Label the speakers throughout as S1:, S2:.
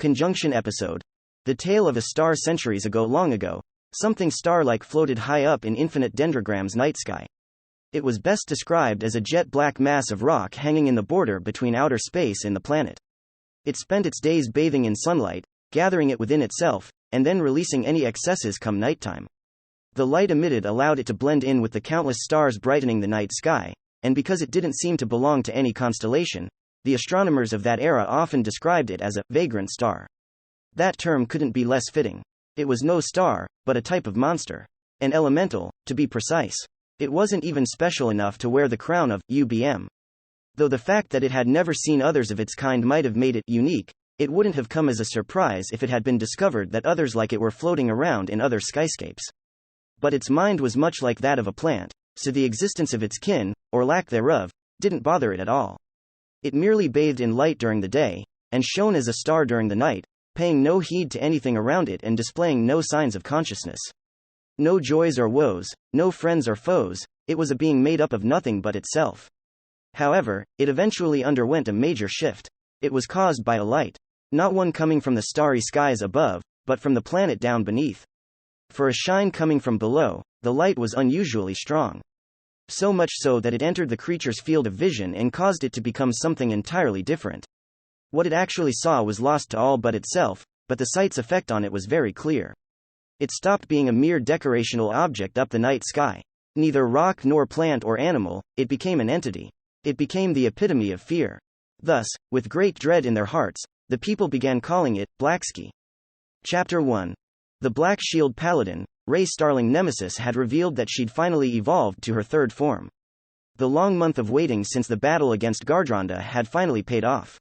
S1: Conjunction episode. The tale of a star centuries ago, long ago. Something star-like floated high up in infinite Dendrogram's night sky. It was best described as a jet-black mass of rock hanging in the border between outer space and the planet. It spent its days bathing in sunlight, gathering it within itself, and then releasing any excesses come nighttime. The light emitted allowed it to blend in with the countless stars brightening the night sky, and because it didn't seem to belong to any constellation, the astronomers of that era often described it as a vagrant star. That term couldn't be less fitting. It was no star, but a type of monster. An elemental, to be precise. It wasn't even special enough to wear the crown of UBM. Though the fact that it had never seen others of its kind might have made it unique, it wouldn't have come as a surprise if it had been discovered that others like it were floating around in other skyscapes. But its mind was much like that of a plant, so the existence of its kin, or lack thereof, didn't bother it at all. It merely bathed in light during the day, and shone as a star during the night, paying no heed to anything around it and displaying no signs of consciousness. No joys or woes, no friends or foes, it was a being made up of nothing but itself. However, it eventually underwent a major shift. It was caused by a light. Not one coming from the starry skies above, but from the planet down beneath. For a shine coming from below, the light was unusually strong. So much so that it entered the creature's field of vision and caused it to become something entirely different. What it actually saw was lost to all but itself, but the sight's effect on it was very clear. It stopped being a mere decorational object up the night sky. Neither rock nor plant or animal, it became an entity. It became the epitome of fear. Thus, with great dread in their hearts, the people began calling it Blacksky. Chapter 1. The Black Shield Paladin, Ray Starling Nemesis, had revealed that she'd finally evolved to her third form. The long month of waiting since the battle against Gardronda had finally paid off.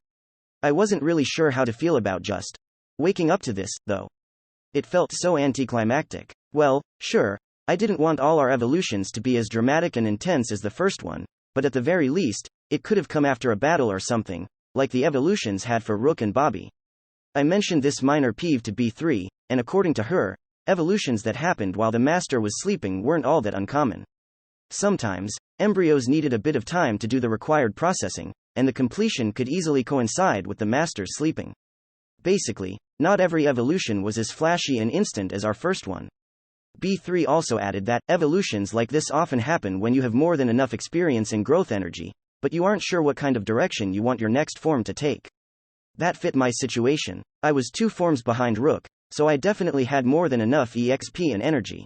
S1: I wasn't really sure how to feel about just waking up to this, though. It felt so anticlimactic. Well, sure, I didn't want all our evolutions to be as dramatic and intense as the first one, but at the very least, it could have come after a battle or something, like the evolutions had for Rook and Bobby. I mentioned this minor peeve to B3, and according to her, evolutions that happened while the master was sleeping weren't all that uncommon. Sometimes, embryos needed a bit of time to do the required processing, and the completion could easily coincide with the master's sleeping. Basically, not every evolution was as flashy and instant as our first one. B3 also added that evolutions like this often happen when you have more than enough experience and growth energy, but you aren't sure what kind of direction you want your next form to take. That fit my situation. I was 2 forms behind Rook, so I definitely had more than enough EXP and energy.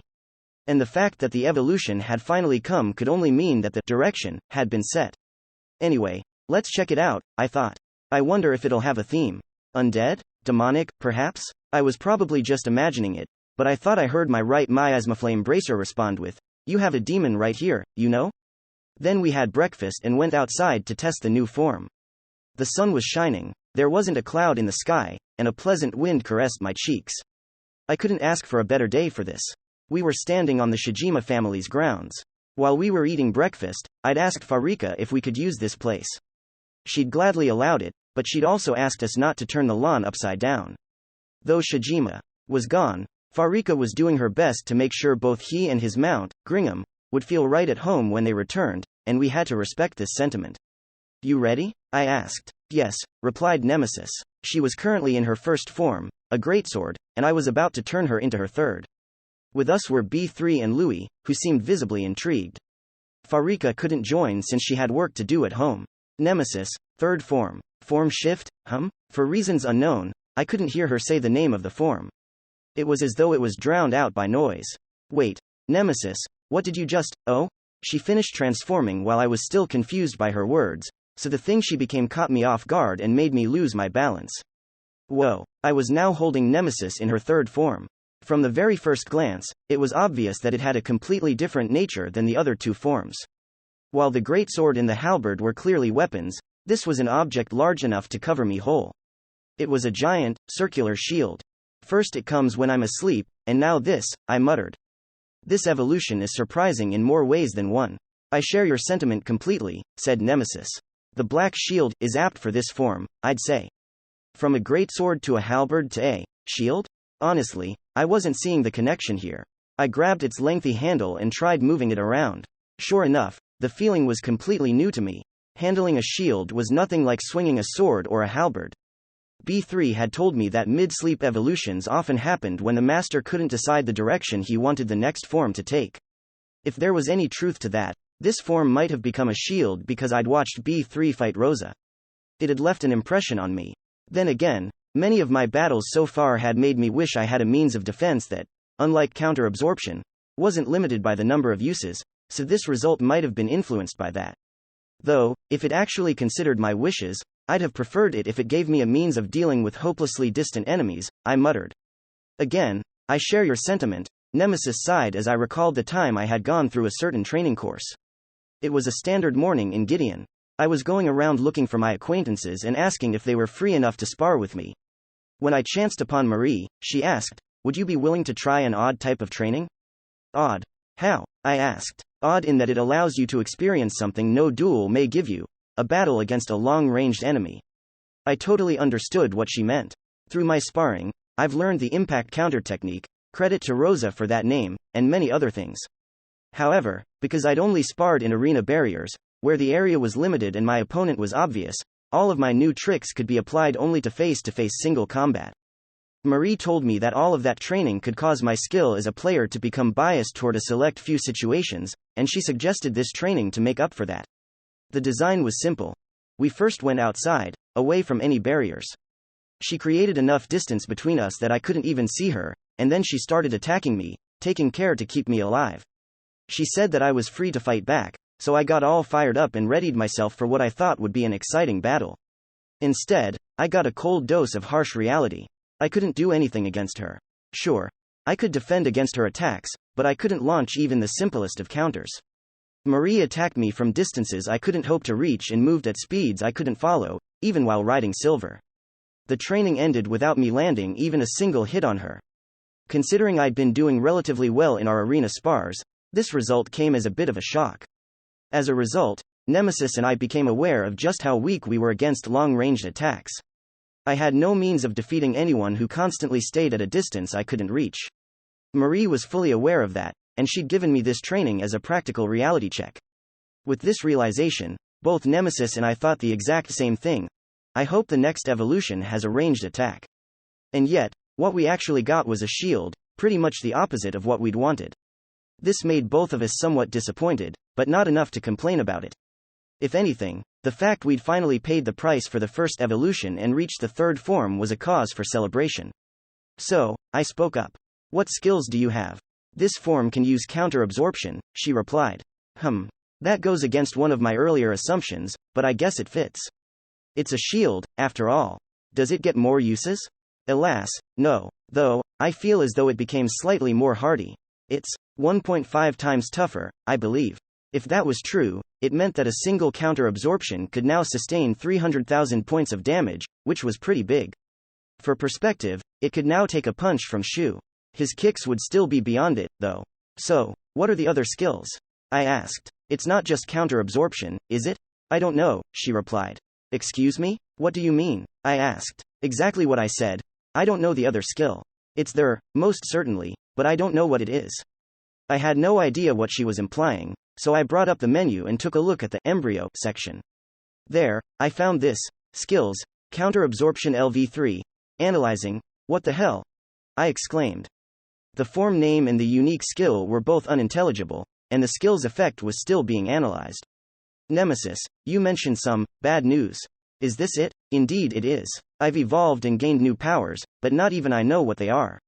S1: And the fact that the evolution had finally come could only mean that the direction had been set. Anyway, let's check it out, I thought. I wonder if it'll have a theme. Undead? Demonic, perhaps? I was probably just imagining it, but I thought I heard my right Miasmaflame Bracer respond with, "You have a demon right here, you know?" Then we had breakfast and went outside to test the new form. The sun was shining, there wasn't a cloud in the sky, and a pleasant wind caressed my cheeks. I couldn't ask for a better day for this. We were standing on the Shijima family's grounds. While we were eating breakfast, I'd asked Farika if we could use this place. She'd gladly allowed it, but she'd also asked us not to turn the lawn upside down. Though Shijima was gone, Farika was doing her best to make sure both he and his mount, Gringham, would feel right at home when they returned, and we had to respect this sentiment. "You ready?" I asked. "Yes," replied Nemesis. She was currently in her first form, a greatsword, and I was about to turn her into her third. With us were B3 and Louis, who seemed visibly intrigued. Farika couldn't join since she had work to do at home. Nemesis, third form. Form shift? For reasons unknown, I couldn't hear her say the name of the form. It was as though it was drowned out by noise. "Wait, Nemesis, what did you just, oh?" She finished transforming while I was still confused by her words, so the thing she became caught me off guard and made me lose my balance. Whoa, I was now holding Nemesis in her third form. From the very first glance, it was obvious that it had a completely different nature than the other 2 forms. While the greatsword and the halberd were clearly weapons, this was an object large enough to cover me whole. It was a giant, circular shield. "First it comes when I'm asleep, and now this," I muttered. "This evolution is surprising in more ways than one." "I share your sentiment completely," said Nemesis. "The Black Shield is apt for this form, I'd say." From a greatsword to a halberd to a shield? Honestly, I wasn't seeing the connection here. I grabbed its lengthy handle and tried moving it around. Sure enough, the feeling was completely new to me. Handling a shield was nothing like swinging a sword or a halberd. B3 had told me that mid-sleep evolutions often happened when the master couldn't decide the direction he wanted the next form to take. If there was any truth to that, this form might have become a shield because I'd watched B3 fight Rosa. It had left an impression on me. Then again, many of my battles so far had made me wish I had a means of defense that, unlike counter-absorption, wasn't limited by the number of uses, so this result might have been influenced by that. Though, if it actually considered my wishes, I'd have preferred it if it gave me a means of dealing with hopelessly distant enemies, I muttered. Again, I share your sentiment, Nemesis sighed as I recalled the time I had gone through a certain training course. It was a standard morning in Gideon. I was going around looking for my acquaintances and asking if they were free enough to spar with me. When I chanced upon Marie, she asked, "Would you be willing to try an odd type of training?" Odd. How? I asked. Odd in that it allows you to experience something no duel may give you, a battle against a long-ranged enemy. I totally understood what she meant. Through my sparring, I've learned the impact counter technique, credit to Rosa for that name, and many other things. However, because I'd only sparred in arena barriers, where the area was limited and my opponent was obvious, all of my new tricks could be applied only to face-to-face single combat. Marie told me that all of that training could cause my skill as a player to become biased toward a select few situations, and she suggested this training to make up for that. The design was simple. We first went outside, away from any barriers. She created enough distance between us that I couldn't even see her, and then she started attacking me, taking care to keep me alive. She said that I was free to fight back, so I got all fired up and readied myself for what I thought would be an exciting battle. Instead, I got a cold dose of harsh reality. I couldn't do anything against her. Sure, I could defend against her attacks, but I couldn't launch even the simplest of counters. Marie attacked me from distances I couldn't hope to reach and moved at speeds I couldn't follow, even while riding Silver. The training ended without me landing even a single hit on her. Considering I'd been doing relatively well in our arena spars, this result came as a bit of a shock. As a result, Nemesis and I became aware of just how weak we were against long-ranged attacks. I had no means of defeating anyone who constantly stayed at a distance I couldn't reach. Marie was fully aware of that, and she'd given me this training as a practical reality check. With this realization, both Nemesis and I thought the exact same thing. I hope the next evolution has a ranged attack. And yet, what we actually got was a shield, pretty much the opposite of what we'd wanted. This made both of us somewhat disappointed, but not enough to complain about it. If anything, the fact we'd finally paid the price for the first evolution and reached the third form was a cause for celebration. So, I spoke up. "What skills do you have?" "This form can use counter-absorption," she replied. That goes against one of my earlier assumptions, but I guess it fits. It's a shield, after all. Does it get more uses? Alas, no. Though, I feel as though it became slightly more hardy. It's 1.5 times tougher, I believe. If that was true, it meant that a single counter-absorption could now sustain 300,000 points of damage, which was pretty big. For perspective, it could now take a punch from Shu. His kicks would still be beyond it, though. So, what are the other skills? I asked. It's not just counter-absorption, is it? I don't know, she replied. Excuse me? What do you mean? I asked. Exactly what I said. I don't know the other skill. It's there, most certainly, but I don't know what it is. I had no idea what she was implying, so I brought up the menu and took a look at the embryo section. There, I found this, skills, counter-absorption LV3, analyzing, what the hell? I exclaimed. The form name and the unique skill were both unintelligible, and the skill's effect was still being analyzed. Nemesis, you mentioned some bad news. Is this it? Indeed it is. I've evolved and gained new powers, but not even I know what they are.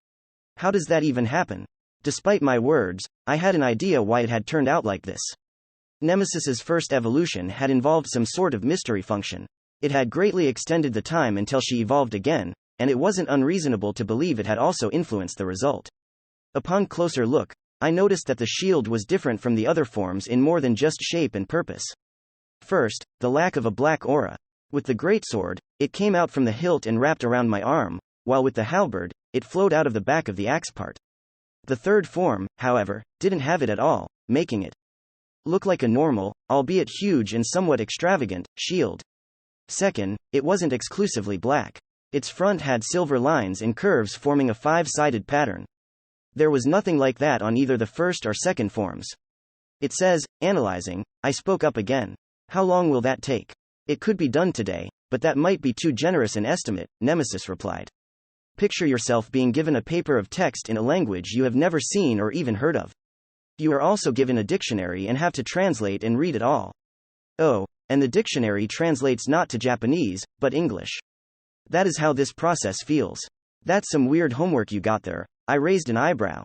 S1: How does that even happen? Despite my words, I had an idea why it had turned out like this. Nemesis's first evolution had involved some sort of mystery function. It had greatly extended the time until she evolved again, and it wasn't unreasonable to believe it had also influenced the result. Upon closer look, I noticed that the shield was different from the other forms in more than just shape and purpose. First, the lack of a black aura. With the greatsword, it came out from the hilt and wrapped around my arm, while with the halberd, it flowed out of the back of the axe part. The third form, however, didn't have it at all, making it look like a normal, albeit huge and somewhat extravagant, shield. Second, it wasn't exclusively black. Its front had silver lines and curves forming a five-sided pattern. There was nothing like that on either the first or second forms. It says, analyzing, I spoke up again. How long will that take? It could be done today, but that might be too generous an estimate, Nemesis replied. Picture yourself being given a paper of text in a language you have never seen or even heard of. You are also given a dictionary and have to translate and read it all. Oh, and the dictionary translates not to Japanese, but English. That is how this process feels. That's some weird homework you got there, I raised an eyebrow.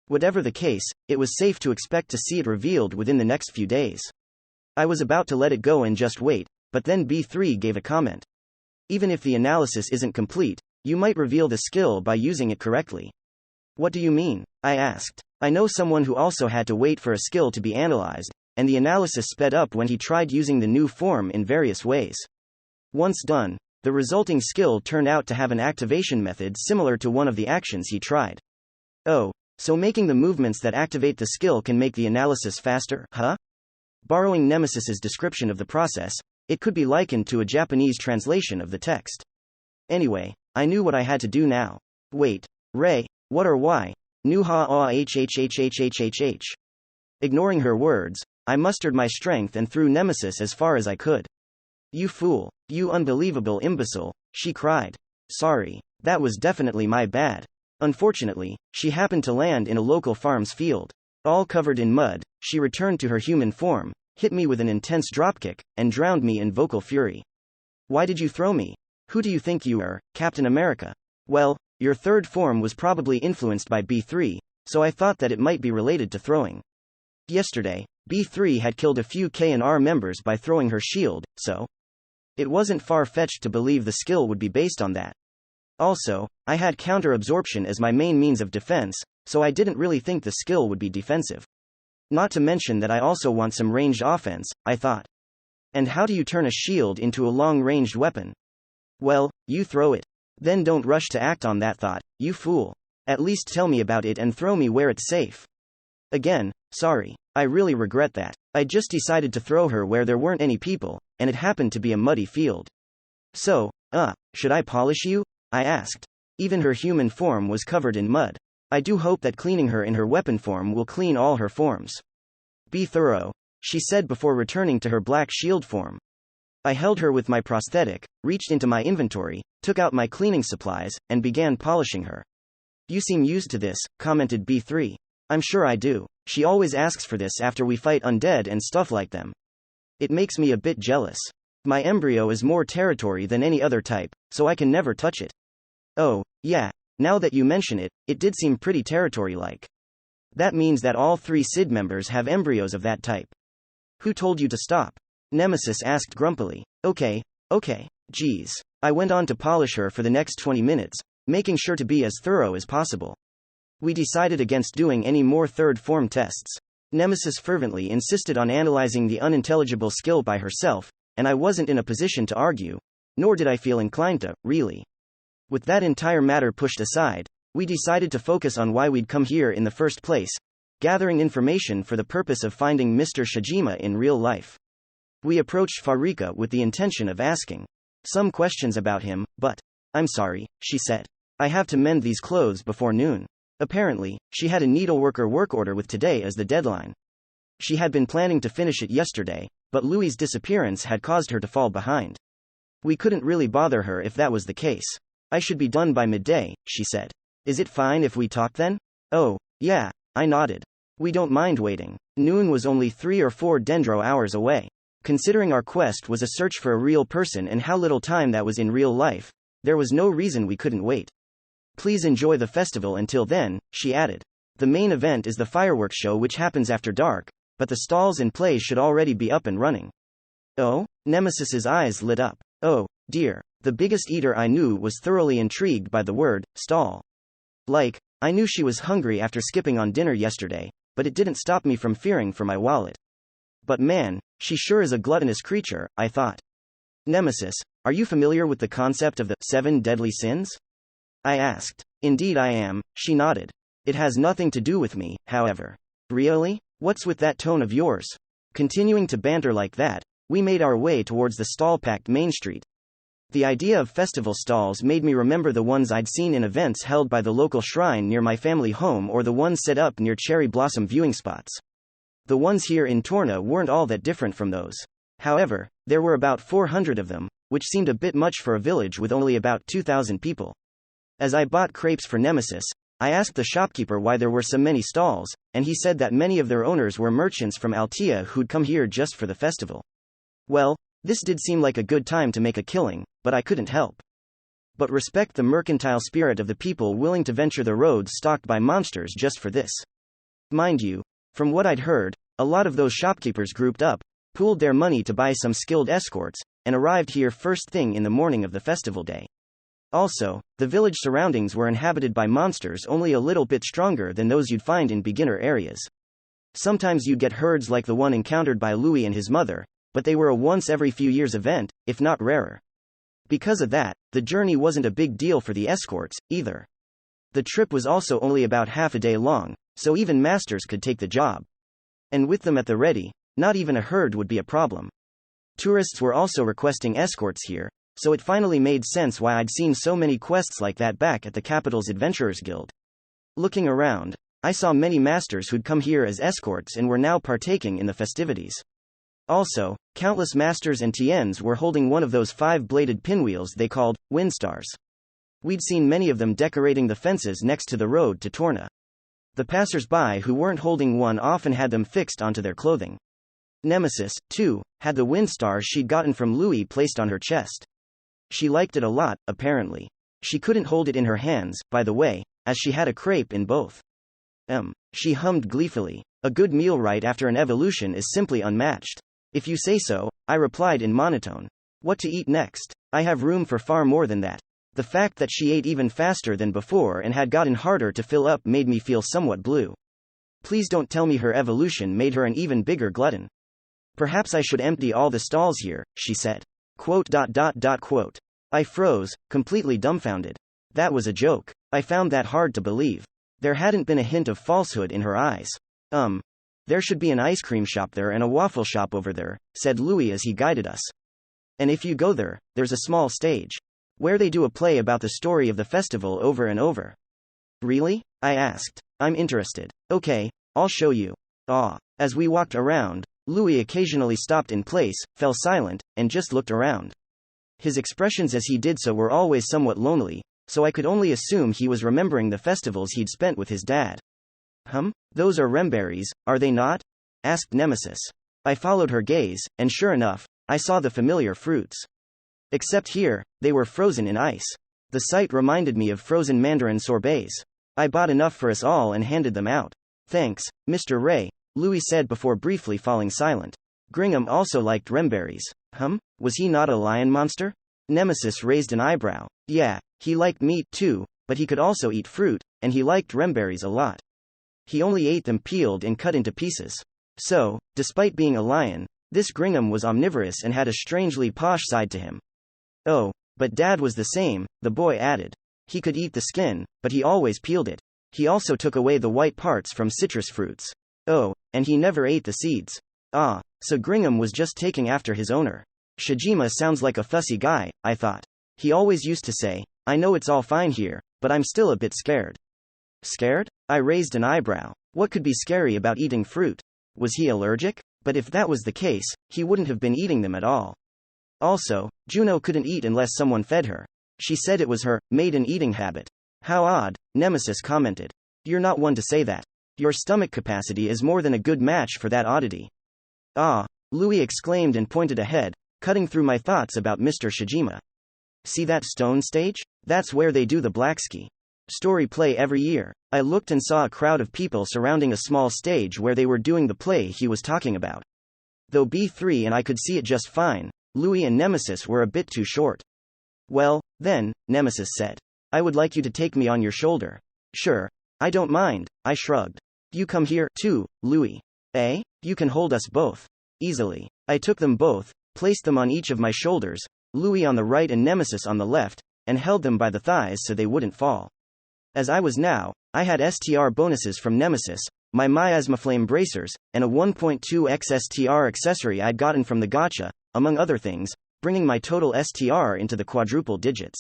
S1: Whatever the case, it was safe to expect to see it revealed within the next few days. I was about to let it go and just wait, but then B3 gave a comment. Even if the analysis isn't complete, you might reveal the skill by using it correctly. What do you mean? I asked. I know someone who also had to wait for a skill to be analyzed, and the analysis sped up when he tried using the new form in various ways. Once done, the resulting skill turned out to have an activation method similar to one of the actions he tried. Oh, so making the movements that activate the skill can make the analysis faster, huh? Borrowing Nemesis's description of the process, it could be likened to a Japanese translation of the text. Anyway, I knew what I had to do now. Wait, Ray, what or why? Nu ha ah hhhhhhhh. Ignoring her words, I mustered my strength and threw Nemesis as far as I could. You fool, you unbelievable imbecile, she cried. Sorry, that was definitely my bad. Unfortunately, she happened to land in a local farm's field. All covered in mud, she returned to her human form, hit me with an intense dropkick, and drowned me in vocal fury. Why did you throw me? Who do you think you are, Captain America? Well, your third form was probably influenced by B3, so I thought that it might be related to throwing. Yesterday, B3 had killed a few K&R members by throwing her shield, so it wasn't far-fetched to believe the skill would be based on that. Also, I had counter-absorption as my main means of defense, so I didn't really think the skill would be defensive. Not to mention that I also want some ranged offense, I thought. And how do you turn a shield into a long-ranged weapon? Well, you throw it. Then don't rush to act on that thought, you fool. At least tell me about it and throw me where it's safe. Again, sorry, I really regret that. I just decided to throw her where there weren't any people, and it happened to be a muddy field. So, should I polish you? I asked. Even her human form was covered in mud. I do hope that cleaning her in her weapon form will clean all her forms. Be thorough, she said before returning to her black shield form. I held her with my prosthetic, reached into my inventory, took out my cleaning supplies, and began polishing her. You seem used to this, commented B3. I'm sure I do. She always asks for this after we fight undead and stuff like them. It makes me a bit jealous. My embryo is more territory than any other type, so I can never touch it. Oh, yeah, now that you mention it, it did seem pretty territory-like. That means that all 3 SID members have embryos of that type. Who told you to stop? Nemesis asked grumpily. Okay, geez. I went on to polish her for the next 20 minutes, making sure to be as thorough as possible. We decided against doing any more third form tests. Nemesis fervently insisted on analyzing the unintelligible skill by herself, and I wasn't in a position to argue, nor did I feel inclined to, really. With that entire matter pushed aside, we decided to focus on why we'd come here in the first place, gathering information for the purpose of finding Mr. Shijima in real life. We approached Farika with the intention of asking some questions about him, but, I'm sorry, she said. I have to mend these clothes before noon. Apparently, she had a needleworker work order with today as the deadline. She had been planning to finish it yesterday, but Louis's disappearance had caused her to fall behind. We couldn't really bother her if that was the case. I should be done by midday, she said. Is it fine if we talk then? Oh, yeah, I nodded. We don't mind waiting. Noon was only 3 or 4 dendro hours away. Considering our quest was a search for a real person and how little time that was in real life, there was no reason we couldn't wait. Please enjoy the festival until then, she added. The main event is the fireworks show which happens after dark, but the stalls and plays should already be up and running. Oh? Nemesis's eyes lit up. Oh, dear. The biggest eater I knew was thoroughly intrigued by the word, stall. Like, I knew she was hungry after skipping on dinner yesterday, but it didn't stop me from fearing for my wallet. But man, she sure is a gluttonous creature, I thought. Nemesis, are you familiar with the concept of the 7 deadly sins? I asked. Indeed I am, she nodded. It has nothing to do with me, however. Really? What's with that tone of yours? Continuing to banter like that, we made our way towards the stall-packed Main Street. The idea of festival stalls made me remember the ones I'd seen in events held by the local shrine near my family home or the ones set up near cherry blossom viewing spots. The ones here in Torna weren't all that different from those. However, there were about 400 of them, which seemed a bit much for a village with only about 2,000 people. As I bought crepes for Nemesis, I asked the shopkeeper why there were so many stalls, and he said that many of their owners were merchants from Altea who'd come here just for the festival. Well, this did seem like a good time to make a killing, but I couldn't help but respect the mercantile spirit of the people willing to venture the roads stocked by monsters just for this. Mind you, from what I'd heard, a lot of those shopkeepers grouped up, pooled their money to buy some skilled escorts, and arrived here first thing in the morning of the festival day. Also, the village surroundings were inhabited by monsters only a little bit stronger than those you'd find in beginner areas. Sometimes you'd get herds like the one encountered by Louis and his mother, but they were a once every few years event, if not rarer. Because of that, the journey wasn't a big deal for the escorts, either. The trip was also only about half a day long, so even masters could take the job. And with them at the ready, not even a herd would be a problem. Tourists were also requesting escorts here, so it finally made sense why I'd seen so many quests like that back at the capital's Adventurers Guild. Looking around, I saw many masters who'd come here as escorts and were now partaking in the festivities. Also, countless masters and TNs were holding one of those 5-bladed pinwheels they called windstars. We'd seen many of them decorating the fences next to the road to Torna. The passers-by who weren't holding one often had them fixed onto their clothing. Nemesis, too, had the windstar she'd gotten from Louis placed on her chest. She liked it a lot, apparently. She couldn't hold it in her hands, by the way, as she had a crepe in both. She hummed gleefully. A good meal right after an evolution is simply unmatched. If you say so, I replied in monotone. What to eat next? I have room for far more than that. The fact that she ate even faster than before and had gotten harder to fill up made me feel somewhat blue. Please don't tell me her evolution made her an even bigger glutton. Perhaps I should empty all the stalls here, she said. Quote. I froze, completely dumbfounded. That was a joke. I found that hard to believe. There hadn't been a hint of falsehood in her eyes. There should be an ice cream shop there and a waffle shop over there, said Louis as he guided us. And if you go there, there's a small stage where they do a play about the story of the festival over and over. Really? I asked. I'm interested. Okay, I'll show you. As we walked around, Louis occasionally stopped in place, fell silent, and just looked around. His expressions as he did so were always somewhat lonely, so I could only assume he was remembering the festivals he'd spent with his dad. Those are remberries, are they not? Asked Nemesis. I followed her gaze, and sure enough, I saw the familiar fruits. Except here, they were frozen in ice. The sight reminded me of frozen mandarin sorbets. I bought enough for us all and handed them out. Thanks, Mr. Ray, Louis said before briefly falling silent. Gringham also liked remberries. Was he not a lion monster? Nemesis raised an eyebrow. Yeah, he liked meat too, but he could also eat fruit, and he liked remberries a lot. He only ate them peeled and cut into pieces. So, despite being a lion, this Gringham was omnivorous and had a strangely posh side to him. Oh, but Dad was the same, the boy added. He could eat the skin, but he always peeled it. He also took away the white parts from citrus fruits. Oh, and he never ate the seeds. So Gringham was just taking after his owner. Shijima sounds like a fussy guy, I thought. He always used to say, I know it's all fine here, but I'm still a bit scared. Scared? I raised an eyebrow. What could be scary about eating fruit? Was he allergic? But if that was the case, he wouldn't have been eating them at all. Also, Juno couldn't eat unless someone fed her. She said it was her maiden eating habit. How odd, Nemesis commented. You're not one to say that. Your stomach capacity is more than a good match for that oddity. Louis exclaimed and pointed ahead, cutting through my thoughts about Mr. Shijima. See that stone stage? That's where they do the Blackski story play every year. I looked and saw a crowd of people surrounding a small stage where they were doing the play he was talking about. Though B3 and I could see it just fine, Louis and Nemesis were a bit too short. Well, then, Nemesis said. I would like you to take me on your shoulder. Sure. I don't mind, I shrugged. You come here, too, Louis. You can hold us both. Easily. I took them both, placed them on each of my shoulders, Louis on the right and Nemesis on the left, and held them by the thighs so they wouldn't fall. As I was now, I had STR bonuses from Nemesis, my Miasma Flame bracers, and a 1.2x STR accessory I'd gotten from the gacha, among other things, bringing my total STR into the quadruple digits.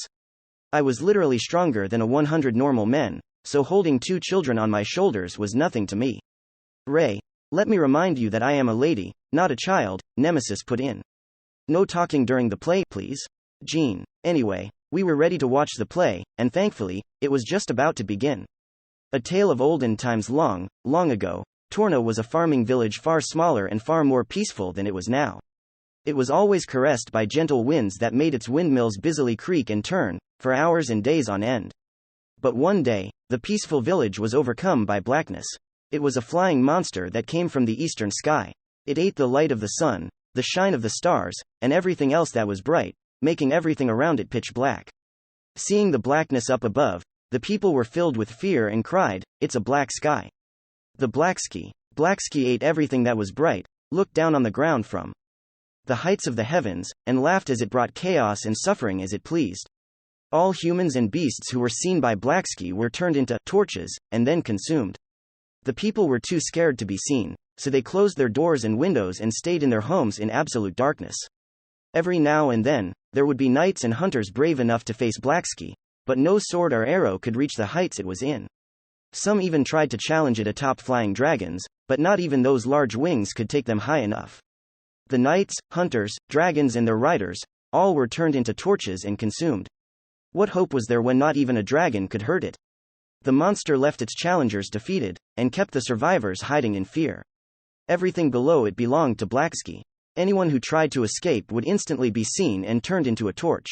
S1: I was literally stronger than a 100 normal men, so holding 2 children on my shoulders was nothing to me. Ray, let me remind you that I am a lady, not a child, Nemesis put in. No talking during the play, please. Jean. Anyway, we were ready to watch the play, and thankfully, it was just about to begin. A tale of olden times long, long ago, Torna was a farming village far smaller and far more peaceful than it was now. It was always caressed by gentle winds that made its windmills busily creak and turn, for hours and days on end. But one day, the peaceful village was overcome by blackness. It was a flying monster that came from the eastern sky. It ate the light of the sun, the shine of the stars, and everything else that was bright, making everything around it pitch black. Seeing the blackness up above, the people were filled with fear and cried, "It's a black sky." The Blacksky ate everything that was bright, looked down on the ground from the heights of the heavens, and laughed as it brought chaos and suffering as it pleased. All humans and beasts who were seen by Blacksky were turned into torches, and then consumed. The people were too scared to be seen, so they closed their doors and windows and stayed in their homes in absolute darkness. Every now and then, there would be knights and hunters brave enough to face Blacksky, but no sword or arrow could reach the heights it was in. Some even tried to challenge it atop flying dragons, but not even those large wings could take them high enough. The knights, hunters, dragons and their riders, all were turned into torches and consumed. What hope was there when not even a dragon could hurt it? The monster left its challengers defeated, and kept the survivors hiding in fear. Everything below it belonged to Blacksky. Anyone who tried to escape would instantly be seen and turned into a torch.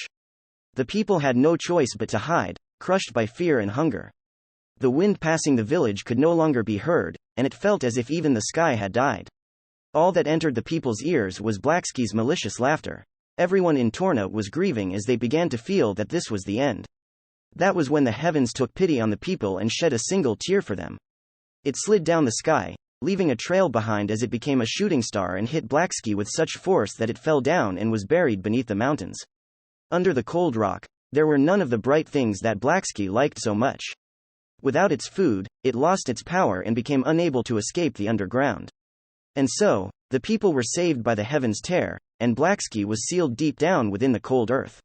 S1: The people had no choice but to hide, crushed by fear and hunger. The wind passing the village could no longer be heard, and it felt as if even the sky had died. All that entered the people's ears was Blacksky's malicious laughter. Everyone in Torna was grieving as they began to feel that this was the end. That was when the heavens took pity on the people and shed a single tear for them. It slid down the sky, leaving a trail behind as it became a shooting star and hit Blacksky with such force that it fell down and was buried beneath the mountains. Under the cold rock, there were none of the bright things that Blacksky liked so much. Without its food, it lost its power and became unable to escape the underground. And so, the people were saved by the heavens' tear, and Blacksky was sealed deep down within the cold earth.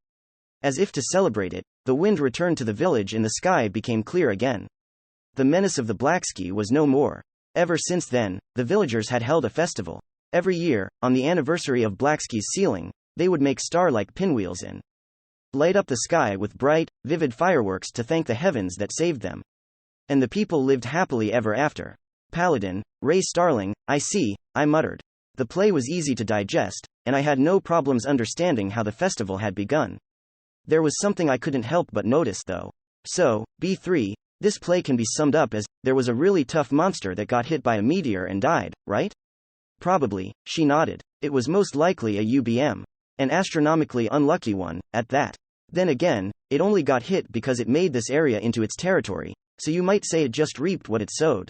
S1: As if to celebrate it, the wind returned to the village and the sky became clear again. The menace of the Blacksky was no more. Ever since then, the villagers had held a festival. Every year, on the anniversary of Blacksky's sealing, they would make star-like pinwheels and light up the sky with bright, vivid fireworks to thank the heavens that saved them. And the people lived happily ever after. Paladin, Ray Starling, I see, I muttered. The play was easy to digest, and I had no problems understanding how the festival had begun. There was something I couldn't help but notice though. So, B3, this play can be summed up as, there was a really tough monster that got hit by a meteor and died, right? Probably, she nodded. It was most likely a UBM. An astronomically unlucky one, at that. Then again, it only got hit because it made this area into its territory, so you might say it just reaped what it sowed.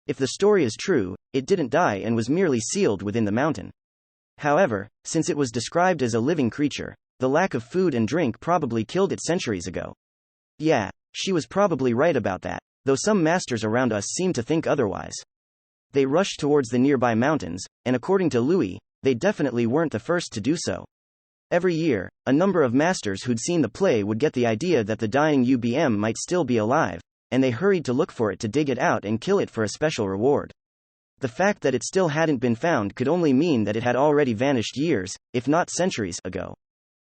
S1: If the story is true, it didn't die and was merely sealed within the mountain. However, since it was described as a living creature, the lack of food and drink probably killed it centuries ago. Yeah, she was probably right about that, though some masters around us seem to think otherwise. They rushed towards the nearby mountains, and according to Louis, they definitely weren't the first to do so. Every year, a number of masters who'd seen the play would get the idea that the dying UBM might still be alive, and they hurried to look for it to dig it out and kill it for a special reward. The fact that it still hadn't been found could only mean that it had already vanished years, if not centuries, ago.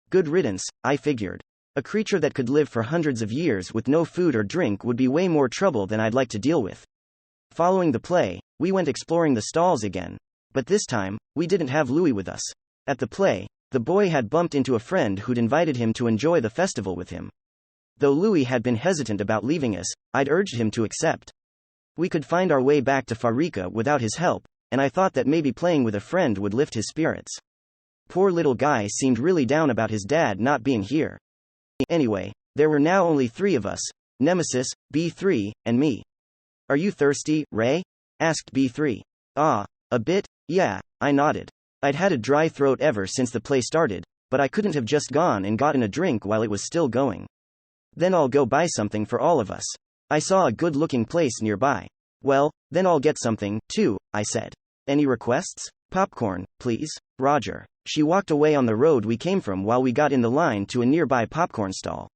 S1: Good riddance, I figured. A creature that could live for hundreds of years with no food or drink would be way more trouble than I'd like to deal with. Following the play, we went exploring the stalls again. But this time, we didn't have Louis with us. At the play, the boy had bumped into a friend who'd invited him to enjoy the festival with him. Though Louis had been hesitant about leaving us, I'd urged him to accept. We could find our way back to Farika without his help, and I thought that maybe playing with a friend would lift his spirits. Poor little guy seemed really down about his dad not being here. Anyway, there were now only 3 of us, Nemesis, B3, and me. Are you thirsty, Ray? Asked B3. Ah, a bit, yeah, I nodded. I'd had a dry throat ever since the play started, but I couldn't have just gone and gotten a drink while it was still going. Then I'll go buy something for all of us. I saw a good-looking place nearby. Well, then I'll get something, too, I said. Any requests? Popcorn, please. Roger. She walked away on the road we came from while we got in the line to a nearby popcorn stall.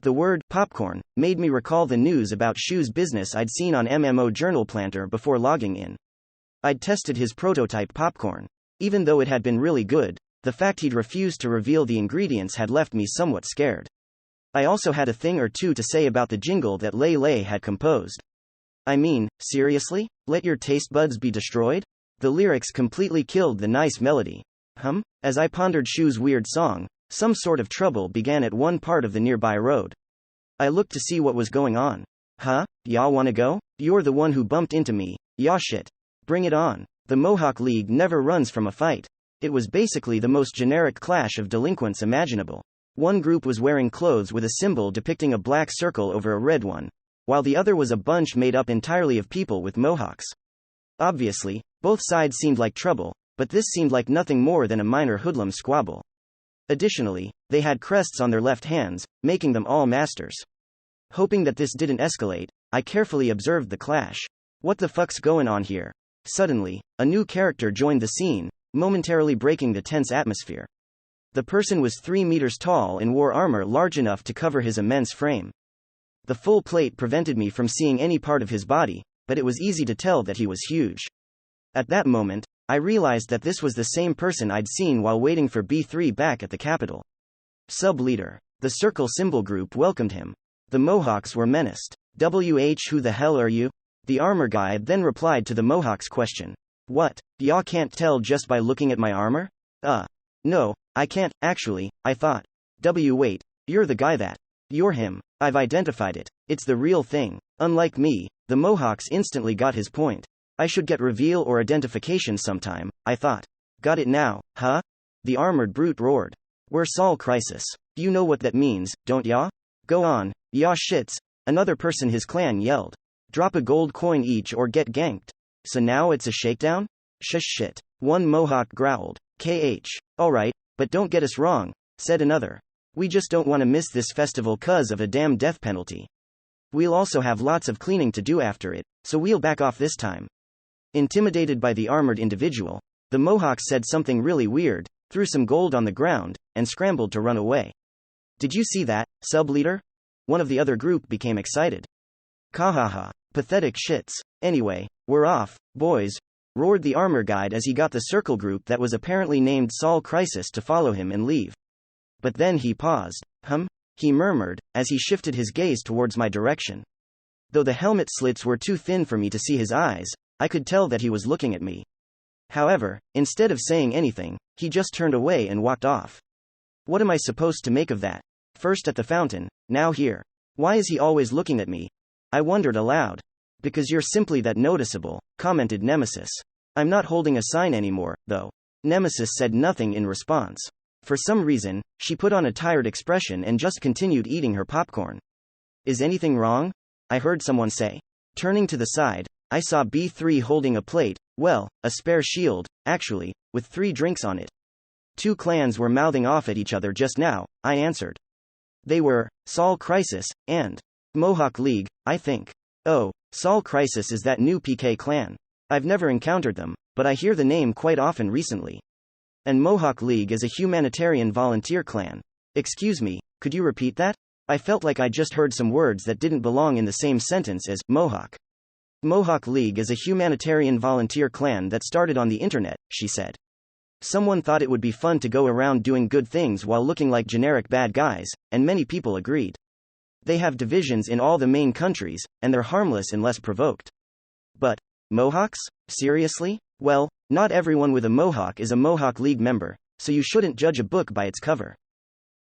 S1: The word popcorn made me recall the news about Shu's business I'd seen on MMO Journal Planter before logging in. I'd tested his prototype popcorn. Even though it had been really good, The fact he'd refused to reveal the ingredients had left me somewhat scared. I also had a thing or two to say about the jingle that Lei Lei had composed. I mean, seriously? Let your taste buds be destroyed? The lyrics completely killed the nice melody. As I pondered Shu's weird song, some sort of trouble began at one part of the nearby road. I looked to see what was going on. Ya wanna go? You're the one who bumped into me. Ya shit. Bring it on. The Mohawk League never runs from a fight. It was basically the most generic clash of delinquents imaginable. One group was wearing clothes with a symbol depicting a black circle over a red one, while the other was a bunch made up entirely of people with mohawks. Obviously, both sides seemed like trouble, but this seemed like nothing more than a minor hoodlum squabble. Additionally, they had crests on their left hands, making them all masters. Hoping that this didn't escalate, I carefully observed the clash. What the fuck's going on here? Suddenly, a new character joined the scene, momentarily breaking the tense atmosphere. The person was 3 meters tall and wore armor large enough to cover his immense frame. The full plate prevented me from seeing any part of his body, but it was easy to tell that he was huge. At that moment, I realized that this was the same person I'd seen while waiting for B3 back at the capital. Sub-leader. The circle symbol group welcomed him. The Mohawks were menaced. Who the hell are you? The armor guy then replied to the Mohawks' question. What? Y'all can't tell just by looking at my armor? No, I can't, actually, I thought. Wait, you're the guy that. You're him. I've identified it. It's the real thing. Unlike me, the Mohawks instantly got his point. I should get reveal or identification sometime, I thought. Got it now, huh? The armored brute roared. We're Sol Crisis. You know what that means, don't ya? Go on, ya shits. Another person his clan yelled. Drop a gold coin each or get ganked. So now it's a shakedown? Shit. One Mohawk growled. Alright, but don't get us wrong, said another. We just don't want to miss this festival 'cause of a damn death penalty. We'll also have lots of cleaning to do after it, so we'll back off this time. Intimidated by the armored individual, the Mohawks said something really weird, threw some gold on the ground, and scrambled to run away. Did you see that, sub-leader? One of the other group became excited. Kahaha, pathetic shits. Anyway, we're off, boys, roared the armor guide as he got the circle group that was apparently named Sol Crisis to follow him and leave. But then he paused. He murmured, as he shifted his gaze towards my direction. Though the helmet slits were too thin for me to see his eyes, I could tell that he was looking at me. However, instead of saying anything, he just turned away and walked off. What am I supposed to make of that? First at the fountain, now here. Why is he always looking at me? I wondered aloud. Because you're simply that noticeable, commented Nemesis. I'm not holding a sign anymore, though. Nemesis said nothing in response. For some reason, she put on a tired expression and just continued eating her popcorn. Is anything wrong? I heard someone say. Turning to the side, I saw B3 holding a plate, well, a spare shield, actually, with 3 drinks on it. 2 clans were mouthing off at each other just now, I answered. They were, Sol Crisis, and Mohawk League, I think. Oh, Sol Crisis is that new PK clan. I've never encountered them, but I hear the name quite often recently. And Mohawk League is a humanitarian volunteer clan. Excuse me, could you repeat that? I felt like I just heard some words that didn't belong in the same sentence as Mohawk. Mohawk League is a humanitarian volunteer clan that started on the internet, she said. Someone thought it would be fun to go around doing good things while looking like generic bad guys, and many people agreed. They have divisions in all the main countries, and they're harmless unless provoked. But, Mohawks? Seriously? Well, not everyone with a Mohawk is a Mohawk League member, so you shouldn't judge a book by its cover.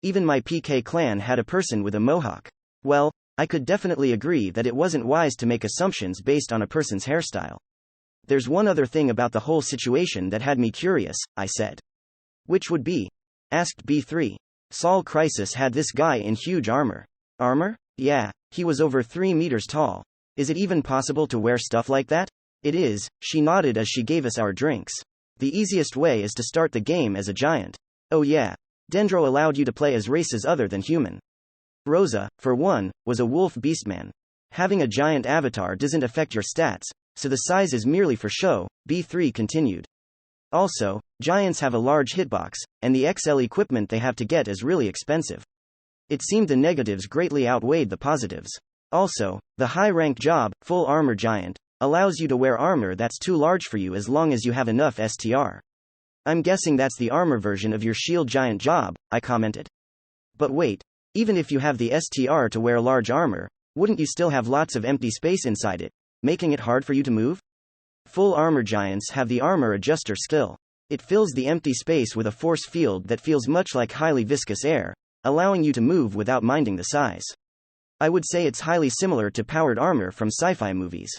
S1: Even my PK clan had a person with a Mohawk. Well, I could definitely agree that it wasn't wise to make assumptions based on a person's hairstyle. There's one other thing about the whole situation that had me curious, I said. Which would be? Asked B3. Sol Crisis had this guy in huge armor. Armor? Yeah, he was over 3 meters tall. Is it even possible to wear stuff like that? It is, she nodded as she gave us our drinks. The easiest way is to start the game as a giant. Oh yeah. Dendro allowed you to play as races other than human. Rosa, for one, was a wolf beastman. Having a giant avatar doesn't affect your stats, so the size is merely for show, B3 continued. Also, giants have a large hitbox, and the XL equipment they have to get is really expensive. It seemed the negatives greatly outweighed the positives. Also, the high-rank job, full armor giant, allows you to wear armor that's too large for you as long as you have enough STR. I'm guessing that's the armor version of your shield giant job, I commented. But wait, even if you have the STR to wear large armor, wouldn't you still have lots of empty space inside it, making it hard for you to move? Full armor giants have the armor adjuster skill. It fills the empty space with a force field that feels much like highly viscous air, allowing you to move without minding the size. I would say it's highly similar to powered armor from sci-fi movies.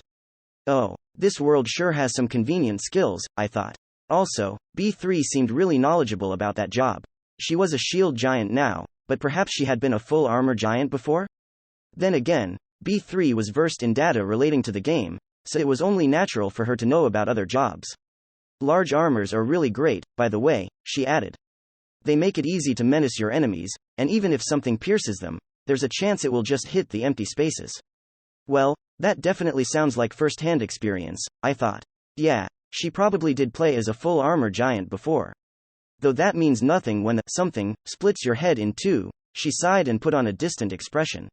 S1: Oh, this world sure has some convenient skills, I thought. Also, B3 seemed really knowledgeable about that job. She was a shield giant now, but perhaps she had been a full armor giant before? Then again, B3 was versed in data relating to the game, so it was only natural for her to know about other jobs. Large armors are really great, by the way, she added. They make it easy to menace your enemies, and even if something pierces them, there's a chance it will just hit the empty spaces. Well, that definitely sounds like first-hand experience, I thought. Yeah, she probably did play as a full armor giant before. Though that means nothing when something splits your head in two, she sighed and put on a distant expression.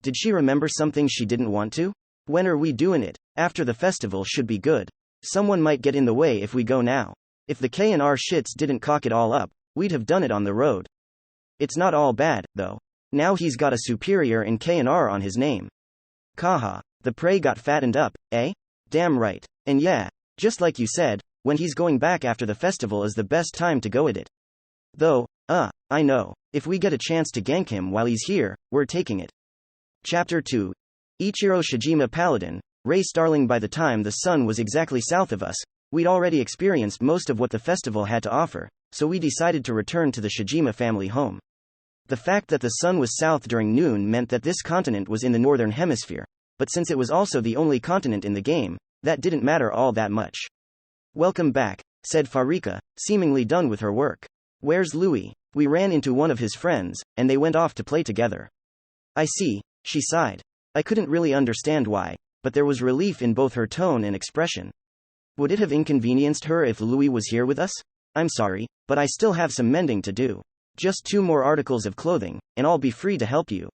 S1: Did she remember something she didn't want to? When are we doing it? After the festival should be good. Someone might get in the way if we go now. If the K&R shits didn't cock it all up, we'd have done it on the road. It's not all bad, though. Now he's got a superior in K&R on his name. Kaha, the prey got fattened up, eh? Damn right. And yeah, just like you said, when he's going back after the festival is the best time to go at it. Though, I know, if we get a chance to gank him while he's here, we're taking it. Chapter 2. Ichiro Shijima Paladin, Ray Starling. By the time the sun was exactly south of us, we'd already experienced most of what the festival had to offer, so we decided to return to the Shijima family home. The fact that the sun was south during noon meant that this continent was in the northern hemisphere, but since it was also the only continent in the game, that didn't matter all that much. Welcome back, said Farika, seemingly done with her work. Where's Louis? We ran into one of his friends, and they went off to play together. I see, she sighed. I couldn't really understand why, but there was relief in both her tone and expression. Would it have inconvenienced her if Louis was here with us? I'm sorry, but I still have some mending to do. Just 2 more articles of clothing, and I'll be free to help you.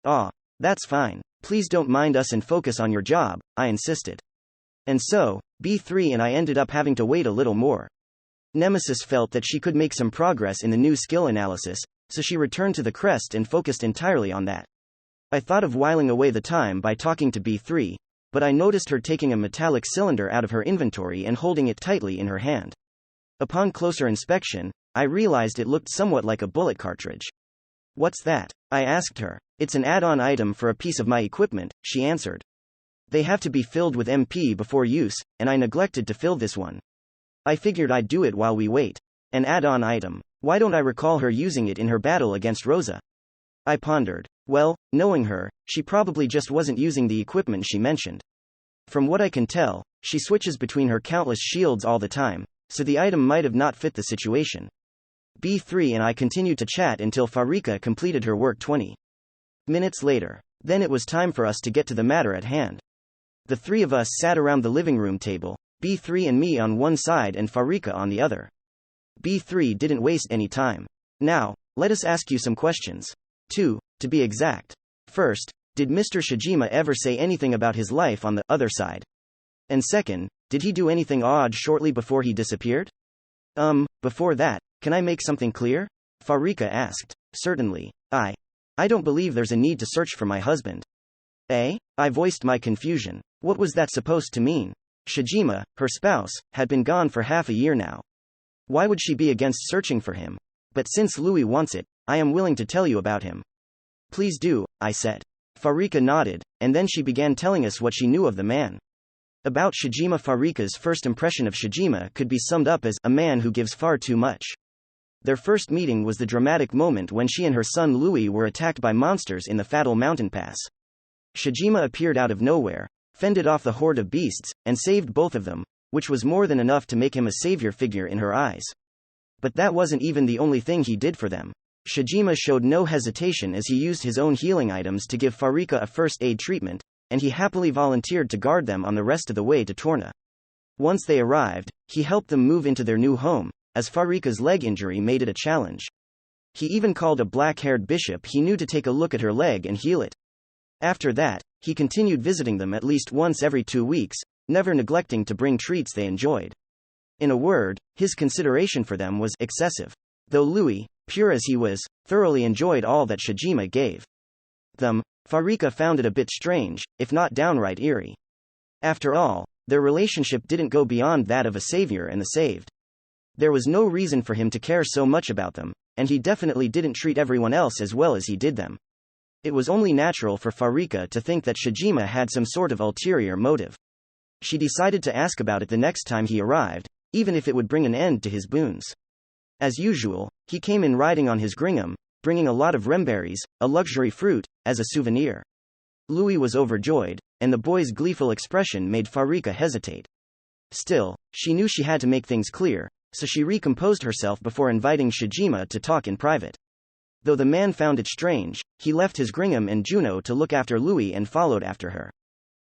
S1: Ah, that's fine. Please don't mind us and focus on your job, I insisted. And so, B3 and I ended up having to wait a little more. Nemesis felt that she could make some progress in the new skill analysis, so she returned to the crest and focused entirely on that. I thought of whiling away the time by talking to B3, but I noticed her taking a metallic cylinder out of her inventory and holding it tightly in her hand. Upon closer inspection, I realized it looked somewhat like a bullet cartridge. What's that? I asked her. It's an add-on item for a piece of my equipment, she answered. They have to be filled with MP before use, and I neglected to fill this one. I figured I'd do it while we wait. An add-on item. Why don't I recall her using it in her battle against Rosa? I pondered. Well, knowing her, she probably just wasn't using the equipment she mentioned. From what I can tell, she switches between her countless shields all the time, so the item might have not fit the situation. B3 and I continued to chat until Farika completed her work 20 minutes later. Then it was time for us to get to the matter at hand. The 3 of us sat around the living room table, B3 and me on one side and Farika on the other. B3 didn't waste any time. Now, let us ask you some questions. 2, to be exact. First, did Mr. Shijima ever say anything about his life on the other side? And second, did he do anything odd shortly before he disappeared? Before that, can I make something clear? Farika asked. Certainly. I don't believe there's a need to search for my husband. Eh? I voiced my confusion. What was that supposed to mean? Shijima, her spouse, had been gone for half a year now. Why would she be against searching for him? But since Louis wants it, I am willing to tell you about him. Please do, I said. Farika nodded, and then she began telling us what she knew of the man. About Shijima. Farika's first impression of Shijima could be summed up as a man who gives far too much. Their first meeting was the dramatic moment when she and her son Louis were attacked by monsters in the Fatal Mountain Pass. Shijima appeared out of nowhere, fended off the horde of beasts, and saved both of them, which was more than enough to make him a savior figure in her eyes. But that wasn't even the only thing he did for them. Shijima showed no hesitation as he used his own healing items to give Farika a first aid treatment, and he happily volunteered to guard them on the rest of the way to Torna. Once they arrived, he helped them move into their new home, as Farika's leg injury made it a challenge. He even called a black-haired bishop he knew to take a look at her leg and heal it. After that, he continued visiting them at least once every 2 weeks, never neglecting to bring treats they enjoyed. In a word, his consideration for them was excessive. Though Louis, pure as he was, thoroughly enjoyed all that Shijima gave them, Farika found it a bit strange, if not downright eerie. After all, their relationship didn't go beyond that of a savior and the saved. There was no reason for him to care so much about them, and he definitely didn't treat everyone else as well as he did them. It was only natural for Farika to think that Shijima had some sort of ulterior motive. She decided to ask about it the next time he arrived, even if it would bring an end to his boons. As usual, he came in riding on his gringam, bringing a lot of remberries, a luxury fruit, as a souvenir. Louis was overjoyed, and the boy's gleeful expression made Farika hesitate. Still, she knew she had to make things clear, so she recomposed herself before inviting Shijima to talk in private. Though the man found it strange, he left his gringam and Juno to look after Louis and followed after her.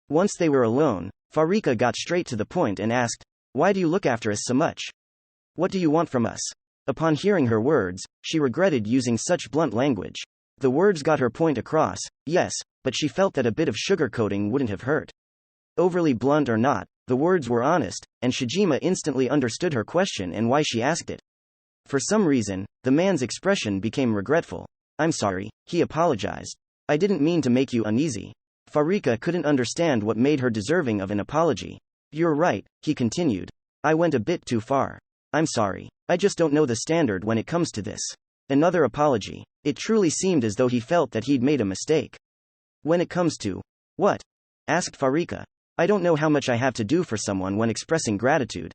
S1: Once they were alone, Farika got straight to the point and asked, "Why do you look after us so much? What do you want from us?" Upon hearing her words, she regretted using such blunt language. The words got her point across, yes, but she felt that a bit of sugarcoating wouldn't have hurt. Overly blunt or not, the words were honest, and Shijima instantly understood her question and why she asked it. For some reason, the man's expression became regretful. "I'm sorry," he apologized. "I didn't mean to make you uneasy." Farika couldn't understand what made her deserving of an apology. "You're right," he continued. "I went a bit too far. I'm sorry. I just don't know the standard when it comes to this." Another apology. It truly seemed as though he felt that he'd made a mistake. "When it comes to what?" asked Farika. "I don't know how much I have to do for someone when expressing gratitude."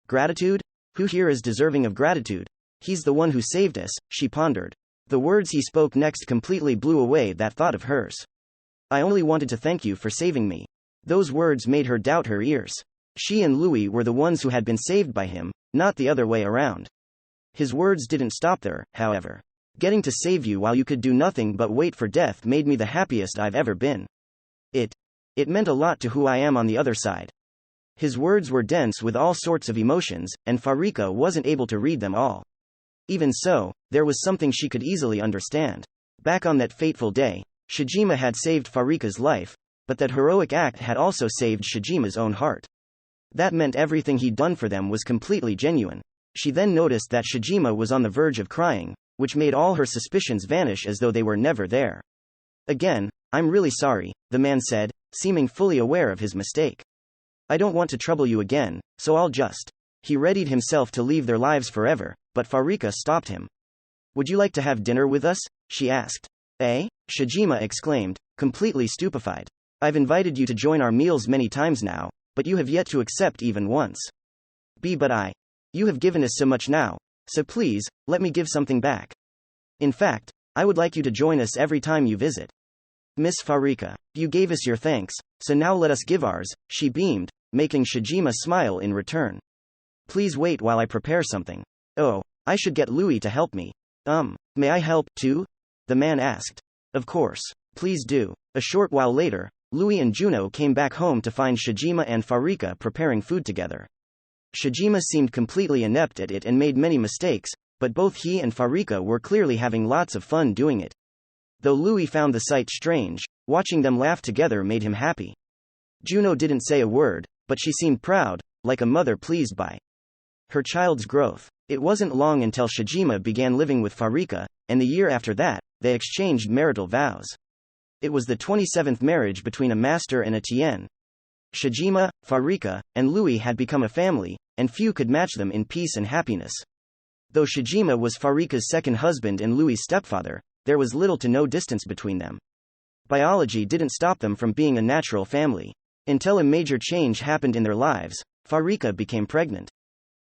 S1: "Gratitude? Who here is deserving of gratitude?" "He's the one who saved us," she pondered. The words he spoke next completely blew away that thought of hers. "I only wanted to thank you for saving me." Those words made her doubt her ears. She and Louis were the ones who had been saved by him, not the other way around. His words didn't stop there, however. "Getting to save you while you could do nothing but wait for death made me the happiest I've ever been. It meant a lot to who I am on the other side." His words were dense with all sorts of emotions, and Farika wasn't able to read them all. Even so, there was something she could easily understand. Back on that fateful day, Shijima had saved Farika's life, but that heroic act had also saved Shijima's own heart. That meant everything he'd done for them was completely genuine. She then noticed that Shijima was on the verge of crying, which made all her suspicions vanish as though they were never there. "Again, I'm really sorry," the man said, seeming fully aware of his mistake. "I don't want to trouble you again, so I'll just..." He readied himself to leave their lives forever, but Farika stopped him. "Would you like to have dinner with us?" she asked. "Eh?" Shijima exclaimed, completely stupefied. "I've invited you to join our meals many times now, but you have yet to accept even once." But you have given us so much now, so please, let me give something back. In fact, I would like you to join us every time you visit." "Miss Farika, you gave us your thanks, so now let us give ours," she beamed, making Shijima smile in return. "Please wait while I prepare something." "Oh, I should get Louis to help me." May I help, too?" the man asked. "Of course. Please do." A short while later, Louis and Juno came back home to find Shijima and Farika preparing food together. Shijima seemed completely inept at it and made many mistakes, but both he and Farika were clearly having lots of fun doing it. Though Louis found the sight strange, watching them laugh together made him happy. Juno didn't say a word, but she seemed proud, like a mother pleased by her child's growth. It wasn't long until Shijima began living with Farika, and the year after that, they exchanged marital vows. It was the 27th marriage between a master and a tien. Shijima, Farika, and Louis had become a family, and few could match them in peace and happiness. Though Shijima was Farika's second husband and Louis' stepfather, there was little to no distance between them. Biology didn't stop them from being a natural family. Until a major change happened in their lives, Farika became pregnant.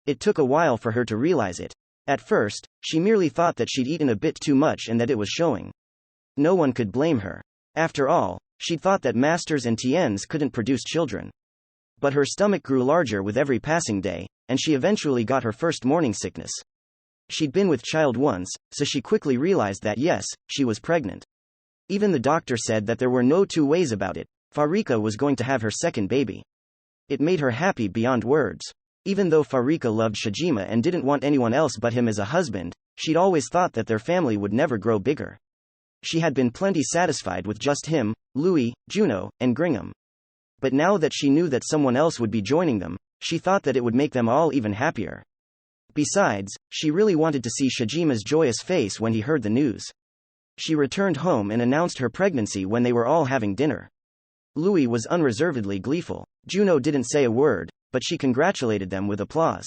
S1: It took a while for her to realize it. At first, she merely thought that she'd eaten a bit too much and that it was showing. No one could blame her. After all, she'd thought that masters and tiens couldn't produce children. But her stomach grew larger with every passing day, and she eventually got her first morning sickness. She'd been with child once, so she quickly realized that yes, she was pregnant. Even the doctor said that there were no two ways about it. Farika was going to have her second baby. It made her happy beyond words. Even though Farika loved Shijima and didn't want anyone else but him as a husband, she'd always thought that their family would never grow bigger. She had been plenty satisfied with just him, Louis, Juno, and Gringham. But now that she knew that someone else would be joining them, she thought that it would make them all even happier. Besides, she really wanted to see Shajima's joyous face when he heard the news. She returned home and announced her pregnancy when they were all having dinner. Louis was unreservedly gleeful. Juno didn't say a word, but she congratulated them with applause.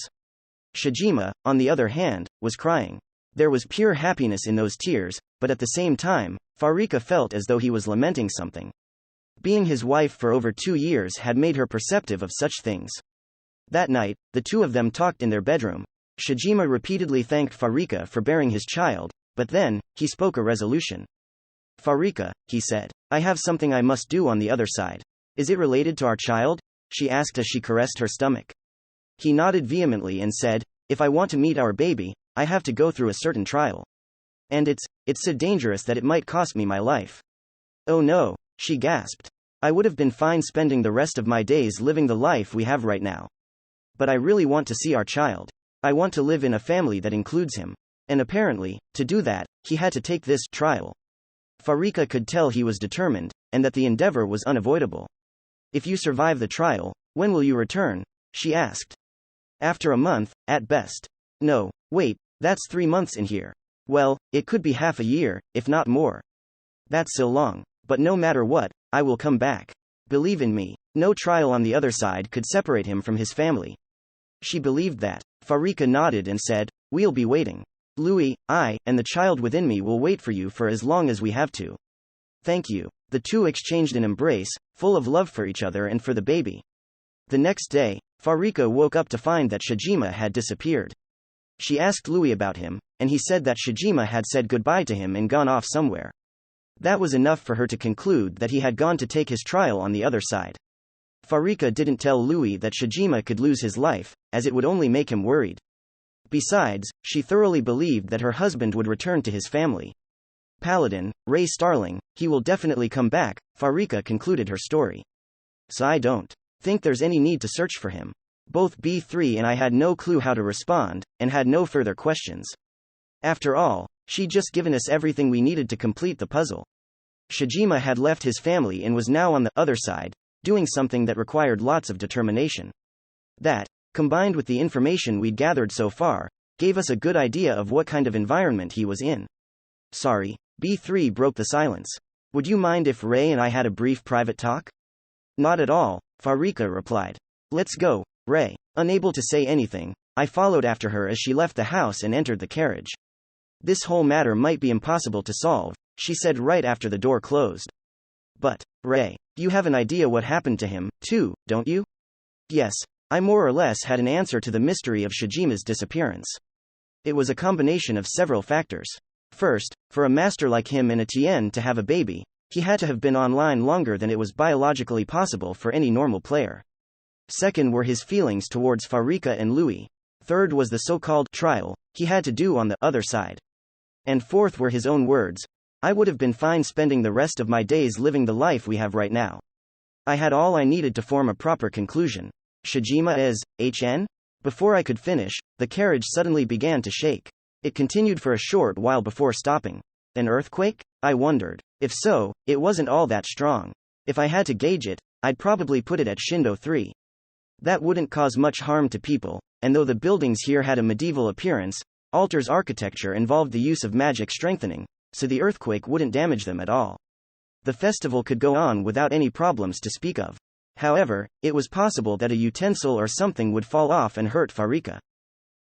S1: Shajima, on the other hand, was crying. There was pure happiness in those tears, but at the same time, Farika felt as though he was lamenting something. Being his wife for over 2 years had made her perceptive of such things. That night, the two of them talked in their bedroom. Shajima repeatedly thanked Farika for bearing his child, but then, he spoke a resolution. Farika, he said, I have something I must do on the other side. Is it related to our child? She asked as she caressed her stomach. He nodded vehemently and said, if I want to meet our baby, I have to go through a certain trial. And it's so dangerous that it might cost me my life. Oh no, she gasped. I would have been fine spending the rest of my days living the life we have right now. But I really want to see our child. I want to live in a family that includes him. And apparently, to do that, he had to take this trial. Farika could tell he was determined, and that the endeavor was unavoidable. If you survive the trial, when will you return? She asked. After a month, at best. No, wait, that's 3 months in here. Well, it could be half a year, if not more. That's so long, but no matter what, I will come back. Believe in me. No trial on the other side could separate him from his family. She believed that. Farika nodded and said, we'll be waiting. Louis, I, and the child within me will wait for you for as long as we have to. Thank you. The two exchanged an embrace, full of love for each other and for the baby. The next day, Farika woke up to find that Shajima had disappeared. She asked Louis about him, and he said that Shajima had said goodbye to him and gone off somewhere. That was enough for her to conclude that he had gone to take his trial on the other side. Farika didn't tell Louis that Shajima could lose his life, as it would only make him worried. Besides, she thoroughly believed that her husband would return to his family. Paladin, Ray Starling, he will definitely come back, Farika concluded her story. So I don't think there's any need to search for him. Both B3 and I had no clue how to respond, and had no further questions. After all, she'd just given us everything we needed to complete the puzzle. Shajima had left his family and was now on the other side, doing something that required lots of determination. That, combined with the information we'd gathered so far, gave us a good idea of what kind of environment he was in. Sorry, B3 broke the silence. Would you mind if Ray and I had a brief private talk? Not at all, Farika replied. Let's go, Ray. Unable to say anything, I followed after her as she left the house and entered the carriage. This whole matter might be impossible to solve, she said right after the door closed. But, Ray, you have an idea what happened to him, too, don't you? Yes, I more or less had an answer to the mystery of Shajima's disappearance. It was a combination of several factors. First, for a master like him and Etienne to have a baby, he had to have been online longer than it was biologically possible for any normal player. Second were his feelings towards Farika and Louis. Third was the so-called trial he had to do on the other side. And fourth were his own words, I would have been fine spending the rest of my days living the life we have right now. I had all I needed to form a proper conclusion. Shajima is, HN? Before I could finish, the carriage suddenly began to shake. It continued for a short while before stopping. An earthquake? I wondered. If so, it wasn't all that strong. If I had to gauge it, I'd probably put it at Shindo 3. That wouldn't cause much harm to people, and though the buildings here had a medieval appearance, Altar's architecture involved the use of magic strengthening, so the earthquake wouldn't damage them at all. The festival could go on without any problems to speak of. However, it was possible that a utensil or something would fall off and hurt Farika.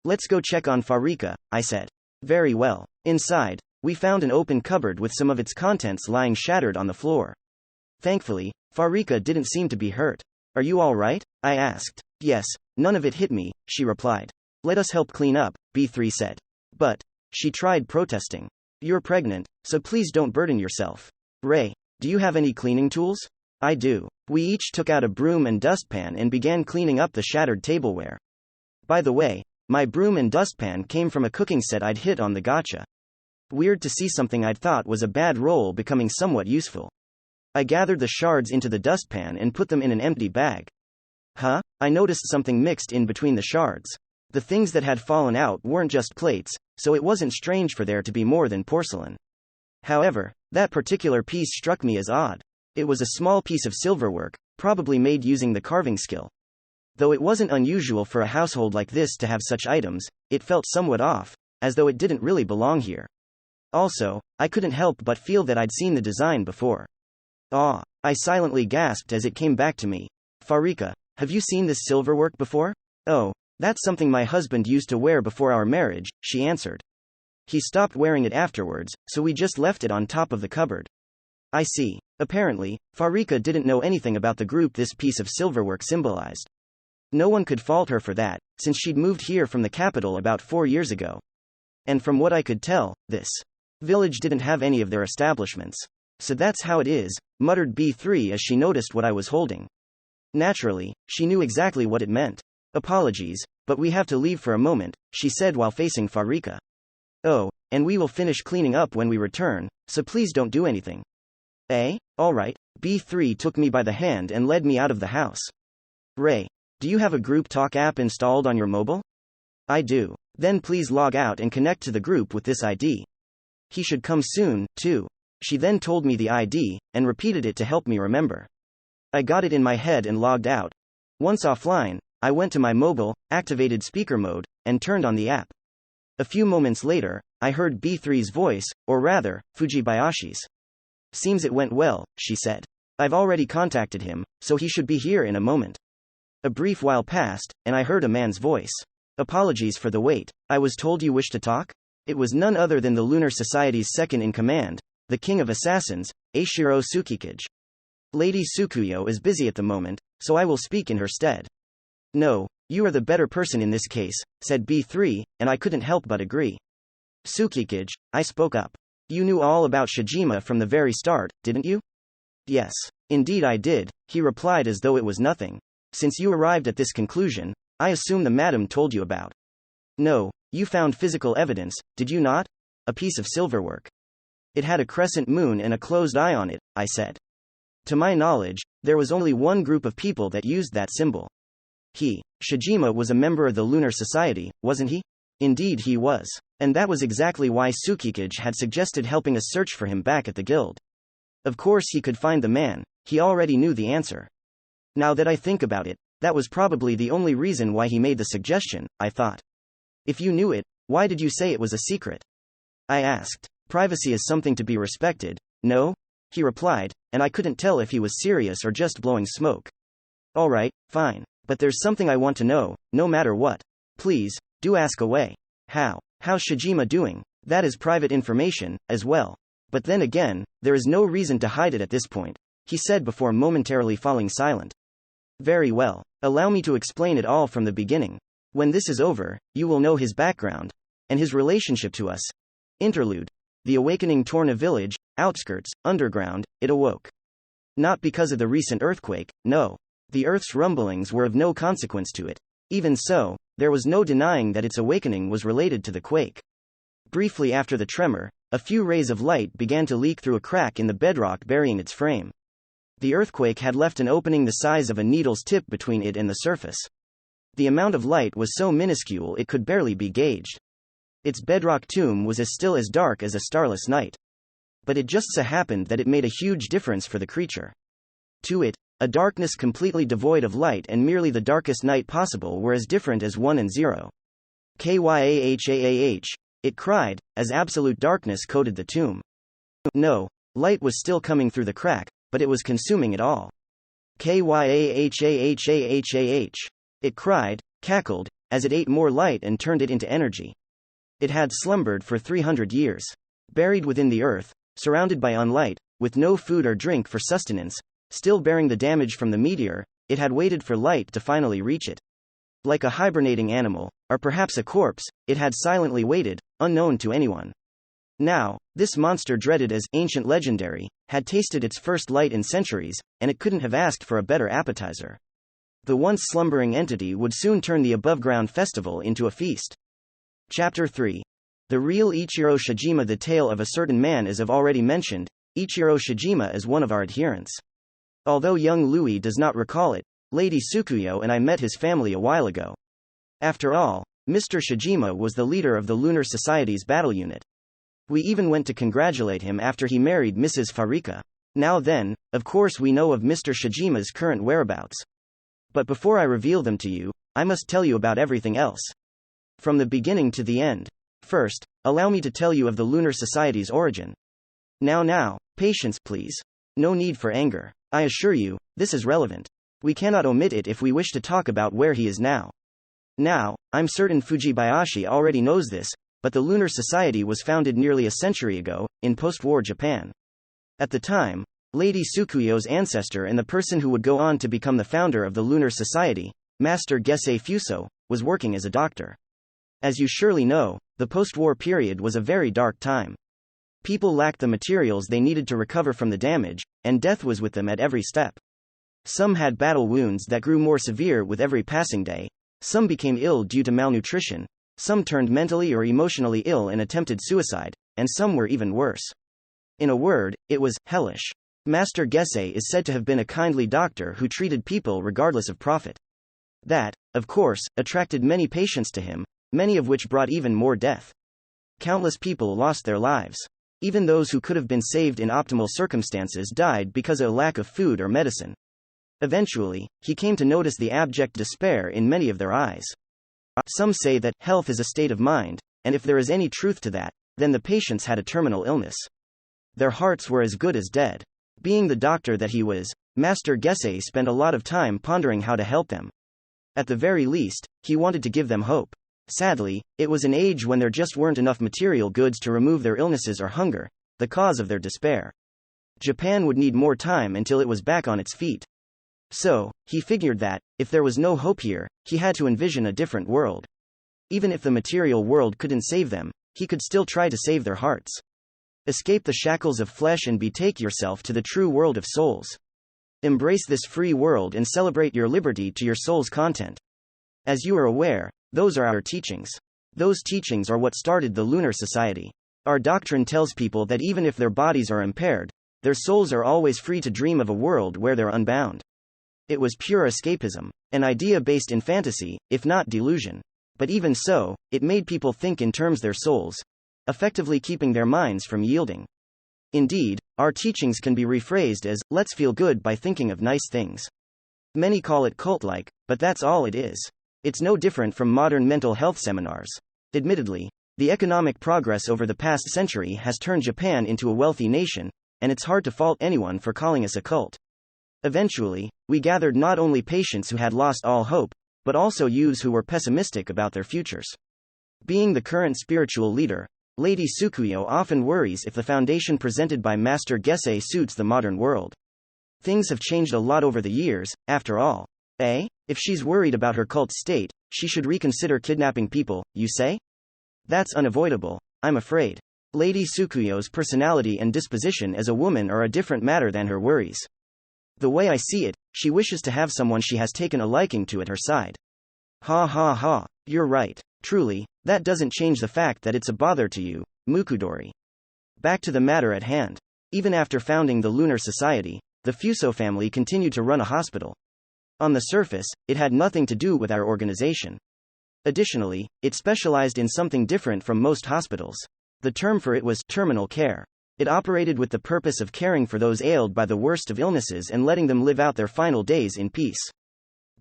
S1: Let's go check on Farika, I said. Very well. Inside, we found an open cupboard with some of its contents lying shattered on the floor. Thankfully, Farika didn't seem to be hurt. Are you all right? I asked. Yes, none of it hit me, she replied. Let us help clean up, B3 said. But, she tried protesting. You're pregnant, so please don't burden yourself. Ray, do you have any cleaning tools? I do. We each took out a broom and dustpan and began cleaning up the shattered tableware. By the way, my broom and dustpan came from a cooking set I'd hit on the gacha. Weird to see something I'd thought was a bad roll becoming somewhat useful. I gathered the shards into the dustpan and put them in an empty bag. Huh? I noticed something mixed in between the shards. The things that had fallen out weren't just plates, so it wasn't strange for there to be more than porcelain. However, that particular piece struck me as odd. It was a small piece of silverwork, probably made using the carving skill. Though it wasn't unusual for a household like this to have such items, it felt somewhat off, as though it didn't really belong here. Also, I couldn't help but feel that I'd seen the design before. Ah, I silently gasped as it came back to me. Farika, have you seen this silverwork before? Oh, that's something my husband used to wear before our marriage, she answered. He stopped wearing it afterwards, so we just left it on top of the cupboard. I see. Apparently, Farika didn't know anything about the group this piece of silverwork symbolized. No one could fault her for that, since she'd moved here from the capital about 4 years ago. And from what I could tell, this village didn't have any of their establishments. So that's how it is, muttered B3 as she noticed what I was holding. Naturally, she knew exactly what it meant. Apologies, but we have to leave for a moment, she said while facing Farika. Oh, and we will finish cleaning up when we return, so please don't do anything. Alright, B3 took me by the hand and led me out of the house. Ray, do you have a group talk app installed on your mobile? I do. Then please log out and connect to the group with this ID. He should come soon, too. She then told me the ID, and repeated it to help me remember. I got it in my head and logged out. Once offline, I went to my mobile, activated speaker mode, and turned on the app. A few moments later, I heard B3's voice, or rather, Fujibayashi's. Seems it went well, she said. I've already contacted him, so he should be here in a moment. A brief while passed, and I heard a man's voice. Apologies for the wait. I was told you wish to talk? It was none other than the Lunar Society's second-in-command, the King of Assassins, Eiichiro Tsukikage. Lady Tsukuyo is busy at the moment, so I will speak in her stead. No, you are the better person in this case, said B3, and I couldn't help but agree. Tsukikage, I spoke up. You knew all about Shijima from the very start, didn't you? Yes. Indeed I did, he replied as though it was nothing. Since you arrived at this conclusion, I assume the madam told you about. No, you found physical evidence, did you not? A piece of silverwork. It had a crescent moon and a closed eye on it, I said. To my knowledge, there was only one group of people that used that symbol. Shijima was a member of the Lunar Society, wasn't he? Indeed he was. And that was exactly why Tsukikage had suggested helping us search for him back at the guild. Of course he could find the man, he already knew the answer. Now that I think about it, that was probably the only reason why he made the suggestion, I thought. If you knew it, why did you say it was a secret? I asked. Privacy is something to be respected, no? He replied, and I couldn't tell if he was serious or just blowing smoke. Alright, fine. But there's something I want to know, no matter what. Please, do ask away. How's Shijima doing? That is private information, as well. But then again, there is no reason to hide it at this point, he said before momentarily falling silent. Very well. Allow me to explain it all from the beginning. When this is over, you will know his background, and his relationship to us. Interlude. The awakening torn a village, outskirts, underground, it awoke. Not because of the recent earthquake, no. The earth's rumblings were of no consequence to it. Even so, there was no denying that its awakening was related to the quake. Briefly after the tremor, a few rays of light began to leak through a crack in the bedrock burying its frame. The earthquake had left an opening the size of a needle's tip between it and the surface. The amount of light was so minuscule it could barely be gauged. Its bedrock tomb was as still as dark as a starless night. But it just so happened that it made a huge difference for the creature. To it, a darkness completely devoid of light and merely the darkest night possible were as different as 1 and 0. Kyahah, it cried, as absolute darkness coated the tomb. No, light was still coming through the crack, but it was consuming it all. Kyahah, it cried, cackled, as it ate more light and turned it into energy. It had slumbered for 300 years. Buried within the earth, surrounded by unlight, with no food or drink for sustenance, still bearing the damage from the meteor, it had waited for light to finally reach it. Like a hibernating animal, or perhaps a corpse, it had silently waited, unknown to anyone. Now, this monster dreaded as ancient legendary, had tasted its first light in centuries, and it couldn't have asked for a better appetizer. The once slumbering entity would soon turn the above-ground festival into a feast. Chapter 3. The real Eiichiro Shijima. The tale of a certain man is of already mentioned. Eiichiro Shijima is one of our adherents. Although young Louis does not recall it, Lady Tsukuyo and I met his family a while ago. After all, Mr. Shijima was the leader of the Lunar Society's battle unit. We even went to congratulate him after he married Mrs. Farika. Now then, of course we know of Mr. Shijima's current whereabouts. But before I reveal them to you, I must tell you about everything else. From the beginning to the end. First, allow me to tell you of the Lunar Society's origin. Now, patience please. No need for anger. I assure you, this is relevant. We cannot omit it if we wish to talk about where he is now. Now, I'm certain Fujibayashi already knows this, but the Lunar Society was founded nearly a century ago, in post-war Japan. At the time, Lady Tsukuyo's ancestor and the person who would go on to become the founder of the Lunar Society, Master Gesei Fuso, was working as a doctor. As you surely know, the post-war period was a very dark time. People lacked the materials they needed to recover from the damage, and death was with them at every step. Some had battle wounds that grew more severe with every passing day, some became ill due to malnutrition, some turned mentally or emotionally ill and attempted suicide, and some were even worse. In a word, it was hellish. Master Gesei is said to have been a kindly doctor who treated people regardless of profit. That, of course, attracted many patients to him, many of which brought even more death. Countless people lost their lives. Even those who could have been saved in optimal circumstances died because of a lack of food or medicine. Eventually, he came to notice the abject despair in many of their eyes. Some say that health is a state of mind, and if there is any truth to that, then the patients had a terminal illness. Their hearts were as good as dead. Being the doctor that he was, Master Gesei spent a lot of time pondering how to help them. At the very least, he wanted to give them hope. Sadly, it was an age when there just weren't enough material goods to remove their illnesses or hunger, the cause of their despair. Japan would need more time until it was back on its feet. So, he figured that, if there was no hope here, he had to envision a different world. Even if the material world couldn't save them, he could still try to save their hearts. Escape the shackles of flesh and betake yourself to the true world of souls. Embrace this free world and celebrate your liberty to your soul's content. As you are aware, those are our teachings. Those teachings are what started the Lunar Society. Our doctrine tells people that even if their bodies are impaired, their souls are always free to dream of a world where they're unbound. It was pure escapism, an idea based in fantasy, if not delusion. But even so, it made people think in terms their souls, effectively keeping their minds from yielding. Indeed, our teachings can be rephrased as, let's feel good by thinking of nice things. Many call it cult-like, but that's all it is. It's no different from modern mental health seminars. Admittedly, the economic progress over the past century has turned Japan into a wealthy nation, and it's hard to fault anyone for calling us a cult. Eventually, we gathered not only patients who had lost all hope, but also youths who were pessimistic about their futures. Being the current spiritual leader, Lady Tsukuyo often worries if the foundation presented by Master Gesei suits the modern world. Things have changed a lot over the years, after all. If she's worried about her cult state, she should reconsider kidnapping people, you say? That's unavoidable, I'm afraid. Lady Tsukuyo's personality and disposition as a woman are a different matter than her worries. The way I see it, she wishes to have someone she has taken a liking to at her side. Ha ha ha, you're right. Truly, that doesn't change the fact that it's a bother to you, Mukudori. Back to the matter at hand. Even after founding the Lunar Society, the Fuso family continued to run a hospital. On the surface, it had nothing to do with our organization. Additionally, it specialized in something different from most hospitals. The term for it was terminal care. It operated with the purpose of caring for those ailed by the worst of illnesses and letting them live out their final days in peace.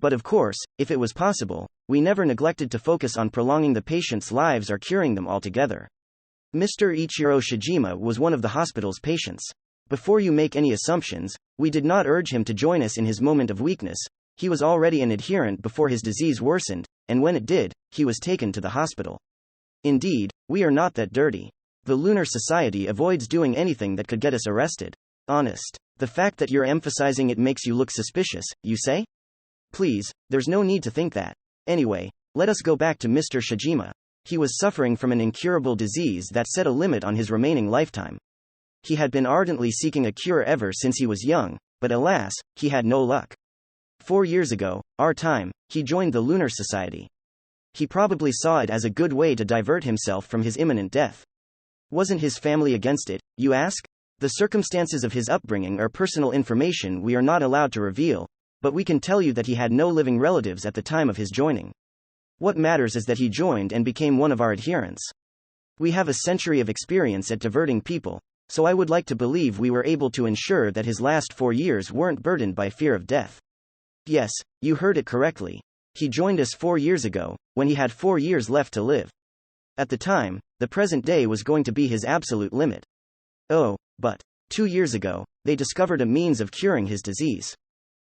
S1: But of course, if it was possible, we never neglected to focus on prolonging the patients' lives or curing them altogether. Mr. Ichiro Shijima was one of the hospital's patients. Before you make any assumptions, we did not urge him to join us in his moment of weakness. He was already an adherent before his disease worsened, and when it did, he was taken to the hospital. Indeed, we are not that dirty. The Lunar Society avoids doing anything that could get us arrested. Honest. The fact that you're emphasizing it makes you look suspicious, you say? Please, there's no need to think that. Anyway, let us go back to Mr. Shijima. He was suffering from an incurable disease that set a limit on his remaining lifetime. He had been ardently seeking a cure ever since he was young, but alas, he had no luck. 4 years ago, our time, he joined the Lunar Society. He probably saw it as a good way to divert himself from his imminent death. Wasn't his family against it, you ask? The circumstances of his upbringing are personal information we are not allowed to reveal, but we can tell you that he had no living relatives at the time of his joining. What matters is that he joined and became one of our adherents. We have a century of experience at diverting people, so I would like to believe we were able to ensure that his last 4 years weren't burdened by fear of death. Yes, you heard it correctly. He joined us 4 years ago, when he had 4 years left to live. At the time, the present day was going to be his absolute limit. Oh, but 2 years ago, they discovered a means of curing his disease.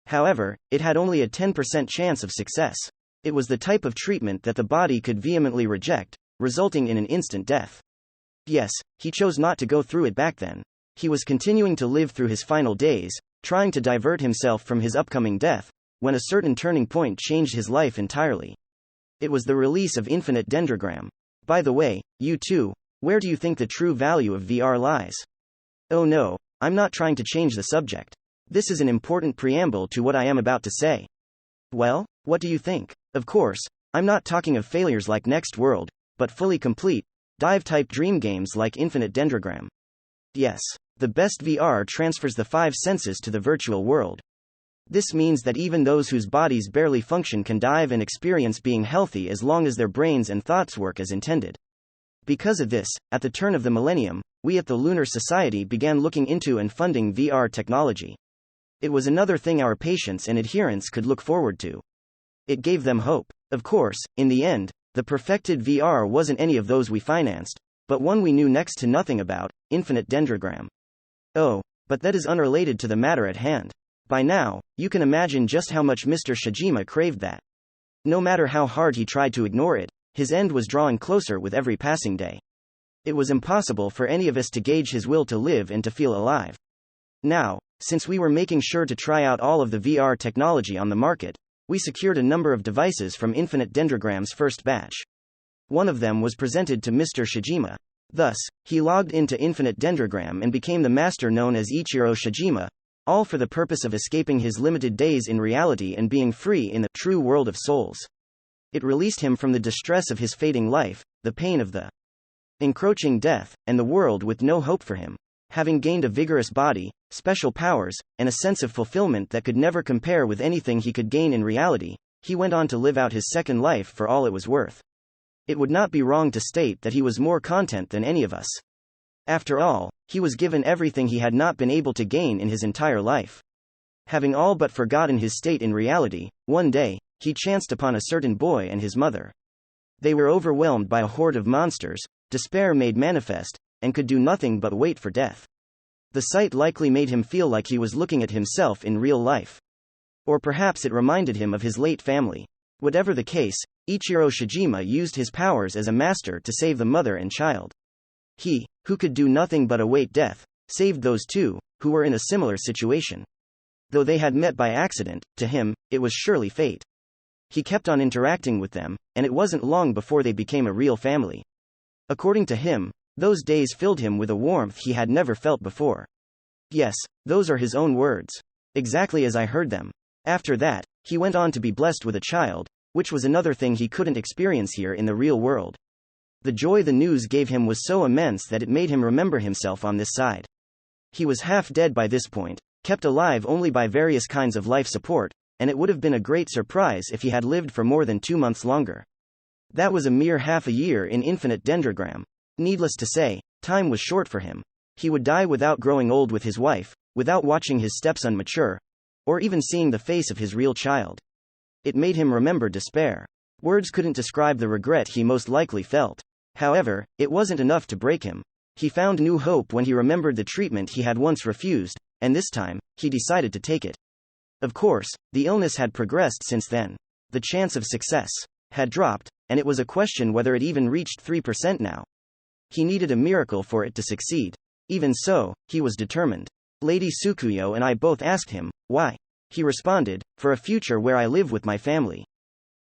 S1: However, it had only a 10% chance of success. It was the type of treatment that the body could vehemently reject, resulting in an instant death. Yes, he chose not to go through it back then. He was continuing to live through his final days, trying to divert himself from his upcoming death, when a certain turning point changed his life entirely. It was the release of Infinite Dendrogram. By the way, you too, where do you think the true value of VR lies? Oh no, I'm not trying to change the subject. This is an important preamble to what I am about to say. Well, what do you think? Of course, I'm not talking of failures like Next World, but fully complete, dive-type dream games like Infinite Dendrogram. Yes, the best VR transfers the 5 senses to the virtual world. This means that even those whose bodies barely function can dive and experience being healthy as long as their brains and thoughts work as intended. Because of this, at the turn of the millennium, we at the Lunar Society began looking into and funding VR technology. It was another thing our patients and adherents could look forward to. It gave them hope. Of course, in the end, the perfected VR wasn't any of those we financed, but one we knew next to nothing about, Infinite Dendrogram. Oh, but that is unrelated to the matter at hand. By now, you can imagine just how much Mr. Shijima craved that. No matter how hard he tried to ignore it, his end was drawing closer with every passing day. It was impossible for any of us to gauge his will to live and to feel alive. Now, since we were making sure to try out all of the VR technology on the market, we secured a number of devices from Infinite Dendrogram's first batch. One of them was presented to Mr. Shijima. Thus, he logged into Infinite Dendrogram and became the master known as Ichiro Shijima, all for the purpose of escaping his limited days in reality and being free in the true world of souls. It released him from the distress of his fading life, the pain of the encroaching death, and the world with no hope for him. Having gained a vigorous body, special powers, and a sense of fulfillment that could never compare with anything he could gain in reality, he went on to live out his second life for all it was worth. It would not be wrong to state that he was more content than any of us. After all, he was given everything he had not been able to gain in his entire life. Having all but forgotten his state in reality, one day, he chanced upon a certain boy and his mother. They were overwhelmed by a horde of monsters, despair made manifest, and could do nothing but wait for death. The sight likely made him feel like he was looking at himself in real life. Or perhaps it reminded him of his late family. Whatever the case, Ichiro Shijima used his powers as a master to save the mother and child. He, who could do nothing but await death, saved those two, who were in a similar situation. Though they had met by accident, to him, it was surely fate. He kept on interacting with them, and it wasn't long before they became a real family. According to him, those days filled him with a warmth he had never felt before. Yes, those are his own words. Exactly as I heard them. After that, he went on to be blessed with a child, which was another thing he couldn't experience here in the real world. The joy the news gave him was so immense that it made him remember himself on this side. He was half dead by this point, kept alive only by various kinds of life support, and it would have been a great surprise if he had lived for more than 2 months longer. That was a mere half a year in Infinite Dendrogram. Needless to say, time was short for him. He would die without growing old with his wife, without watching his stepson mature, or even seeing the face of his real child. It made him remember despair. Words couldn't describe the regret he most likely felt. However, it wasn't enough to break him. He found new hope when he remembered the treatment he had once refused, and this time, he decided to take it. Of course, the illness had progressed since then. The chance of success had dropped, and it was a question whether it even reached 3% now. He needed a miracle for it to succeed. Even so, he was determined. Lady Tsukuyo and I both asked him, why? He responded, for a future where I live with my family.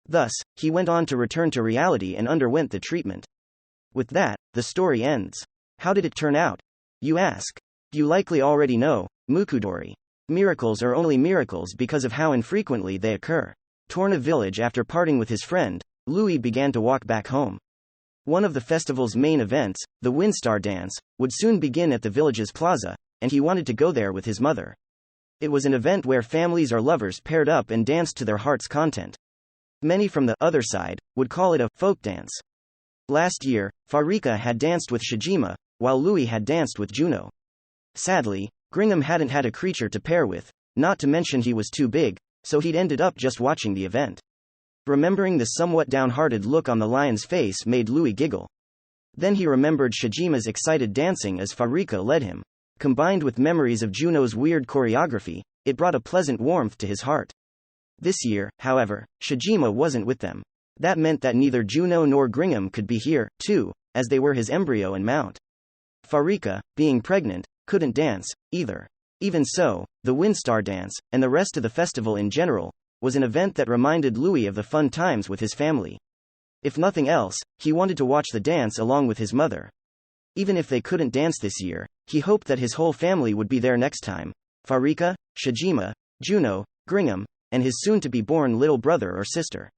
S1: Thus, he went on to return to reality and underwent the treatment. With that, the story ends. How did it turn out? You ask. You likely already know, Mukudori. Miracles are only miracles because of how infrequently they occur. Torn a village after parting with his friend, Louis began to walk back home. One of the festival's main events, the Windstar Dance, would soon begin at the village's plaza, and he wanted to go there with his mother. It was an event where families or lovers paired up and danced to their heart's content. Many from the other side would call it a folk dance. Last year, Farika had danced with Shijima, while Louis had danced with Juno. Sadly, Gringham hadn't had a creature to pair with, not to mention he was too big, so he'd ended up just watching the event. Remembering the somewhat downhearted look on the lion's face made Louis giggle. Then he remembered Shijima's excited dancing as Farika led him. Combined with memories of Juno's weird choreography, it brought a pleasant warmth to his heart. This year, however, Shijima wasn't with them. That meant that neither Juno nor Gringham could be here, too, as they were his embryo and mount. Farika, being pregnant, couldn't dance, either. Even so, the Windstar dance, and the rest of the festival in general, was an event that reminded Louis of the fun times with his family. If nothing else, he wanted to watch the dance along with his mother. Even if they couldn't dance this year, he hoped that his whole family would be there next time. Farika, Shijima, Juno, Gringham, and his soon-to-be-born little brother or sister.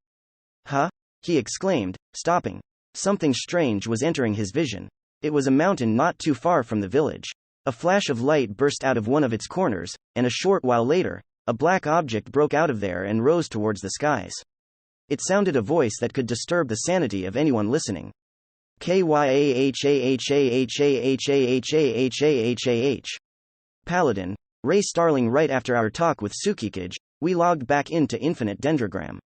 S1: Huh? He exclaimed, stopping. Something strange was entering his vision. It was a mountain not too far from the village. A flash of light burst out of one of its corners, and a short while later, a black object broke out of there and rose towards the skies. It sounded a voice that could disturb the sanity of anyone listening. Kyahahahahahahahahahahah. Paladin, Ray Starling. Right after our talk with Tsukikage, we logged back into Infinite Dendrogram.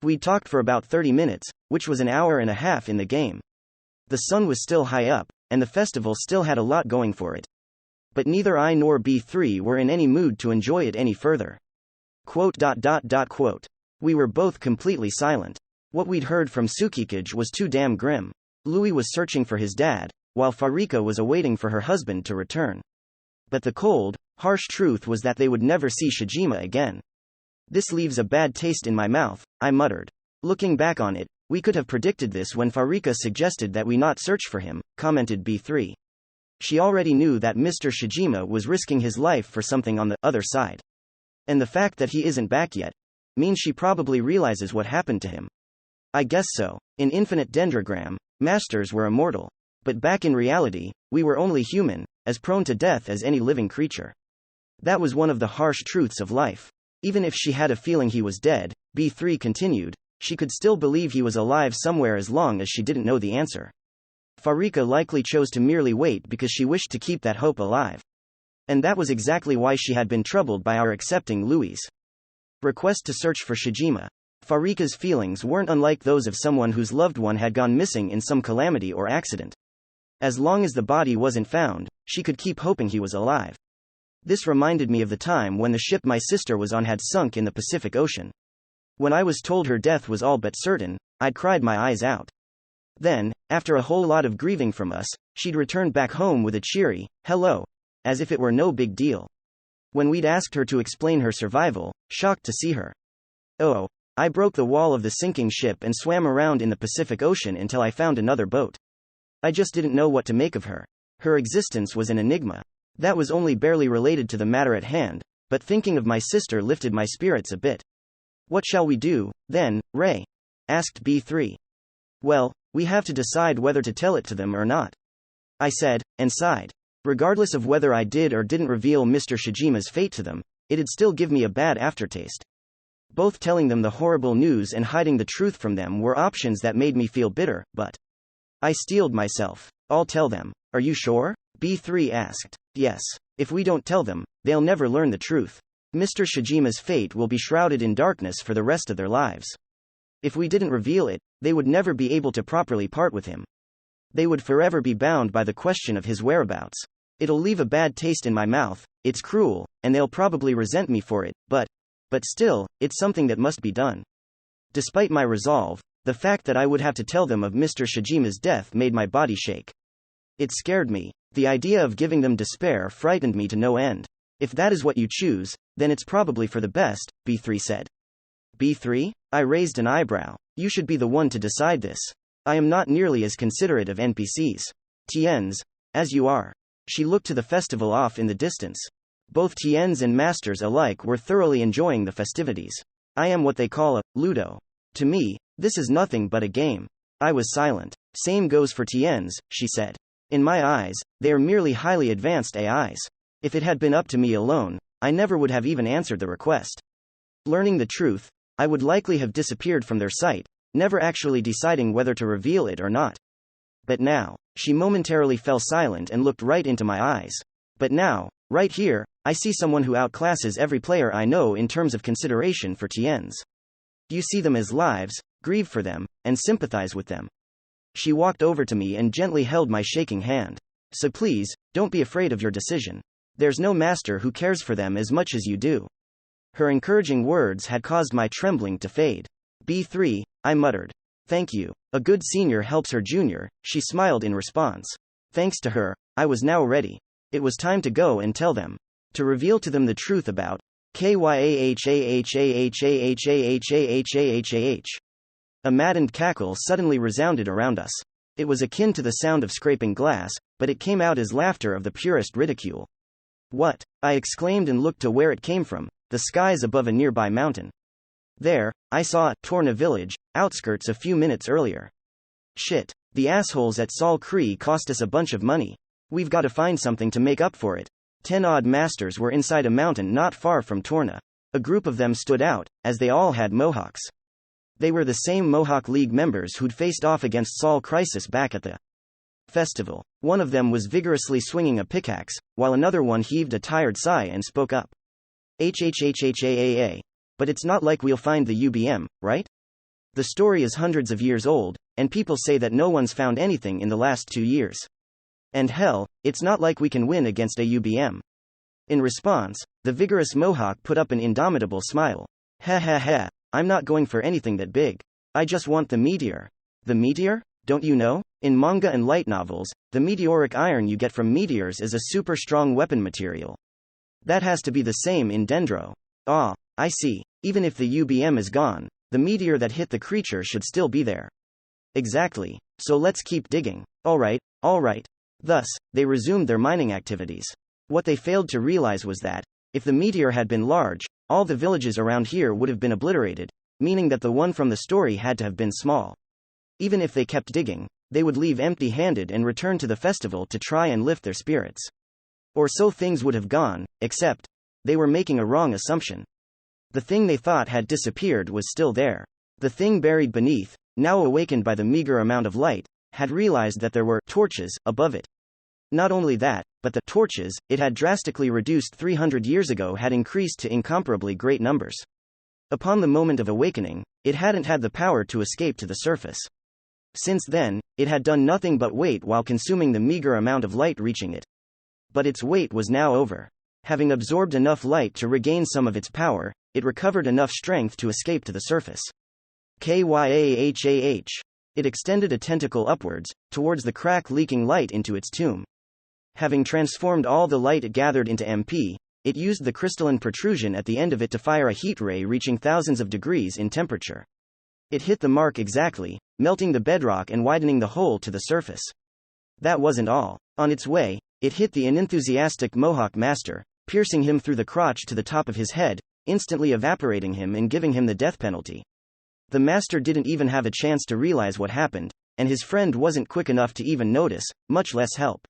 S1: We talked for about 30 minutes, which was an hour and a half in the game. The sun was still high up, and the festival still had a lot going for it. But neither I nor B3 were in any mood to enjoy it any further. Quote. We were both completely silent. What we'd heard from Tsukikage was too damn grim. Louis was searching for his dad, while Farika was awaiting for her husband to return. But the cold, harsh truth was that they would never see Shijima again. This leaves a bad taste in my mouth, I muttered. Looking back on it, we could have predicted this when Farika suggested that we not search for him, commented B3. She already knew that Mr. Shijima was risking his life for something on the other side. And the fact that he isn't back yet means she probably realizes what happened to him. I guess so. In Infinite Dendrogram, masters were immortal. But back in reality, we were only human, as prone to death as any living creature. That was one of the harsh truths of life. Even if she had a feeling he was dead, B3 continued, she could still believe he was alive somewhere as long as she didn't know the answer. Farika likely chose to merely wait because she wished to keep that hope alive. And that was exactly why she had been troubled by our accepting Louis' request to search for Shijima. Farika's feelings weren't unlike those of someone whose loved one had gone missing in some calamity or accident. As long as the body wasn't found, she could keep hoping he was alive. This reminded me of the time when the ship my sister was on had sunk in the Pacific Ocean. When I was told her death was all but certain, I'd cried my eyes out. Then, after a whole lot of grieving from us, she'd returned back home with a cheery, hello, as if it were no big deal. When we'd asked her to explain her survival, shocked to see her. Oh, I broke the wall of the sinking ship and swam around in the Pacific Ocean until I found another boat. I just didn't know what to make of her. Her existence was an enigma. That was only barely related to the matter at hand, but thinking of my sister lifted my spirits a bit. What shall we do, then, Ray? Asked B3. Well, we have to decide whether to tell it to them or not, I said, and sighed. Regardless of whether I did or didn't reveal Mr. Shijima's fate to them, it'd still give me a bad aftertaste. Both telling them the horrible news and hiding the truth from them were options that made me feel bitter, but I steeled myself. I'll tell them. Are you sure? B3 asked. Yes. If we don't tell them, they'll never learn the truth. Mr. Shijima's fate will be shrouded in darkness for the rest of their lives. If we didn't reveal it, they would never be able to properly part with him. They would forever be bound by the question of his whereabouts. It'll leave a bad taste in my mouth, it's cruel, and they'll probably resent me for it, but still, it's something that must be done. Despite my resolve, the fact that I would have to tell them of Mr. Shijima's death made my body shake. It scared me. The idea of giving them despair frightened me to no end. If that is what you choose, then it's probably for the best, B3 said. B3? I raised an eyebrow. You should be the one to decide this. I am not nearly as considerate of NPCs. Tien's, as you are. She looked to the festival off in the distance. Both Tien's and Masters alike were thoroughly enjoying the festivities. I am what they call a Ludo. To me, this is nothing but a game. I was silent. Same goes for Tien's, she said. In my eyes, they are merely highly advanced AIs. If it had been up to me alone, I never would have even answered the request. Learning the truth, I would likely have disappeared from their sight, never actually deciding whether to reveal it or not. But now, she momentarily fell silent and looked right into my eyes. But now, right here, I see someone who outclasses every player I know in terms of consideration for Tien's. You see them as lives, grieve for them, and sympathize with them. She walked over to me and gently held my shaking hand. So please, don't be afraid of your decision. There's no master who cares for them as much as you do. Her encouraging words had caused my trembling to fade. B3, I muttered. Thank you. A good senior helps her junior, she smiled in response. Thanks to her, I was now ready. It was time to go and tell them. To reveal to them the truth about KYAHAHAHAHAHAHAHAH. A maddened cackle suddenly resounded around us. It was akin to the sound of scraping glass, but it came out as laughter of the purest ridicule. What? I exclaimed and looked to where it came from, the skies above a nearby mountain. There, I saw Torna village, outskirts a few minutes earlier. Shit. The assholes at Sol Cree cost us a bunch of money. We've got to find something to make up for it. 10 odd masters were inside a mountain not far from Torna. A group of them stood out, as they all had mohawks. They were the same Mohawk League members who'd faced off against Sol Crisis back at the festival. One of them was vigorously swinging a pickaxe, while another one heaved a tired sigh and spoke up. HHHHAAA. But it's not like we'll find the UBM, right? The story is hundreds of years old, and people say that no one's found anything in the last 2 years. And hell, it's not like we can win against a UBM. In response, the vigorous Mohawk put up an indomitable smile. Ha ha ha, I'm not going for anything that big. I just want the meteor. The meteor? Don't you know? In manga and light novels, the meteoric iron you get from meteors is a super strong weapon material. That has to be the same in Dendro. Ah, I see. Even if the UBM is gone, the meteor that hit the creature should still be there. Exactly. So let's keep digging. Alright. Thus, they resumed their mining activities. What they failed to realize was that, if the meteor had been large, all the villages around here would have been obliterated, meaning that the one from the story had to have been small. Even if they kept digging, they would leave empty-handed and return to the festival to try and lift their spirits. Or so things would have gone, except, they were making a wrong assumption. The thing they thought had disappeared was still there. The thing buried beneath, now awakened by the meager amount of light, had realized that there were torches above it. Not only that, but the torches it had drastically reduced 300 years ago had increased to incomparably great numbers. Upon the moment of awakening, it hadn't had the power to escape to the surface. Since then, it had done nothing but wait while consuming the meager amount of light reaching it. But its wait was now over. Having absorbed enough light to regain some of its power, it recovered enough strength to escape to the surface. KYAHAH. It extended a tentacle upwards, towards the crack leaking light into its tomb. Having transformed all the light it gathered into MP, it used the crystalline protrusion at the end of it to fire a heat ray reaching thousands of degrees in temperature. It hit the mark exactly, melting the bedrock and widening the hole to the surface. That wasn't all. On its way, it hit the unenthusiastic Mohawk master, piercing him through the crotch to the top of his head, instantly evaporating him and giving him the death penalty. The master didn't even have a chance to realize what happened, and his friend wasn't quick enough to even notice, much less help.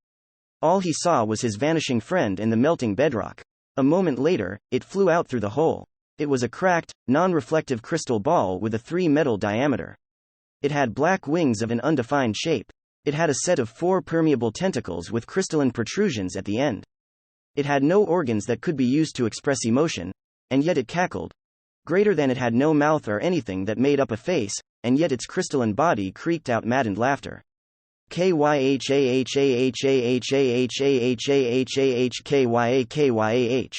S1: All he saw was his vanishing friend and the melting bedrock. A moment later, it flew out through the hole. It was a cracked, non-reflective crystal ball with a 3-metal diameter. It had black wings of an undefined shape. It had a set of 4 permeable tentacles with crystalline protrusions at the end. It had no organs that could be used to express emotion, and yet it cackled. Greater than it had no mouth or anything that made up a face, and yet its crystalline body creaked out maddened laughter. KYAHAHAHAHAHAHAHAHAHAHAHAH.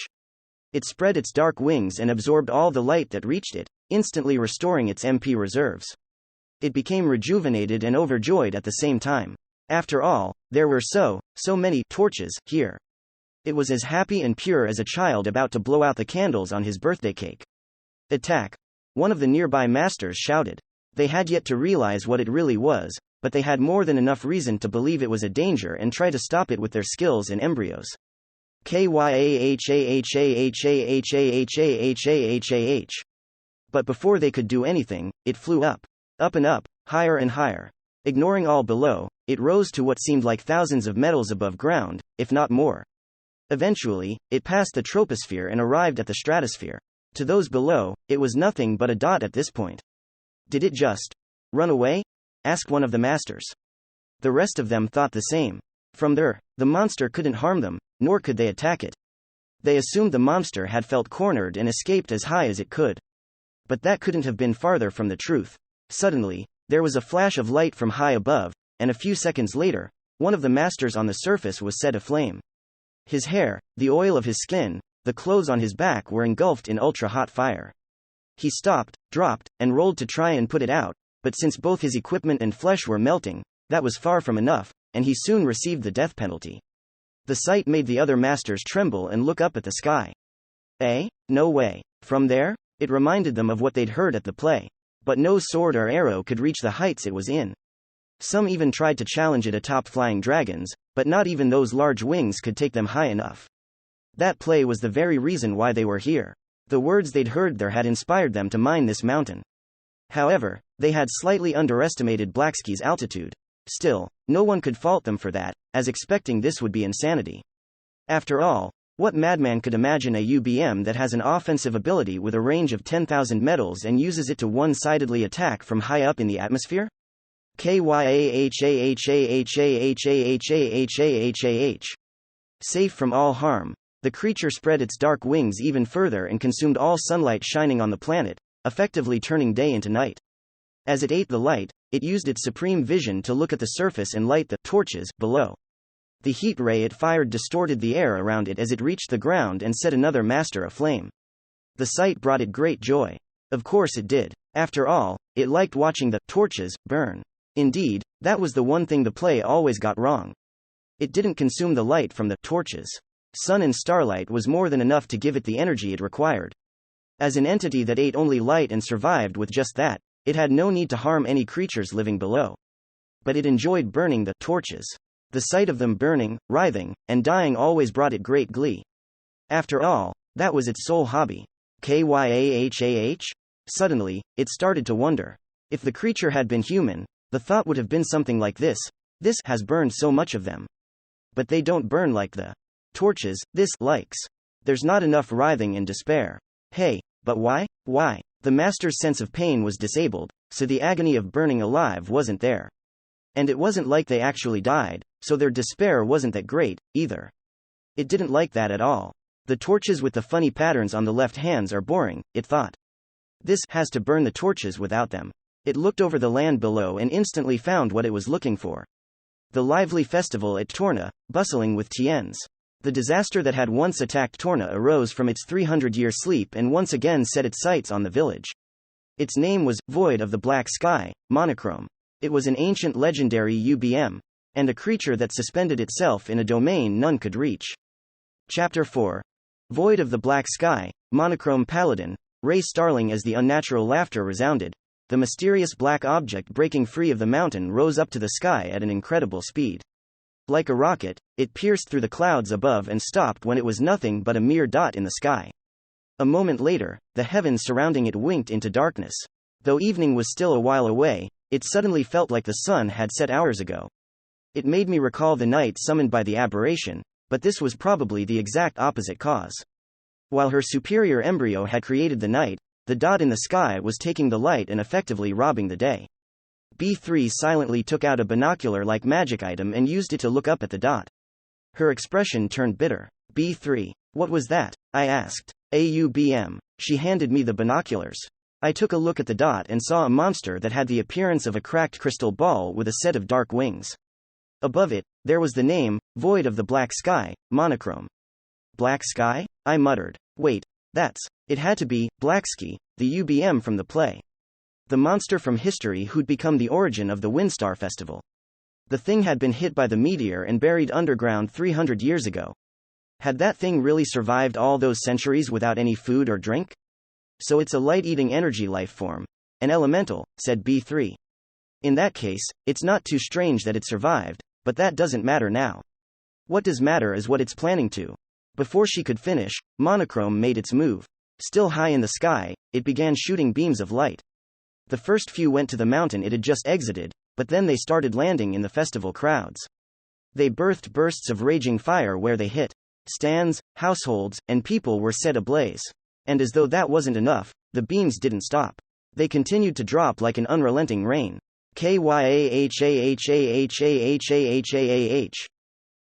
S1: It spread its dark wings and absorbed all the light that reached it, instantly restoring its MP reserves. It became rejuvenated and overjoyed at the same time. After all, there were so many torches here. It was as happy and pure as a child about to blow out the candles on his birthday cake. Attack! One of the nearby masters shouted. They had yet to realize what it really was, but they had more than enough reason to believe it was a danger and try to stop it with their skills and embryos. KYAHAHAHAHAHAHAHAHAH. But before they could do anything, it flew up and up, higher and higher. Ignoring all below, it rose to what seemed like thousands of metals above ground, if not more. Eventually, it passed the troposphere and arrived at the stratosphere. To those below, it was nothing but a dot at this point. Did it just run away? Asked one of the masters. The rest of them thought the same. From there, the monster couldn't harm them, nor could they attack it. They assumed the monster had felt cornered and escaped as high as it could. But that couldn't have been farther from the truth. Suddenly, there was a flash of light from high above, and a few seconds later, one of the masters on the surface was set aflame. His hair, the oil of his skin, the clothes on his back were engulfed in ultra-hot fire. He stopped, dropped, and rolled to try and put it out, but since both his equipment and flesh were melting, that was far from enough, and he soon received the death penalty. The sight made the other masters tremble and look up at the sky. No way. From there? It reminded them of what they'd heard at the play. But no sword or arrow could reach the heights it was in. Some even tried to challenge it atop flying dragons, but not even those large wings could take them high enough. That play was the very reason why they were here. The words they'd heard there had inspired them to mine this mountain. However, they had slightly underestimated Blacksky's altitude. Still, no one could fault them for that, as expecting this would be insanity. After all, what madman could imagine a UBM that has an offensive ability with a range of 10,000 metals and uses it to one-sidedly attack from high up in the atmosphere? Safe from all harm, the creature spread its dark wings even further and consumed all sunlight shining on the planet, effectively turning day into night. As it ate the light, it used its supreme vision to look at the surface and light the torches below. The heat ray it fired distorted the air around it as it reached the ground and set another master aflame. The sight brought it great joy. Of course it did. After all, it liked watching the torches burn. Indeed, that was the one thing the play always got wrong. It didn't consume the light from the torches. Sun and starlight was more than enough to give it the energy it required. As an entity that ate only light and survived with just that, it had no need to harm any creatures living below. But it enjoyed burning the torches. The sight of them burning, writhing, and dying always brought it great glee. After all, that was its sole hobby. Suddenly, it started to wonder. If the creature had been human, the thought would have been something like this: this has burned so much of them. But they don't burn like the torches this likes. There's not enough writhing and despair. Hey, but why? Why? The master's sense of pain was disabled, so the agony of burning alive wasn't there. And it wasn't like they actually died, so their despair wasn't that great, either. It didn't like that at all. The torches with the funny patterns on the left hands are boring, it thought. This has to burn the torches without them. It looked over the land below and instantly found what it was looking for. The lively festival at Torna, bustling with tiens. The disaster that had once attacked Torna arose from its 300-year sleep and once again set its sights on the village. Its name was Void of the Black Sky, Monochrome. It was an ancient legendary UBM, and a creature that suspended itself in a domain none could reach. Chapter 4. Void of the Black Sky, Monochrome Paladin. Ray startling as the unnatural laughter resounded. The mysterious black object breaking free of the mountain rose up to the sky at an incredible speed. Like a rocket, it pierced through the clouds above and stopped when it was nothing but a mere dot in the sky. A moment later, the heavens surrounding it winked into darkness. Though evening was still a while away, it suddenly felt like the sun had set hours ago. It made me recall the night summoned by the aberration, but this was probably the exact opposite cause. While her superior embryo had created the night, the dot in the sky was taking the light and effectively robbing the day. B3 silently took out a binocular-like magic item and used it to look up at the dot. Her expression turned bitter. B3, what was that? I asked. AUBM. She handed me the binoculars. I took a look at the dot and saw a monster that had the appearance of a cracked crystal ball with a set of dark wings. Above it, there was the name, Void of the Black Sky, Monochrome. Black Sky? I muttered. Wait, it had to be Blacksky, the UBM from the play. The monster from history who'd become the origin of the Windstar Festival. The thing had been hit by the meteor and buried underground 300 years ago. Had that thing really survived all those centuries without any food or drink? So it's a light-eating energy life form. An elemental, said B3. In that case, it's not too strange that it survived, but that doesn't matter now. What does matter is what it's planning to. Before she could finish, Monochrome made its move. Still high in the sky, it began shooting beams of light. The first few went to the mountain it had just exited, but then they started landing in the festival crowds. They birthed bursts of raging fire where they hit. Stands, households, and people were set ablaze. And as though that wasn't enough, the beams didn't stop. They continued to drop like an unrelenting rain. Kyahahahahahahahah.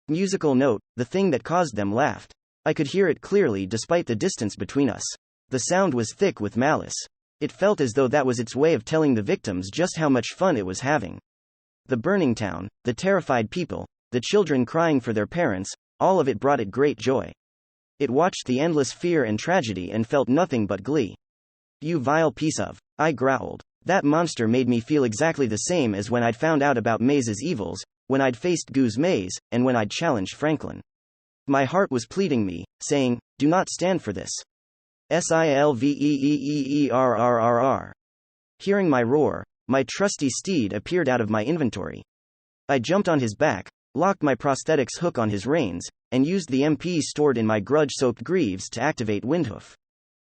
S1: Musical note, the thing that caused them laughed. I could hear it clearly despite the distance between us. The sound was thick with malice. It felt as though that was its way of telling the victims just how much fun it was having. The burning town, the terrified people, the children crying for their parents, all of it brought it great joy. It watched the endless fear and tragedy and felt nothing but glee. You vile piece of, I growled. That monster made me feel exactly the same as when I'd found out about Maze's evils, when I'd faced Goo's Maze, and when I'd challenged Franklin. My heart was pleading me, saying, do not stand for this. Silveerrrrr. Hearing my roar, my trusty steed appeared out of my inventory. I jumped on his back, locked my prosthetics hook on his reins, and used the MP stored in my grudge-soaked greaves to activate Windhoof.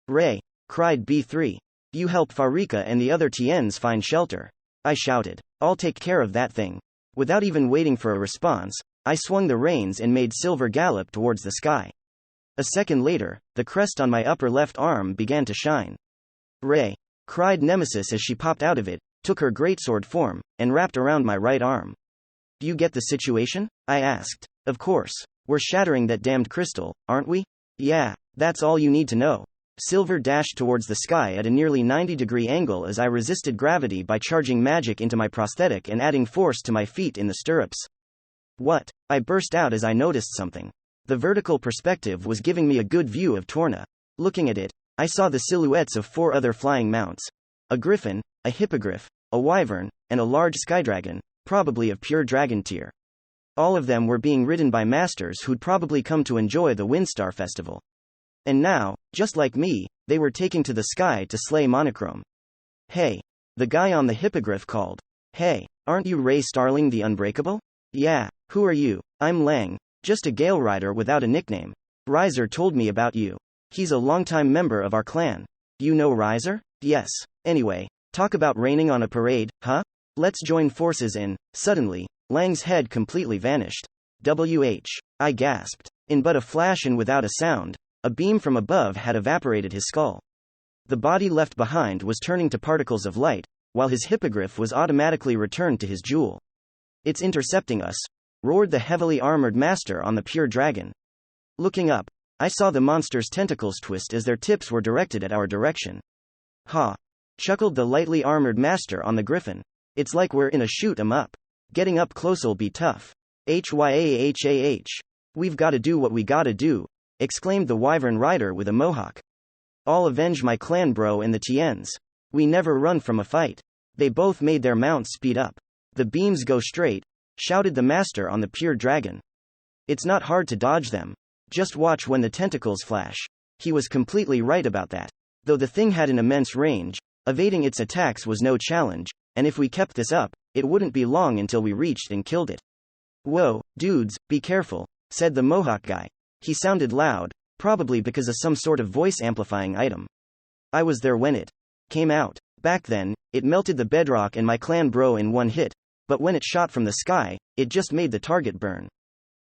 S1: Ray, cried B3. You help Farika and the other TNs find shelter. I shouted. I'll take care of that thing. Without even waiting for a response, I swung the reins and made Silver gallop towards the sky. A second later, the crest on my upper left arm began to shine. Ray, cried Nemesis as she popped out of it, took her greatsword form, and wrapped around my right arm. Do you get the situation? I asked. Of course. We're shattering that damned crystal, aren't we? Yeah, that's all you need to know. Silver dashed towards the sky at a nearly 90-degree angle as I resisted gravity by charging magic into my prosthetic and adding force to my feet in the stirrups. What? I burst out as I noticed something. The vertical perspective was giving me a good view of Torna. Looking at it, I saw the silhouettes of 4 other flying mounts. A griffin, a hippogriff, a wyvern, and a large skydragon, probably of pure dragon tier. All of them were being ridden by masters who'd probably come to enjoy the Windstar Festival. And now, just like me, they were taking to the sky to slay Monochrome. Hey! The guy on the hippogriff called. Hey, aren't you Ray Starling the Unbreakable? Yeah, who are you? I'm Lang, just a Gale Rider without a nickname. Riser told me about you. He's a longtime member of our clan. You know Riser? Yes. Anyway, talk about raining on a parade, huh? Let's join forces in. Suddenly, Lang's head completely vanished. I gasped. In but a flash and without a sound, a beam from above had evaporated his skull. The body left behind was turning to particles of light, while his hippogriff was automatically returned to his jewel. It's intercepting us, roared the heavily armored master on the pure dragon. Looking up, I saw the monster's tentacles twist as their tips were directed at our direction. Ha! Chuckled the lightly armored master on the griffin. It's like we're in a shoot 'em up. Getting up close'll be tough. Hyahah. We've gotta do what we gotta do, exclaimed the wyvern rider with a mohawk. I'll avenge my clan bro and the TNs. We never run from a fight. They both made their mounts speed up. The beams go straight, shouted the master on the pure dragon. It's not hard to dodge them. Just watch when the tentacles flash. He was completely right about that. Though the thing had an immense range, evading its attacks was no challenge, and if we kept this up, it wouldn't be long until we reached and killed it. Whoa, dudes, be careful, said the mohawk guy. He sounded loud, probably because of some sort of voice amplifying item. I was there when it came out. Back then, it melted the bedrock and my clan bro in one hit, but when it shot from the sky, it just made the target burn.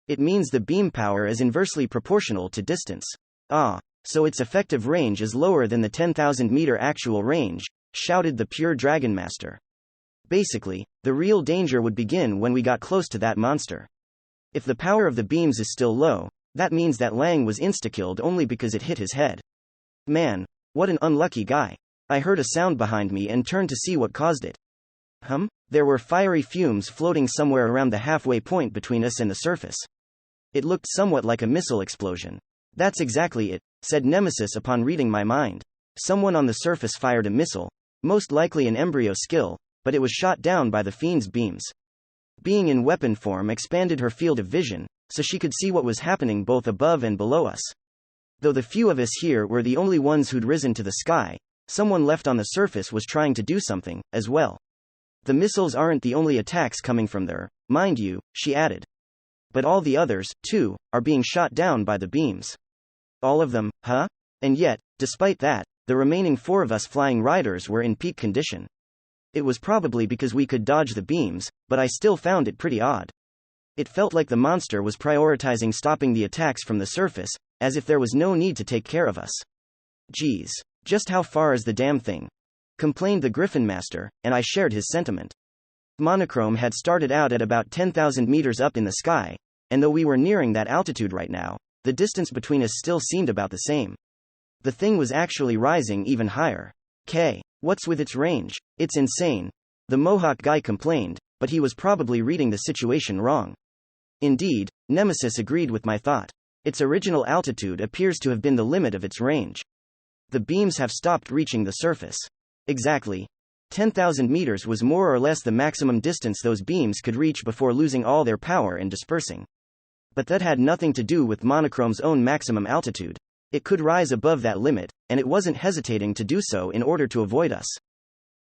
S1: It means the beam power is inversely proportional to distance. Ah, so its effective range is lower than the 10,000 meter actual range, shouted the pure dragon master. Basically, the real danger would begin when we got close to that monster. If the power of the beams is still low, that means that Lang was insta-killed only because it hit his head. Man, what an unlucky guy. I heard a sound behind me and turned to see what caused it. There were fiery fumes floating somewhere around the halfway point between us and the surface. It looked somewhat like a missile explosion. That's exactly it, said Nemesis upon reading my mind. Someone on the surface fired a missile, most likely an embryo skill, but it was shot down by the fiend's beams. Being in weapon form expanded her field of vision, so she could see what was happening both above and below us. Though the few of us here were the only ones who'd risen to the sky, someone left on the surface was trying to do something, as well. The missiles aren't the only attacks coming from there, mind you, she added. But all the others, too, are being shot down by the beams. All of them, huh? And yet, despite that, the remaining 4 of us flying riders were in peak condition. It was probably because we could dodge the beams, but I still found it pretty odd. It felt like the monster was prioritizing stopping the attacks from the surface, as if there was no need to take care of us. Geez, just how far is the damn thing? Complained the Griffin Master, and I shared his sentiment. Monochrome had started out at about 10,000 meters up in the sky, and though we were nearing that altitude right now, the distance between us still seemed about the same. The thing was actually rising even higher. What's with its range? It's insane. The Mohawk guy complained, but he was probably reading the situation wrong. Indeed, Nemesis agreed with my thought. Its original altitude appears to have been the limit of its range. The beams have stopped reaching the surface. Exactly. 10,000 meters was more or less the maximum distance those beams could reach before losing all their power and dispersing. But that had nothing to do with Monochrome's own maximum altitude. It could rise above that limit, and it wasn't hesitating to do so in order to avoid us.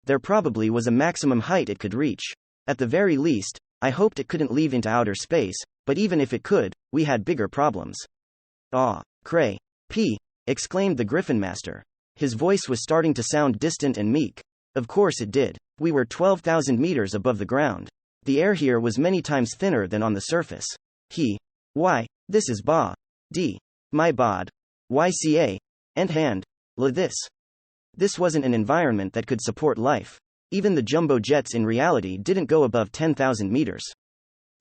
S1: There probably was a maximum height it could reach. At the very least, I hoped it couldn't leave into outer space, but even if it could, we had bigger problems. "Ah, cray. P!" exclaimed the Griffin Master. His voice was starting to sound distant and meek. Of course it did. We were 12,000 meters above the ground. The air here was many times thinner than on the surface. Why, this is my bod. YCA. And hand. This wasn't an environment that could support life. Even the jumbo jets in reality didn't go above 10,000 meters.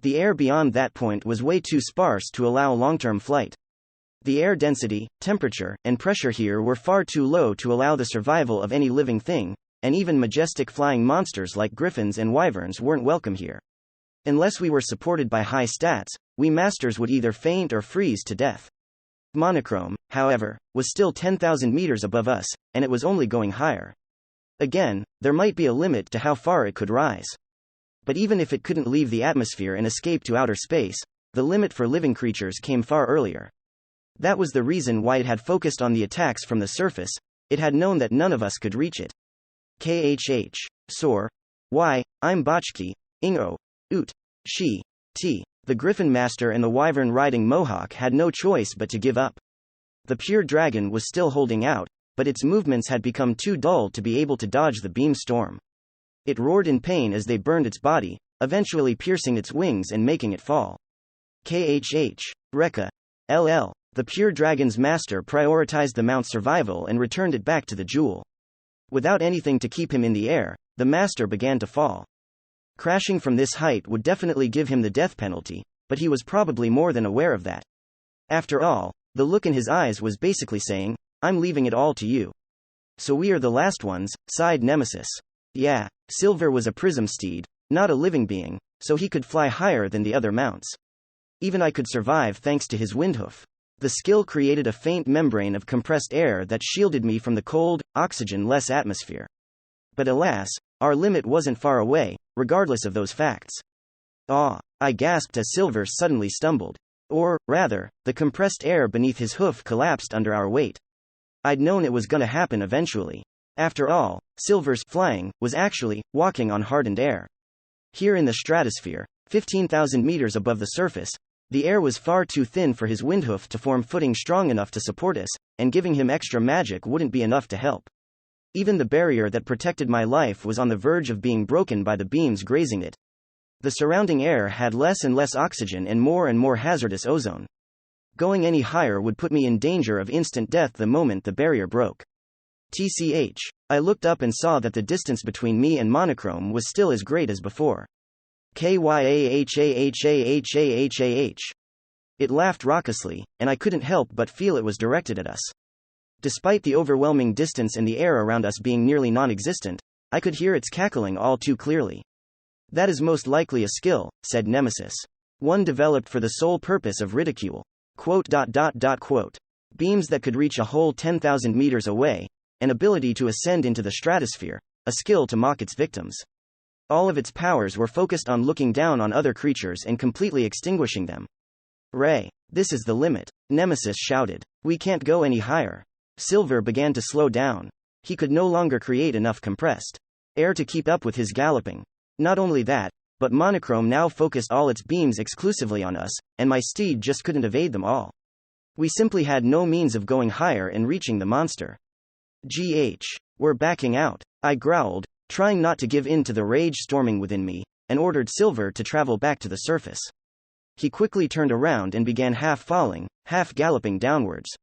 S1: The air beyond that point was way too sparse to allow long-term flight. The air density, temperature, and pressure here were far too low to allow the survival of any living thing, and even majestic flying monsters like griffins and wyverns weren't welcome here. Unless we were supported by high stats, we masters would either faint or freeze to death. Monochrome, however, was still 10,000 meters above us, and it was only going higher. Again, there might be a limit to how far it could rise. But even if it couldn't leave the atmosphere and escape to outer space, the limit for living creatures came far earlier. That was the reason why it had focused on the attacks from the surface. It had known that none of us could reach it. Sor. Why, I'm Botchki, Ingo, Oot, She, T. The Griffin Master and the wyvern-riding Mohawk had no choice but to give up. The pure dragon was still holding out, but its movements had become too dull to be able to dodge the beam storm. It roared in pain as they burned its body, eventually piercing its wings and making it fall. Rekka. LL. The pure dragon's master prioritized the mount's survival and returned it back to the jewel. Without anything to keep him in the air, the master began to fall. Crashing from this height would definitely give him the death penalty, but he was probably more than aware of that. After all, the look in his eyes was basically saying, "I'm leaving it all to you." "So we are the last ones," sighed Nemesis. Yeah, Silver was a prism steed, not a living being, so he could fly higher than the other mounts. Even I could survive thanks to his windhoof. The skill created a faint membrane of compressed air that shielded me from the cold, oxygen-less atmosphere. But alas, our limit wasn't far away, regardless of those facts. I gasped as Silver suddenly stumbled. Or, rather, the compressed air beneath his hoof collapsed under our weight. I'd known it was gonna happen eventually. After all, Silver's flying was actually walking on hardened air. Here in the stratosphere, 15,000 meters above the surface, the air was far too thin for his windhoof to form footing strong enough to support us, and giving him extra magic wouldn't be enough to help. Even the barrier that protected my life was on the verge of being broken by the beams grazing it. The surrounding air had less and less oxygen and more hazardous ozone. Going any higher would put me in danger of instant death the moment the barrier broke. I looked up and saw that the distance between me and Monochrome was still as great as before. Kyahahahahahah. It laughed raucously, and I couldn't help but feel it was directed at us. Despite the overwhelming distance and the air around us being nearly non-existent, I could hear its cackling all too clearly. "That is most likely a skill," said Nemesis. "One developed for the sole purpose of ridicule. Beams that could reach a whole 10,000 meters away, an ability to ascend into the stratosphere, a skill to mock its victims. All of its powers were focused on looking down on other creatures and completely extinguishing them. Ray, this is the limit," Nemesis shouted. "We can't go any higher." Silver began to slow down. He could no longer create enough compressed air to keep up with his galloping. Not only that, but Monochrome now focused all its beams exclusively on us, and my steed just couldn't evade them all. We simply had no means of going higher and reaching the monster. We're backing out," I growled, trying not to give in to the rage storming within me, and ordered Silver to travel back to the surface. He quickly turned around and began half falling, half galloping downwards.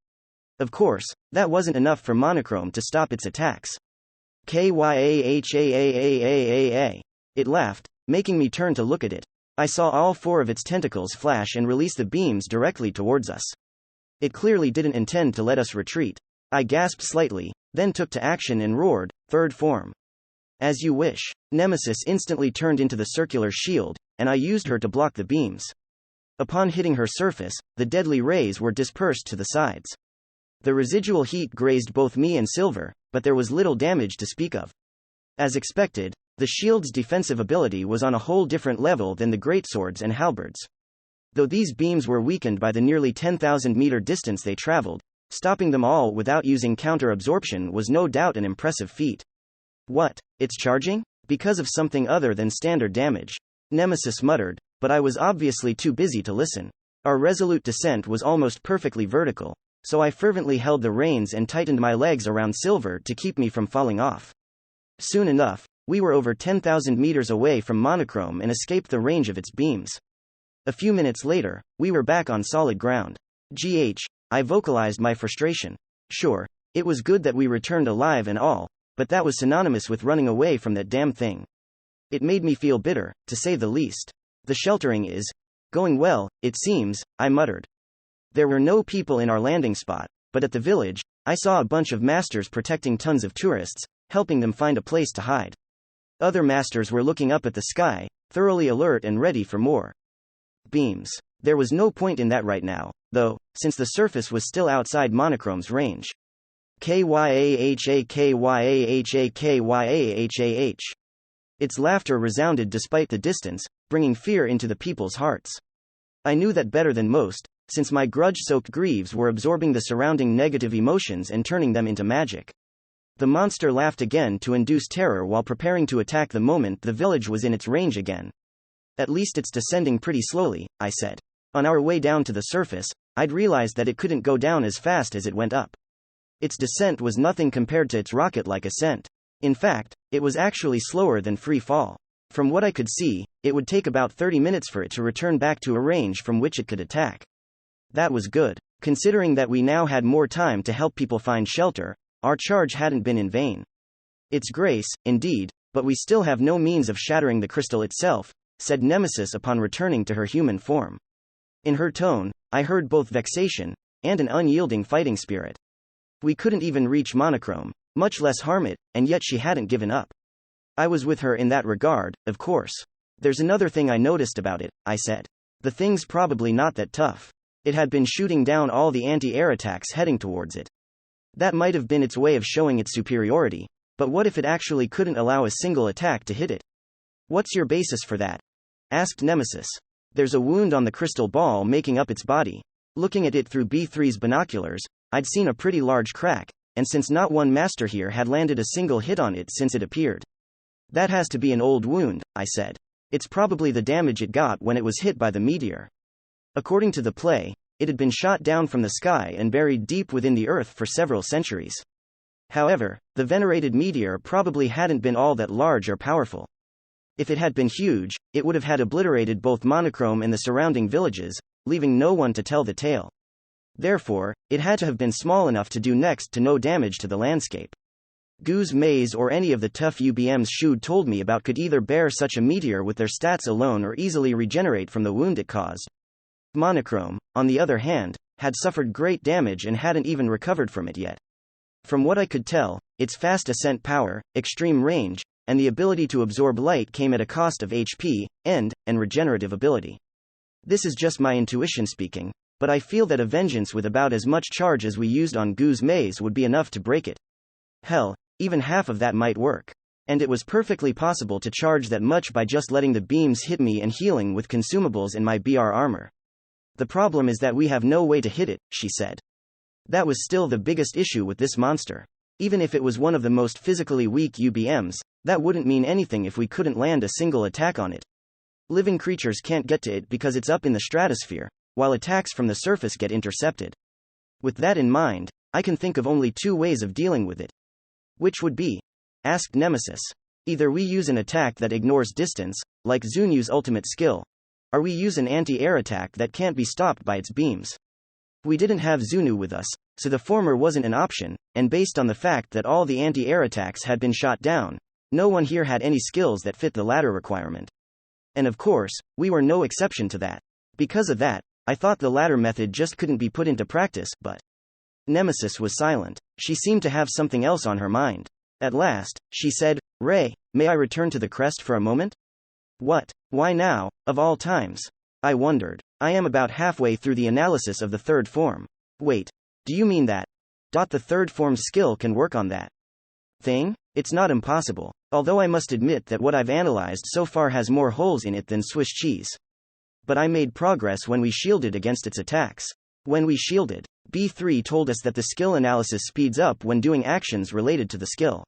S1: Of course, that wasn't enough for Monochrome to stop its attacks. Kyahahahahahah. It laughed, making me turn to look at it. I saw all four of its tentacles flash and release the beams directly towards us. It clearly didn't intend to let us retreat. I gasped slightly, then took to action and roared, "Third form." As you wish. Nemesis instantly turned into the circular shield, and I used her to block the beams. Upon hitting her surface, the deadly rays were dispersed to the sides. The residual heat grazed both me and Silver, but there was little damage to speak of. As expected, the shield's defensive ability was on a whole different level than the greatswords and halberds. Though these beams were weakened by the nearly 10,000-meter distance they traveled, stopping them all without using counter-absorption was no doubt an impressive feat. What? It's charging? Because of something other than standard damage. Nemesis muttered, but I was obviously too busy to listen. Our resolute descent was almost perfectly vertical, so I fervently held the reins and tightened my legs around Silver to keep me from falling off. Soon enough, we were over 10,000 meters away from Monochrome and escaped the range of its beams. A few minutes later, we were back on solid ground. I vocalized my frustration. Sure, it was good that we returned alive and all, but that was synonymous with running away from that damn thing. It made me feel bitter, to say the least. The sheltering is going well, it seems, I muttered. There were no people in our landing spot, but at the village, I saw a bunch of masters protecting tons of tourists, helping them find a place to hide. Other masters were looking up at the sky, thoroughly alert and ready for more beams. There was no point in that right now, though, since the surface was still outside Monochrome's range. Kyahakyahakyahah. Its laughter resounded despite the distance, bringing fear into the people's hearts. I knew that better than most, since my grudge-soaked greaves were absorbing the surrounding negative emotions and turning them into magic. The monster laughed again to induce terror while preparing to attack the moment the village was in its range again. At least it's descending pretty slowly, I said. On our way down to the surface, I'd realized that it couldn't go down as fast as it went up. Its descent was nothing compared to its rocket-like ascent. In fact, it was actually slower than free fall. From what I could see, it would take about 30 minutes for it to return back to a range from which it could attack. That was good. Considering that we now had more time to help people find shelter, our charge hadn't been in vain. It's grace, indeed, but we still have no means of shattering the crystal itself, said Nemesis upon returning to her human form. In her tone, I heard both vexation and an unyielding fighting spirit. We couldn't even reach Monochrome, much less harm it, and yet she hadn't given up. I was with her in that regard, of course. There's another thing I noticed about it, I said. The thing's probably not that tough. It had been shooting down all the anti-air attacks heading towards it. That might have been its way of showing its superiority, but what if it actually couldn't allow a single attack to hit it? What's your basis for that? Asked Nemesis. There's a wound on the crystal ball making up its body. Looking at it through B3's binoculars, I'd seen a pretty large crack, and since not one master here had landed a single hit on it since it appeared. That has to be an old wound, I said. It's probably the damage it got when it was hit by the meteor. According to the play, it had been shot down from the sky and buried deep within the earth for several centuries. However, the venerated meteor probably hadn't been all that large or powerful. If it had been huge, it would have had obliterated both Monochrome and the surrounding villages, leaving no one to tell the tale. Therefore, it had to have been small enough to do next to no damage to the landscape. Goose Maze or any of the tough UBMs Shude told me about could either bear such a meteor with their stats alone or easily regenerate from the wound it caused. Monochrome, on the other hand, had suffered great damage and hadn't even recovered from it yet. From what I could tell, its fast ascent power, extreme range, and the ability to absorb light came at a cost of HP, and regenerative ability. This is just my intuition speaking, but I feel that a vengeance with about as much charge as we used on Goose Maze would be enough to break it. Hell, even half of that might work. And it was perfectly possible to charge that much by just letting the beams hit me and healing with consumables in my BR armor. The problem is that we have no way to hit it, she said. That was still the biggest issue with this monster. Even if it was one of the most physically weak UBMs, that wouldn't mean anything if we couldn't land a single attack on it. Living creatures can't get to it because it's up in the stratosphere, while attacks from the surface get intercepted. With that in mind, I can think of only two ways of dealing with it. Which would be? Asked Nemesis. Either we use an attack that ignores distance, like Zunyu's ultimate skill, or we use an anti-air attack that can't be stopped by its beams. We didn't have Zunyu with us, so the former wasn't an option, and based on the fact that all the anti-air attacks had been shot down, no one here had any skills that fit the latter requirement. And of course, we were no exception to that. Because of that, I thought the latter method just couldn't be put into practice, but Nemesis was silent. She seemed to have something else on her mind. At last, she said, Ray, may I return to the crest for a moment? What? Why now, of all times? I wondered. I am about halfway through the analysis of the third form. Wait. Do you mean that? The third form's skill can work on that thing? It's not impossible. Although I must admit that what I've analyzed so far has more holes in it than Swiss cheese. But I made progress when we shielded against its attacks. When we shielded, B3 told us that the skill analysis speeds up when doing actions related to the skill.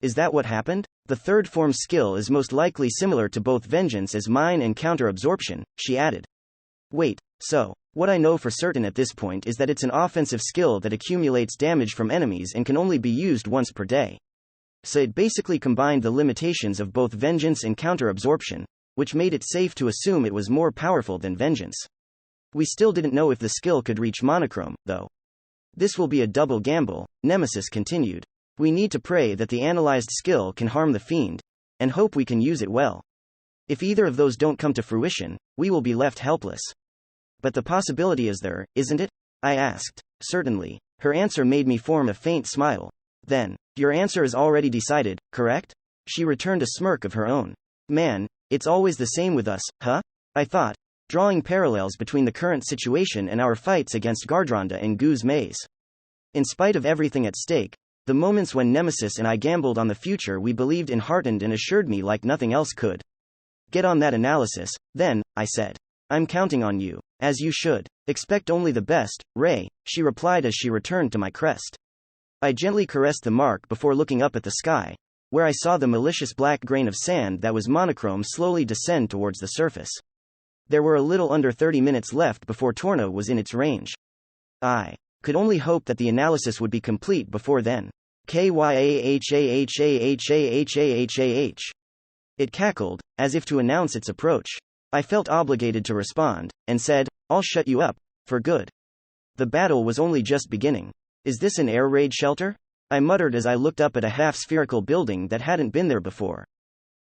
S1: Is that what happened? The third form skill is most likely similar to both vengeance as mine and counter absorption, she added. Wait, so, what I know for certain at this point is that it's an offensive skill that accumulates damage from enemies and can only be used once per day. So it basically combined the limitations of both vengeance and counter absorption, which made it safe to assume it was more powerful than vengeance. We still didn't know if the skill could reach monochrome, though. This will be a double gamble, Nemesis continued. We need to pray that the analyzed skill can harm the fiend, and hope we can use it well. If either of those don't come to fruition, we will be left helpless. But the possibility is there, isn't it? I asked. Certainly. Her answer made me form a faint smile. Then, your answer is already decided, correct? She returned a smirk of her own. Man, it's always the same with us, huh? I thought, drawing parallels between the current situation and our fights against Gardronda and Goose Maze. In spite of everything at stake, the moments when Nemesis and I gambled on the future we believed in heartened and assured me like nothing else could. Get on that analysis, then, I said. I'm counting on you. As you should. Expect only the best, Ray, she replied as she returned to my crest. I gently caressed the mark before looking up at the sky, where I saw the malicious black grain of sand that was monochrome slowly descend towards the surface. There were a little under 30 minutes left before Torna was in its range. I could only hope that the analysis would be complete before then. Kyahahahahahahah. It cackled, as if to announce its approach. I felt obligated to respond, and said, I'll shut you up, for good. The battle was only just beginning. Is this an air raid shelter? I muttered as I looked up at a half-spherical building that hadn't been there before.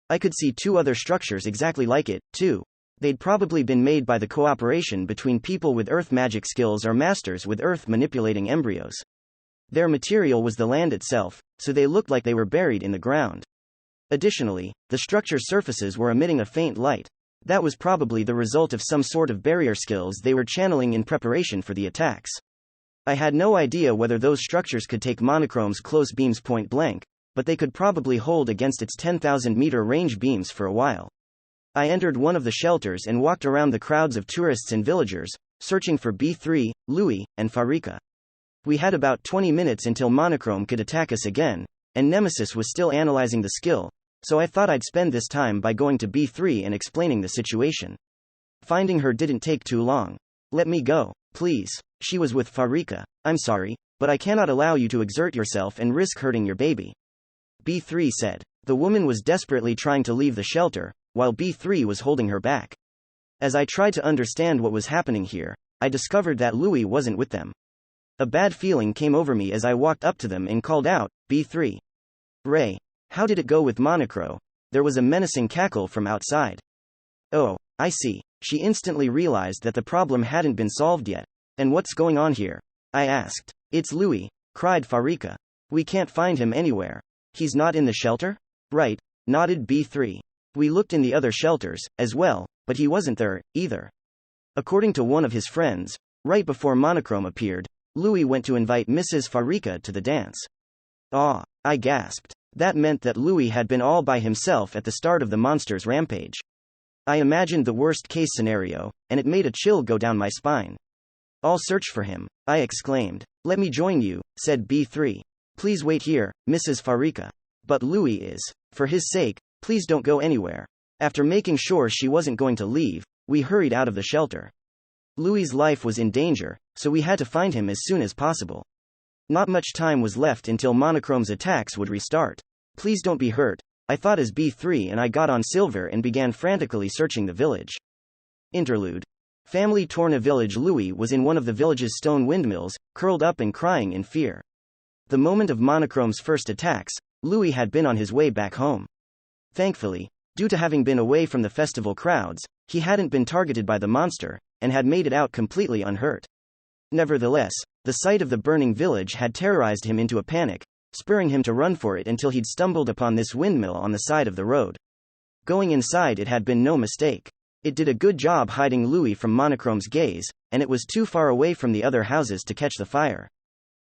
S1: I could see two other structures exactly like it, too. They'd probably been made by the cooperation between people with earth magic skills or masters with earth manipulating embryos. Their material was the land itself, so they looked like they were buried in the ground. Additionally, the structure's surfaces were emitting a faint light. That was probably the result of some sort of barrier skills they were channeling in preparation for the attacks. I had no idea whether those structures could take Monochrome's close beams point blank, but they could probably hold against its 10,000-meter range beams for a while. I entered one of the shelters and walked around the crowds of tourists and villagers, searching for B3, Louis, and Farika. We had about 20 minutes until Monochrome could attack us again, and Nemesis was still analyzing the skill, so I thought I'd spend this time by going to B3 and explaining the situation. Finding her didn't take too long. Let me go, please. She was with Farika. I'm sorry, but I cannot allow you to exert yourself and risk hurting your baby. B3 said. The woman was desperately trying to leave the shelter, while B3 was holding her back. As I tried to understand what was happening here, I discovered that Louis wasn't with them. A bad feeling came over me as I walked up to them and called out, B3. Ray, how did it go with Monochrome? There was a menacing cackle from outside. Oh, I see. She instantly realized that the problem hadn't been solved yet. And what's going on here? I asked. It's Louis, cried Farika. We can't find him anywhere. He's not in the shelter? Right, nodded B3. We looked in the other shelters, as well, but he wasn't there, either. According to one of his friends, right before Monochrome appeared, Louis went to invite Mrs. Farika to the dance. Ah, I gasped. That meant that Louis had been all by himself at the start of the monster's rampage. I imagined the worst-case scenario, and it made a chill go down my spine. I'll search for him, I exclaimed. Let me join you, said B3. Please wait here, Mrs. Farika. But Louis is. For his sake, please don't go anywhere. After making sure she wasn't going to leave, we hurried out of the shelter. Louis's life was in danger, so we had to find him as soon as possible. Not much time was left until Monochrome's attacks would restart. Please don't be hurt, I thought as B3 and I got on Silver and began frantically searching the village. Interlude. Family Torna village. Louis was in one of the village's stone windmills, curled up and crying in fear. The moment of Monochrome's first attacks, Louis had been on his way back home. Thankfully, Due to having been away from the festival crowds, he hadn't been targeted by the monster, and had made it out completely unhurt. Nevertheless, the sight of the burning village had terrorized him into a panic, spurring him to run for it until he'd stumbled upon this windmill on the side of the road. Going inside, it had been no mistake. It did a good job hiding Louis from Monochrome's gaze, and it was too far away from the other houses to catch the fire.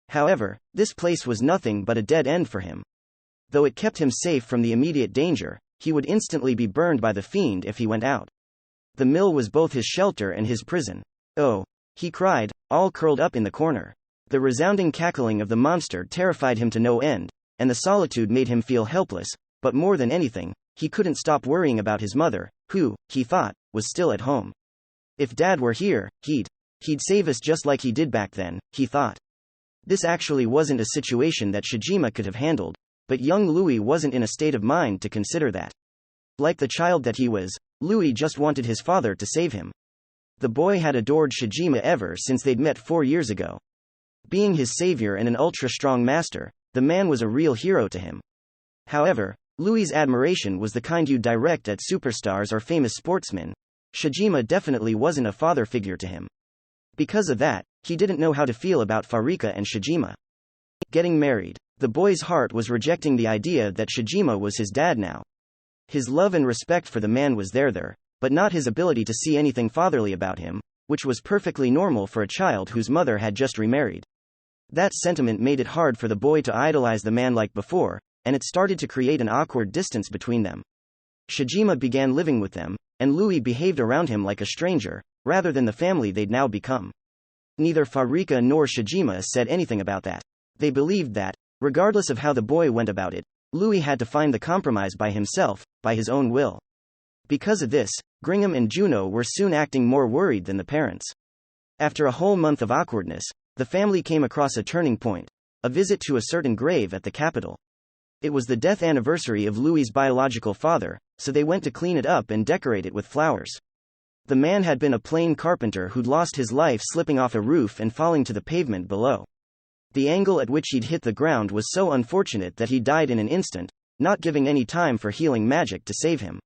S1: However, this place was nothing but a dead end for him. Though it kept him safe from the immediate danger, he would instantly be burned by the fiend if he went out. The mill was both his shelter and his prison. Oh! He cried, all curled up in the corner. The resounding cackling of the monster terrified him to no end, and the solitude made him feel helpless, but more than anything, he couldn't stop worrying about his mother, who, he thought, was still at home. If Dad were here, he'd save us just like he did back then, he thought. This actually wasn't a situation that Shijima could have handled, but young Louis wasn't in a state of mind to consider that. Like the child that he was, Louis just wanted his father to save him. The boy had adored Shijima ever since they'd met 4 years ago. Being his savior and an ultra-strong master, the man was a real hero to him. However, Louis's admiration was the kind you direct at superstars or famous sportsmen. Shijima definitely wasn't a father figure to him. Because of that, he didn't know how to feel about Farika and Shijima. Getting married. The boy's heart was rejecting the idea that Shijima was his dad now. His love and respect for the man was there, but not his ability to see anything fatherly about him, which was perfectly normal for a child whose mother had just remarried. That sentiment made it hard for the boy to idolize the man like before, and it started to create an awkward distance between them. Shijima began living with them, and Louis behaved around him like a stranger, rather than the family they'd now become. Neither Farika nor Shijima said anything about that. They believed that, regardless of how the boy went about it, Louis had to find the compromise by himself, by his own will. Because of this, Gringham and Juno were soon acting more worried than the parents. After a whole month of awkwardness, the family came across a turning point, a visit to a certain grave at the capital. It was the death anniversary of Louis's biological father, so they went to clean it up and decorate it with flowers. The man had been a plain carpenter who'd lost his life slipping off a roof and falling to the pavement below. The angle at which he'd hit the ground was so unfortunate that he died in an instant, not giving any time for healing magic to save him.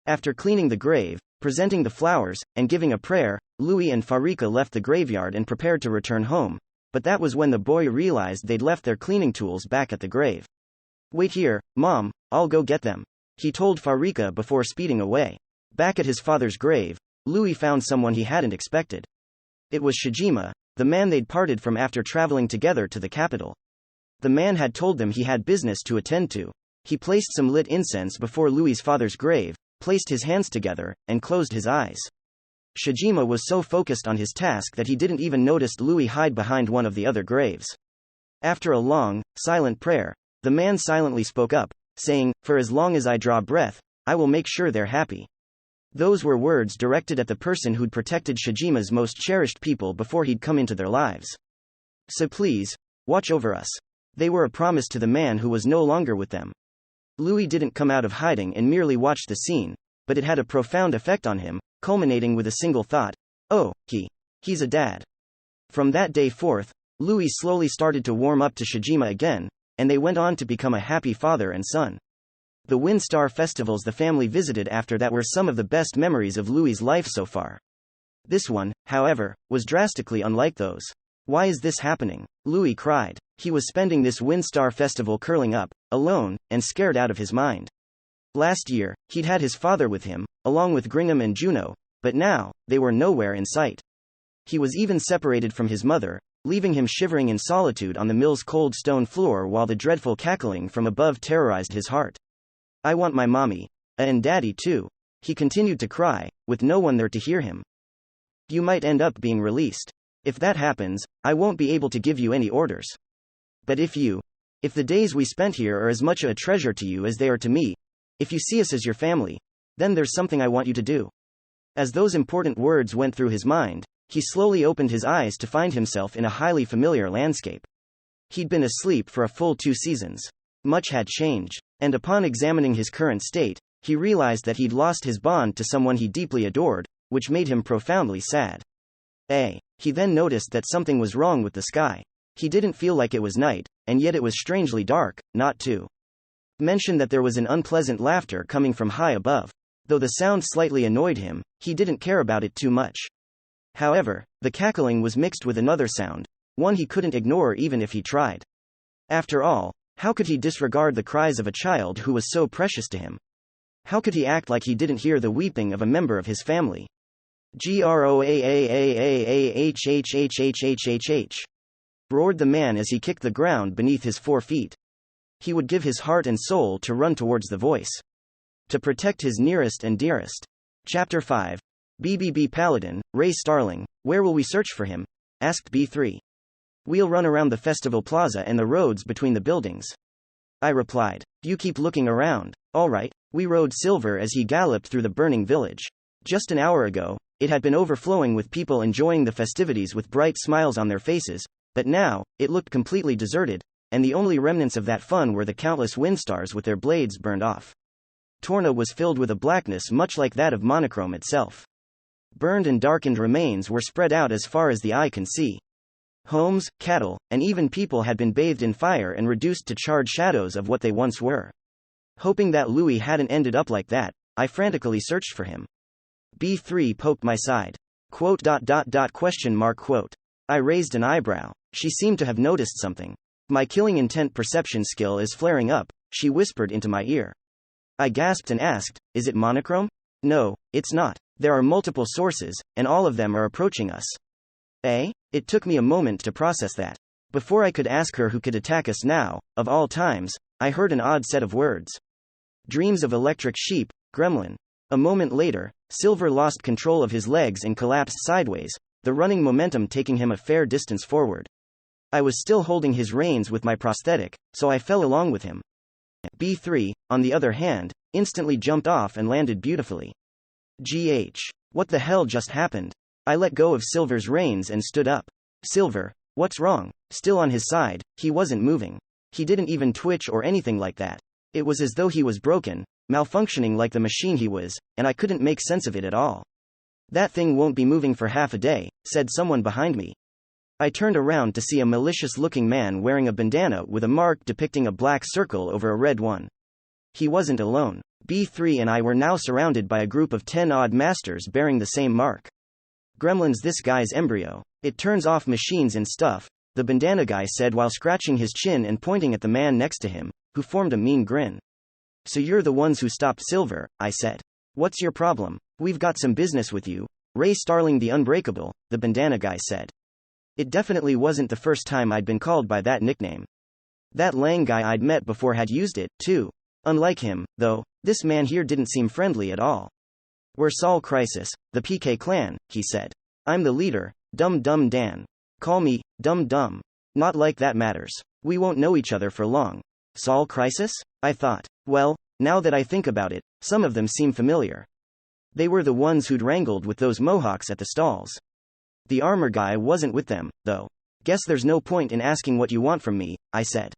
S1: After cleaning the grave, presenting the flowers, and giving a prayer, Louis and Farika left the graveyard and prepared to return home, but that was when the boy realized they'd left their cleaning tools back at the grave. Wait here, Mom, I'll go get them, he told Farika before speeding away. Back at his father's grave, Louis found someone he hadn't expected. It was Shijima, the man they'd parted from after traveling together to the capital. The man had told them he had business to attend to. He placed some lit incense before Louis's father's grave, placed his hands together, and closed his eyes. Shijima was so focused on his task that he didn't even notice Louis hide behind one of the other graves. After a long, silent prayer, the man silently spoke up, saying, "For as long as I draw breath, I will make sure they're happy." Those were words directed at the person who'd protected Shijima's most cherished people before he'd come into their lives. So please, watch over us. They were a promise to the man who was no longer with them. Louis didn't come out of hiding and merely watched the scene, but it had a profound effect on him, culminating with a single thought: oh, he's a dad. From that day forth, Louis slowly started to warm up to Shijima again, and they went on to become a happy father and son. The Windstar festivals the family visited after that were some of the best memories of Louis's life so far. This one, however, was drastically unlike those. Why is this happening? Louis cried. He was spending this Windstar festival curling up, alone, and scared out of his mind. Last year, he'd had his father with him, along with Gringham and Juno, but now, they were nowhere in sight. He was even separated from his mother, leaving him shivering in solitude on the mill's cold stone floor while the dreadful cackling from above terrorized his heart. I want my mommy. And daddy too. He continued to cry, with no one there to hear him. You might end up being released. If that happens, I won't be able to give you any orders. But if the days we spent here are as much a treasure to you as they are to me, if you see us as your family, then there's something I want you to do. As those important words went through his mind, he slowly opened his eyes to find himself in a highly familiar landscape. He'd been asleep for a full 2 seasons. Much had changed, and upon examining his current state, he realized that he'd lost his bond to someone he deeply adored, which made him profoundly sad. He then noticed that something was wrong with the sky. He didn't feel like it was night, and yet it was strangely dark, not too mentioned that there was an unpleasant laughter coming from high above. Though the sound slightly annoyed him, he didn't care about it too much. However, the cackling was mixed with another sound, one he couldn't ignore even if he tried. After all, how could he disregard the cries of a child who was so precious to him? How could he act like he didn't hear the weeping of a member of his family? Groaahhhhhhhh, roared the man as he kicked the ground beneath his 4 feet. He would give his heart and soul to run towards the voice, to protect his nearest and dearest. Chapter 5. BBB Paladin, Ray Starling, where will we search for him? Asked B3. We'll run around the festival plaza and the roads between the buildings. I replied. You keep looking around. Alright. We rode Silver as he galloped through the burning village. Just an hour ago, it had been overflowing with people enjoying the festivities with bright smiles on their faces, but now, it looked completely deserted, and the only remnants of that fun were the countless windstars with their blades burned off. Torna was filled with a blackness much like that of Monochrome itself. Burned and darkened remains were spread out as far as the eye can see. Homes, cattle, and even people had been bathed in fire and reduced to charred shadows of what they once were. Hoping that Louis hadn't ended up like that, I frantically searched for him. B3 poked my side. Quote. I raised an eyebrow. She seemed to have noticed something. My killing intent perception skill is flaring up, she whispered into my ear. I gasped and asked, is it Monochrome? No, it's not. There are multiple sources, and all of them are approaching us. Eh? It took me a moment to process that. Before I could ask her who could attack us now, of all times, I heard an odd set of words. Dreams of electric sheep, gremlin. A moment later, Silver lost control of his legs and collapsed sideways, the running momentum taking him a fair distance forward. I was still holding his reins with my prosthetic, so I fell along with him. B3, on the other hand, instantly jumped off and landed beautifully. What the hell just happened? I let go of Silver's reins and stood up. Silver, what's wrong? Still on his side, he wasn't moving. He didn't even twitch or anything like that. It was as though he was broken, malfunctioning like the machine he was, and I couldn't make sense of it at all. That thing won't be moving for half a day, said someone behind me. I turned around to see a malicious-looking man wearing a bandana with a mark depicting a black circle over a red one. He wasn't alone. B3 and I were now surrounded by a group of 10-odd masters bearing the same mark. Gremlin's this guy's embryo. It turns off machines and stuff, the bandana guy said while scratching his chin and pointing at the man next to him, who formed a mean grin. So you're the ones who stopped Silver, I said. What's your problem? We've got some business with you. Ray Starling the Unbreakable, the bandana guy said. It definitely wasn't the first time I'd been called by that nickname. That Lang guy I'd met before had used it, too. Unlike him, though, this man here didn't seem friendly at all. We're Sol Crisis, the PK clan, he said. I'm the leader, Dum Dum Dan. Call me, Dum Dum. Not like that matters. We won't know each other for long. Sol Crisis? I thought. Well, now that I think about it, some of them seem familiar. They were the ones who'd wrangled with those Mohawks at the stalls. The armor guy wasn't with them, though. Guess there's no point in asking what you want from me, I said.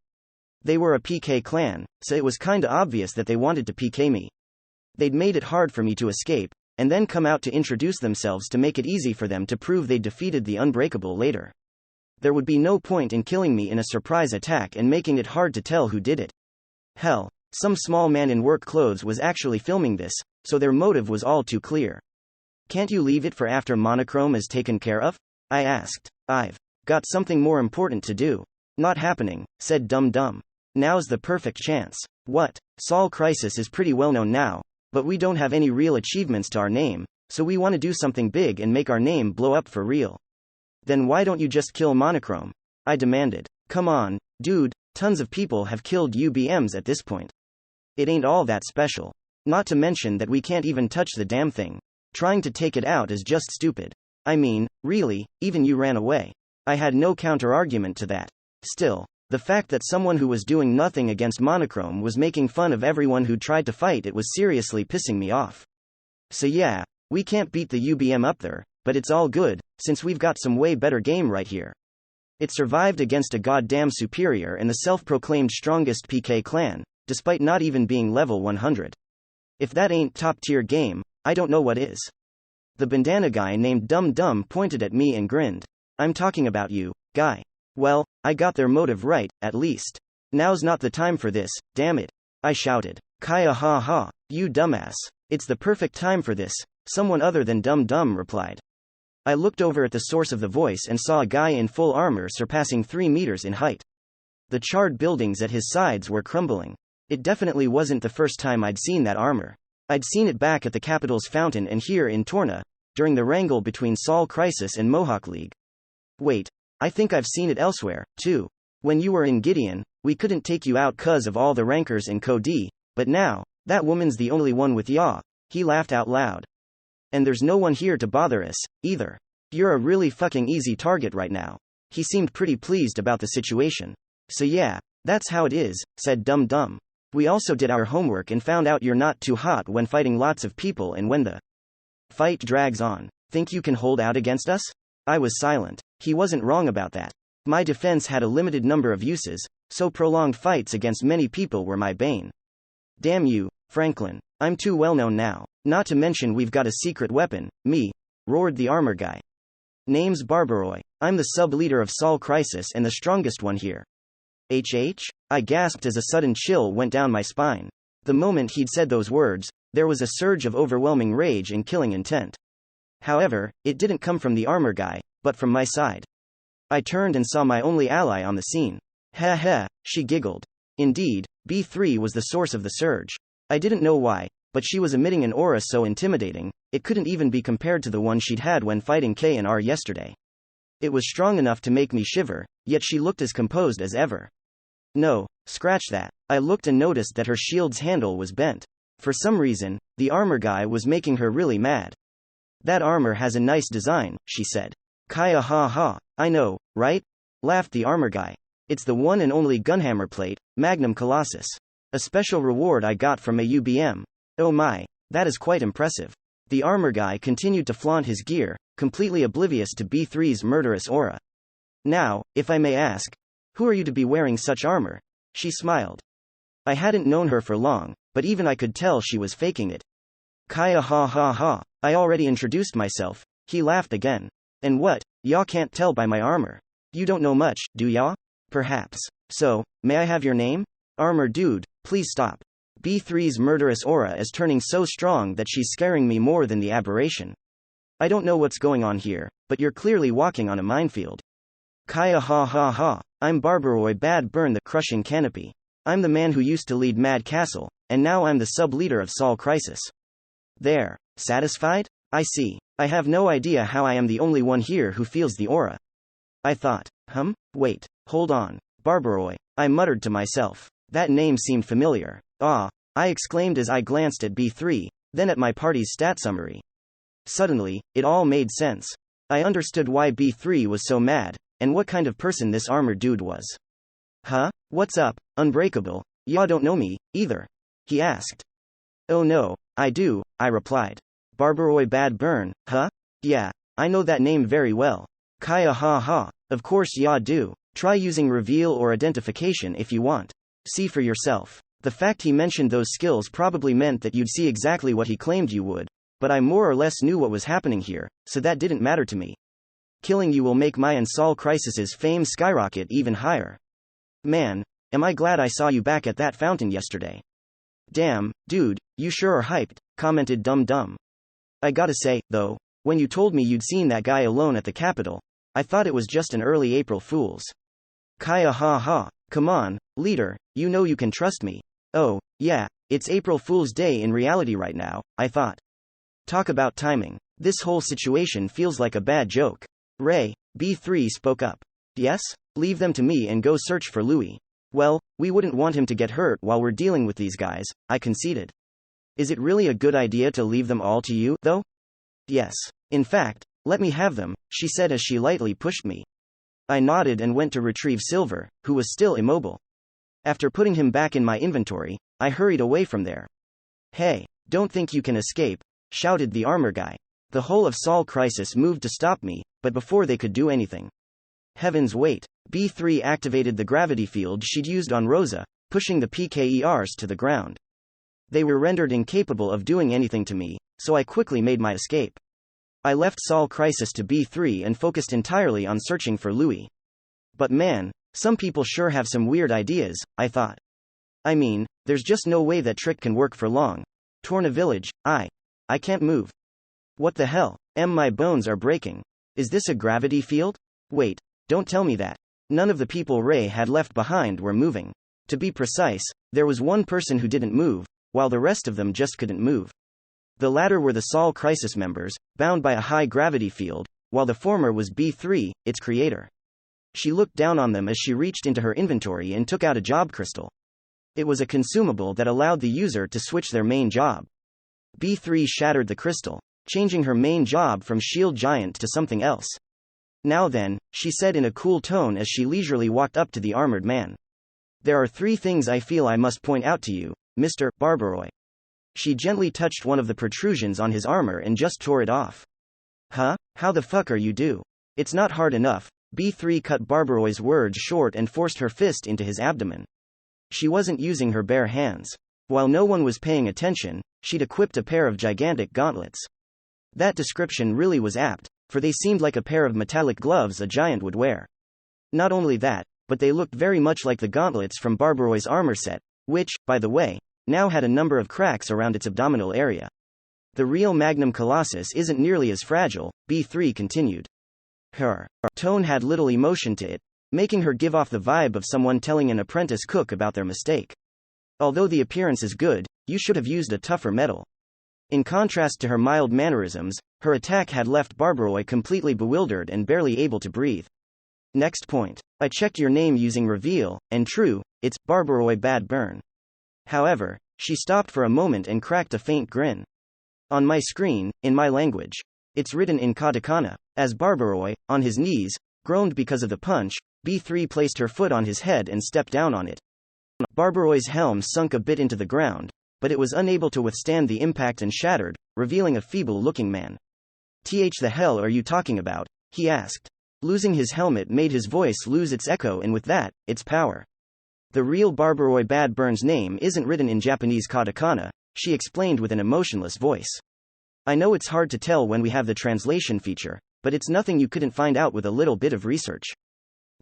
S1: They were a PK clan, so it was kinda obvious that they wanted to PK me. They'd made it hard for me to escape, and then come out to introduce themselves to make it easy for them to prove they'd defeated the Unbreakable later. There would be no point in killing me in a surprise attack and making it hard to tell who did it. Hell, some small man in work clothes was actually filming this, so their motive was all too clear. Can't you leave it for after Monochrome is taken care of? I asked. I've got something more important to do. Not happening, said Dum Dum. Now's the perfect chance. What? Sol Crisis is pretty well known now, but we don't have any real achievements to our name, so we want to do something big and make our name blow up for real. Then why don't you just kill Monochrome? I demanded. Come on, dude, tons of people have killed UBMs at this point. It ain't all that special. Not to mention that we can't even touch the damn thing. Trying to take it out is just stupid. I mean, really, even you ran away. I had no counter-argument to that. Still, the fact that someone who was doing nothing against Monochrome was making fun of everyone who tried to fight it was seriously pissing me off. So yeah, we can't beat the UBM up there, but it's all good, since we've got some way better game right here. It survived against a goddamn superior and the self-proclaimed strongest PK clan, despite not even being level 100. If that ain't top-tier game, I don't know what is. The bandana guy named Dum Dum pointed at me and grinned. I'm talking about you, guy. Well, I got their motive right, at least. Now's not the time for this, damn it. I shouted. Kaya ha ha, you dumbass. It's the perfect time for this, someone other than Dum Dum replied. I looked over at the source of the voice and saw a guy in full armor surpassing 3 meters in height. The charred buildings at his sides were crumbling. It definitely wasn't the first time I'd seen that armor. I'd seen it back at the capital's fountain and here in Torna, during the wrangle between Sol Crisis and Mohawk League. Wait, I think I've seen it elsewhere, too. When you were in Gideon, we couldn't take you out 'cause of all the rankers in Cody, but now, that woman's the only one with ya. He laughed out loud. And there's no one here to bother us, either. You're a really fucking easy target right now. He seemed pretty pleased about the situation. So yeah, that's how it is, said Dum Dum. We also did our homework and found out you're not too hot when fighting lots of people and when the fight drags on. Think you can hold out against us? I was silent. He wasn't wrong about that. My defense had a limited number of uses, so prolonged fights against many people were my bane. Damn you, Franklin. I'm too well known now. Not to mention we've got a secret weapon, me, roared the armor guy. Name's Barbaroy. I'm the sub-leader of Sol Crisis and the strongest one here. HH? I gasped as a sudden chill went down my spine. The moment he'd said those words, there was a surge of overwhelming rage and killing intent. However, it didn't come from the armor guy, but from my side. I turned and saw my only ally on the scene. Ha ha, she giggled. Indeed, B3 was the source of the surge. I didn't know why, but she was emitting an aura so intimidating, it couldn't even be compared to the one she'd had when fighting K&R yesterday. It was strong enough to make me shiver, yet she looked as composed as ever. No, scratch that. I looked and noticed that her shield's handle was bent. For some reason, the armor guy was making her really mad. That armor has a nice design, she said. Kaya ha ha, I know, right? Laughed the armor guy. It's the one and only gunhammer plate, Magnum Colossus. A special reward I got from a UBM. Oh my, that is quite impressive. The armor guy continued to flaunt his gear, completely oblivious to B3's murderous aura. Now, if I may ask, who are you to be wearing such armor? She smiled. I hadn't known her for long, but even I could tell she was faking it. Kaya ha ha ha, I already introduced myself. He laughed again. And what, y'all can't tell by my armor? You don't know much, do y'all? Perhaps. So, may I have your name? Armor dude, please stop. B3's murderous aura is turning so strong that she's scaring me more than the aberration. I don't know what's going on here, but you're clearly walking on a minefield. Kaya ha ha ha, I'm Barbaroy Bad Burn the Crushing Canopy. I'm the man who used to lead Mad Castle, and now I'm the sub-leader of Sol Crisis. There, satisfied? I see. I have no idea how I am the only one here who feels the aura. I thought, wait, hold on. Barbaroy, I muttered to myself. That name seemed familiar. Ah, I exclaimed as I glanced at B3, then at my party's stat summary. Suddenly, it all made sense. I understood why B3 was so mad, and what kind of person this armored dude was. Huh? What's up, Unbreakable? Y'all don't know me, either? He asked. Oh no, I do, I replied. Barbaroy Bad Burn, huh? Yeah, I know that name very well. Kaya ha ha, of course y'all do. Try using reveal or identification if you want. See for yourself. The fact he mentioned those skills probably meant that you'd see exactly what he claimed you would, but I more or less knew what was happening here, so that didn't matter to me. Killing you will make my and Sol Crisis's fame skyrocket even higher. Man, am I glad I saw you back at that fountain yesterday. Damn, dude, you sure are hyped, commented Dum Dum. I gotta say, though, when you told me you'd seen that guy alone at the Capitol, I thought it was just an early April Fool's. Kaya ha ha, come on, leader, you know you can trust me. Oh, yeah, it's April Fool's Day in reality right now, I thought. Talk about timing. This whole situation feels like a bad joke. Ray, B3 spoke up. Yes? Leave them to me and go search for Louis. Well, we wouldn't want him to get hurt while we're dealing with these guys, I conceded. Is it really a good idea to leave them all to you, though? Yes. In fact, let me have them, she said as she lightly pushed me. I nodded and went to retrieve Silver, who was still immobile. After putting him back in my inventory, I hurried away from there. Hey, don't think you can escape, shouted the armor guy. The whole of Sol Crisis moved to stop me, but before they could do anything. Heavens wait, B3 activated the gravity field she'd used on Rosa, pushing the PKERs to the ground. They were rendered incapable of doing anything to me, so I quickly made my escape. I left Sol Crisis to B3 and focused entirely on searching for Louis. But man, some people sure have some weird ideas, I thought. I mean, there's just no way that trick can work for long. Torn a village, I can't move. What the hell? My bones are breaking. Is this a gravity field? Wait, don't tell me that. None of the people Ray had left behind were moving. To be precise, there was one person who didn't move, while the rest of them just couldn't move. The latter were the Sol Crisis members, bound by a high gravity field, while the former was B3, its creator. She looked down on them as she reached into her inventory and took out a job crystal. It was a consumable that allowed the user to switch their main job. B3 shattered the crystal, changing her main job from shield giant to something else. Now then, she said in a cool tone as she leisurely walked up to the armored man. There are 3 things I feel I must point out to you, Mr. Barbaroi. She gently touched one of the protrusions on his armor and just tore it off. Huh? How the fuck are you do? It's not hard enough. B3 cut Barbaroi's words short and forced her fist into his abdomen. She wasn't using her bare hands. While no one was paying attention, she'd equipped a pair of gigantic gauntlets. That description really was apt, for they seemed like a pair of metallic gloves a giant would wear. Not only that, but they looked very much like the gauntlets from Barbaroi's armor set, which, by the way, now had a number of cracks around its abdominal area. The real Magnum Colossus isn't nearly as fragile, B3 continued. Her tone had little emotion to it, making her give off the vibe of someone telling an apprentice cook about their mistake. Although the appearance is good, you should have used a tougher metal. In contrast to her mild mannerisms, her attack had left Barbaroi completely bewildered and barely able to breathe. Next point. I checked your name using reveal, and true, it's Barbaroi Bad Burn. However, she stopped for a moment and cracked a faint grin. On my screen, in my language. It's written in katakana. As Barbaroi, on his knees, groaned because of the punch, B3 placed her foot on his head and stepped down on it. Barbaroi's helm sunk a bit into the ground, but it was unable to withstand the impact and shattered, revealing a feeble-looking man. The hell are you talking about? He asked. Losing his helmet made his voice lose its echo and with that, its power. The real Barbaroi Bad Burn's name isn't written in Japanese katakana, she explained with an emotionless voice. I know it's hard to tell when we have the translation feature, but it's nothing you couldn't find out with a little bit of research.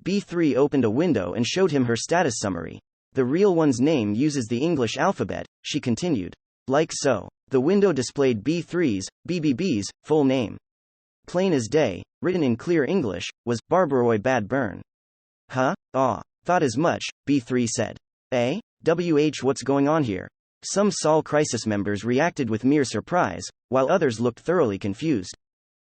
S1: B3 opened a window and showed him her status summary. The real one's name uses the English alphabet, she continued. Like so. The window displayed B3's, BBB's, full name. Plain as day, written in clear English, was Barbaroi Bad Burn. Huh? Thought as much, B3 said. What's going on here? Some Sol Crisis members reacted with mere surprise, while others looked thoroughly confused.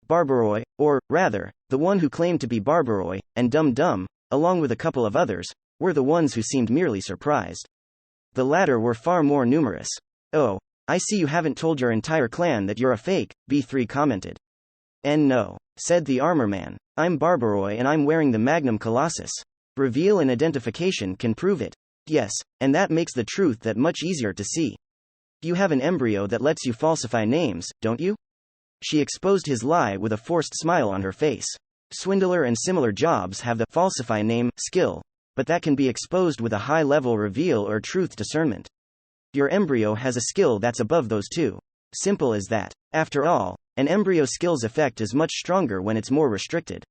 S1: Barbaroi, or, rather, the one who claimed to be Barbaroi, and Dum Dum, along with a couple of others, were the ones who seemed merely surprised. The latter were far more numerous. Oh, I see you haven't told your entire clan that you're a fake, B3 commented. No, said the armor man. I'm Barbaroi and I'm wearing the Magnum Colossus. Reveal and identification can prove it. Yes, and that makes the truth that much easier to see. You have an embryo that lets you falsify names, don't you? She exposed his lie with a forced smile on her face. Swindler and similar jobs have the falsify name skill, but that can be exposed with a high-level reveal or truth discernment. Your embryo has a skill that's above those two. Simple as that. After all, an embryo skill's effect is much stronger when it's more restricted.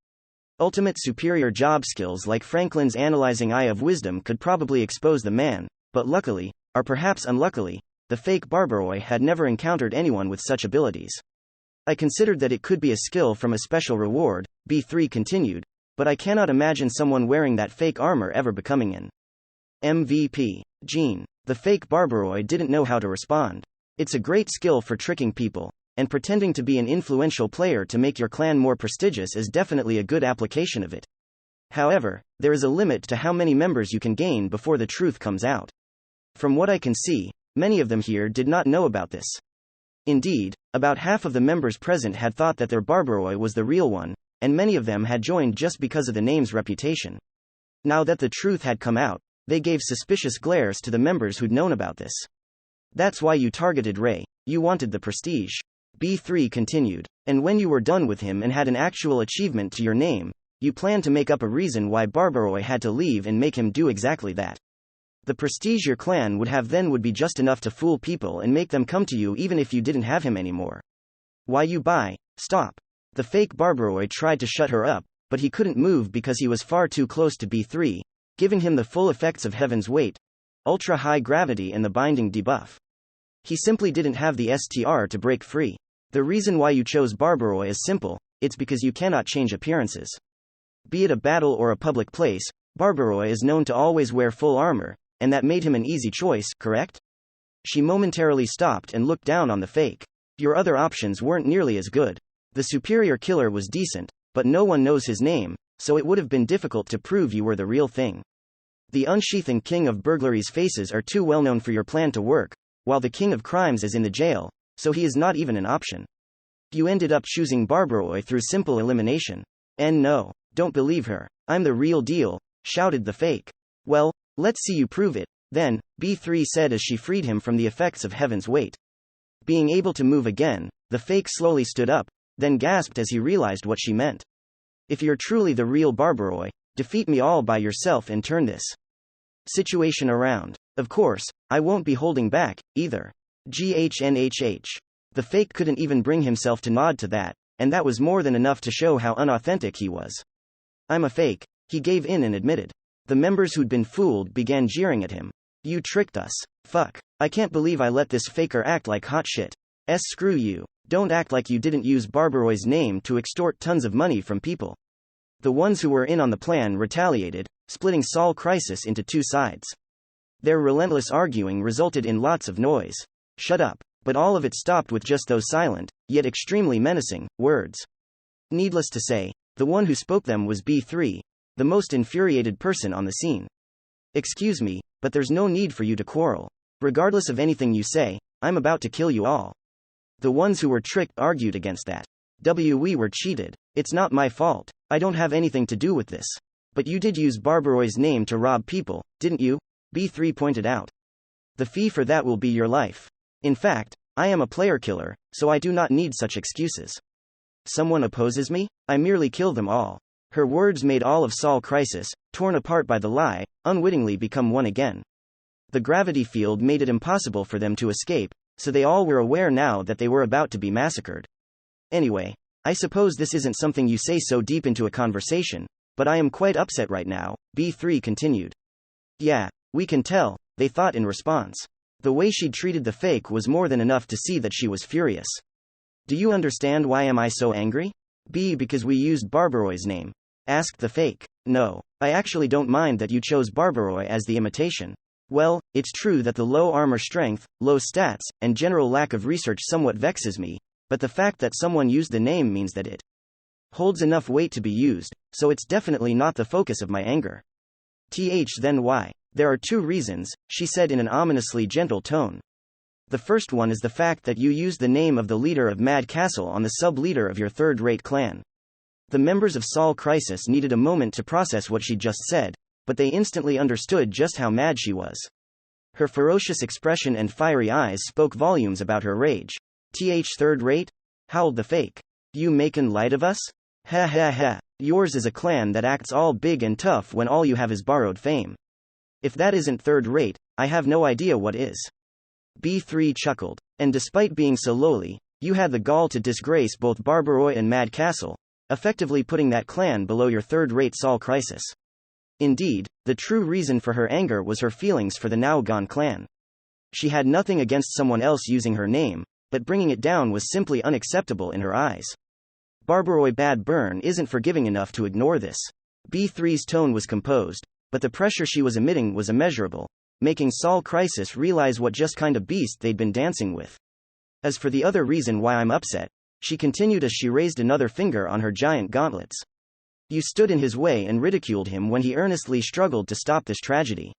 S1: Ultimate superior job skills like Franklin's analyzing eye of wisdom could probably expose the man, but luckily, or perhaps unluckily, the fake Barbaroi had never encountered anyone with such abilities. I considered that it could be a skill from a special reward, B3 continued, but I cannot imagine someone wearing that fake armor ever becoming an MVP. Gene. The fake Barbaroi didn't know how to respond. It's a great skill for tricking people, and pretending to be an influential player to make your clan more prestigious is definitely a good application of it. However, there is a limit to how many members you can gain before the truth comes out. From what I can see, many of them here did not know about this. Indeed, about half of the members present had thought that their Barbaroi was the real one, and many of them had joined just because of the name's reputation. Now that the truth had come out, they gave suspicious glares to the members who'd known about this. That's why you targeted Ray. You wanted the prestige. B3 continued. And when you were done with him and had an actual achievement to your name, you planned to make up a reason why Barbaroi had to leave and make him do exactly that. The prestige your clan would have then would be just enough to fool people and make them come to you even if you didn't have him anymore. Why you buy? Stop. The fake Barbaroi tried to shut her up, but he couldn't move because he was far too close to B3, giving him the full effects of heaven's weight. ultra-high gravity and the binding debuff. He simply didn't have the STR to break free. The reason why you chose Barbaroi is simple, it's because you cannot change appearances. Be it a battle or a public place, Barbaroi is known to always wear full armor, and that made him an easy choice, correct? She momentarily stopped and looked down on the fake. Your other options weren't nearly as good. The superior killer was decent, but no one knows his name, so it would have been difficult to prove you were the real thing. The unsheath and king of burglary's faces are too well known for your plan to work, while the king of crimes is in the jail, so he is not even an option. You ended up choosing Barbaroi through simple elimination. And no, don't believe her. I'm the real deal, shouted the fake. Well, let's see you prove it, then, B3 said as she freed him from the effects of heaven's weight. Being able to move again, the fake slowly stood up, then gasped as he realized what she meant. If you're truly the real Barbaroi, defeat me all by yourself and turn this situation around. Of course, I won't be holding back, either. GHNHH. The fake couldn't even bring himself to nod to that, and that was more than enough to show how unauthentic he was. I'm a fake, he gave in and admitted. The members who'd been fooled began jeering at him. You tricked us. Fuck. I can't believe I let this faker act like hot shit. Screw you. Don't act like you didn't use Barbaroi's name to extort tons of money from people. The ones who were in on the plan retaliated, splitting Sol Crisis into two sides. Their relentless arguing resulted in lots of noise. Shut up. But all of it stopped with just those silent, yet extremely menacing, words. Needless to say, the one who spoke them was B3, the most infuriated person on the scene. Excuse me, but there's no need for you to quarrel. Regardless of anything you say, I'm about to kill you all. The ones who were tricked argued against that. We were cheated. It's not my fault. I don't have anything to do with this. But you did use Barbaroi's name to rob people, didn't you? B3 pointed out. The fee for that will be your life. In fact, I am a player killer, so I do not need such excuses. Someone opposes me? I merely kill them all. Her words made all of Sol Crisis, torn apart by the lie, unwittingly become one again. The gravity field made it impossible for them to escape, so they all were aware now that they were about to be massacred. Anyway, I suppose this isn't something you say so deep into a conversation, but I am quite upset right now, B3 continued. Yeah, we can tell, they thought in response. The way she'd treated the fake was more than enough to see that she was furious. Do you understand why am I so angry? B. Because we used Barbaroi's name. Asked the fake. No, I actually don't mind that you chose Barbaroi as the imitation. Well, it's true that the low armor strength, low stats, and general lack of research somewhat vexes me, but the fact that someone used the name means that it holds enough weight to be used, so it's definitely not the focus of my anger. Then why? There are two reasons, she said in an ominously gentle tone. The first one is the fact that you used the name of the leader of Mad Castle on the sub-leader of your third-rate clan. The members of Sol Crisis needed a moment to process what she'd just said, but they instantly understood just how mad she was. Her ferocious expression and fiery eyes spoke volumes about her rage. Third-rate? Howled the fake. You makin' light of us? Ha ha ha. Yours is a clan that acts all big and tough when all you have is borrowed fame. If that isn't third-rate, I have no idea what is. B3 chuckled. And despite being so lowly, you had the gall to disgrace both Barbaroi and Mad Castle, effectively putting that clan below your third-rate Sol Crisis. Indeed, the true reason for her anger was her feelings for the now-gone clan. She had nothing against someone else using her name, but bringing it down was simply unacceptable in her eyes. Barbaroi Bad Burn isn't forgiving enough to ignore this. B3's tone was composed, but the pressure she was emitting was immeasurable, making Sol Crisis realize what just kind of beast they'd been dancing with. As for the other reason why I'm upset, she continued as she raised another finger on her giant gauntlets. You stood in his way and ridiculed him when he earnestly struggled to stop this tragedy.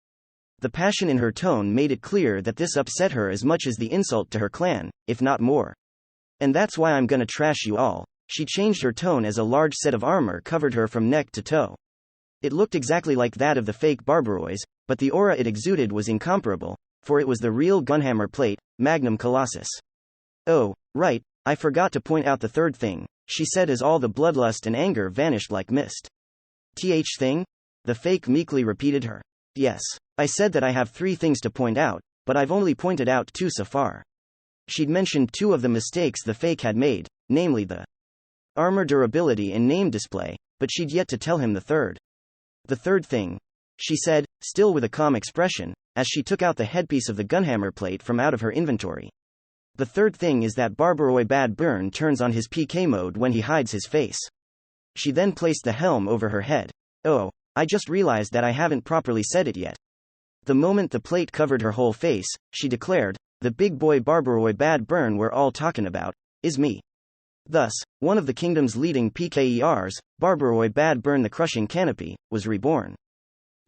S1: The passion in her tone made it clear that this upset her as much as the insult to her clan, if not more. And that's why I'm gonna trash you all. She changed her tone as a large set of armor covered her from neck to toe. It looked exactly like that of the fake Barbarois, but the aura it exuded was incomparable, for it was the real Gunhammer plate, Magnum Colossus. Oh, right, I forgot to point out the third thing, she said as all the bloodlust and anger vanished like mist. Thing? The fake meekly repeated her. Yes, I said that I have 3 things to point out, but I've only pointed out 2 so far. She'd mentioned 2 of the mistakes the fake had made, namely the armor durability and name display, but she'd yet to tell him the third. The third thing, she said, still with a calm expression, as she took out the headpiece of the gunhammer plate from out of her inventory. The third thing is that Barbaroi Bad Burn turns on his PK mode when he hides his face. She then placed the helm over her head. Oh, I just realized that I haven't properly said it yet. The moment the plate covered her whole face, she declared, the big boy Barbaroi Bad Burn we're all talking about, is me. Thus, one of the kingdom's leading PKERs, Barbaroi Bad Burn the Crushing Canopy, was reborn.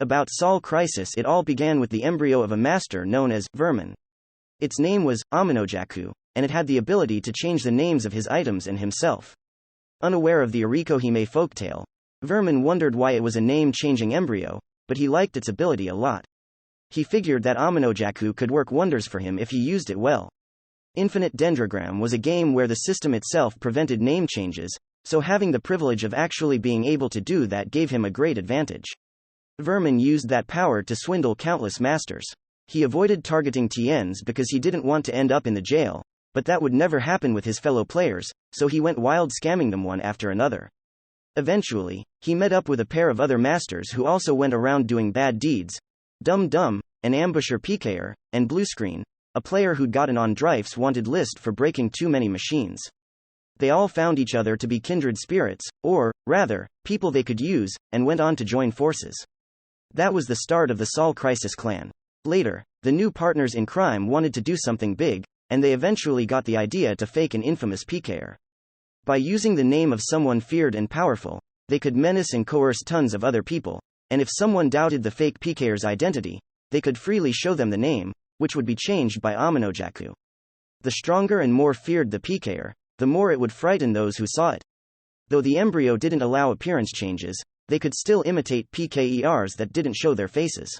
S1: About Sol Crisis, it all began with the embryo of a master known as Vermin. Its name was Aminojaku, and it had the ability to change the names of his items and himself. Unaware of the Arikohime folktale, Vermin wondered why it was a name-changing embryo, but he liked its ability a lot. He figured that Aminojaku could work wonders for him if he used it well. Infinite Dendrogram was a game where the system itself prevented name changes, so having the privilege of actually being able to do that gave him a great advantage. Vermin used that power to swindle countless masters. He avoided targeting TNs because he didn't want to end up in the jail, but that would never happen with his fellow players, so he went wild scamming them one after another. Eventually, he met up with a pair of other masters who also went around doing bad deeds. Dum Dum, an ambusher PKer, and Bluescreen, a player who'd gotten on Dreyf's wanted list for breaking too many machines. They all found each other to be kindred spirits, or, rather, people they could use, and went on to join forces. That was the start of the Sol Crisis clan. Later, the new partners in crime wanted to do something big, and they eventually got the idea to fake an infamous PKer. By using the name of someone feared and powerful, they could menace and coerce tons of other people, and if someone doubted the fake PKer's identity, they could freely show them the name, which would be changed by Aminojaku. The stronger and more feared the PKer, the more it would frighten those who saw it. Though the embryo didn't allow appearance changes, they could still imitate PKERs that didn't show their faces.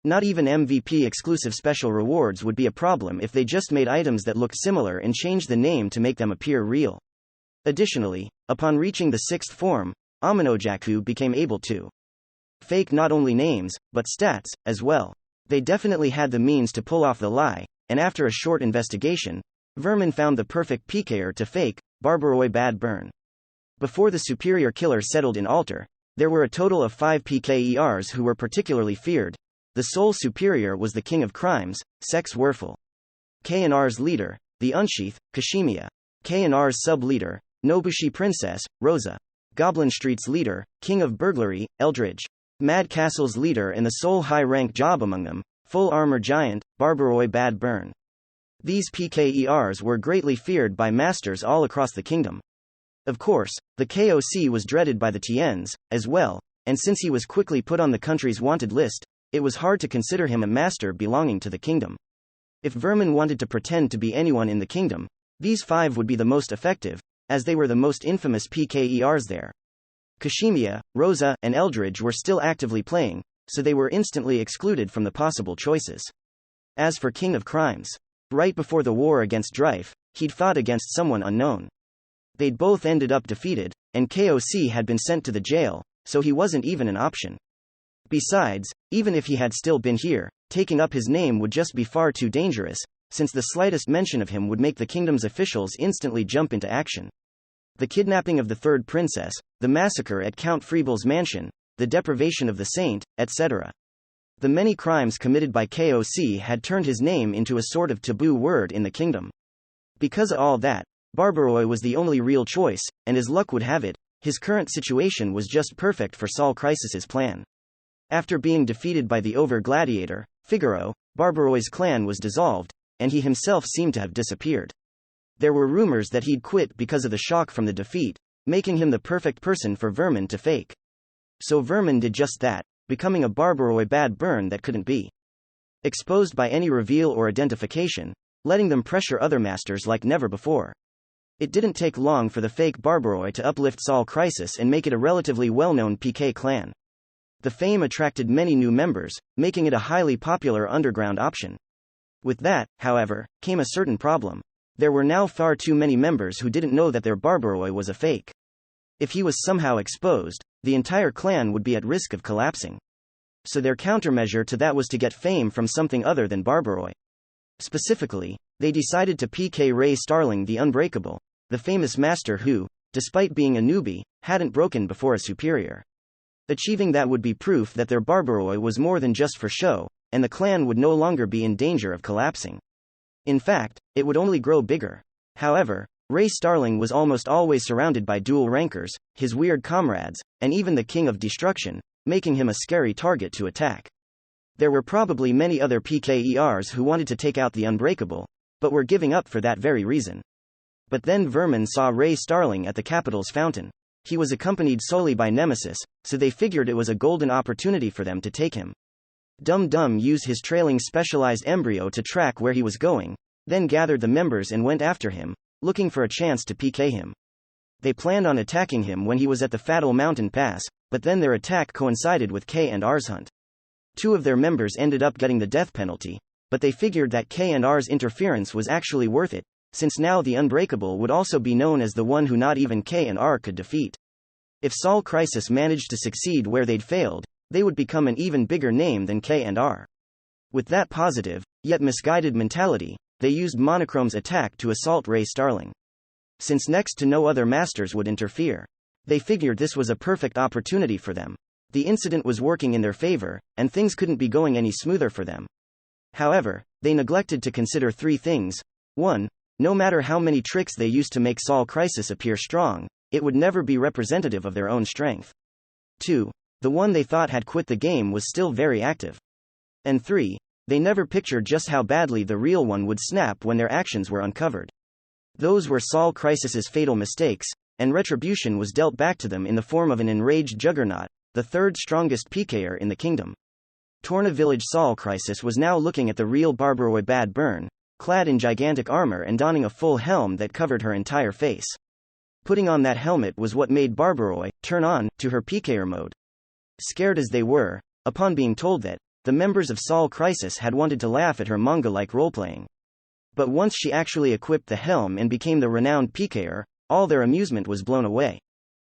S1: Not even MVP exclusive special rewards would be a problem if they just made items that looked similar and changed the name to make them appear real. Additionally, upon reaching the sixth form, Aminojaku became able to fake not only names, but stats, as well. They definitely had the means to pull off the lie, and after a short investigation, Vermin found the perfect PKer to fake, Barbaroi Bad Burn. Before the superior killer settled in Alter, there were a total of 5 PKERs who were particularly feared. The sole superior was the King of Crimes, Sex Werfel. KNR's leader, the Unsheath, Kashimiya. KNR's sub-leader, Nobushi Princess, Rosa. Goblin Street's leader, King of Burglary, Eldridge. Mad Castle's leader and the sole high-rank job among them, Full Armor Giant, Barbaroi Bad Burn. These PKERs were greatly feared by masters all across the kingdom. Of course, the KOC was dreaded by the TNs, as well, and since he was quickly put on the country's wanted list, it was hard to consider him a master belonging to the kingdom. If Vermin wanted to pretend to be anyone in the kingdom, these 5 would be the most effective, as they were the most infamous PKERs there. Kashimiya, Rosa, and Eldridge were still actively playing, so they were instantly excluded from the possible choices. As for King of Crimes, right before the war against Dreif, he'd fought against someone unknown. They'd both ended up defeated, and KOC had been sent to the jail, so he wasn't even an option. Besides, even if he had still been here, taking up his name would just be far too dangerous, since the slightest mention of him would make the kingdom's officials instantly jump into action. The kidnapping of the third princess, the massacre at Count Freebel's mansion, the deprivation of the saint, etc. The many crimes committed by KOC had turned his name into a sort of taboo word in the kingdom. Because of all that, Barbaroi was the only real choice, and as luck would have it, his current situation was just perfect for Sol Crisis's plan. After being defeated by the over-gladiator, Figaro, Barbaroi's clan was dissolved, and he himself seemed to have disappeared. There were rumors that he'd quit because of the shock from the defeat, making him the perfect person for Vermin to fake. So Vermin did just that, becoming a Barbaroi Bad Burn that couldn't be exposed by any reveal or identification, letting them pressure other masters like never before. It didn't take long for the fake Barbaroi to uplift Sol Crisis and make it a relatively well-known PK clan. The fame attracted many new members, making it a highly popular underground option. With that, however, came a certain problem. There were now far too many members who didn't know that their Barbaroi was a fake. If he was somehow exposed, the entire clan would be at risk of collapsing. So their countermeasure to that was to get fame from something other than Barbaroi. Specifically, they decided to PK Ray Starling the Unbreakable, the famous master who, despite being a newbie, hadn't broken before a superior. Achieving that would be proof that their Barbaroi was more than just for show, and the clan would no longer be in danger of collapsing. In fact, it would only grow bigger. However, Ray Starling was almost always surrounded by dual rankers, his weird comrades, and even the King of Destruction, making him a scary target to attack. There were probably many other PKERs who wanted to take out the Unbreakable, but were giving up for that very reason. But then Vermin saw Ray Starling at the capital's fountain. He was accompanied solely by Nemesis, so they figured it was a golden opportunity for them to take him. Dum Dum used his trailing specialized embryo to track where he was going, then gathered the members and went after him, looking for a chance to PK him. They planned on attacking him when he was at the Fatal Mountain Pass, but then their attack coincided with K&R's hunt. 2 of their members ended up getting the death penalty, but they figured that K&R's interference was actually worth it, since now the Unbreakable would also be known as the one who not even K&R could defeat. If Sol Crisis managed to succeed where they'd failed, they would become an even bigger name than K&R. With that positive, yet misguided mentality, they used Monochrome's attack to assault Ray Starling. Since next to no other masters would interfere, they figured this was a perfect opportunity for them. The incident was working in their favor, and things couldn't be going any smoother for them. However, they neglected to consider 3 things. 1. No matter how many tricks they used to make Sol Crisis appear strong, it would never be representative of their own strength. 2. The one they thought had quit the game was still very active. And 3. They never pictured just how badly the real one would snap when their actions were uncovered. Those were Sol Crisis's fatal mistakes, and retribution was dealt back to them in the form of an enraged Juggernaut, the 3rd strongest PKer in the kingdom. Torna Village Sol Crisis was now looking at the real Barbaroi Bad Burn, clad in gigantic armor and donning a full helm that covered her entire face. Putting on that helmet was what made Barbaroi turn on to her PKer mode. Scared as they were, upon being told that, the members of Sol Crisis had wanted to laugh at her manga-like roleplaying. But once she actually equipped the helm and became the renowned PKer, all their amusement was blown away.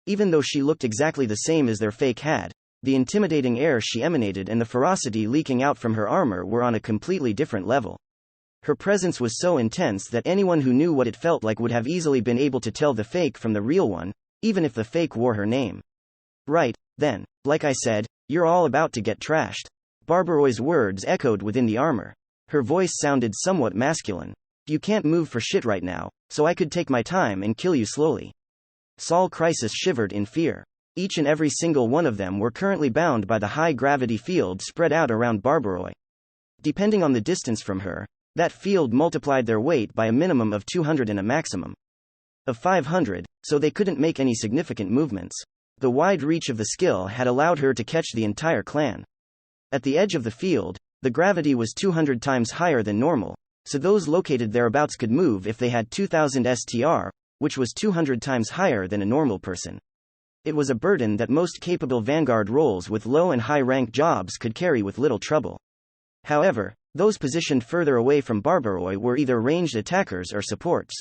S1: Even though she looked exactly the same as their fake had, the intimidating air she emanated and the ferocity leaking out from her armor were on a completely different level. Her presence was so intense that anyone who knew what it felt like would have easily been able to tell the fake from the real one, even if the fake wore her name. Right, then, like I said, you're all about to get trashed. Barbaroi's words echoed within the armor. Her voice sounded somewhat masculine. You can't move for shit right now, so I could take my time and kill you slowly. Sol Crisis shivered in fear. Each and every single one of them were currently bound by the high-gravity field spread out around Barbaroi. Depending on the distance from her, that field multiplied their weight by a minimum of 200 and a maximum of 500, so they couldn't make any significant movements. The wide reach of the skill had allowed her to catch the entire clan. At the edge of the field, the gravity was 200 times higher than normal, so those located thereabouts could move if they had 2000 STR, which was 200 times higher than a normal person. It was a burden that most capable vanguard roles with low and high rank jobs could carry with little trouble. However, those positioned further away from Barbaroi were either ranged attackers or supports.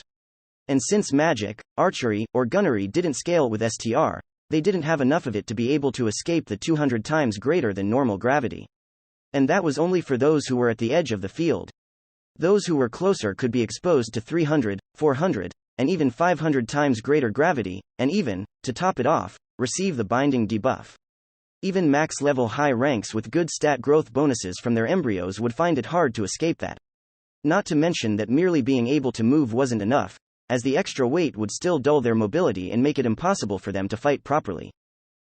S1: And since magic, archery, or gunnery didn't scale with STR, they didn't have enough of it to be able to escape the 200 times greater than normal gravity. And that was only for those who were at the edge of the field. Those who were closer could be exposed to 300, 400, and even 500 times greater gravity, and even, to top it off, receive the binding debuff. Even max-level high ranks with good stat growth bonuses from their embryos would find it hard to escape that. Not to mention that merely being able to move wasn't enough, as the extra weight would still dull their mobility and make it impossible for them to fight properly.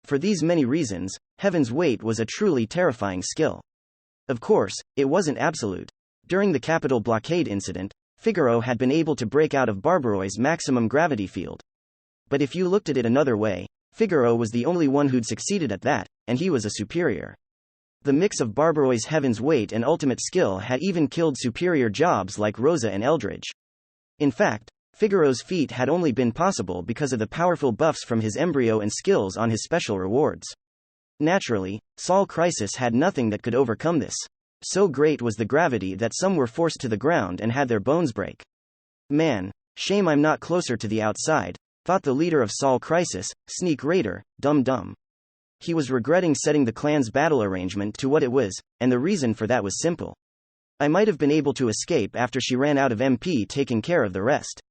S1: For these many reasons, Heaven's Weight was a truly terrifying skill. Of course, it wasn't absolute. During the capital blockade incident, Figaro had been able to break out of Barbaroi's maximum gravity field. But if you looked at it another way, Figaro was the only one who'd succeeded at that, and he was a superior. The mix of Barbaroi's Heaven's Weight and ultimate skill had even killed superior jobs like Rosa and Eldridge. In fact, Figaro's feat had only been possible because of the powerful buffs from his embryo and skills on his special rewards. Naturally, Sol Crisis had nothing that could overcome this. So great was the gravity that some were forced to the ground and had their bones break. Man, shame I'm not closer to the outside, thought the leader of Sol Crisis, Sneak Raider, Dum Dum. He was regretting setting the clan's battle arrangement to what it was, and the reason for that was simple. I might have been able to escape after she ran out of MP taking care of the rest.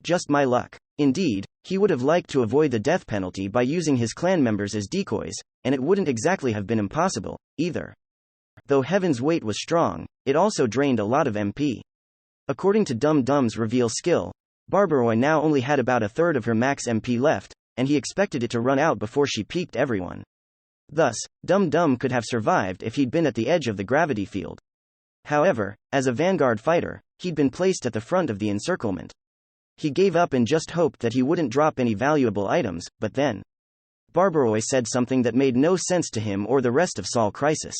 S1: Just my luck. Indeed, he would have liked to avoid the death penalty by using his clan members as decoys, and it wouldn't exactly have been impossible, either. Though Heaven's weight was strong, it also drained a lot of MP. According to Dum Dum's reveal skill, Barbaroi now only had about a third of her max MP left, and he expected it to run out before she peaked everyone. Thus, Dum Dum could have survived if he'd been at the edge of the gravity field. However, as a vanguard fighter, he'd been placed at the front of the encirclement. He gave up and just hoped that he wouldn't drop any valuable items, but then Barbaroi said something that made no sense to him or the rest of Sol Crisis.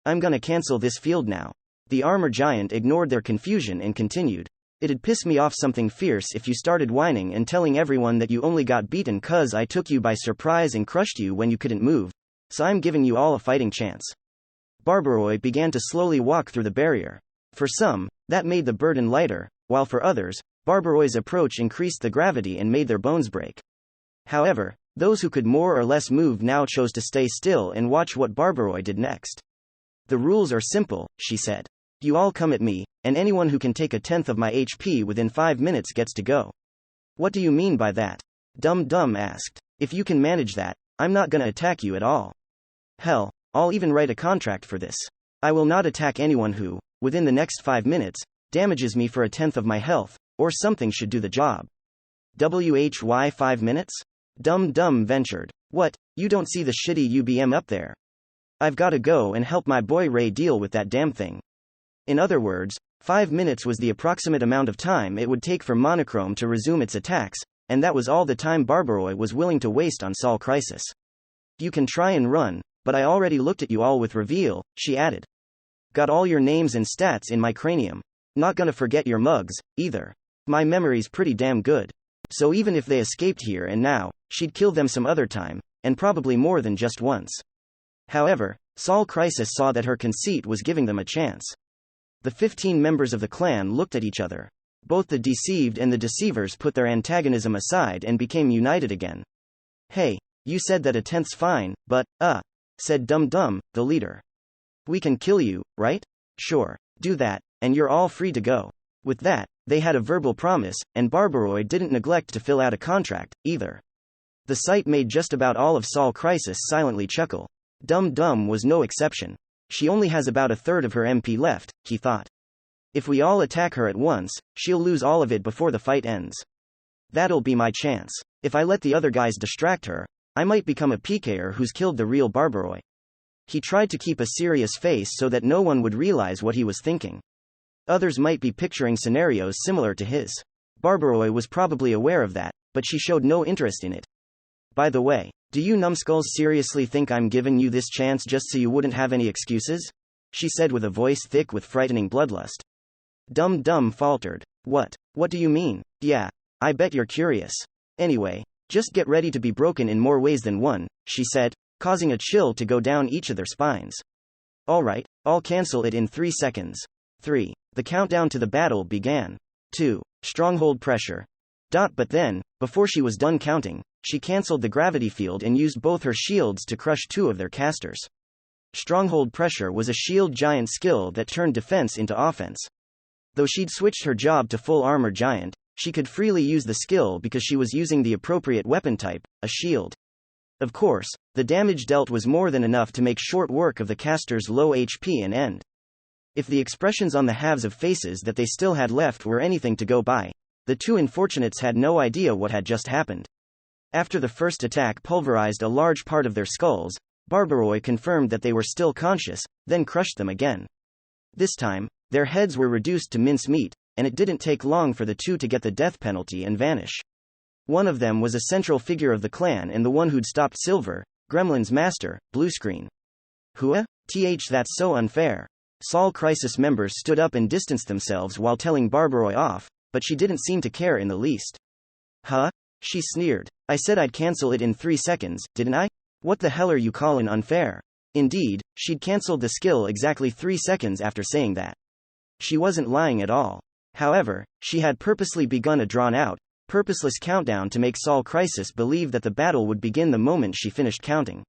S1: "I'm gonna cancel this field now." The armor giant ignored their confusion and continued. "It'd piss me off something fierce if you started whining and telling everyone that you only got beaten 'cause I took you by surprise and crushed you when you couldn't move, so I'm giving you all a fighting chance." Barbaroi began to slowly walk through the barrier. For some, that made the burden lighter, while for others, Barbaroi's approach increased the gravity and made their bones break. However, those who could more or less move now chose to stay still and watch what Barbaroi did next. "The rules are simple," she said. "You all come at me, and anyone who can take a tenth of my HP within 5 minutes gets to go." "What do you mean by that?" Dum Dum asked. "If you can manage that, I'm not gonna attack you at all. Hell, I'll even write a contract for this. I will not attack anyone who, within the next 5 minutes, damages me for a tenth of my health, or something should do the job." "Why 5 minutes?" Dum Dum ventured. "What, you don't see the shitty UBM up there? I've gotta go and help my boy Ray deal with that damn thing." In other words, 5 minutes was the approximate amount of time it would take for Monochrome to resume its attacks, and that was all the time Barbaroi was willing to waste on Sol Crisis. "You can try and run, but I already looked at you all with reveal," she added. "Got all your names and stats in my cranium. Not gonna forget your mugs, either. My memory's pretty damn good. So even if they escaped here and now, she'd kill them some other time, and probably more than just once." However, Sol Crisis saw that her conceit was giving them a chance. The 15 members of the clan looked at each other. Both the deceived and the deceivers put their antagonism aside and became united again. "Hey, you said that a tenth's fine, but, said Dum Dum, the leader. "We can kill you, right? Sure. Do that, and you're all free to go." With that, they had a verbal promise, and Barbaroi didn't neglect to fill out a contract, either. The sight made just about all of Sol Crisis silently chuckle. Dum Dum was no exception. She only has about a third of her MP left, he thought. If we all attack her at once, she'll lose all of it before the fight ends. That'll be my chance. If I let the other guys distract her, I might become a PKer who's killed the real Barbaroi. He tried to keep a serious face so that no one would realize what he was thinking. Others might be picturing scenarios similar to his. Barbaroi was probably aware of that, but she showed no interest in it. "By the way, do you numbskulls seriously think I'm giving you this chance just so you wouldn't have any excuses?" she said with a voice thick with frightening bloodlust. Dum Dum faltered. What do you mean?" "Yeah, I bet you're curious. Anyway, just get ready to be broken in more ways than one," she said, causing a chill to go down each of their spines. "Alright, I'll cancel it in 3 seconds. 3. The countdown to the battle began. 2. Stronghold pressure. But then, before she was done counting, she cancelled the gravity field and used both her shields to crush 2 of their casters. Stronghold pressure was a shield giant skill that turned defense into offense. Though she'd switched her job to full armor giant, she could freely use the skill because she was using the appropriate weapon type, a shield. Of course, the damage dealt was more than enough to make short work of the caster's low HP and end. If the expressions on the halves of faces that they still had left were anything to go by, the 2 unfortunates had no idea what had just happened. After the first attack pulverized a large part of their skulls, Barbaroi confirmed that they were still conscious, then crushed them again. This time, their heads were reduced to mincemeat, and it didn't take long for the 2 to get the death penalty and vanish. One of them was a central figure of the clan and the one who'd stopped Silver, Gremlin's master, Bluescreen. "Hua? That's so unfair." Sol Crisis members stood up and distanced themselves while telling Barbaroi off, but she didn't seem to care in the least. "Huh?" she sneered. "I said I'd cancel it in 3 seconds, didn't I? What the hell are you calling unfair?" Indeed, she'd cancelled the skill exactly 3 seconds after saying that. She wasn't lying at all. However, she had purposely begun a drawn-out, purposeless countdown to make Sol Crisis believe that the battle would begin the moment she finished counting.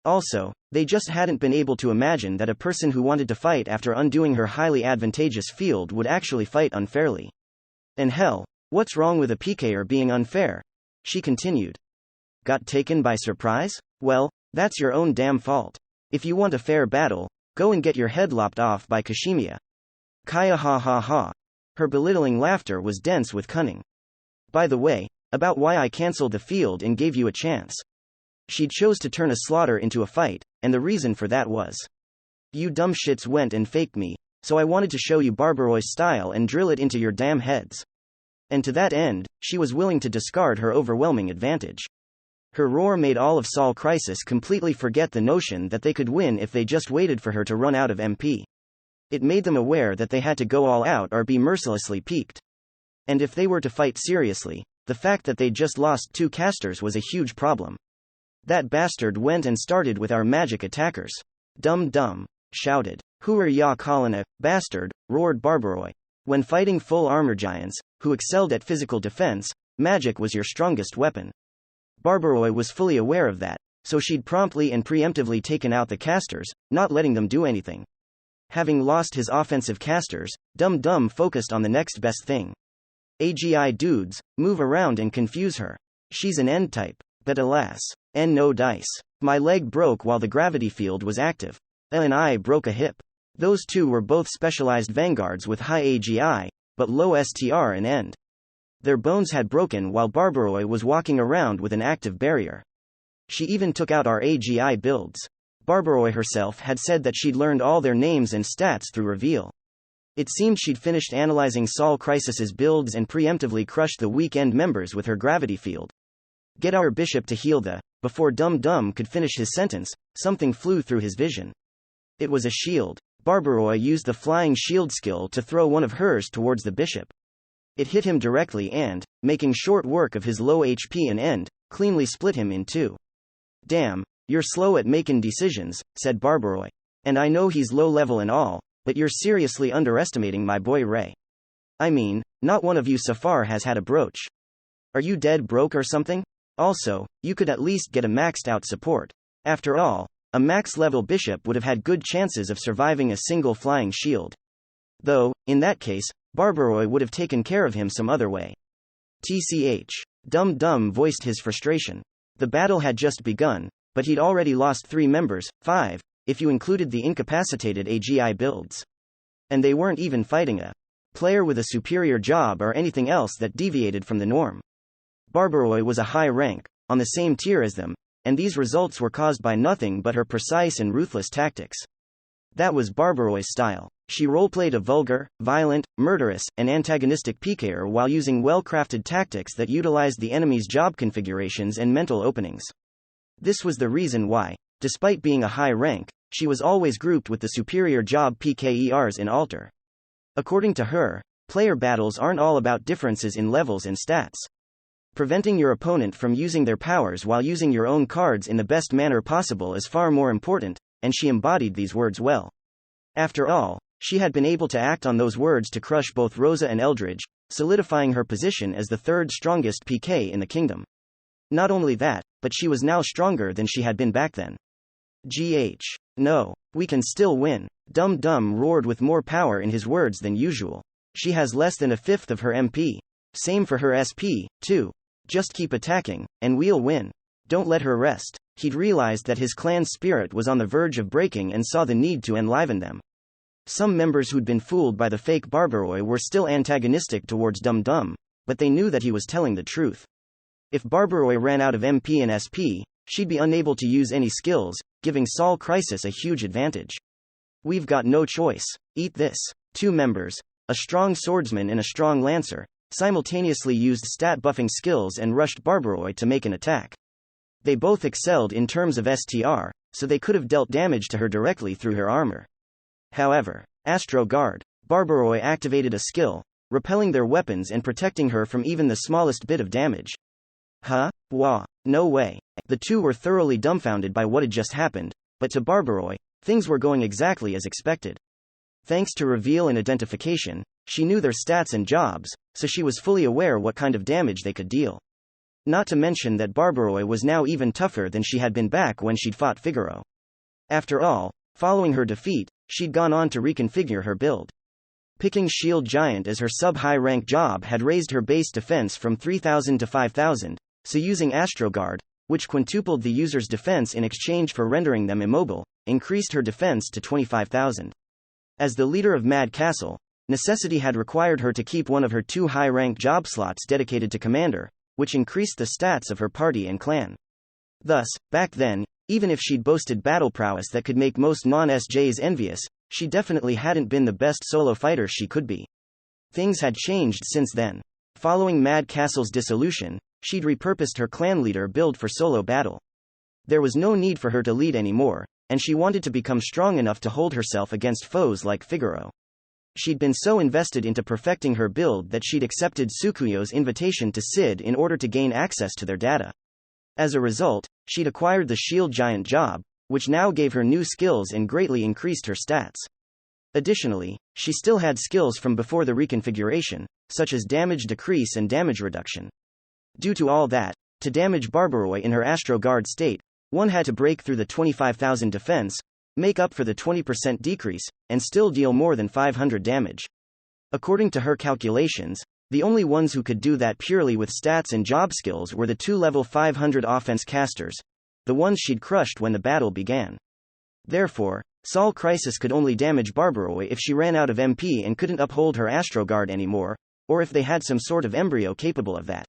S1: Also, they just hadn't been able to imagine that a person who wanted to fight after undoing her highly advantageous field would actually fight unfairly. "And hell, what's wrong with a PKer being unfair?" she continued. "Got taken by surprise? Well, that's your own damn fault. If you want a fair battle, Go and get your head lopped off by Kashimiya. Kaya ha ha ha. Her belittling laughter was dense with cunning. By the way, about why I cancelled the field and gave you a chance. She chose to turn a slaughter into a fight, and the reason for that was, you dumb shits went and faked me, so I wanted to show you Barbaroy's style and drill it into your damn heads. And to that end, she was willing to discard her overwhelming advantage. Her roar made all of Sol Crisis completely forget the notion that they could win if they just waited for her to run out of MP. It made them aware that they had to go all out or be mercilessly peaked. And if they were to fight seriously, the fact that they'd just lost 2 casters was a huge problem. That bastard went and started with our magic attackers. Dum dum, shouted. Who are ya callin' a bastard, roared Barbaroy. When fighting full armor giants, who excelled at physical defense, magic was your strongest weapon. Barbaroy was fully aware of that, so she'd promptly and preemptively taken out the casters, not letting them do anything. Having lost his offensive casters, Dum Dum focused on the next best thing. AGI dudes, move around and confuse her. She's an end type, but alas, no dice. My leg broke while the gravity field was active. And I broke a hip. Those two were both specialized vanguards with high AGI, but low STR and end. Their bones had broken while Barbaroy was walking around with an active barrier. She even took out our AGI builds. Barbaroy herself had said that she'd learned all their names and stats through reveal. It seemed she'd finished analyzing Sol Crisis's builds and preemptively crushed the weak-end members with her gravity field. Get our bishop to heal the... Before Dum Dum could finish his sentence, something flew through his vision. It was a shield. Barbaroy used the flying shield skill to throw one of hers towards the bishop. It hit him directly and, making short work of his low HP and end, cleanly split him in 2. Damn, you're slow at making decisions, said Barbaroy. And I know he's low level and all, but you're seriously underestimating my boy Ray. I mean, not one of you so far has had a brooch. Are you dead broke or something? Also, you could at least get a maxed out support. After all, a max level bishop would have had good chances of surviving a single flying shield. Though, in that case, Barbaroy would have taken care of him some other way. TCH. Dum Dum voiced his frustration. The battle had just begun, but he'd already lost 3 members, 5, if you included the incapacitated AGI builds. And they weren't even fighting a player with a superior job or anything else that deviated from the norm. Barbaroy was a high rank, on the same tier as them, and these results were caused by nothing but her precise and ruthless tactics. That was Barbaroy's style. She roleplayed a vulgar, violent, murderous, and antagonistic PKer while using well-crafted tactics that utilized the enemy's job configurations and mental openings. This was the reason why, despite being a high rank, she was always grouped with the superior job PKers in Altar. According to her, player battles aren't all about differences in levels and stats. Preventing your opponent from using their powers while using your own cards in the best manner possible is far more important, and she embodied these words well. After all, she had been able to act on those words to crush both Rosa and Eldridge, solidifying her position as the 3rd strongest PK in the kingdom. Not only that, but she was now stronger than she had been back then. No, we can still win. Dum Dum roared with more power in his words than usual. She has less than a fifth of her MP. Same for her SP, too. Just keep attacking, and we'll win. Don't let her rest. He'd realized that his clan's spirit was on the verge of breaking and saw the need to enliven them. Some members who'd been fooled by the fake Barbaroy were still antagonistic towards Dum Dum, but they knew that he was telling the truth. If Barbaroy ran out of MP and SP, she'd be unable to use any skills, giving Sol Crisis a huge advantage. We've got no choice. Eat this. 2 members, a strong swordsman and a strong lancer, simultaneously used stat buffing skills and rushed Barbaroy to make an attack. They both excelled in terms of STR, so they could have dealt damage to her directly through her armor. However, Astro Guard, Barbaroy activated a skill, repelling their weapons and protecting her from even the smallest bit of damage. Huh? Wah. No way. The two were thoroughly dumbfounded by what had just happened, but to Barbaroy, things were going exactly as expected. Thanks to reveal and identification, she knew their stats and jobs, so she was fully aware what kind of damage they could deal. Not to mention that Barbaroy was now even tougher than she had been back when she'd fought Figaro. After all, following her defeat, she'd gone on to reconfigure her build. Picking Shield Giant as her sub-high rank job had raised her base defense from 3,000 to 5,000, so using Astroguard, which quintupled the user's defense in exchange for rendering them immobile, increased her defense to 25,000. As the leader of Mad Castle, necessity had required her to keep one of her 2 high-ranked job slots dedicated to commander, which increased the stats of her party and clan. Thus, back then, even if she'd boasted battle prowess that could make most non-SJs envious, she definitely hadn't been the best solo fighter she could be. Things had changed since then. Following Mad Castle's dissolution, she'd repurposed her clan leader build for solo battle. There was no need for her to lead anymore, and she wanted to become strong enough to hold herself against foes like Figaro. She'd been so invested into perfecting her build that she'd accepted Tsukuyo's invitation to Sid in order to gain access to their data. As a result, she'd acquired the Shield Giant job, which now gave her new skills and greatly increased her stats. Additionally, she still had skills from before the reconfiguration, such as damage decrease and damage reduction. Due to all that, to damage Barbaroi in her Astro Guard state, one had to break through the 25,000 defense, make up for the 20% decrease, and still deal more than 500 damage. According to her calculations, the only ones who could do that purely with stats and job skills were the 2 level 500 offense casters, the ones she'd crushed when the battle began. Therefore, Sol Crisis could only damage Barbaroi if she ran out of MP and couldn't uphold her Astro Guard anymore, or if they had some sort of embryo capable of that.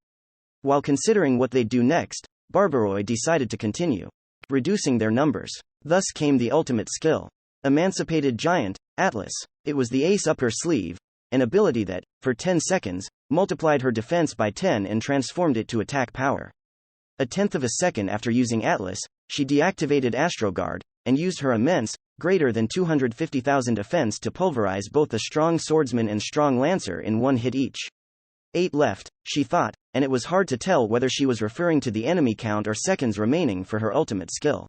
S1: While considering what they'd do next, Barbaroi decided to continue reducing their numbers. Thus came the ultimate skill. Emancipated Giant, Atlas. It was the ace up her sleeve, an ability that, for 10 seconds, multiplied her defense by 10 and transformed it to attack power. A tenth of a second after using Atlas, she deactivated Astro Guard, and used her immense, greater than 250,000 offense to pulverize both a strong swordsman and strong lancer in one hit each. 8 left, she thought, and it was hard to tell whether she was referring to the enemy count or seconds remaining for her ultimate skill.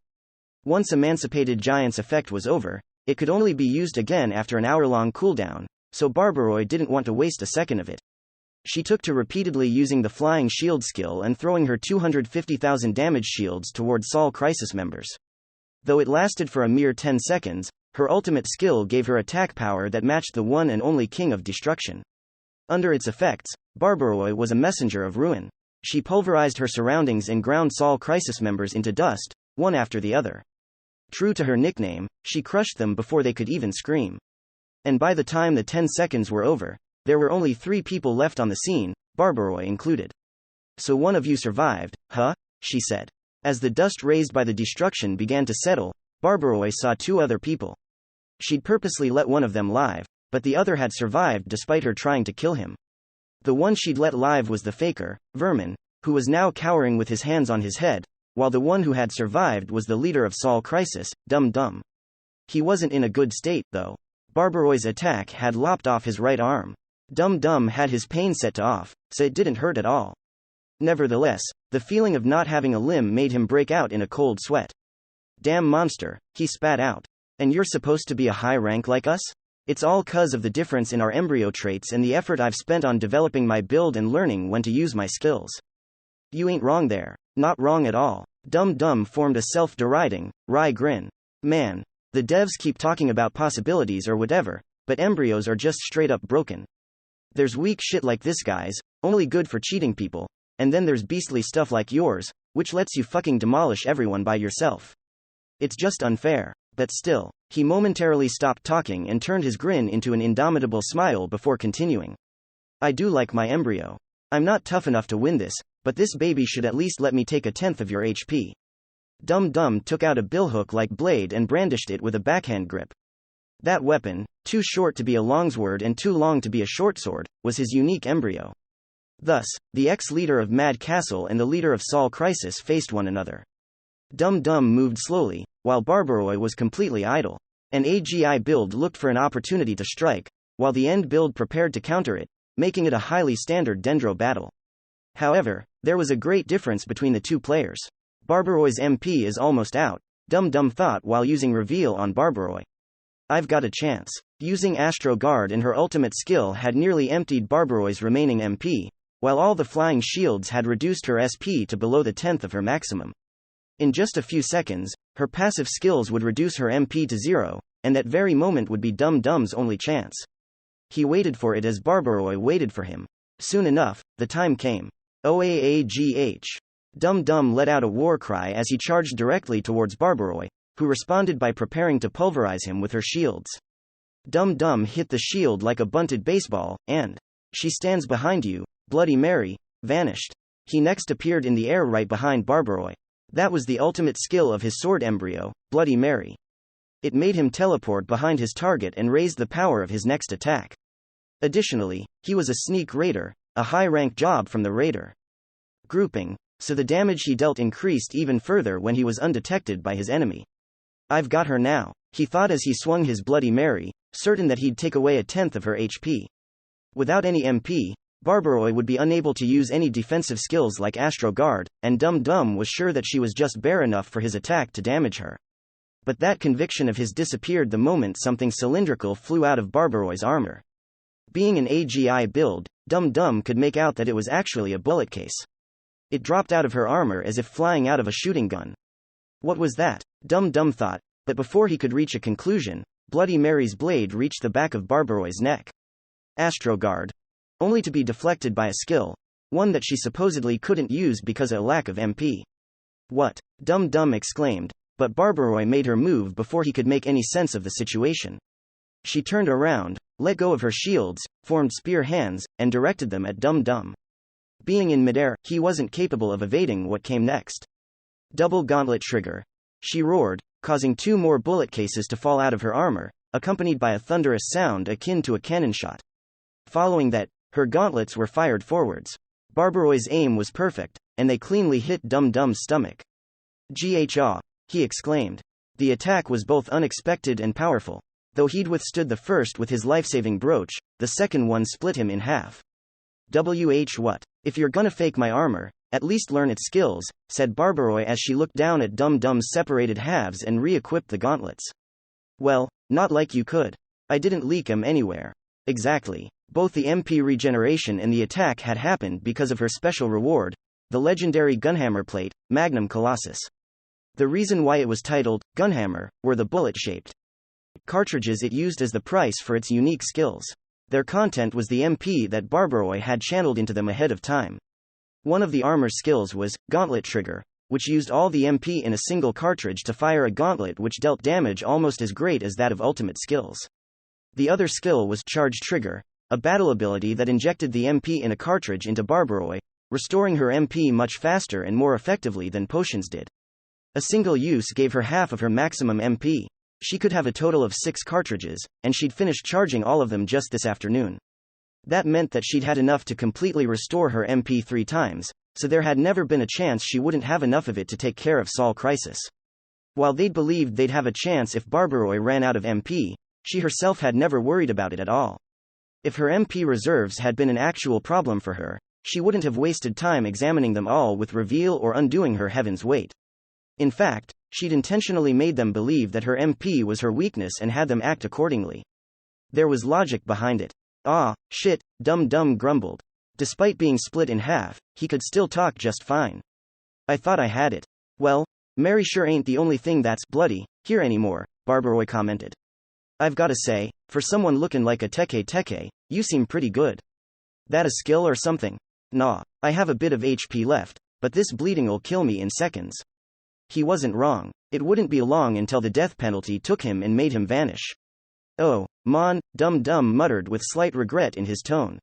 S1: Once Emancipated Giant's effect was over, it could only be used again after an hour-long cooldown, so Barbaroi didn't want to waste a second of it. She took to repeatedly using the Flying Shield skill and throwing her 250,000 damage shields towards Sol Crisis members. Though it lasted for a mere 10 seconds, her ultimate skill gave her attack power that matched the one and only King of Destruction. Under its effects, Barbaroi was a messenger of ruin. She pulverized her surroundings and ground Sol Crisis members into dust, one after the other. True to her nickname, she crushed them before they could even scream. And by the time the 10 seconds were over, there were only 3 people left on the scene, Barbaroi included. "So one of you survived, huh?" she said. As the dust raised by the destruction began to settle, Barbaroi saw 2 other people. She'd purposely let one of them live, but the other had survived despite her trying to kill him. The one she'd let live was the faker, Vermin, who was now cowering with his hands on his head, while the one who had survived was the leader of Sol Crisis, Dum Dum. He wasn't in a good state, though. Barbaroi's attack had lopped off his right arm. Dum Dum had his pain set to off, so it didn't hurt at all. Nevertheless, the feeling of not having a limb made him break out in a cold sweat. "Damn monster," he spat out. "And you're supposed to be a high rank like us? It's all 'cause of the difference in our embryo traits and the effort I've spent on developing my build and learning when to use my skills." "You ain't wrong there. Not wrong at all." Dum Dum formed a self-deriding, wry grin. "Man, the devs keep talking about possibilities or whatever, but embryos are just straight up broken. There's weak shit like this guy's, only good for cheating people, and then there's beastly stuff like yours, which lets you fucking demolish everyone by yourself. It's just unfair." But still, he momentarily stopped talking and turned his grin into an indomitable smile before continuing. "I do like my embryo. I'm not tough enough to win this, but this baby should at least let me take a tenth of your HP." Dum Dum took out a billhook-like blade and brandished it with a backhand grip. That weapon, too short to be a longsword and too long to be a shortsword, was his unique embryo. Thus, the ex-leader of Mad Castle and the leader of Sol Crisis faced one another. Dum Dum moved slowly, while Barbaroi was completely idle. An AGI build looked for an opportunity to strike, while the end build prepared to counter it, making it a highly standard Dendro battle. However, there was a great difference between the two players. Barbaroi's MP is almost out, Dum Dum thought while using Reveal on Barbaroi. "I've got a chance." Using Astro Guard and her ultimate skill had nearly emptied Barbaroi's remaining MP, while all the flying shields had reduced her SP to below the 10th of her maximum. In just a few seconds, her passive skills would reduce her MP to 0, and that very moment would be Dum Dum's only chance. He waited for it as Barbaroi waited for him. Soon enough, the time came. "OAAGH." Dum Dum let out a war cry as he charged directly towards Barbaroi, who responded by preparing to pulverize him with her shields. Dum-Dum hit the shield like a bunted baseball, and she stands behind you, Bloody Mary, vanished. He next appeared in the air right behind Barbaroi. That was the ultimate skill of his sword embryo, Bloody Mary. It made him teleport behind his target and raised the power of his next attack. Additionally, he was a sneak raider, a high-rank job from the raider grouping, so the damage he dealt increased even further when he was undetected by his enemy. I've got her now, he thought as he swung his Bloody Mary, certain that he'd take away a tenth of her HP. Without any MP, Barbaroi would be unable to use any defensive skills like Astro Guard, and Dum-Dum was sure that she was just bare enough for his attack to damage her. But that conviction of his disappeared the moment something cylindrical flew out of Barbaroi's armor. Being an AGI build, Dum-Dum could make out that it was actually a bullet case. It dropped out of her armor as if flying out of a shooting gun. What was that? Dum-Dum thought, but before he could reach a conclusion, Bloody Mary's blade reached the back of Barbaroi's neck. Astro Guard. Only to be deflected by a skill, one that she supposedly couldn't use because of a lack of MP. What? Dum-Dum exclaimed, but Barbaroi made her move before he could make any sense of the situation. She turned around, let go of her shields, formed spear hands, and directed them at Dum-Dum. Being in midair, he wasn't capable of evading what came next. Double gauntlet trigger. She roared, causing 2 more bullet cases to fall out of her armor, accompanied by a thunderous sound akin to a cannon shot. Following that, her gauntlets were fired forwards. Barbaroi's aim was perfect, and they cleanly hit Dum-Dum's stomach. "Gah!" he exclaimed. The attack was both unexpected and powerful. Though he'd withstood the first with his life-saving brooch, the second one split him in half. What? If you're gonna fake my armor, at least learn its skills, said Barbaroi as she looked down at Dum-Dum's separated halves and re-equipped the gauntlets. Well, not like you could. I didn't leak 'em anywhere. Exactly. Both the MP regeneration and the attack had happened because of her special reward, the legendary Gunhammer plate, Magnum Colossus. The reason why it was titled Gunhammer were the bullet-shaped cartridges it used as the price for its unique skills. Their content was the MP that Barbaroi had channeled into them ahead of time. One of the armor skills was Gauntlet Trigger, which used all the MP in a single cartridge to fire a gauntlet which dealt damage almost as great as that of ultimate skills. The other skill was Charge Trigger, a battle ability that injected the MP in a cartridge into Barbaroi, restoring her MP much faster and more effectively than potions did. A single use gave her half of her maximum MP. She could have a total of 6 cartridges, and she'd finished charging all of them just this afternoon. That meant that she'd had enough to completely restore her MP 3 times, so there had never been a chance she wouldn't have enough of it to take care of Sol Crisis. While they'd believed they'd have a chance if Barbaroi ran out of MP, she herself had never worried about it at all. If her MP reserves had been an actual problem for her, she wouldn't have wasted time examining them all with reveal or undoing her heaven's weight. In fact, she'd intentionally made them believe that her MP was her weakness and had them act accordingly. There was logic behind it. Ah, shit, Dum-Dum grumbled. Despite being split in half, he could still talk just fine. I thought I had it. Well, Mary sure ain't the only thing that's bloody here anymore, Barbaroi commented. I've gotta say, for someone looking like a teke, you seem pretty good. That a skill or something? Nah, I have a bit of HP left, but this bleeding'll kill me in seconds. He wasn't wrong. It wouldn't be long until the death penalty took him and made him vanish. Oh, man, Dum-Dum muttered with slight regret in his tone.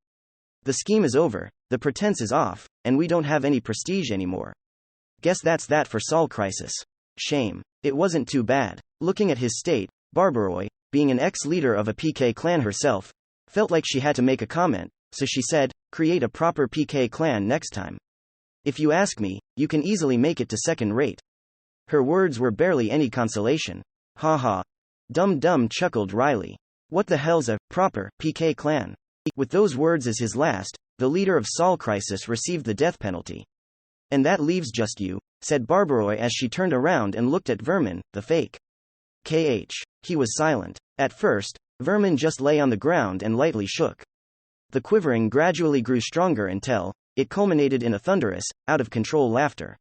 S1: The scheme is over, the pretense is off, and we don't have any prestige anymore. Guess that's that for Sol Crisis. Shame. It wasn't too bad. Looking at his state, Barbaroi, being an ex-leader of a PK clan herself, felt like she had to make a comment, so she said, create a proper PK clan next time. If you ask me, you can easily make it to second rate. Her words were barely any consolation. Ha ha. Dum-Dum chuckled wryly. What the hell's a proper PK clan? With those words as his last, the leader of Sol Crisis received the death penalty. And that leaves just you, said Barbaroi as she turned around and looked at Vermin, the fake. He was silent. At first, Vermin just lay on the ground and lightly shook. The quivering gradually grew stronger until it culminated in a thunderous, out-of-control laughter.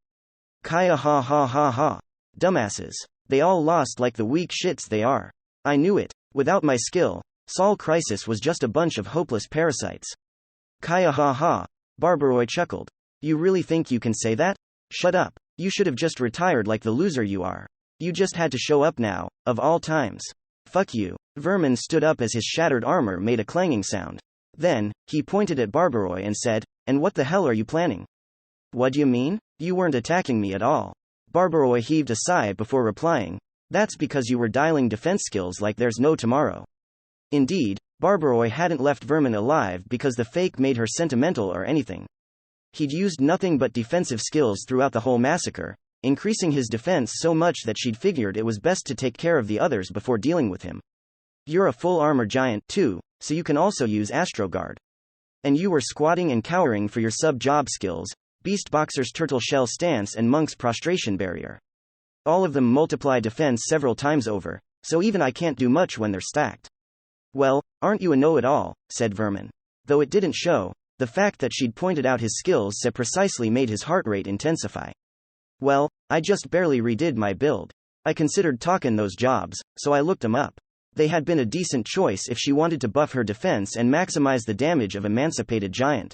S1: Kaya ha ha ha ha. Dumbasses. They all lost like the weak shits they are. I knew it. Without my skill, Sol Crisis was just a bunch of hopeless parasites. Kaya ha ha. Barbaroi chuckled. You really think you can say that? Shut up. You should have just retired like the loser you are. You just had to show up now, of all times. Fuck you. Vermin stood up as his shattered armor made a clanging sound. Then, he pointed at Barbaroi and said, "And what the hell are you planning?" "What do you mean? You weren't attacking me at all." Barbaroi heaved a sigh before replying, "That's because you were dialing defense skills like there's no tomorrow." Indeed, Barbaroi hadn't left Vermin alive because the fake made her sentimental or anything. He'd used nothing but defensive skills throughout the whole massacre, increasing his defense so much that she'd figured it was best to take care of the others before dealing with him. "You're a full armor giant, too, so you can also use Astroguard. And you were squatting and cowering for your sub-job skills, Beastboxer's turtle shell stance and Monk's prostration barrier. All of them multiply defense several times over, so even I can't do much when they're stacked." "Well, aren't you a know-it-all," said Vermin. Though it didn't show, the fact that she'd pointed out his skills so precisely made his heart rate intensify. "Well, I just barely redid my build. I considered talking those jobs, so I looked them up. They had been a decent choice if she wanted to buff her defense and maximize the damage of Emancipated Giant.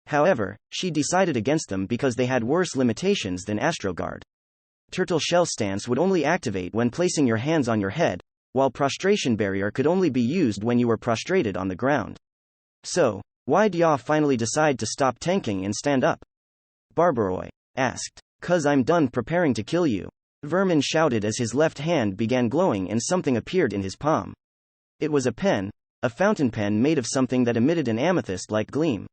S1: However, she decided against them because they had worse limitations than Astroguard. Turtle Shell Stance would only activate when placing your hands on your head, while Prostration Barrier could only be used when you were prostrated on the ground. So, why'd ya finally decide to stop tanking and stand up?" Barbaroi asked. "'Cause I'm done preparing to kill you," Vermin shouted as his left hand began glowing and something appeared in his palm. It was a pen, a fountain pen made of something that emitted an amethyst-like gleam.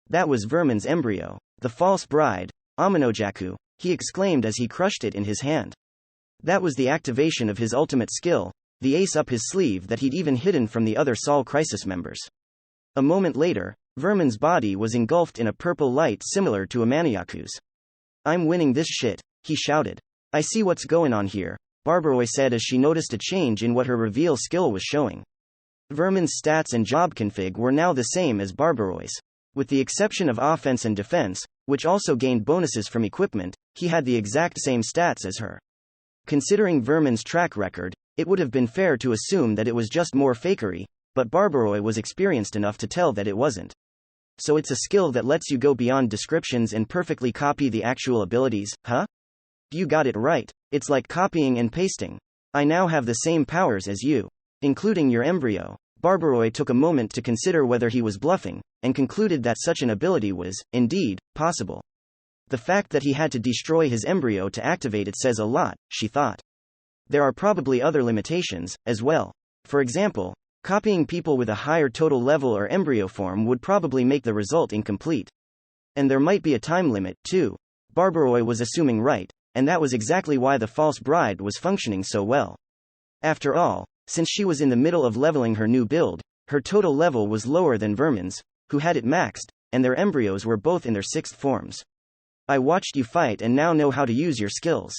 S1: That was Vermin's embryo, the false bride, Aminojaku, he exclaimed as he crushed it in his hand. That was the activation of his ultimate skill, the ace up his sleeve that he'd even hidden from the other Sol Crisis members. A moment later, Vermin's body was engulfed in a purple light similar to Amaniaku's. "I'm winning this shit," he shouted. "I see what's going on here," Barbaroi said as she noticed a change in what her reveal skill was showing. Vermin's stats and job config were now the same as Barbaroi's. With the exception of offense and defense, which also gained bonuses from equipment, he had the exact same stats as her. Considering Vermin's track record, it would have been fair to assume that it was just more fakery, but Barbaroi was experienced enough to tell that it wasn't. "So it's a skill that lets you go beyond descriptions and perfectly copy the actual abilities, huh?" "You got it right. It's like copying and pasting. I now have the same powers as you, including your embryo." Barbaroi took a moment to consider whether he was bluffing, and concluded that such an ability was, indeed, possible. The fact that he had to destroy his embryo to activate it says a lot, she thought. There are probably other limitations, as well. For example, copying people with a higher total level or embryo form would probably make the result incomplete. And there might be a time limit, too. Barbaroi was assuming right, and that was exactly why the false bride was functioning so well. After all, since she was in the middle of leveling her new build, her total level was lower than Vermin's, who had it maxed, and their embryos were both in their sixth forms. "I watched you fight and now know how to use your skills,"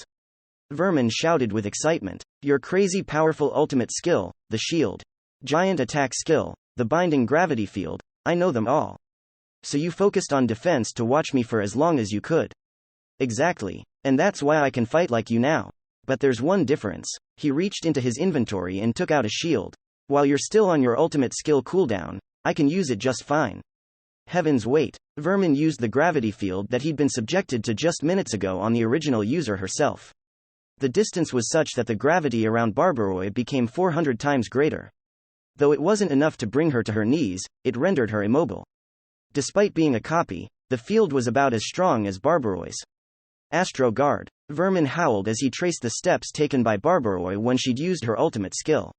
S1: Vermin shouted with excitement. "Your crazy powerful ultimate skill, the shield. Giant attack skill, the binding gravity field, I know them all. So you focused on defense to watch me for as long as you could." "Exactly. And that's why I can fight like you now. But there's one difference." He reached into his inventory and took out a shield. "While you're still on your ultimate skill cooldown, I can use it just fine." Heavens, wait. Vermin used the gravity field that he'd been subjected to just minutes ago on the original user herself. The distance was such that the gravity around Barbaroi became 400 times greater. Though it wasn't enough to bring her to her knees, it rendered her immobile. Despite being a copy, the field was about as strong as Barbaroi's. "Astro Guard," Vermin howled as he traced the steps taken by Barbaroi when she'd used her ultimate skill.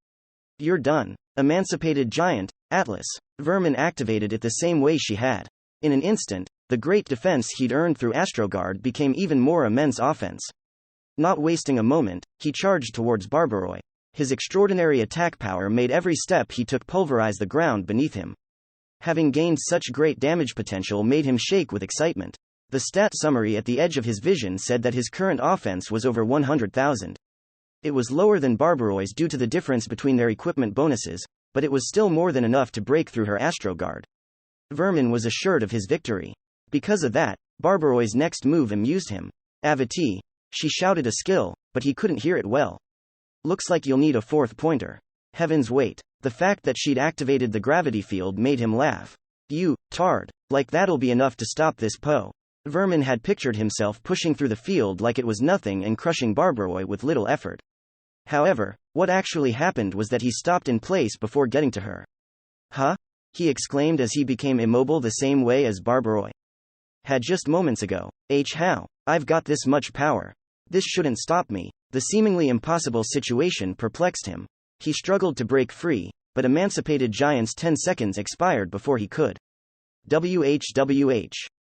S1: "You're done. Emancipated Giant, Atlas." Vermin activated it the same way she had. In an instant, the great defense he'd earned through Astroguard became even more immense offense. Not wasting a moment, he charged towards Barbaroi. His extraordinary attack power made every step he took pulverize the ground beneath him. Having gained such great damage potential made him shake with excitement. The stat summary at the edge of his vision said that his current offense was over 100,000. It was lower than Barbaroi's due to the difference between their equipment bonuses, but it was still more than enough to break through her Astroguard. Vermin was assured of his victory. Because of that, Barbaroi's next move amused him. "Avati," she shouted a skill, but he couldn't hear it well. "Looks like you'll need a fourth pointer." Heavens, wait. The fact that she'd activated the gravity field made him laugh. "You, tard. Like that'll be enough to stop this Poe." Vermin had pictured himself pushing through the field like it was nothing and crushing Barbaroi with little effort. However, what actually happened was that he stopped in place before getting to her. Huh? He exclaimed as he became immobile the same way as Barbaroi had just moments ago. How? I've got this much power. This shouldn't stop me. The seemingly impossible situation perplexed him. He struggled to break free, but Emancipated Giant's 10 seconds expired before he could.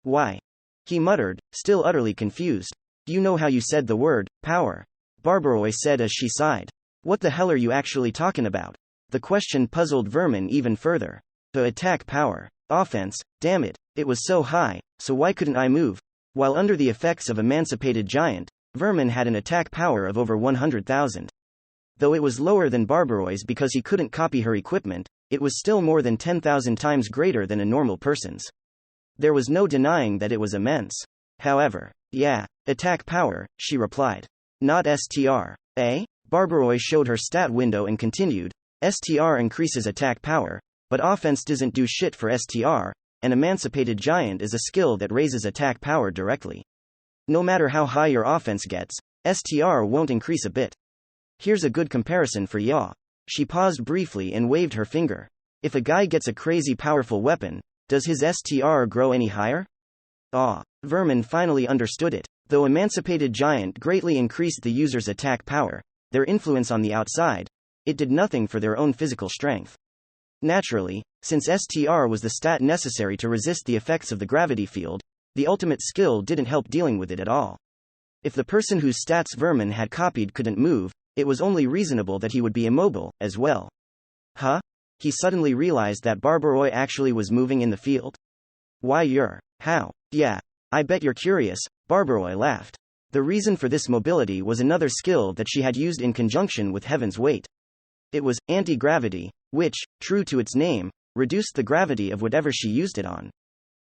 S1: Why? He muttered, still utterly confused. You know how you said the word, power. Barbaroi said as she sighed. What the hell are you actually talking about? The question puzzled Vermin even further. The attack power. Offense, damn it, it was so high, so why couldn't I move? While under the effects of Emancipated Giant, Vermin had an attack power of over 100,000. Though it was lower than Barbaroi's because he couldn't copy her equipment, it was still more than 10,000 times greater than a normal person's. There was no denying that it was immense. However, yeah, attack power, she replied. Not STR. Eh? Barbaroi showed her stat window and continued, STR increases attack power, but offense doesn't do shit for STR, and Emancipated Giant is a skill that raises attack power directly. No matter how high your offense gets, STR won't increase a bit. Here's a good comparison for ya. She paused briefly and waved her finger. If a guy gets a crazy powerful weapon, does his STR grow any higher? Vermin finally understood it. Though Emancipated Giant greatly increased the user's attack power, their influence on the outside, it did nothing for their own physical strength. Naturally, since STR was the stat necessary to resist the effects of the gravity field, the ultimate skill didn't help dealing with it at all. If the person whose stats Vermin had copied couldn't move, it was only reasonable that he would be immobile, as well. Huh? He suddenly realized that Barbaroi actually was moving in the field. Why how? Yeah, I bet you're curious, Barbaroi laughed. The reason for this mobility was another skill that she had used in conjunction with Heaven's Weight. It was anti-gravity, which, true to its name, reduced the gravity of whatever she used it on.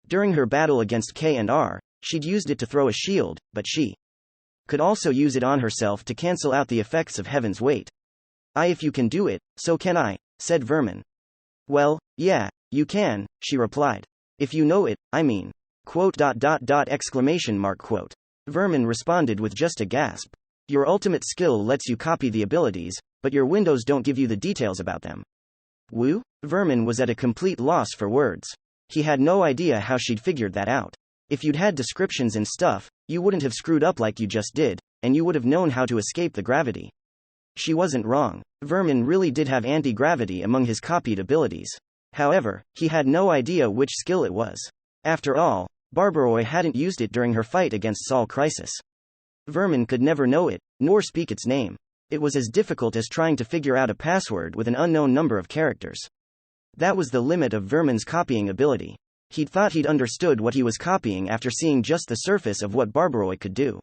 S1: During her battle against K and R, she'd used it to throw a shield, but she could also use it on herself to cancel out the effects of Heaven's Weight. If you can do it, so can I, said Vermin. Well, yeah, you can, she replied. If you know it, I mean. ! Vermin responded with just a gasp. Your ultimate skill lets you copy the abilities, but your windows don't give you the details about them. Woo? Vermin was at a complete loss for words. He had no idea how she'd figured that out. If you'd had descriptions and stuff, you wouldn't have screwed up like you just did, and you would have known how to escape the gravity. She wasn't wrong. Vermin really did have anti-gravity among his copied abilities. However, he had no idea which skill it was. After all, Barbaroi hadn't used it during her fight against Sol Crisis. Vermin could never know it, nor speak its name. It was as difficult as trying to figure out a password with an unknown number of characters. That was the limit of Vermin's copying ability. He'd thought he'd understood what he was copying after seeing just the surface of what Barbaroi could do.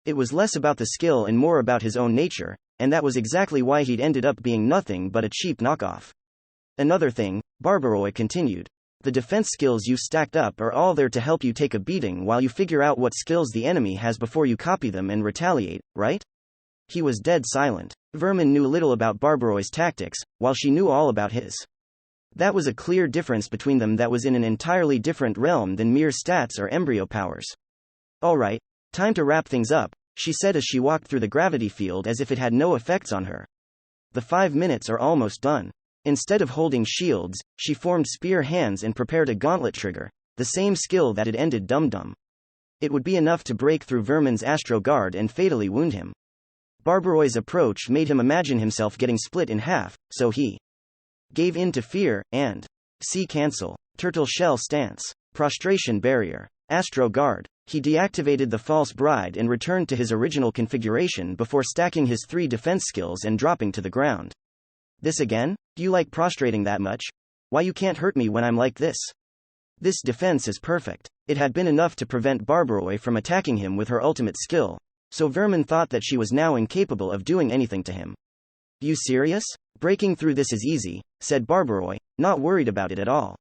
S1: It was less about the skill and more about his own nature, and that was exactly why he'd ended up being nothing but a cheap knockoff. Another thing, Barbaroi continued. The defense skills you stacked up are all there to help you take a beating while you figure out what skills the enemy has before you copy them and retaliate, right? He was dead silent. Vermin knew little about Barbaroi's tactics, while she knew all about his. That was a clear difference between them that was in an entirely different realm than mere stats or embryo powers. Alright, time to wrap things up, she said as she walked through the gravity field as if it had no effects on her. The 5 minutes are almost done. Instead of holding shields, she formed spear hands and prepared a gauntlet trigger, the same skill that had ended Dum Dum. It would be enough to break through Vermin's Astro Guard and fatally wound him. Barbaroi's approach made him imagine himself getting split in half, so he gave in to fear, and cancel, turtle shell stance, prostration barrier, Astro Guard. He deactivated the false bride and returned to his original configuration before stacking his 3 defense skills and dropping to the ground. This again? Do you like prostrating that much? Why you can't hurt me when I'm like this? This defense is perfect. It had been enough to prevent Barbaroi from attacking him with her ultimate skill, so Vermin thought that she was now incapable of doing anything to him. You serious? Breaking through this is easy, said Barbaroi, not worried about it at all.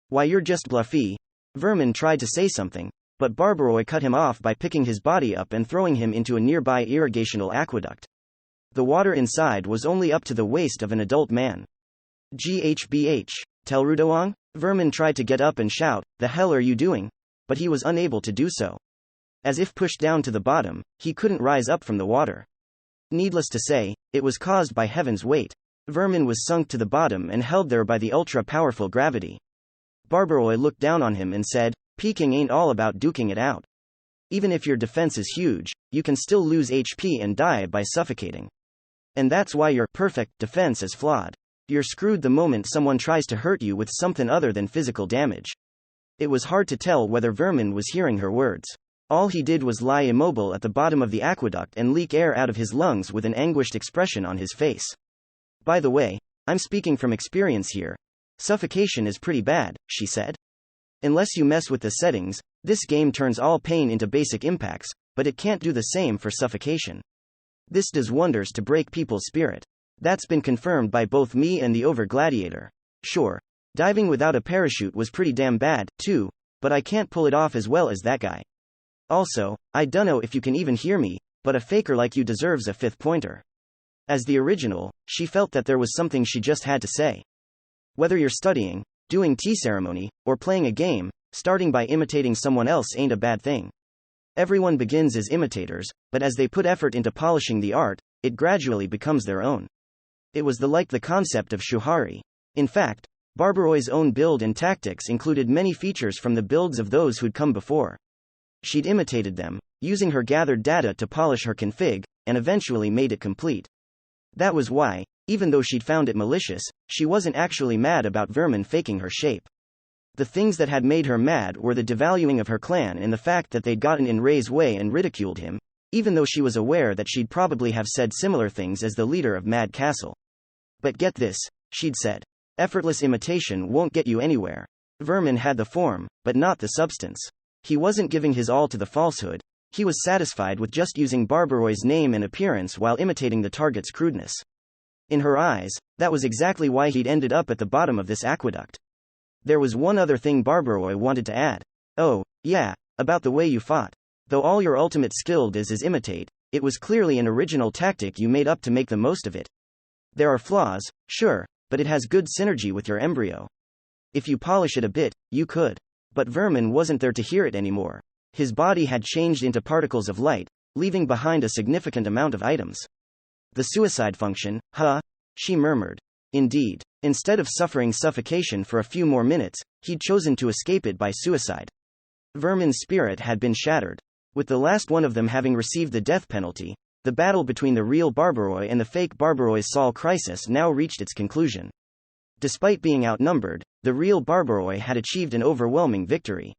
S1: Why you're just bluffy. Vermin tried to say something, but Barbaroi cut him off by picking his body up and throwing him into a nearby irrigational aqueduct. The water inside was only up to the waist of an adult man. GHBH, Telrudoang? Vermin tried to get up and shout, the hell are you doing? but he was unable to do so. As if pushed down to the bottom, he couldn't rise up from the water. Needless to say, it was caused by heaven's weight. Vermin was sunk to the bottom and held there by the ultra-powerful gravity. Barbaroi looked down on him and said, "Peking ain't all about duking it out. Even if your defense is huge, you can still lose HP and die by suffocating. And that's why your perfect defense is flawed. You're screwed the moment someone tries to hurt you with something other than physical damage." It was hard to tell whether Vermin was hearing her words. All he did was lie immobile at the bottom of the aqueduct and leak air out of his lungs with an anguished expression on his face. "By the way, I'm speaking from experience here. Suffocation is pretty bad," she said. "Unless you mess with the settings, this game turns all pain into basic impacts, but it can't do the same for suffocation. This does wonders to break people's spirit. That's been confirmed by both me and the Over-Gladiator. Sure, diving without a parachute was pretty damn bad, too, but I can't pull it off as well as that guy. Also, I dunno if you can even hear me, but a faker like you deserves a 5th pointer." As the original, she felt that there was something she just had to say. Whether you're studying, doing tea ceremony, or playing a game, starting by imitating someone else ain't a bad thing. Everyone begins as imitators, but as they put effort into polishing the art, it gradually becomes their own. It was the concept of shuhari. In fact, Barbaroi's own build and tactics included many features from the builds of those who'd come before. She'd imitated them, using her gathered data to polish her config, and eventually made it complete. That was why, even though she'd found it malicious, she wasn't actually mad about Vermin faking her shape. The things that had made her mad were the devaluing of her clan and the fact that they'd gotten in Ray's way and ridiculed him, even though she was aware that she'd probably have said similar things as the leader of Mad Castle. "But get this," she'd said. "Effortless imitation won't get you anywhere. Vermin had the form, but not the substance. He wasn't giving his all to the falsehood, he was satisfied with just using Barbaroi's name and appearance while imitating the target's crudeness. In her eyes, that was exactly why he'd ended up at the bottom of this aqueduct. There was one other thing Barbaroi wanted to add. "Oh, yeah, about the way you fought. Though all your ultimate skill does is imitate, it was clearly an original tactic you made up to make the most of it. There are flaws, sure, but it has good synergy with your embryo. If you polish it a bit, you could." But Vermin wasn't there to hear it anymore. His body had changed into particles of light, leaving behind a significant amount of items. "The suicide function, huh?" she murmured. Indeed, instead of suffering suffocation for a few more minutes, he'd chosen to escape it by suicide. Vermin's spirit had been shattered. With the last one of them having received the death penalty, the battle between the real Barbaroi and the fake Barbaroi's Sol Crisis now reached its conclusion. Despite being outnumbered, the real Barbaroi had achieved an overwhelming victory.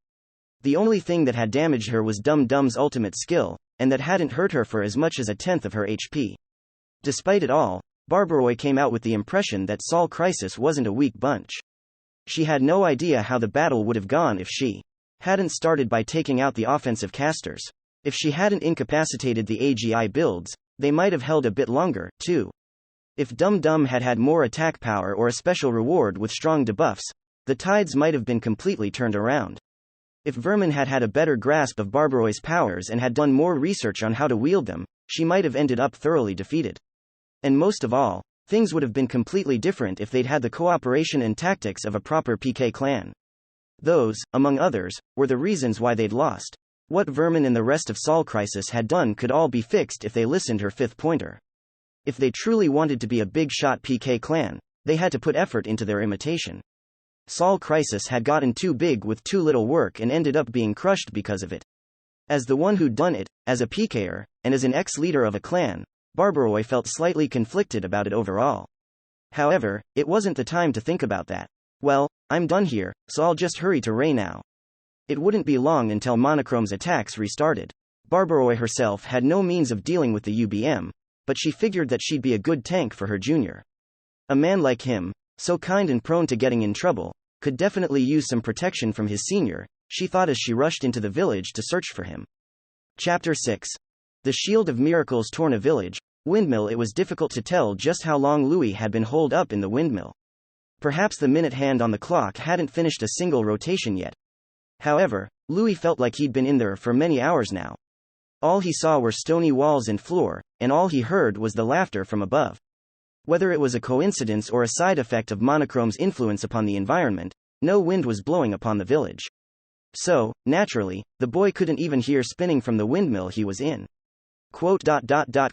S1: The only thing that had damaged her was Dum Dum's ultimate skill, and that hadn't hurt her for as much as a tenth of her HP. Despite it all, Barbaroi came out with the impression that Sol Crisis wasn't a weak bunch. She had no idea how the battle would have gone if she hadn't started by taking out the offensive casters. If she hadn't incapacitated the AGI builds, they might have held a bit longer, too. If Dum Dum had had more attack power or a special reward with strong debuffs, the tides might have been completely turned around. If Vermin had had a better grasp of Barbaroi's powers and had done more research on how to wield them, she might have ended up thoroughly defeated. And most of all, things would have been completely different if they'd had the cooperation and tactics of a proper PK clan. Those, among others, were the reasons why they'd lost. What Vermin and the rest of Sol Crisis had done could all be fixed if they listened her 5th pointer. If they truly wanted to be a big-shot PK clan, they had to put effort into their imitation. Sol Crisis had gotten too big with too little work and ended up being crushed because of it. As the one who'd done it, as a PKer, and as an ex-leader of a clan, Barbaroi felt slightly conflicted about it overall. However, it wasn't the time to think about that. "Well, I'm done here, so I'll just hurry to Ray now." It wouldn't be long until Monochrome's attacks restarted. Barbaroi herself had no means of dealing with the UBM, but she figured that she'd be a good tank for her junior. A man like him, so kind and prone to getting in trouble, could definitely use some protection from his senior, she thought as she rushed into the village to search for him. Chapter 6. The Shield of Miracles torn a village, windmill. It was difficult to tell just how long Louis had been holed up in the windmill. Perhaps the minute hand on the clock hadn't finished a single rotation yet. However, Louis felt like he'd been in there for many hours now. All he saw were stony walls and floor, and all he heard was the laughter from above. Whether it was a coincidence or a side effect of Monochrome's influence upon the environment, no wind was blowing upon the village. So, naturally, the boy couldn't even hear spinning from the windmill he was in. Quote.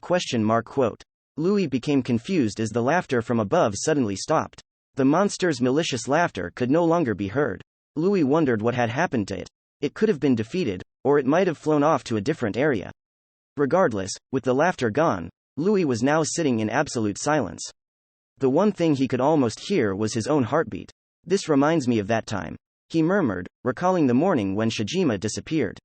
S1: Question mark quote. Louis became confused as the laughter from above suddenly stopped. The monster's malicious laughter could no longer be heard. Louis wondered what had happened to it. It could have been defeated, or it might have flown off to a different area. Regardless, with the laughter gone, Louis was now sitting in absolute silence. The one thing he could almost hear was his own heartbeat. This reminds me of that time, he murmured, recalling the morning when Shijima disappeared.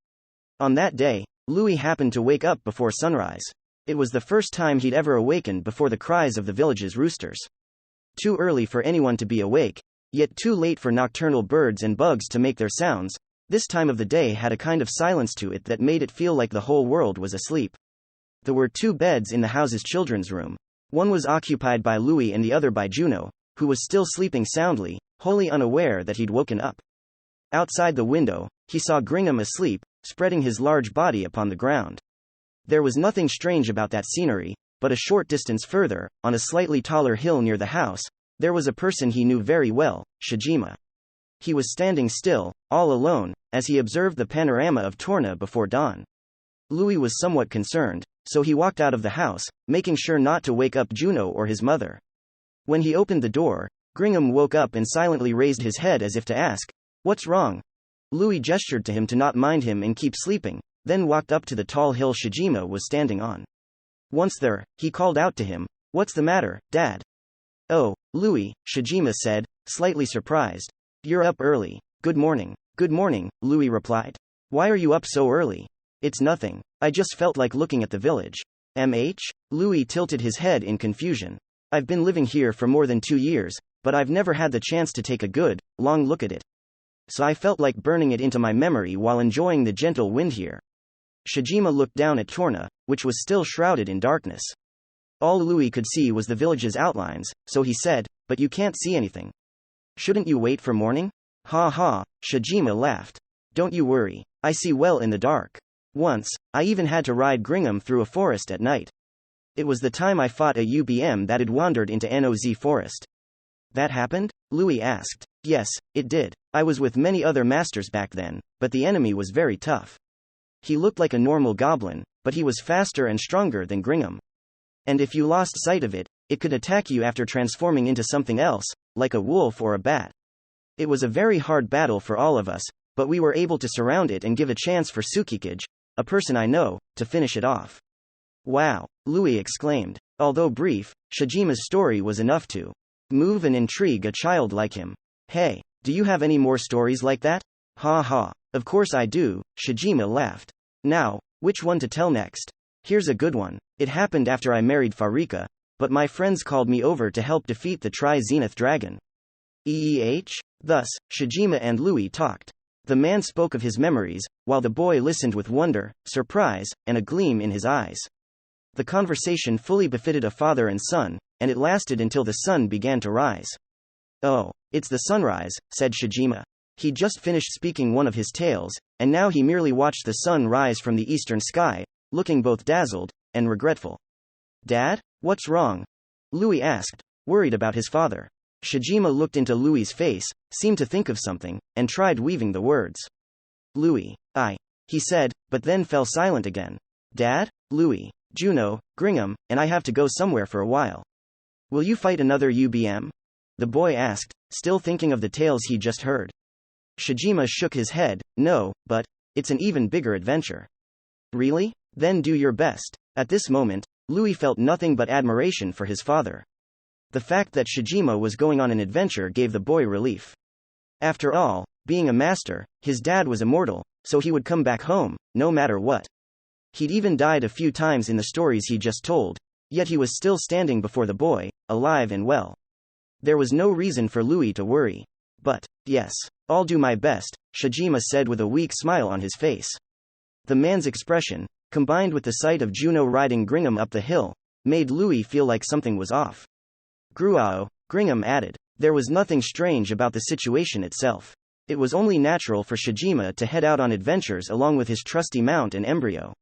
S1: On that day, Louis happened to wake up before sunrise. It was the first time he'd ever awakened before the cries of the village's roosters. Too early for anyone to be awake, yet too late for nocturnal birds and bugs to make their sounds. This time of the day had a kind of silence to it that made it feel like the whole world was asleep. There were 2 beds in the house's children's room. One was occupied by Louis and the other by Juno, who was still sleeping soundly, wholly unaware that he'd woken up. Outside the window, he saw Gringham asleep, spreading his large body upon the ground. There was nothing strange about that scenery, but a short distance further, on a slightly taller hill near the house, there was a person he knew very well, Shijima. He was standing still, all alone, as he observed the panorama of Torna before dawn. Louis was somewhat concerned, so he walked out of the house, making sure not to wake up Juno or his mother. When he opened the door, Gringham woke up and silently raised his head as if to ask, "What's wrong?" Louis gestured to him to not mind him and keep sleeping, then walked up to the tall hill Shijima was standing on. Once there, he called out to him, "What's the matter, Dad?" "Oh, Louis," Shijima said, slightly surprised. "You're up early. Good morning." "Good morning," Louis replied. "Why are you up so early?" "It's nothing. I just felt like looking at the village." Louis tilted his head in confusion. "I've been living here for more than 2 years, but I've never had the chance to take a good, long look at it. So I felt like burning it into my memory while enjoying the gentle wind here." Shijima looked down at Torna, which was still shrouded in darkness. All Louis could see was the village's outlines, so he said, "But you can't see anything. Shouldn't you wait for morning?" "Ha ha," Shijima laughed. "Don't you worry, I see well in the dark. Once, I even had to ride Gringham through a forest at night. It was the time I fought a UBM that had wandered into Noz forest." "That happened?" Louis asked. "Yes, it did. I was with many other masters back then, but the enemy was very tough. He looked like a normal goblin, but he was faster and stronger than Gringham. And if you lost sight of it, it could attack you after transforming into something else, like a wolf or a bat. It was a very hard battle for all of us, but we were able to surround it and give a chance for Tsukikage, a person I know, to finish it off." "Wow," Louis exclaimed. Although brief, Shijima's story was enough to move and intrigue a child like him. "Hey, do you have any more stories like that?" "Ha ha, of course I do," Shijima laughed. "Now, which one to tell next? Here's a good one. It happened after I married Farika, but my friends called me over to help defeat the Tri-Zenith Dragon." Thus, Shijima and Louis talked. The man spoke of his memories, while the boy listened with wonder, surprise, and a gleam in his eyes. The conversation fully befitted a father and son, and it lasted until the sun began to rise. "Oh, it's the sunrise," said Shijima. He'd just finished speaking one of his tales, and now he merely watched the sun rise from the eastern sky, looking both dazzled and regretful. "Dad, what's wrong?" Louis asked, worried about his father. Shijima looked into Louis's face, seemed to think of something, and tried weaving the words. "Louis, he said, but then fell silent again. "Dad, Louis, Juno, Gringham, and I have to go somewhere for a while. Will you fight another UBM?" the boy asked, still thinking of the tales he'd just heard. Shijima shook his head. "No, but it's an even bigger adventure." "Really? Then do your best." At this moment, Louis felt nothing but admiration for his father. The fact that Shijima was going on an adventure gave the boy relief. After all, being a master, his dad was immortal, so he would come back home, no matter what. He'd even died a few times in the stories he just told, yet he was still standing before the boy, alive and well. There was no reason for Louis to worry. "But, yes, I'll do my best," Shijima said with a weak smile on his face. The man's expression, combined with the sight of Juno riding Gringham up the hill, made Louis feel like something was off. "Gruao," Gringham added. There was nothing strange about the situation itself. It was only natural for Shijima to head out on adventures along with his trusty mount and embryo.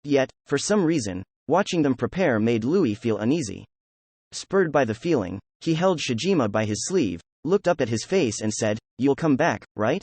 S1: Yet, for some reason, watching them prepare made Louis feel uneasy. Spurred by the feeling, he held Shijima by his sleeve, looked up at his face and said, "You'll come back, right?"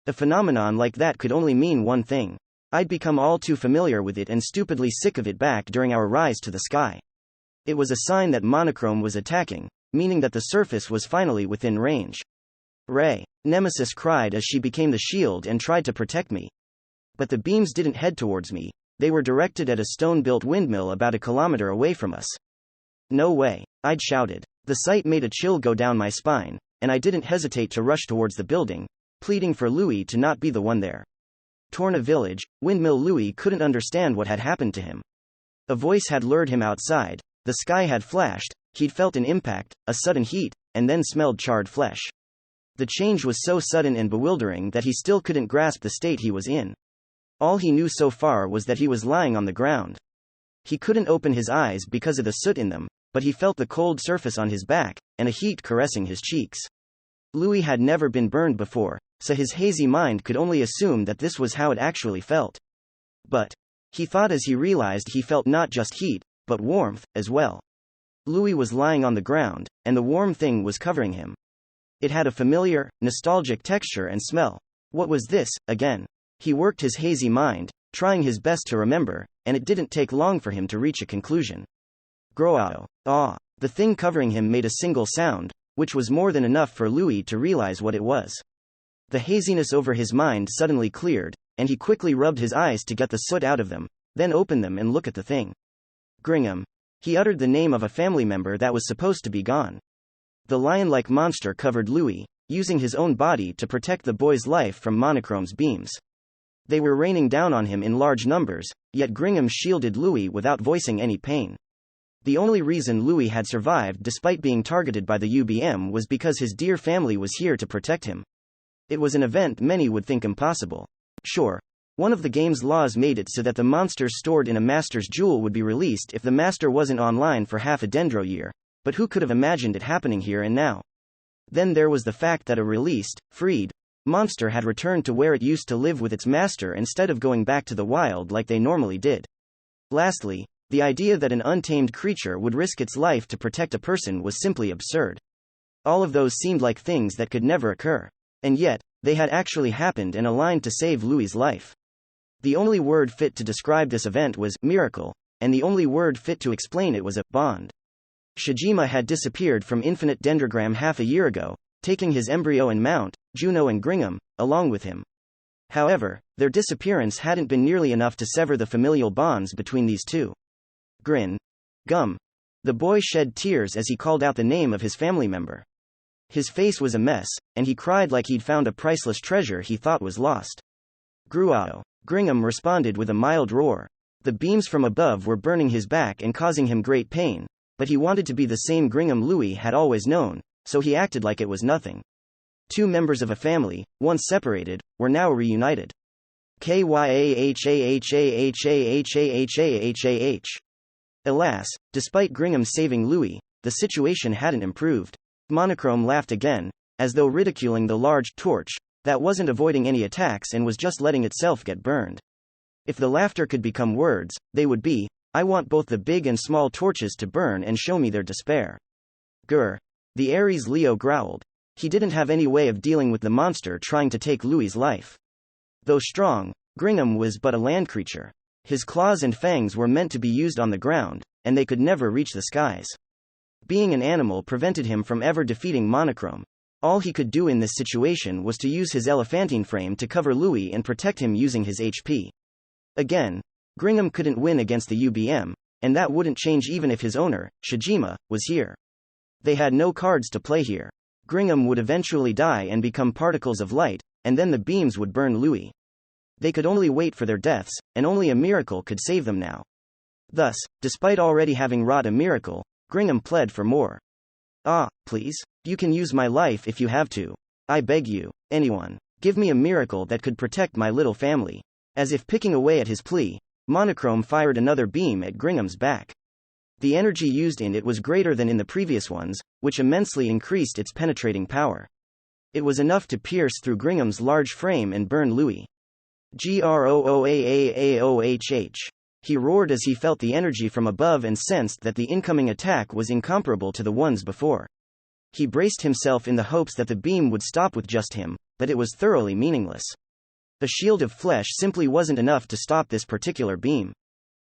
S1: A phenomenon like that could only mean one thing. I'd become all too familiar with it and stupidly sick of it back during our rise to the sky. It was a sign that monochrome was attacking, meaning that the surface was finally within range. Ray, Nemesis cried as she became the shield and tried to protect me. But the beams didn't head towards me, they were directed at a stone-built windmill about a kilometer away from us. No way, I'd shouted. The sight made a chill go down my spine, and I didn't hesitate to rush towards the building, pleading for Louis to not be the one there. Torna Village, Windmill Louis couldn't understand what had happened to him. A voice had lured him outside, the sky had flashed, he'd felt an impact, a sudden heat, and then smelled charred flesh. The change was so sudden and bewildering that he still couldn't grasp the state he was in. All he knew so far was that he was lying on the ground. He couldn't open his eyes because of the soot in them, but he felt the cold surface on his back, and a heat caressing his cheeks. Louis had never been burned before, so his hazy mind could only assume that this was how it actually felt. But, he thought as he realized he felt not just heat, but warmth, as well. Louis was lying on the ground, and the warm thing was covering him. It had a familiar, nostalgic texture and smell. What was this, again? He worked his hazy mind, trying his best to remember, and it didn't take long for him to reach a conclusion. Groao. Ah. The thing covering him made a single sound, which was more than enough for Louis to realize what it was. The haziness over his mind suddenly cleared, and he quickly rubbed his eyes to get the soot out of them, then opened them and looked at the thing. Gringham. He uttered the name of a family member that was supposed to be gone. The lion-like monster covered Louis, using his own body to protect the boy's life from Monochrome's beams. They were raining down on him in large numbers, yet Gringham shielded Louis without voicing any pain. The only reason Louis had survived despite being targeted by the UBM was because his dear family was here to protect him. It was an event many would think impossible. Sure, one of the game's laws made it so that the monsters stored in a master's jewel would be released if the master wasn't online for half a dendro year, but who could have imagined it happening here and now? Then there was the fact that a released, freed, monster had returned to where it used to live with its master instead of going back to the wild like they normally did. Lastly, the idea that an untamed creature would risk its life to protect a person was simply absurd. All of those seemed like things that could never occur. And yet, they had actually happened and aligned to save Louis's life. The only word fit to describe this event was miracle, and the only word fit to explain it was a bond. Shijima had disappeared from Infinite Dendrogram half a year ago, taking his embryo and mount, Juno and Gringham, along with him. However, their disappearance hadn't been nearly enough to sever the familial bonds between these two. Grin. Gum. The boy shed tears as he called out the name of his family member. His face was a mess, and he cried like he'd found a priceless treasure he thought was lost. Gruao. Gringham responded with a mild roar. The beams from above were burning his back and causing him great pain, but he wanted to be the same Gringham Louis had always known, so he acted like it was nothing. Two members of a family, once separated, were now reunited. Kyahahahahahahahahah. Alas, despite Gringham saving Louis, the situation hadn't improved. Monochrome laughed again, as though ridiculing the large torch that wasn't avoiding any attacks and was just letting itself get burned. If the laughter could become words, they would be, "I want both the big and small torches to burn and show me their despair." Grr. The Ares Leo growled. He didn't have any way of dealing with the monster trying to take Louis's life. Though strong, Gringham was but a land creature. His claws and fangs were meant to be used on the ground, and they could never reach the skies. Being an animal prevented him from ever defeating Monochrome. All he could do in this situation was to use his elephantine frame to cover Louis and protect him using his HP. Again, Gringham couldn't win against the UBM, and that wouldn't change even if his owner, Shijima, was here. They had no cards to play here. Gringham would eventually die and become particles of light, and then the beams would burn Louis. They could only wait for their deaths, and only a miracle could save them now. Thus, despite already having wrought a miracle, Gringham pled for more. "Ah, please, you can use my life if you have to. I beg you, anyone, give me a miracle that could protect my little family." As if picking away at his plea, Monochrome fired another beam at Gringham's back. The energy used in it was greater than in the previous ones, which immensely increased its penetrating power. It was enough to pierce through Gringham's large frame and burn Louis. Grooaaaaohh. He roared as he felt the energy from above and sensed that the incoming attack was incomparable to the ones before. He braced himself in the hopes that the beam would stop with just him, that it was thoroughly meaningless. A shield of flesh simply wasn't enough to stop this particular beam.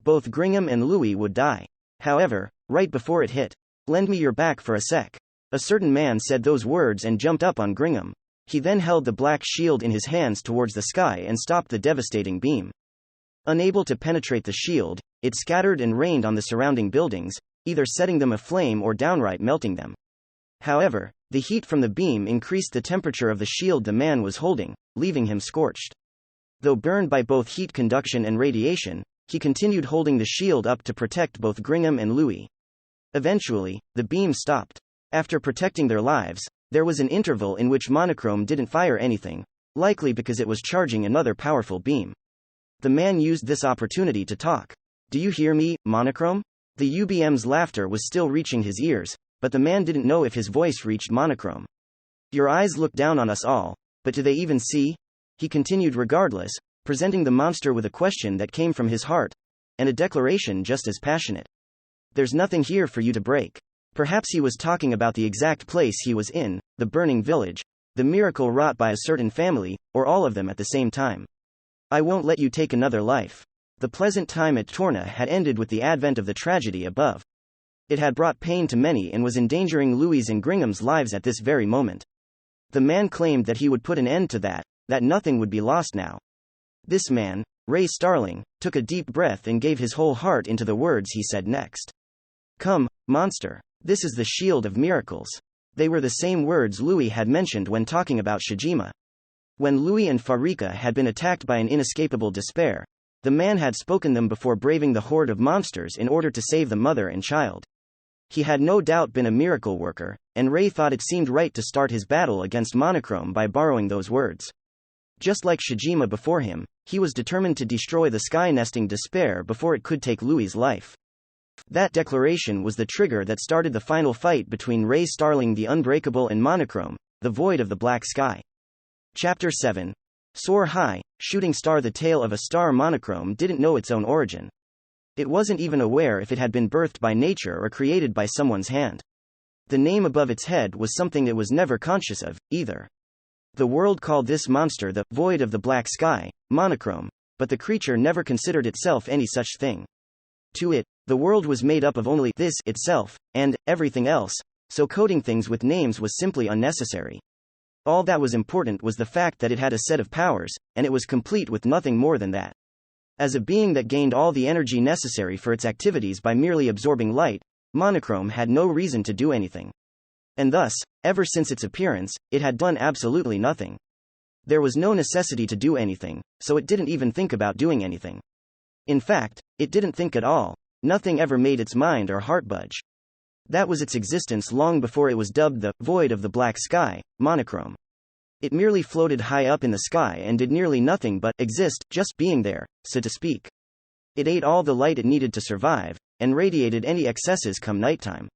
S1: Both Gringham and Louis would die. However, right before it hit, "Lend me your back for a sec." A certain man said those words and jumped up on Gringham. He then held the black shield in his hands towards the sky and stopped the devastating beam. Unable to penetrate the shield, it scattered and rained on the surrounding buildings, either setting them aflame or downright melting them. However, the heat from the beam increased the temperature of the shield the man was holding, leaving him scorched. Though burned by both heat conduction and radiation, he continued holding the shield up to protect both Gringham and Louis. Eventually, the beam stopped. After protecting their lives, there was an interval in which Monochrome didn't fire anything, likely because it was charging another powerful beam. The man used this opportunity to talk. "Do you hear me, Monochrome?" The UBM's laughter was still reaching his ears, but the man didn't know if his voice reached Monochrome. "Your eyes look down on us all, but do they even see?" He continued regardless, presenting the monster with a question that came from his heart, and a declaration just as passionate. "There's nothing here for you to break." Perhaps he was talking about the exact place he was in, the burning village, the miracle wrought by a certain family, or all of them at the same time. "I won't let you take another life." The pleasant time at Torna had ended with the advent of the tragedy above. It had brought pain to many and was endangering Louis' and Gringham's lives at this very moment. The man claimed that he would put an end to that nothing would be lost now. This man, Ray Starling, took a deep breath and gave his whole heart into the words he said next. "Come, monster. This is the shield of miracles." They were the same words Louis had mentioned when talking about Shijima. When Louis and Farika had been attacked by an inescapable despair, the man had spoken them before braving the horde of monsters in order to save the mother and child. He had no doubt been a miracle worker, and Ray thought it seemed right to start his battle against Monochrome by borrowing those words. Just like Shijima before him, he was determined to destroy the sky-nesting despair before it could take Louis' life. That declaration was the trigger that started the final fight between Ray Starling the Unbreakable and Monochrome, the Void of the Black Sky. Chapter 7. Soar High, Shooting Star. The tale of a star. Monochrome didn't know its own origin. It wasn't even aware if it had been birthed by nature or created by someone's hand. The name above its head was something it was never conscious of, either. The world called this monster the Void of the Black Sky, Monochrome, but the creature never considered itself any such thing. To it, the world was made up of only this itself, and everything else, so coding things with names was simply unnecessary. All that was important was the fact that it had a set of powers, and it was complete with nothing more than that. As a being that gained all the energy necessary for its activities by merely absorbing light, Monochrome had no reason to do anything. And thus, ever since its appearance, it had done absolutely nothing. There was no necessity to do anything, so it didn't even think about doing anything. In fact, it didn't think at all. Nothing ever made its mind or heart budge. That was its existence long before it was dubbed the Void of the Black Sky, Monochrome. It merely floated high up in the sky and did nearly nothing but exist, just being there, so to speak. It ate all the light it needed to survive, and radiated any excesses come nighttime.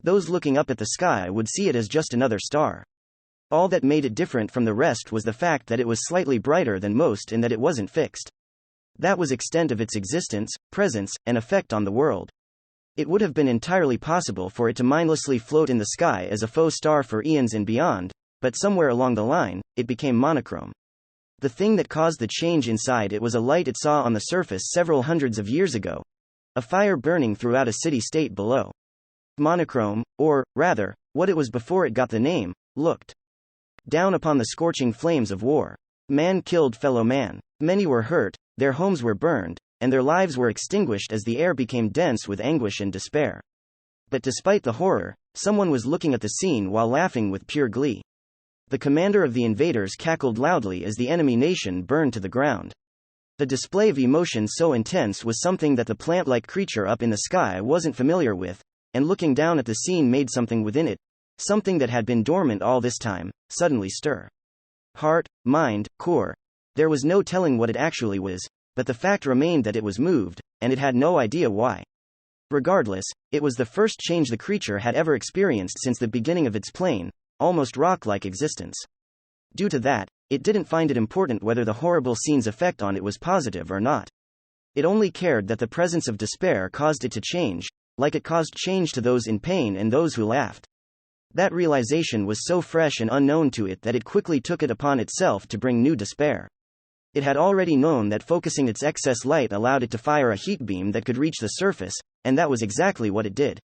S1: Those looking up at the sky would see it as just another star. All that made it different from the rest was the fact that it was slightly brighter than most and that it wasn't fixed. That was the extent of its existence, presence, and effect on the world. It would have been entirely possible for it to mindlessly float in the sky as a faux star for eons and beyond, but somewhere along the line, it became monochrome. The thing that caused the change inside it was a light it saw on the surface several hundreds of years ago. A fire burning throughout a city-state below. Monochrome, or, rather, what it was before it got the name, looked down upon the scorching flames of war. Man killed fellow man. Many were hurt, their homes were burned, and their lives were extinguished as the air became dense with anguish and despair. But despite the horror, someone was looking at the scene while laughing with pure glee. The commander of the invaders cackled loudly as the enemy nation burned to the ground. The display of emotion so intense was something that the plant-like creature up in the sky wasn't familiar with, and looking down at the scene made something within it, something that had been dormant all this time, suddenly stir. Heart, mind, core. There was no telling what it actually was, but the fact remained that it was moved, and it had no idea why. Regardless, it was the first change the creature had ever experienced since the beginning of its plain, almost rock-like existence. Due to that, it didn't find it important whether the horrible scene's effect on it was positive or not. It only cared that the presence of despair caused it to change, like it caused change to those in pain and those who laughed. That realization was so fresh and unknown to it that it quickly took it upon itself to bring new despair. It had already known that focusing its excess light allowed it to fire a heat beam that could reach the surface, and that was exactly what it did.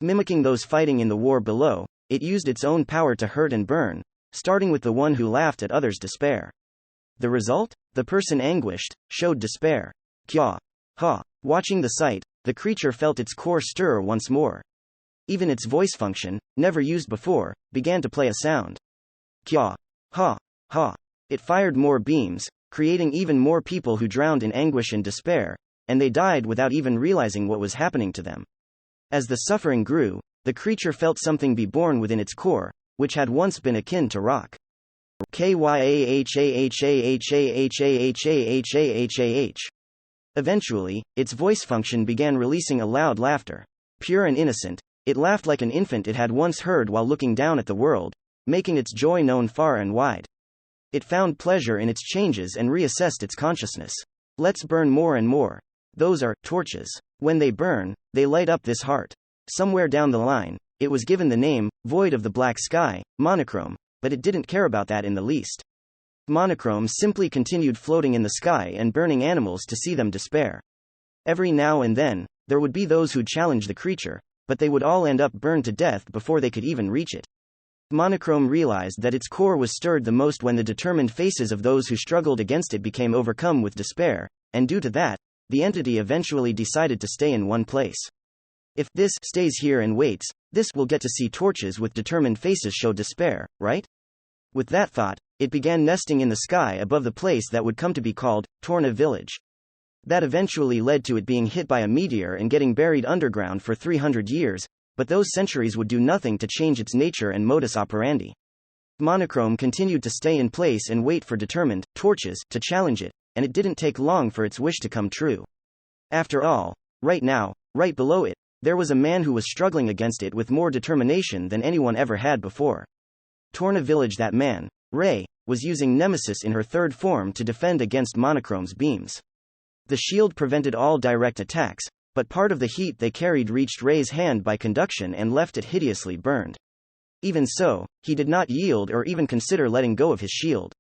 S1: Mimicking those fighting in the war below, it used its own power to hurt and burn, starting with the one who laughed at others' despair. The result? The person anguished, showed despair. Kya. Ha. Watching the sight, the creature felt its core stir once more. Even its voice function, never used before, began to play a sound. Kya. Ha. Ha. It fired more beams, creating even more people who drowned in anguish and despair, and they died without even realizing what was happening to them. As the suffering grew, the creature felt something be born within its core, which had once been akin to rock. Kyahahahahahahahahahahah. Eventually, its voice function began releasing a loud laughter. Pure and innocent, it laughed like an infant it had once heard while looking down at the world, making its joy known far and wide. It found pleasure in its changes and reassessed its consciousness. Let's burn more and more. Those are torches. When they burn, they light up this heart. Somewhere down the line, it was given the name, void of the black sky, monochrome, but it didn't care about that in the least. Monochrome simply continued floating in the sky and burning animals to see them despair. Every now and then, there would be those who'd challenge the creature, but they would all end up burned to death before they could even reach it. Monochrome realized that its core was stirred the most when the determined faces of those who struggled against it became overcome with despair, and due to that, the entity eventually decided to stay in one place. If this stays here and waits, this will get to see torches with determined faces show despair, right? With that thought, it began nesting in the sky above the place that would come to be called Torna Village. That eventually led to it being hit by a meteor and getting buried underground for 300 years, but those centuries would do nothing to change its nature and modus operandi. Monochrome continued to stay in place and wait for determined torches to challenge it, and it didn't take long for its wish to come true. After all, right now, right below it, there was a man who was struggling against it with more determination than anyone ever had before. Torna Village. That man, Ray, was using Nemesis in her third form to defend against Monochrome's beams. The shield prevented all direct attacks, but part of the heat they carried reached Ray's hand by conduction and left it hideously burned. Even so, he did not yield or even consider letting go of his shield.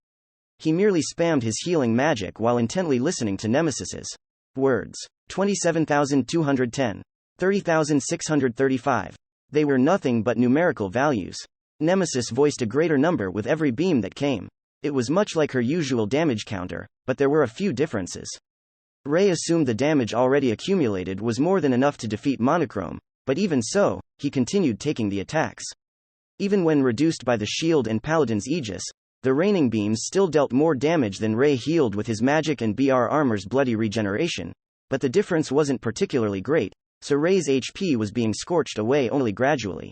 S1: He merely spammed his healing magic while intently listening to Nemesis's words. 27,210. 30,635. They were nothing but numerical values. Nemesis voiced a greater number with every beam that came. It was much like her usual damage counter, but there were a few differences. Ray assumed the damage already accumulated was more than enough to defeat Monochrome, but even so, he continued taking the attacks. Even when reduced by the shield and Paladin's Aegis, the raining beams still dealt more damage than Ray healed with his magic and BR armor's bloody regeneration, but the difference wasn't particularly great, so Ray's HP was being scorched away only gradually.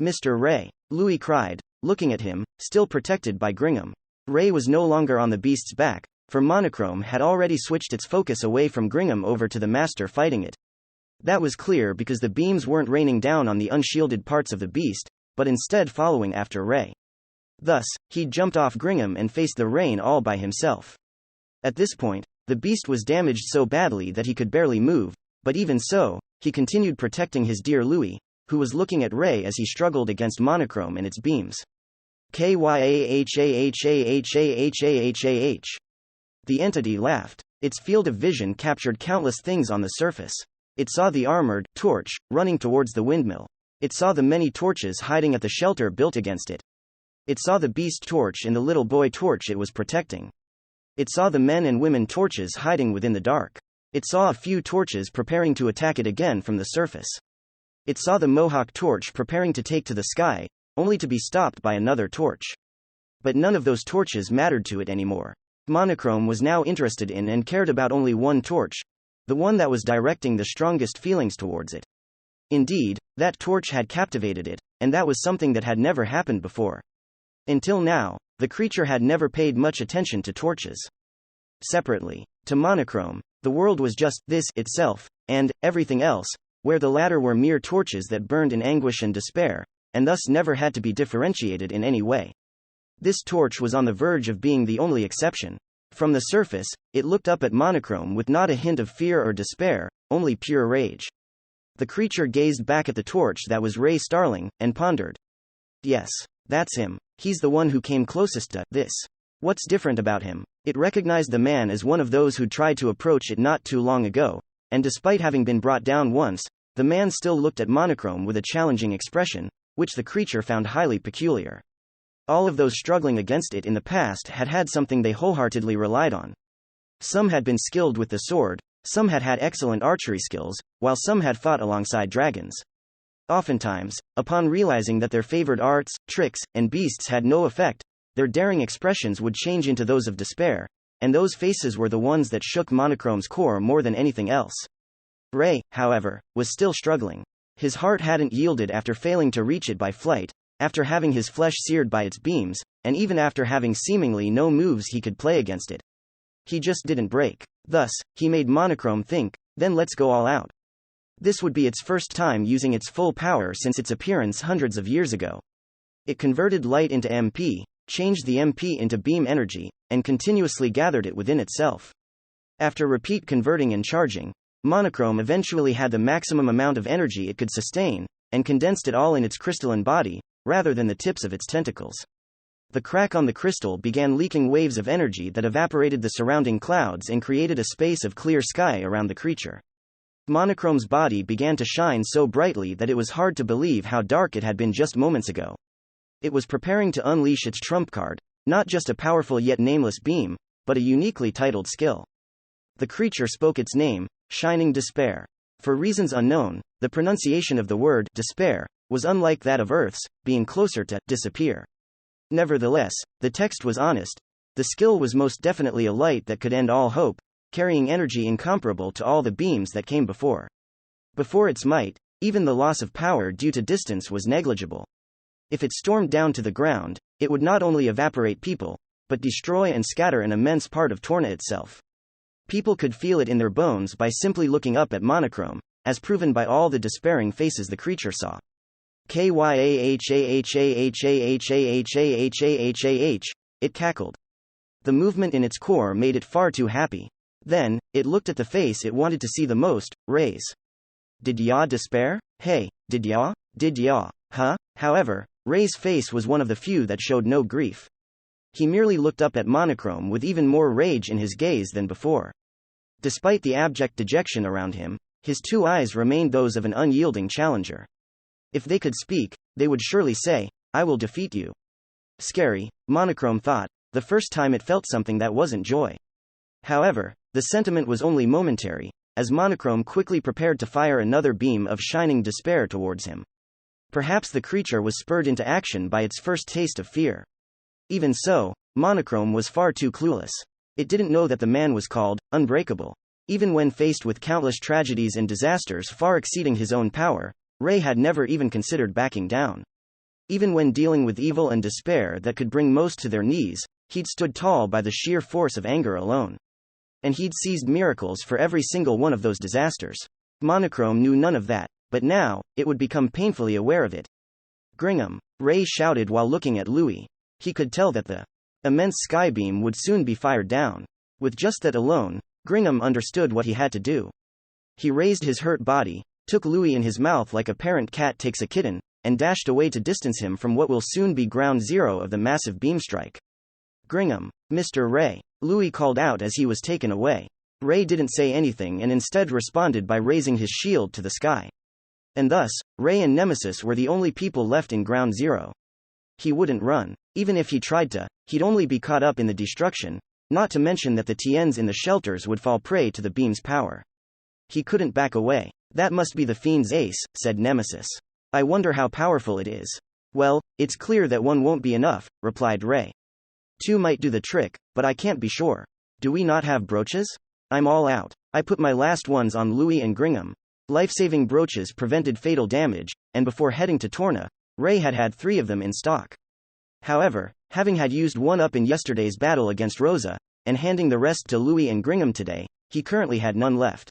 S1: Mr. Ray, Louis cried, looking at him, still protected by Gringham. Ray was no longer on the beast's back, for Monochrome had already switched its focus away from Gringham over to the master fighting it. That was clear because the beams weren't raining down on the unshielded parts of the beast, but instead following after Ray. Thus, he'd jumped off Gringham and faced the rain all by himself. At this point, the beast was damaged so badly that he could barely move, but even so, he continued protecting his dear Louis, who was looking at Ray as he struggled against Monochrome and its beams. Kyahahahahahahahahah. The entity laughed. Its field of vision captured countless things on the surface. It saw the armored torch running towards the windmill. It saw the many torches hiding at the shelter built against it. It saw the beast torch and the little boy torch it was protecting. It saw the men and women torches hiding within the dark. It saw a few torches preparing to attack it again from the surface. It saw the Mohawk torch preparing to take to the sky, only to be stopped by another torch. But none of those torches mattered to it anymore. Monochrome was now interested in and cared about only one torch, the one that was directing the strongest feelings towards it. Indeed, that torch had captivated it, and that was something that had never happened before. Until now, the creature had never paid much attention to torches. Separately, to Monochrome, the world was just this itself, and everything else, where the latter were mere torches that burned in anguish and despair, and thus never had to be differentiated in any way. This torch was on the verge of being the only exception. From the surface, it looked up at Monochrome with not a hint of fear or despair, only pure rage. The creature gazed back at the torch that was Ray Starling, and pondered. Yes. That's him. He's the one who came closest to this. What's different about him? It recognized the man as one of those who'd tried to approach it not too long ago, and despite having been brought down once, the man still looked at Monochrome with a challenging expression, which the creature found highly peculiar. All of those struggling against it in the past had had something they wholeheartedly relied on. Some had been skilled with the sword, some had had excellent archery skills, while some had fought alongside dragons. Oftentimes, upon realizing that their favored arts, tricks, and beasts had no effect, their daring expressions would change into those of despair, and those faces were the ones that shook Monochrome's core more than anything else. Ray, however, was still struggling. His heart hadn't yielded after failing to reach it by flight, after having his flesh seared by its beams, and even after having seemingly no moves he could play against it. He just didn't break. Thus, he made Monochrome think, then let's go all out. This would be its first time using its full power since its appearance hundreds of years ago. It converted light into MP, changed the MP into beam energy, and continuously gathered it within itself. After repeat converting and charging, Monochrome eventually had the maximum amount of energy it could sustain, and condensed it all in its crystalline body, rather than the tips of its tentacles. The crack on the crystal began leaking waves of energy that evaporated the surrounding clouds and created a space of clear sky around the creature. Monochrome's body began to shine so brightly that it was hard to believe how dark it had been just moments ago. It was preparing to unleash its trump card, not just a powerful yet nameless beam, but a uniquely titled skill. The creature spoke its name, Shining Despair. For reasons unknown, the pronunciation of the word despair was unlike that of Earth's, being closer to disappear. Nevertheless, the text was honest. The skill was most definitely a light that could end all hope, carrying energy incomparable to all the beams that came before. Before its might, even the loss of power due to distance was negligible. If it stormed down to the ground, it would not only evaporate people, but destroy and scatter an immense part of Torna itself. People could feel it in their bones by simply looking up at Monochrome, as proven by all the despairing faces the creature saw. Kyahahahahahahahahahahah, it cackled. The movement in its core made it far too happy. Then, it looked at the face it wanted to see the most, Ray's. Did ya despair? Hey, did ya? Did ya? Huh? However, Ray's face was one of the few that showed no grief. He merely looked up at Monochrome with even more rage in his gaze than before. Despite the abject dejection around him, his two eyes remained those of an unyielding challenger. If they could speak, they would surely say, I will defeat you. Scary, Monochrome thought, the first time it felt something that wasn't joy. However, the sentiment was only momentary, as Monochrome quickly prepared to fire another beam of shining despair towards him. Perhaps the creature was spurred into action by its first taste of fear. Even so, Monochrome was far too clueless. It didn't know that the man was called Unbreakable. Even when faced with countless tragedies and disasters far exceeding his own power, Ray had never even considered backing down. Even when dealing with evil and despair that could bring most to their knees, he'd stood tall by the sheer force of anger alone. And he'd seized miracles for every single one of those disasters. Monochrome knew none of that, but now, it would become painfully aware of it. Gringham, Ray shouted while looking at Louis. He could tell that the immense skybeam would soon be fired down. With just that alone, Gringham understood what he had to do. He raised his hurt body, took Louis in his mouth like a parent cat takes a kitten, and dashed away to distance him from what will soon be ground zero of the massive beam strike. Gringham, Mr. Ray, Louis called out as he was taken away. Ray didn't say anything and instead responded by raising his shield to the sky. And thus, Ray and Nemesis were the only people left in ground zero. He wouldn't run. Even if he tried to, he'd only be caught up in the destruction, not to mention that the TNs in the shelters would fall prey to the beam's power. He couldn't back away. That must be the fiend's ace, said Nemesis. I wonder how powerful it is. Well, it's clear that one won't be enough, replied Ray. Two might do the trick, but I can't be sure. Do we not have brooches? I'm all out. I put my last ones on Louis and Gringham. Life-saving brooches prevented fatal damage, and before heading to Torna, Ray had had 3 of them in stock. However, having had used one up in yesterday's battle against Rosa, and handing the rest to Louis and Gringham today, he currently had none left.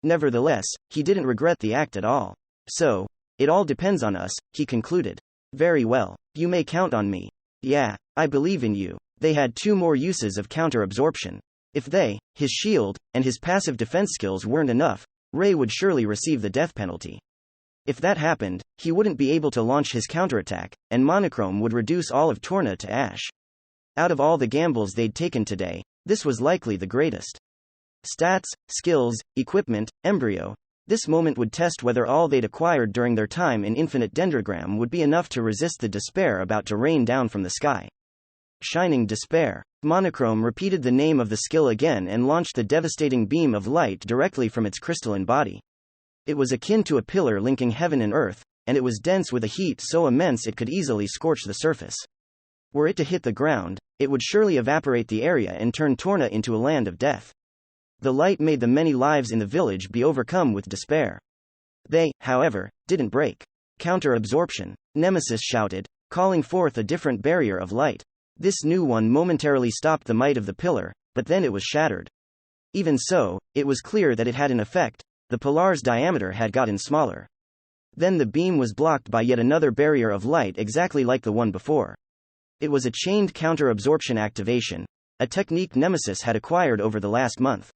S1: Nevertheless, he didn't regret the act at all. So, it all depends on us, he concluded. Very well. You may count on me. Yeah, I believe in you. They had 2 more uses of counter-absorption. If they, his shield, and his passive defense skills weren't enough, Ray would surely receive the death penalty. If that happened, he wouldn't be able to launch his counterattack, and Monochrome would reduce all of Torna to ash. Out of all the gambles they'd taken today, this was likely the greatest. Stats, skills, equipment, embryo. This moment would test whether all they'd acquired during their time in Infinite Dendrogram would be enough to resist the despair about to rain down from the sky. Shining Despair. Monochrome repeated the name of the skill again and launched the devastating beam of light directly from its crystalline body. It was akin to a pillar linking heaven and earth, and it was dense with a heat so immense it could easily scorch the surface. Were it to hit the ground, it would surely evaporate the area and turn Torna into a land of death. The light made the many lives in the village be overcome with despair. They, however, didn't break. Counter-absorption, Nemesis shouted, calling forth a different barrier of light. This new one momentarily stopped the might of the pillar, but then it was shattered. Even so, it was clear that it had an effect. The pillar's diameter had gotten smaller. Then the beam was blocked by yet another barrier of light exactly like the one before. It was a chained counter-absorption activation, a technique Nemesis had acquired over the last month.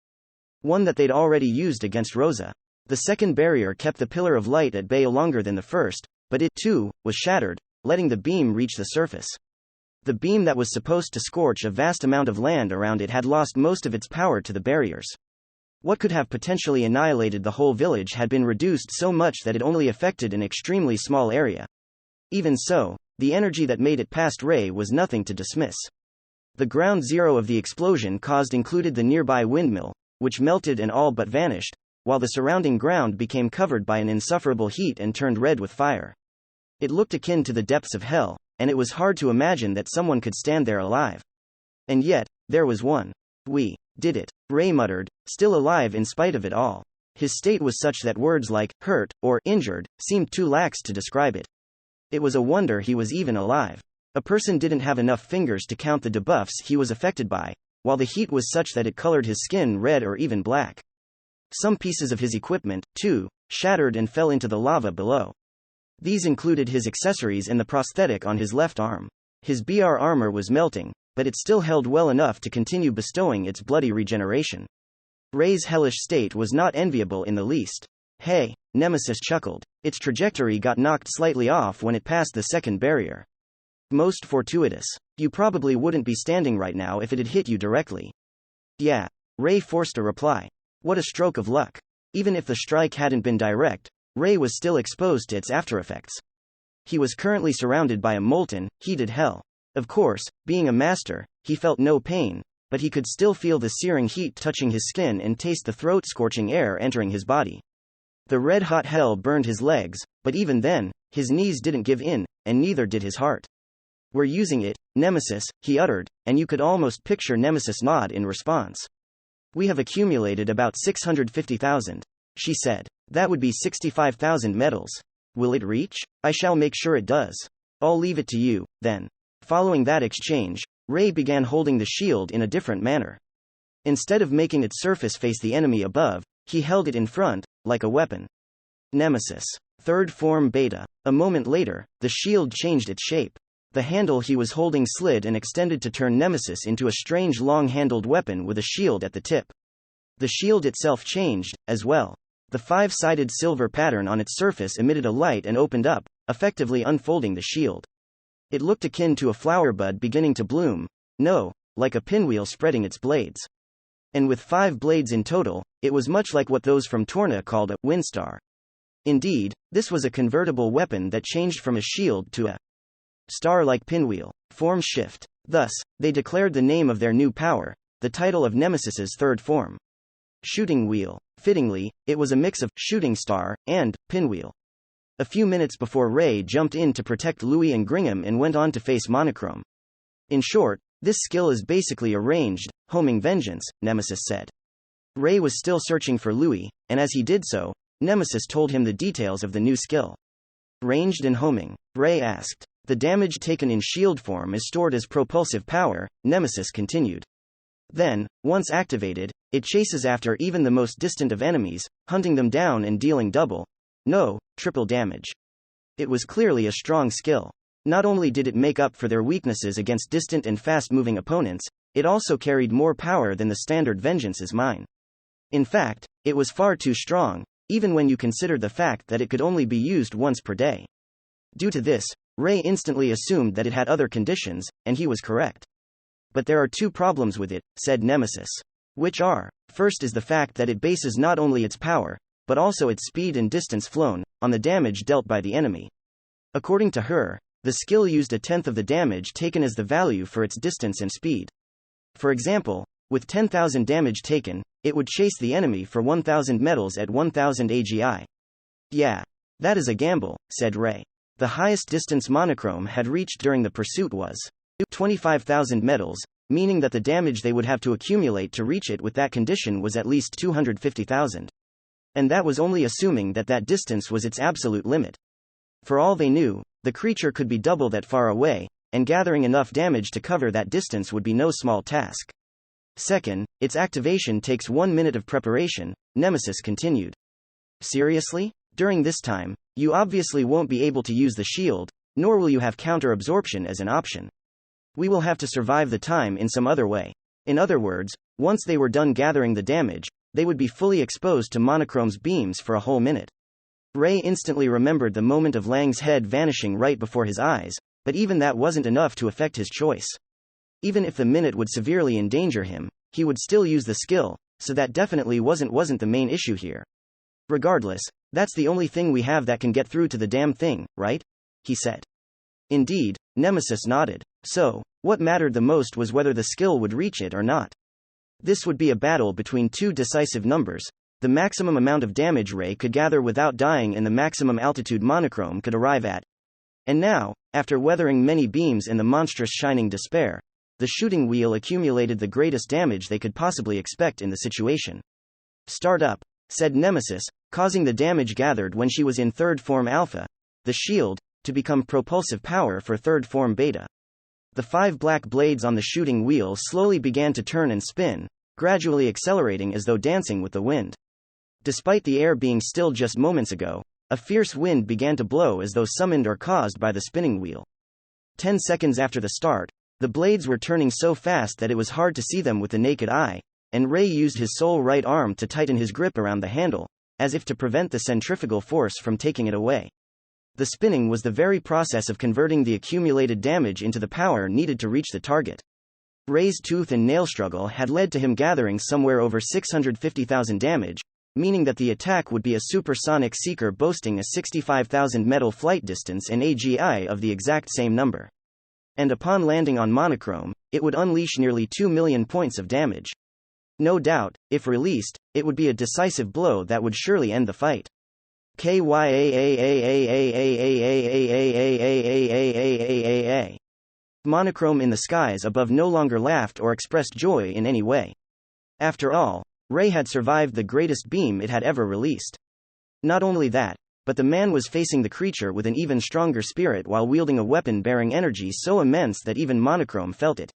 S1: One that they'd already used against Rosa. The second barrier kept the pillar of light at bay longer than the first, but it, too, was shattered, letting the beam reach the surface. The beam that was supposed to scorch a vast amount of land around it had lost most of its power to the barriers. What could have potentially annihilated the whole village had been reduced so much that it only affected an extremely small area. Even so, the energy that made it past Ray was nothing to dismiss. The ground zero of the explosion caused included the nearby windmill, which melted and all but vanished, while the surrounding ground became covered by an insufferable heat and turned red with fire. It looked akin to the depths of hell, and it was hard to imagine that someone could stand there alive. And yet, there was one. We did it, Ray muttered, still alive in spite of it all. His state was such that words like hurt or injured seemed too lax to describe it. It was a wonder he was even alive. A person didn't have enough fingers to count the debuffs he was affected by, while the heat was such that it colored his skin red or even black. Some pieces of his equipment, too, shattered and fell into the lava below. These included his accessories and the prosthetic on his left arm. His BR armor was melting, but it still held well enough to continue bestowing its bloody regeneration. Ray's hellish state was not enviable in the least. Hey, Nemesis chuckled. Its trajectory got knocked slightly off when it passed the second barrier. Most fortuitous. You probably wouldn't be standing right now if it had hit you directly. Yeah. Ray forced a reply. What a stroke of luck. Even if the strike hadn't been direct, Ray was still exposed to its aftereffects. He was currently surrounded by a molten, heated hell. Of course, being a master, he felt no pain, but he could still feel the searing heat touching his skin and taste the throat-scorching air entering his body. The red-hot hell burned his legs, but even then, his knees didn't give in, and neither did his heart. We're using it, Nemesis, he uttered, and you could almost picture Nemesis nod in response. We have accumulated about 650,000, she said. That would be 65,000 medals. Will it reach? I shall make sure it does. I'll leave it to you, then. Following that exchange, Ray began holding the shield in a different manner. Instead of making its surface face the enemy above, he held it in front, like a weapon. Nemesis. Third form beta. A moment later, the shield changed its shape. The handle he was holding slid and extended to turn Nemesis into a strange long-handled weapon with a shield at the tip. The shield itself changed, as well. The five-sided silver pattern on its surface emitted a light and opened up, effectively unfolding the shield. It looked akin to a flower bud beginning to bloom, no, like a pinwheel spreading its blades. And with 5 blades in total, it was much like what those from Torna called a windstar. Indeed, this was a convertible weapon that changed from a shield to a star-like pinwheel. Form shift. Thus, they declared the name of their new power, the title of Nemesis's third form. Shooting wheel. Fittingly, it was a mix of shooting star and pinwheel. A few minutes before Ray jumped in to protect Louis and Gringham and went on to face Monochrome. In short, this skill is basically a ranged, homing vengeance, Nemesis said. Ray was still searching for Louis, and as he did so, Nemesis told him the details of the new skill. Ranged and homing, Ray asked. The damage taken in shield form is stored as propulsive power, Nemesis continued. Then, once activated, it chases after even the most distant of enemies, hunting them down and dealing double, no, triple damage. It was clearly a strong skill. Not only did it make up for their weaknesses against distant and fast-moving opponents, it also carried more power than the standard Vengeance's mine. In fact, it was far too strong, even when you considered the fact that it could only be used once per day. Due to this, Ray instantly assumed that it had other conditions, and he was correct. But there are two problems with it, said Nemesis. Which are, first is the fact that it bases not only its power, but also its speed and distance flown, on the damage dealt by the enemy. According to her, the skill used a tenth of the damage taken as the value for its distance and speed. For example, with 10,000 damage taken, it would chase the enemy for 1,000 medals at 1,000 AGI. Yeah. That is a gamble, said Ray. The highest distance Monochrome had reached during the pursuit was 25,000 medals, meaning that the damage they would have to accumulate to reach it with that condition was at least 250,000. And that was only assuming that that distance was its absolute limit. For all they knew, the creature could be double that far away, and gathering enough damage to cover that distance would be no small task. Second, its activation takes 1 minute of preparation, Nemesis continued. Seriously? During this time, you obviously won't be able to use the shield, nor will you have counter-absorption as an option. We will have to survive the time in some other way. In other words, once they were done gathering the damage, they would be fully exposed to Monochrome's beams for a whole minute. Ray instantly remembered the moment of Lang's head vanishing right before his eyes, but even that wasn't enough to affect his choice. Even if the minute would severely endanger him, he would still use the skill, so that definitely wasn't the main issue here. Regardless, that's the only thing we have that can get through to the damn thing, right? He said. Indeed, Nemesis nodded. So, what mattered the most was whether the skill would reach it or not. This would be a battle between two decisive numbers, the maximum amount of damage Ray could gather without dying and the maximum altitude Monochrome could arrive at. And now, after weathering many beams in the monstrous shining despair, the shooting wheel accumulated the greatest damage they could possibly expect in the situation. Start up, said Nemesis, causing the damage gathered when she was in third form alpha, the shield, to become propulsive power for third form beta. The 5 black blades on the shooting wheel slowly began to turn and spin, gradually accelerating as though dancing with the wind. Despite the air being still just moments ago, a fierce wind began to blow as though summoned or caused by the spinning wheel. 10 seconds after the start, the blades were turning so fast that it was hard to see them with the naked eye, and Ray used his sole right arm to tighten his grip around the handle, as if to prevent the centrifugal force from taking it away. The spinning was the very process of converting the accumulated damage into the power needed to reach the target. Ray's tooth and nail struggle had led to him gathering somewhere over 650,000 damage, meaning that the attack would be a supersonic seeker boasting a 65,000 metal flight distance and AGI of the exact same number. And upon landing on Monochrome, it would unleash nearly 2 million points of damage. No doubt, if released, it would be a decisive blow that would surely end the fight. Monochrome in the skies above no longer laughed or expressed joy in any way. After all, Ray had survived the greatest beam it had ever released. Not only that, but the man was facing the creature with an even stronger spirit while wielding a weapon bearing energy so immense that even Monochrome felt it.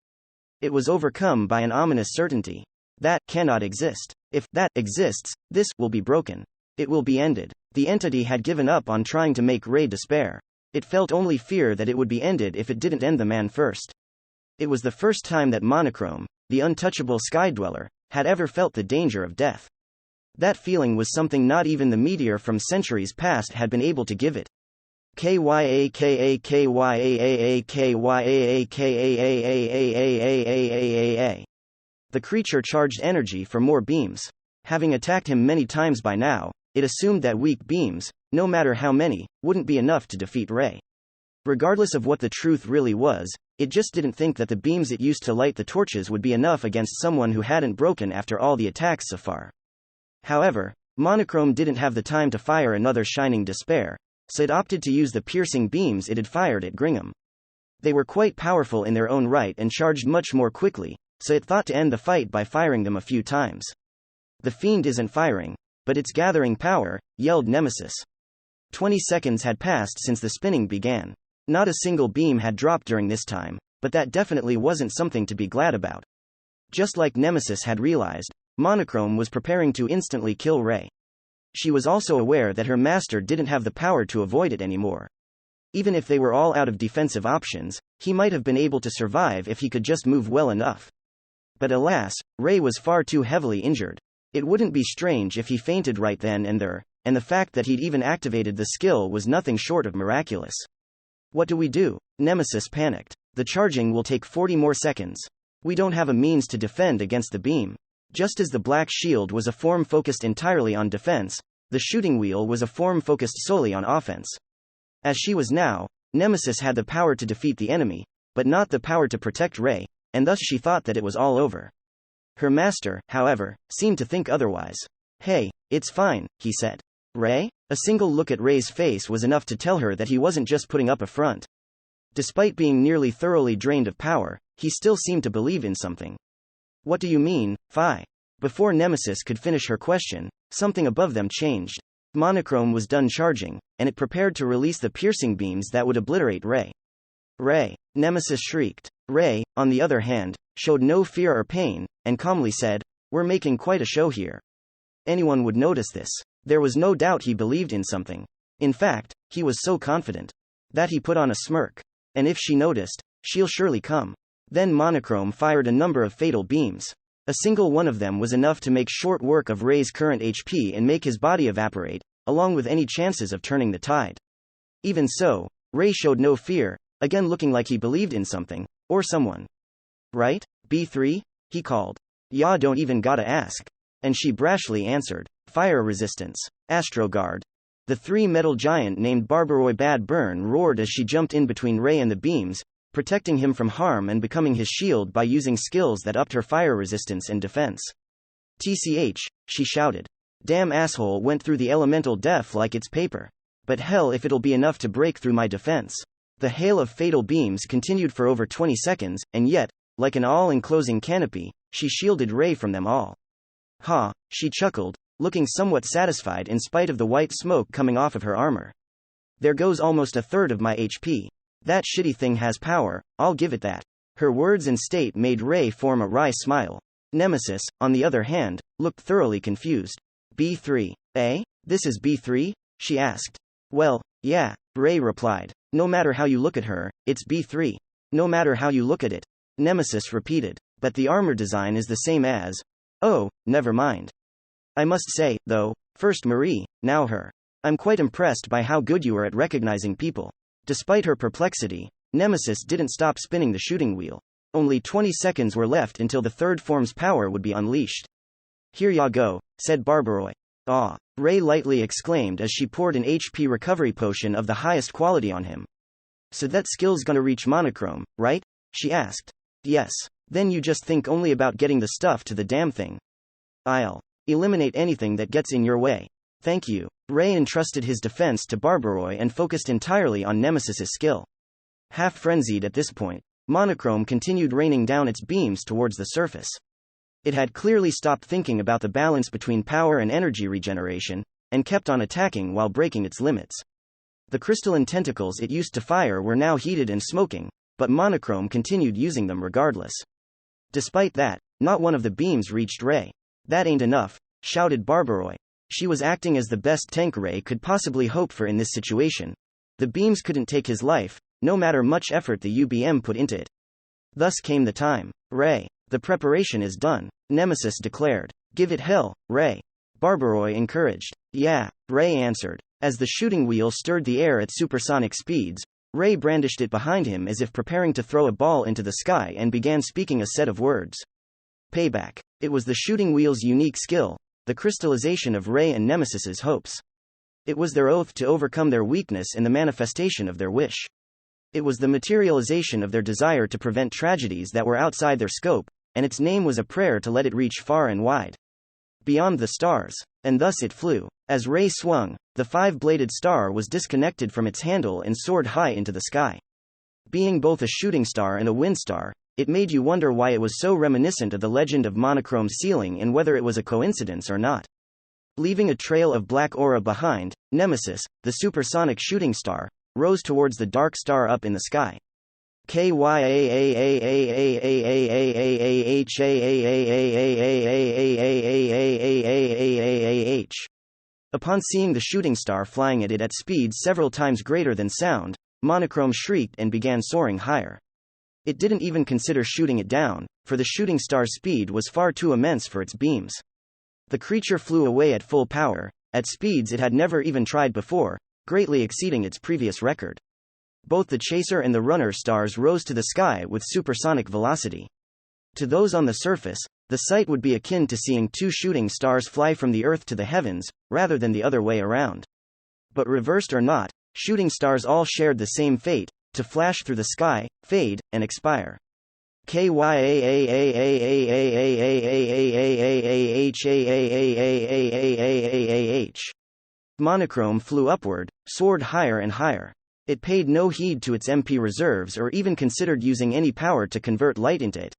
S1: It was overcome by an ominous certainty. That cannot exist. If that exists, this will be broken. It will be ended. The entity had given up on trying to make Ray despair. It felt only fear that it would be ended if it didn't end the man first. It was the first time that Monochrome, the untouchable sky dweller, had ever felt the danger of death. That feeling was something not even the meteor from centuries past had been able to give it. The creature charged energy for more beams. Having attacked him many times by now, it assumed that weak beams, no matter how many, wouldn't be enough to defeat Ray. Regardless of what the truth really was, it just didn't think that the beams it used to light the torches would be enough against someone who hadn't broken after all the attacks so far. However, Monochrome didn't have the time to fire another shining despair, so it opted to use the piercing beams it had fired at Gringham. They were quite powerful in their own right and charged much more quickly, so it thought to end the fight by firing them a few times. The fiend isn't firing, but it's gathering power, yelled Nemesis. 20 seconds had passed since the spinning began. Not a single beam had dropped during this time, but that definitely wasn't something to be glad about. Just like Nemesis had realized, Monochrome was preparing to instantly kill Ray. She was also aware that her master didn't have the power to avoid it anymore. Even if they were all out of defensive options, he might have been able to survive if he could just move well enough. But alas, Ray was far too heavily injured. It wouldn't be strange if he fainted right then and there, and the fact that he'd even activated the skill was nothing short of miraculous. What do we do? Nemesis panicked. The charging will take 40 more seconds. We don't have a means to defend against the beam. Just as the black shield was a form focused entirely on defense, the shooting wheel was a form focused solely on offense. As she was now, Nemesis had the power to defeat the enemy, but not the power to protect Rei, and thus she thought that it was all over. Her master, however, seemed to think otherwise. Hey, it's fine, he said. Rei? A single look at Rei's face was enough to tell her that he wasn't just putting up a front. Despite being nearly thoroughly drained of power, he still seemed to believe in something. What do you mean, Phi? Before Nemesis could finish her question, something above them changed. Monochrome was done charging, and it prepared to release the piercing beams that would obliterate Rei. Rei! Nemesis shrieked. Rei, on the other hand, showed no fear or pain, and calmly said, "We're making quite a show here. Anyone would notice this." There was no doubt he believed in something. In fact, he was so confident that he put on a smirk. And if she noticed, she'll surely come. Then Monochrome fired a number of fatal beams. A single one of them was enough to make short work of Rei's current HP and make his body evaporate, along with any chances of turning the tide. Even so, Rei showed no fear, again looking like he believed in something, or someone. Right? B3? He called. Ya don't even gotta ask. And she brashly answered, "Fire resistance. Astroguard." The three-metal giant named Barbaroi Bad Burn roared as she jumped in between Rei and the beams, protecting him from harm and becoming his shield by using skills that upped her fire resistance and defense. "TCH," she shouted. "Damn asshole went through the elemental def like it's paper. But hell if it'll be enough to break through my defense." The hail of fatal beams continued for over 20 seconds, and yet, like an all-enclosing canopy, she shielded Rei from them all. Ha, she chuckled, looking somewhat satisfied in spite of the white smoke coming off of her armor. There goes almost a third of my HP. That shitty thing has power, I'll give it that. Her words and state made Rei form a wry smile. Nemesis, on the other hand, looked thoroughly confused. B3. Eh? This is B3? She asked. Well, yeah, Rei replied. No matter how you look at her, it's B3. No matter how you look at it. Nemesis repeated. But the armor design is the same as. Oh, never mind. I must say, though, first Marie, now her. I'm quite impressed by how good you are at recognizing people. Despite her perplexity, Nemesis didn't stop spinning the shooting wheel. Only 20 seconds were left until the third form's power would be unleashed. Here ya go, said Barbaroi. Ah, Rei lightly exclaimed as she poured an HP recovery potion of the highest quality on him. So that skill's gonna reach Monochrome, right? She asked. Yes. Then you just think only about getting the stuff to the damn thing. I'll eliminate anything that gets in your way. Thank you. Rei entrusted his defense to Barbaroi and focused entirely on Nemesis's skill. Half frenzied at this point, Monochrome continued raining down its beams towards the surface. It had clearly stopped thinking about the balance between power and energy regeneration, and kept on attacking while breaking its limits. The crystalline tentacles it used to fire were now heated and smoking, but Monochrome continued using them regardless. Despite that, not one of the beams reached Rei. That ain't enough, shouted Barbaroi. She was acting as the best tank Rei could possibly hope for in this situation. The beams couldn't take his life, no matter much effort the UBM put into it. Thus came the time. Rei, the preparation is done, Nemesis declared. Give it hell, Rei. Barbaroi encouraged. Yeah, Rei answered. As the shooting wheel stirred the air at supersonic speeds, Rei brandished it behind him as if preparing to throw a ball into the sky and began speaking a set of words. Payback. It was the shooting wheel's unique skill, the crystallization of Rei and Nemesis's hopes. It was their oath to overcome their weakness and the manifestation of their wish. It was the materialization of their desire to prevent tragedies that were outside their scope, and its name was a prayer to let it reach far and wide. Beyond the stars. And thus it flew. As Rei swung, the five-bladed star was disconnected from its handle and soared high into the sky. Being both a shooting star and a wind star, it made you wonder why it was so reminiscent of the legend of Monochrome's ceiling and whether it was a coincidence or not. Leaving a trail of black aura behind, Nemesis, the supersonic shooting star, rose towards the dark star up in the sky. Upon seeing the shooting star flying at it at speeds several times greater than sound, Monochrome shrieked and began soaring higher. It didn't even consider shooting it down, for the shooting star's speed was far too immense for its beams. The creature flew away at full power, at speeds it had never even tried before, greatly exceeding its previous record. Both the chaser and the runner stars rose to the sky with supersonic velocity. To those on the surface, the sight would be akin to seeing two shooting stars fly from the Earth to the heavens, rather than the other way around. But reversed or not, shooting stars all shared the same fate, to flash through the sky, fade, and expire. Monochrome flew upward, soared higher and higher. It paid no heed to its MP reserves or even considered using any power to convert light into it.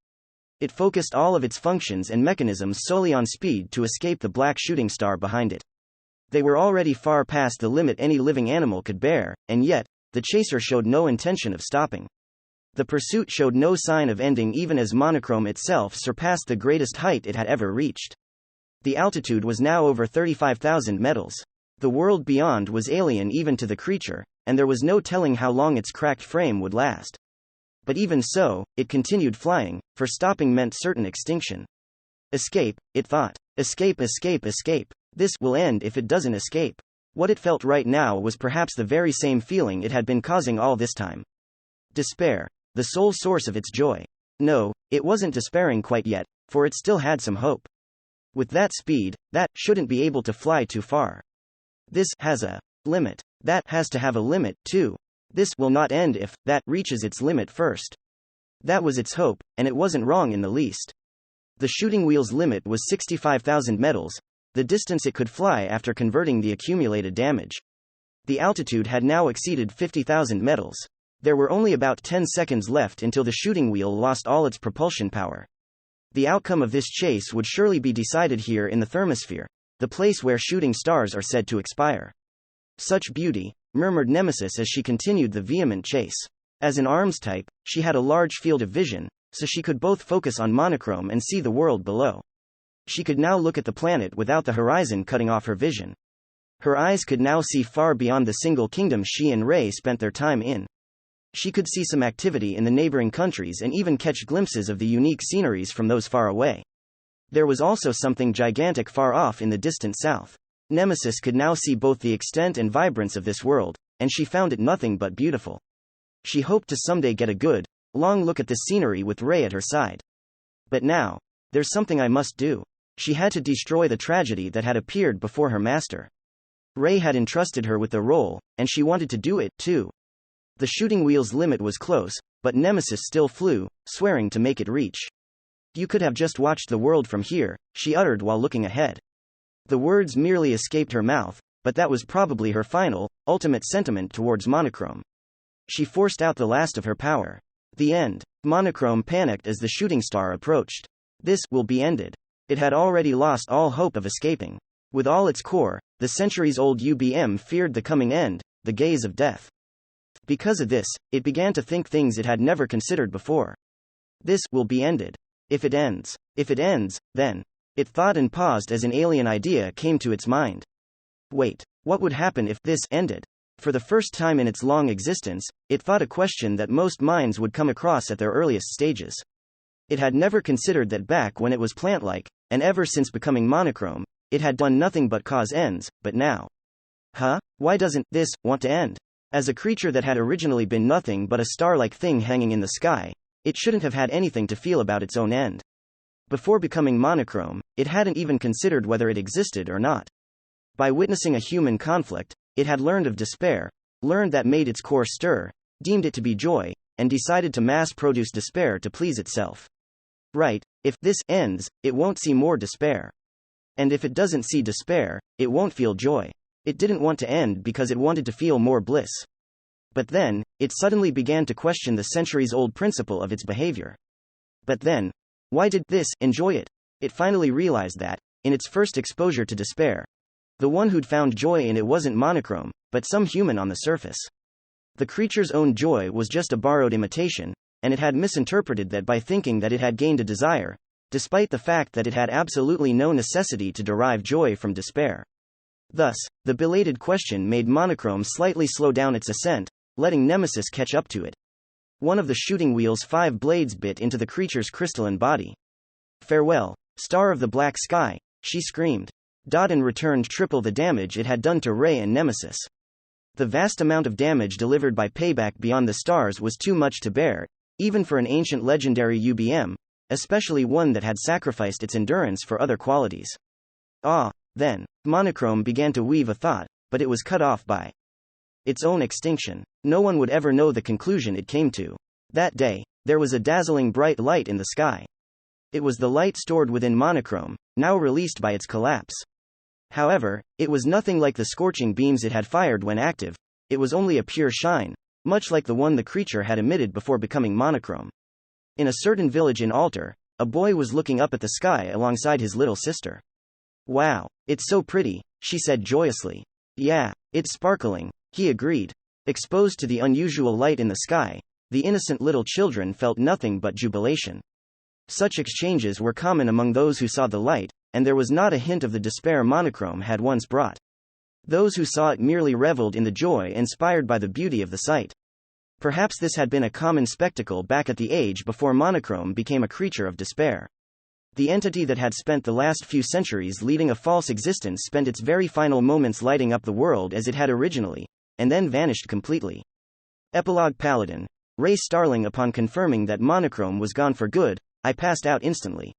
S1: It focused all of its functions and mechanisms solely on speed to escape the black shooting star behind it. They were already far past the limit any living animal could bear, and yet, the chaser showed no intention of stopping. The pursuit showed no sign of ending even as Monochrome itself surpassed the greatest height it had ever reached. The altitude was now over 35,000 meters. The world beyond was alien even to the creature, and there was no telling how long its cracked frame would last. But even so, it continued flying, for stopping meant certain extinction. Escape, it thought. Escape, escape, escape. This will end if it doesn't escape. What it felt right now was perhaps the very same feeling it had been causing all this time. Despair. The sole source of its joy. No, it wasn't despairing quite yet, for it still had some hope. With that speed, that shouldn't be able to fly too far. This has a limit. That has to have a limit, too. This will not end if that reaches its limit first. That was its hope, and it wasn't wrong in the least. The shooting wheel's limit was 65,000 meters, the distance it could fly after converting the accumulated damage. The altitude had now exceeded 50,000 meters. There were only about 10 seconds left until the shooting wheel lost all its propulsion power. The outcome of this chase would surely be decided here in the thermosphere, the place where shooting stars are said to expire. Such beauty, murmured Nemesis as she continued the vehement chase. As an arms type, she had a large field of vision, so she could both focus on Monochrome and see the world below. She could now look at the planet without the horizon cutting off her vision. Her eyes could now see far beyond the single kingdom she and Ray spent their time in. She could see some activity in the neighboring countries and even catch glimpses of the unique sceneries from those far away. There was also something gigantic far off in the distant south. Nemesis could now see both the extent and vibrance of this world, and she found it nothing but beautiful. She hoped to someday get a good, long look at the scenery with Ray at her side. But now, there's something I must do. She had to destroy the tragedy that had appeared before her master. Ray had entrusted her with the role, and she wanted to do it, too. The shooting wheel's limit was close, but Nemesis still flew, swearing to make it reach. You could have just watched the world from here, she uttered while looking ahead. The words merely escaped her mouth, but that was probably her final, ultimate sentiment towards Monochrome. She forced out the last of her power. The end. Monochrome panicked as the shooting star approached. This will be ended. It had already lost all hope of escaping. With all its core, the centuries-old UBM feared the coming end, the gaze of death. Because of this, it began to think things it had never considered before. This will be ended. If it ends, then. It thought and paused as an alien idea came to its mind. Wait, what would happen if this ended? For the first time in its long existence, it thought a question that most minds would come across at their earliest stages. It had never considered that back when it was plant-like, and ever since becoming monochrome, it had done nothing but cause ends, but now. Why doesn't this want to end? As a creature that had originally been nothing but a star-like thing hanging in the sky, it shouldn't have had anything to feel about its own end. Before becoming monochrome, it hadn't even considered whether it existed or not. By witnessing a human conflict, it had learned of despair, learned that made its core stir, deemed it to be joy, and decided to mass-produce despair to please itself. Right, if this ends, it won't see more despair. And if it doesn't see despair, it won't feel joy. It didn't want to end because it wanted to feel more bliss. But then, it suddenly began to question the centuries-old principle of its behavior. But then, why did this enjoy it? It finally realized that, in its first exposure to despair, the one who'd found joy in it wasn't monochrome, but some human on the surface. The creature's own joy was just a borrowed imitation, and it had misinterpreted that by thinking that it had gained a desire, despite the fact that it had absolutely no necessity to derive joy from despair. Thus, the belated question made Monochrome slightly slow down its ascent, letting Nemesis catch up to it. One of the shooting wheel's 5 blades bit into the creature's crystalline body. "Farewell, star of the black sky," she screamed. And returned triple the damage it had done to Ray and Nemesis. The vast amount of damage delivered by Payback Beyond the Stars was too much to bear, even for an ancient legendary UBM, especially one that had sacrificed its endurance for other qualities. Then, Monochrome began to weave a thought, but it was cut off by its own extinction. No one would ever know the conclusion it came to. That day, there was a dazzling bright light in the sky. It was the light stored within Monochrome, now released by its collapse. However, it was nothing like the scorching beams it had fired when active, it was only a pure shine, much like the one the creature had emitted before becoming Monochrome. In a certain village in Alter, a boy was looking up at the sky alongside his little sister. "Wow, it's so pretty," she said joyously. "Yeah, it's sparkling," he agreed. Exposed to the unusual light in the sky, the innocent little children felt nothing but jubilation. Such exchanges were common among those who saw the light, and there was not a hint of the despair Monochrome had once brought. Those who saw it merely reveled in the joy inspired by the beauty of the sight. Perhaps this had been a common spectacle back at the age before Monochrome became a creature of despair. The entity that had spent the last few centuries leading a false existence spent its very final moments lighting up the world as it had originally, and then vanished completely. Epilogue Paladin. Ray Starling. Upon confirming that Monochrome was gone for good, I passed out instantly.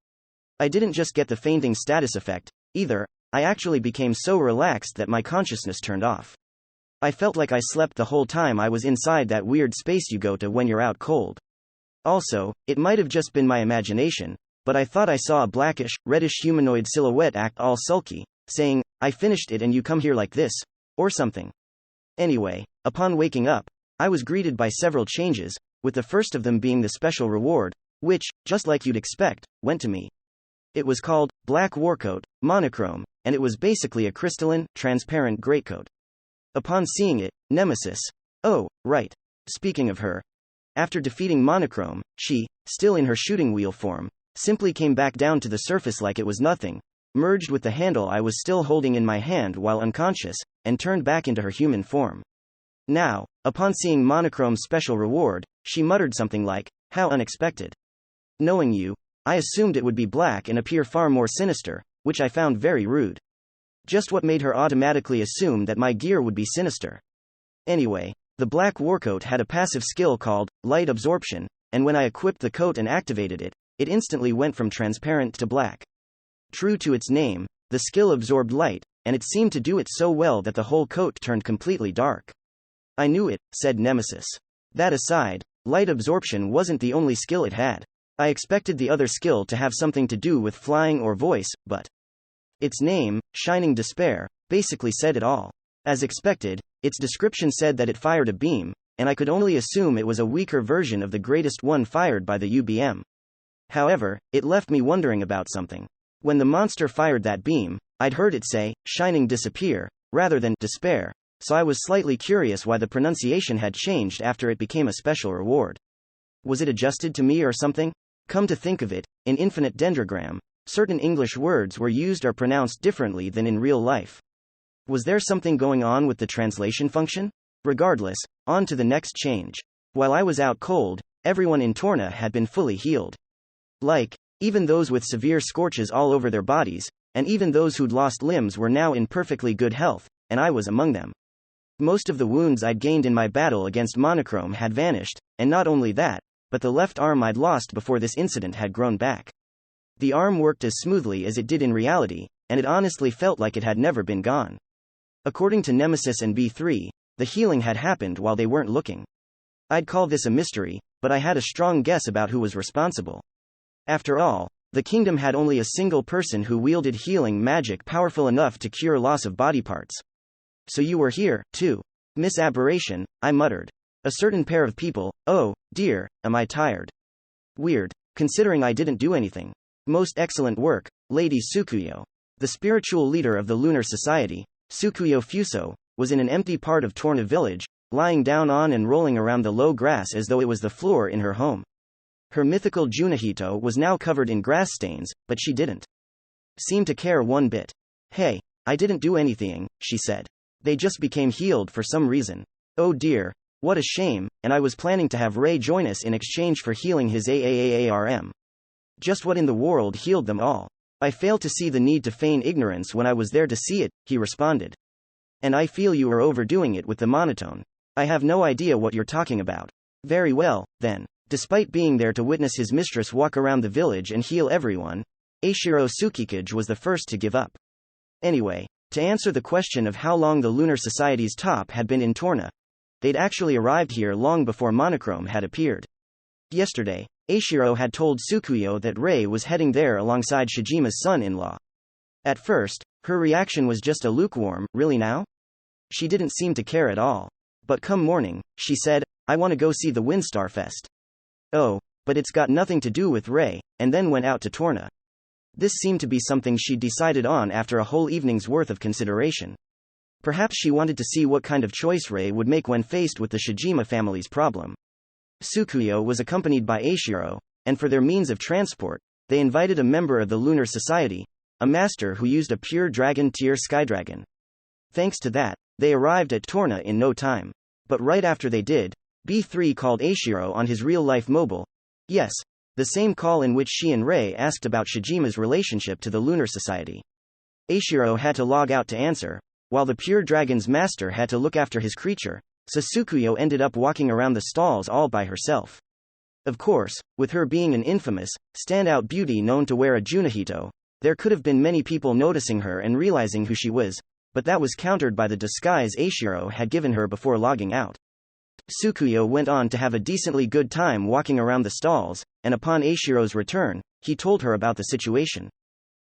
S1: I didn't just get the fainting status effect, either, I actually became so relaxed that my consciousness turned off. I felt like I slept the whole time I was inside that weird space you go to when you're out cold. Also, it might have just been my imagination, but I thought I saw a blackish, reddish humanoid silhouette act all sulky, saying, "I finished it and you come here like this," or something. Anyway, upon waking up, I was greeted by several changes, with the first of them being the special reward, which, just like you'd expect, went to me. It was called Black Warcoat, Monochrome, and it was basically a crystalline, transparent greatcoat. Upon seeing it, Nemesis. Oh, right. Speaking of her. After defeating Monochrome, she, still in her shooting wheel form, simply came back down to the surface like it was nothing, merged with the handle I was still holding in my hand while unconscious, and turned back into her human form. Now, upon seeing Monochrome's special reward, she muttered something like, "How unexpected. Knowing you, I assumed it would be black and appear far more sinister, which I found very rude. Just what made her automatically assume that my gear would be sinister? Anyway, the Black Warcoat had a passive skill called Light Absorption, and when I equipped the coat and activated it, it instantly went from transparent to black. True to its name, the skill absorbed light, and it seemed to do it so well that the whole coat turned completely dark. "I knew it," said Nemesis. "That aside, light absorption wasn't the only skill it had. I expected the other skill to have something to do with flying or voice, but its name, Shining Despair, basically said it all. As expected, its description said that it fired a beam, and I could only assume it was a weaker version of the greatest one fired by the UBM. However, it left me wondering about something. When the monster fired that beam, I'd heard it say, Shining Disappear, rather than Despair, so I was slightly curious why the pronunciation had changed after it became a special reward. Was it adjusted to me or something? Come to think of it, in Infinite Dendrogram, certain English words were used or pronounced differently than in real life. Was there something going on with the translation function? Regardless, on to the next change. While I was out cold, everyone in Torna had been fully healed. Even those with severe scorches all over their bodies, and even those who'd lost limbs were now in perfectly good health, and I was among them. Most of the wounds I'd gained in my battle against Monochrome had vanished, and not only that, but the left arm I'd lost before this incident had grown back. The arm worked as smoothly as it did in reality, and it honestly felt like it had never been gone. According to Nemesis and B3, the healing had happened while they weren't looking. I'd call this a mystery, but I had a strong guess about who was responsible. After all, the kingdom had only a single person who wielded healing magic powerful enough to cure loss of body parts. So you were here, too. Miss Aberration, I muttered. A certain pair of people, oh, dear, am I tired. Weird, considering I didn't do anything. Most excellent work, Lady Tsukuyo. The spiritual leader of the Lunar Society, Tsukuyo Fuso, was in an empty part of Torna village, lying down on and rolling around the low grass as though it was the floor in her home. Her mythical Junahito was now covered in grass stains, but she didn't seem to care one bit. Hey, I didn't do anything, she said. They just became healed for some reason. Oh dear, what a shame, and I was planning to have Ray join us in exchange for healing his AAAARM. Just what in the world healed them all? I fail to see the need to feign ignorance when I was there to see it, he responded. And I feel you are overdoing it with the monotone. I have no idea what you're talking about. Very well, then. Despite being there to witness his mistress walk around the village and heal everyone, Eiichiro Tsukikage was the first to give up. Anyway, to answer the question of how long the Lunar Society's top had been in Torna, they'd actually arrived here long before Monochrome had appeared. Yesterday, Eiichiro had told Tsukuyo that Rei was heading there alongside Shijima's son-in-law. At first, her reaction was just a lukewarm, "Really now?" She didn't seem to care at all. But come morning, she said, "I want to go see the Windstar Fest." Oh, but it's got nothing to do with Rei, and then went out to Torna. This seemed to be something she'd decided on after a whole evening's worth of consideration. Perhaps she wanted to see what kind of choice Rei would make when faced with the Shijima family's problem. Tsukuyo was accompanied by Eiichiro, and for their means of transport, they invited a member of the Lunar Society, a master who used a pure dragon tier skydragon. Thanks to that, they arrived at Torna in no time. But right after they did, B3 called Eiichiro on his real-life mobile. Yes, the same call in which she and Rei asked about Shijima's relationship to the Lunar Society. Eiichiro had to log out to answer, while the Pure Dragon's master had to look after his creature, so Tsukuyo ended up walking around the stalls all by herself. Of course, with her being an infamous, standout beauty known to wear a Junihito, there could have been many people noticing her and realizing who she was, but that was countered by the disguise Eiichiro had given her before logging out. Tsukuyo went on to have a decently good time walking around the stalls, and upon Eiichiro's return, he told her about the situation.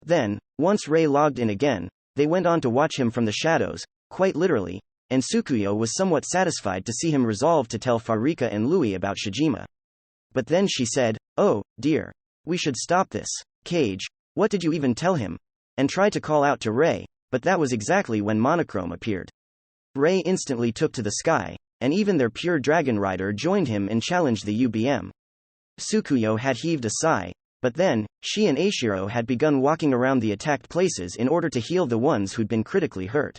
S1: Then, once Rei logged in again, they went on to watch him from the shadows, quite literally, and Tsukuyo was somewhat satisfied to see him resolve to tell Farika and Louis about Shijima. But then she said, "Oh, dear. We should stop this. Cage, what did you even tell him?" and tried to call out to Rei, but that was exactly when Monochrome appeared. Rei instantly took to the sky, and even their pure dragon rider joined him and challenged the UBM. Tsukuyo had heaved a sigh, but then, she and Eiichiro had begun walking around the attacked places in order to heal the ones who'd been critically hurt.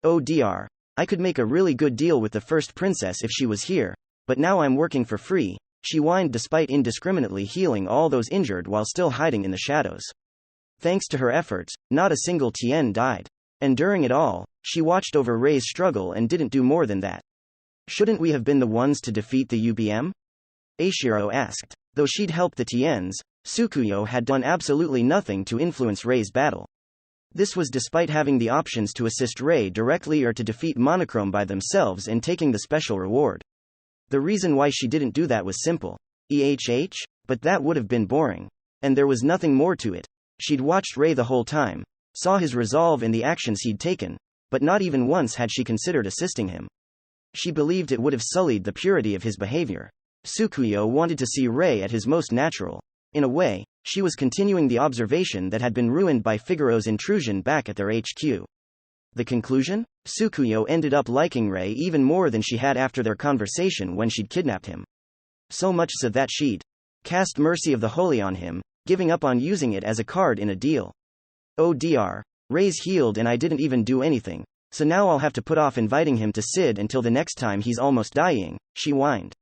S1: "Oh dear. I could make a really good deal with the first princess if she was here, but now I'm working for free," she whined despite indiscriminately healing all those injured while still hiding in the shadows. Thanks to her efforts, not a single Tien died. And during it all, she watched over Rei's struggle and didn't do more than that. "Shouldn't we have been the ones to defeat the UBM?" Eiichiro asked. Though she'd helped the Tiens, Tsukuyo had done absolutely nothing to influence Rei's battle. This was despite having the options to assist Rei directly or to defeat Monochrome by themselves and taking the special reward. The reason why she didn't do that was simple. But that would have been boring. And there was nothing more to it. She'd watched Rei the whole time, saw his resolve in the actions he'd taken, but not even once had she considered assisting him. She believed it would have sullied the purity of his behavior. Tsukuyo wanted to see Rei at his most natural. In a way, she was continuing the observation that had been ruined by Figaro's intrusion back at their HQ. The conclusion? Tsukuyo ended up liking Rei even more than she had after their conversation when she'd kidnapped him. So much so that she'd cast Mercy of the Holy on him, giving up on using it as a card in a deal. "Oh dear. Rei's healed and I didn't even do anything, so now I'll have to put off inviting him to Sid until the next time he's almost dying," she whined.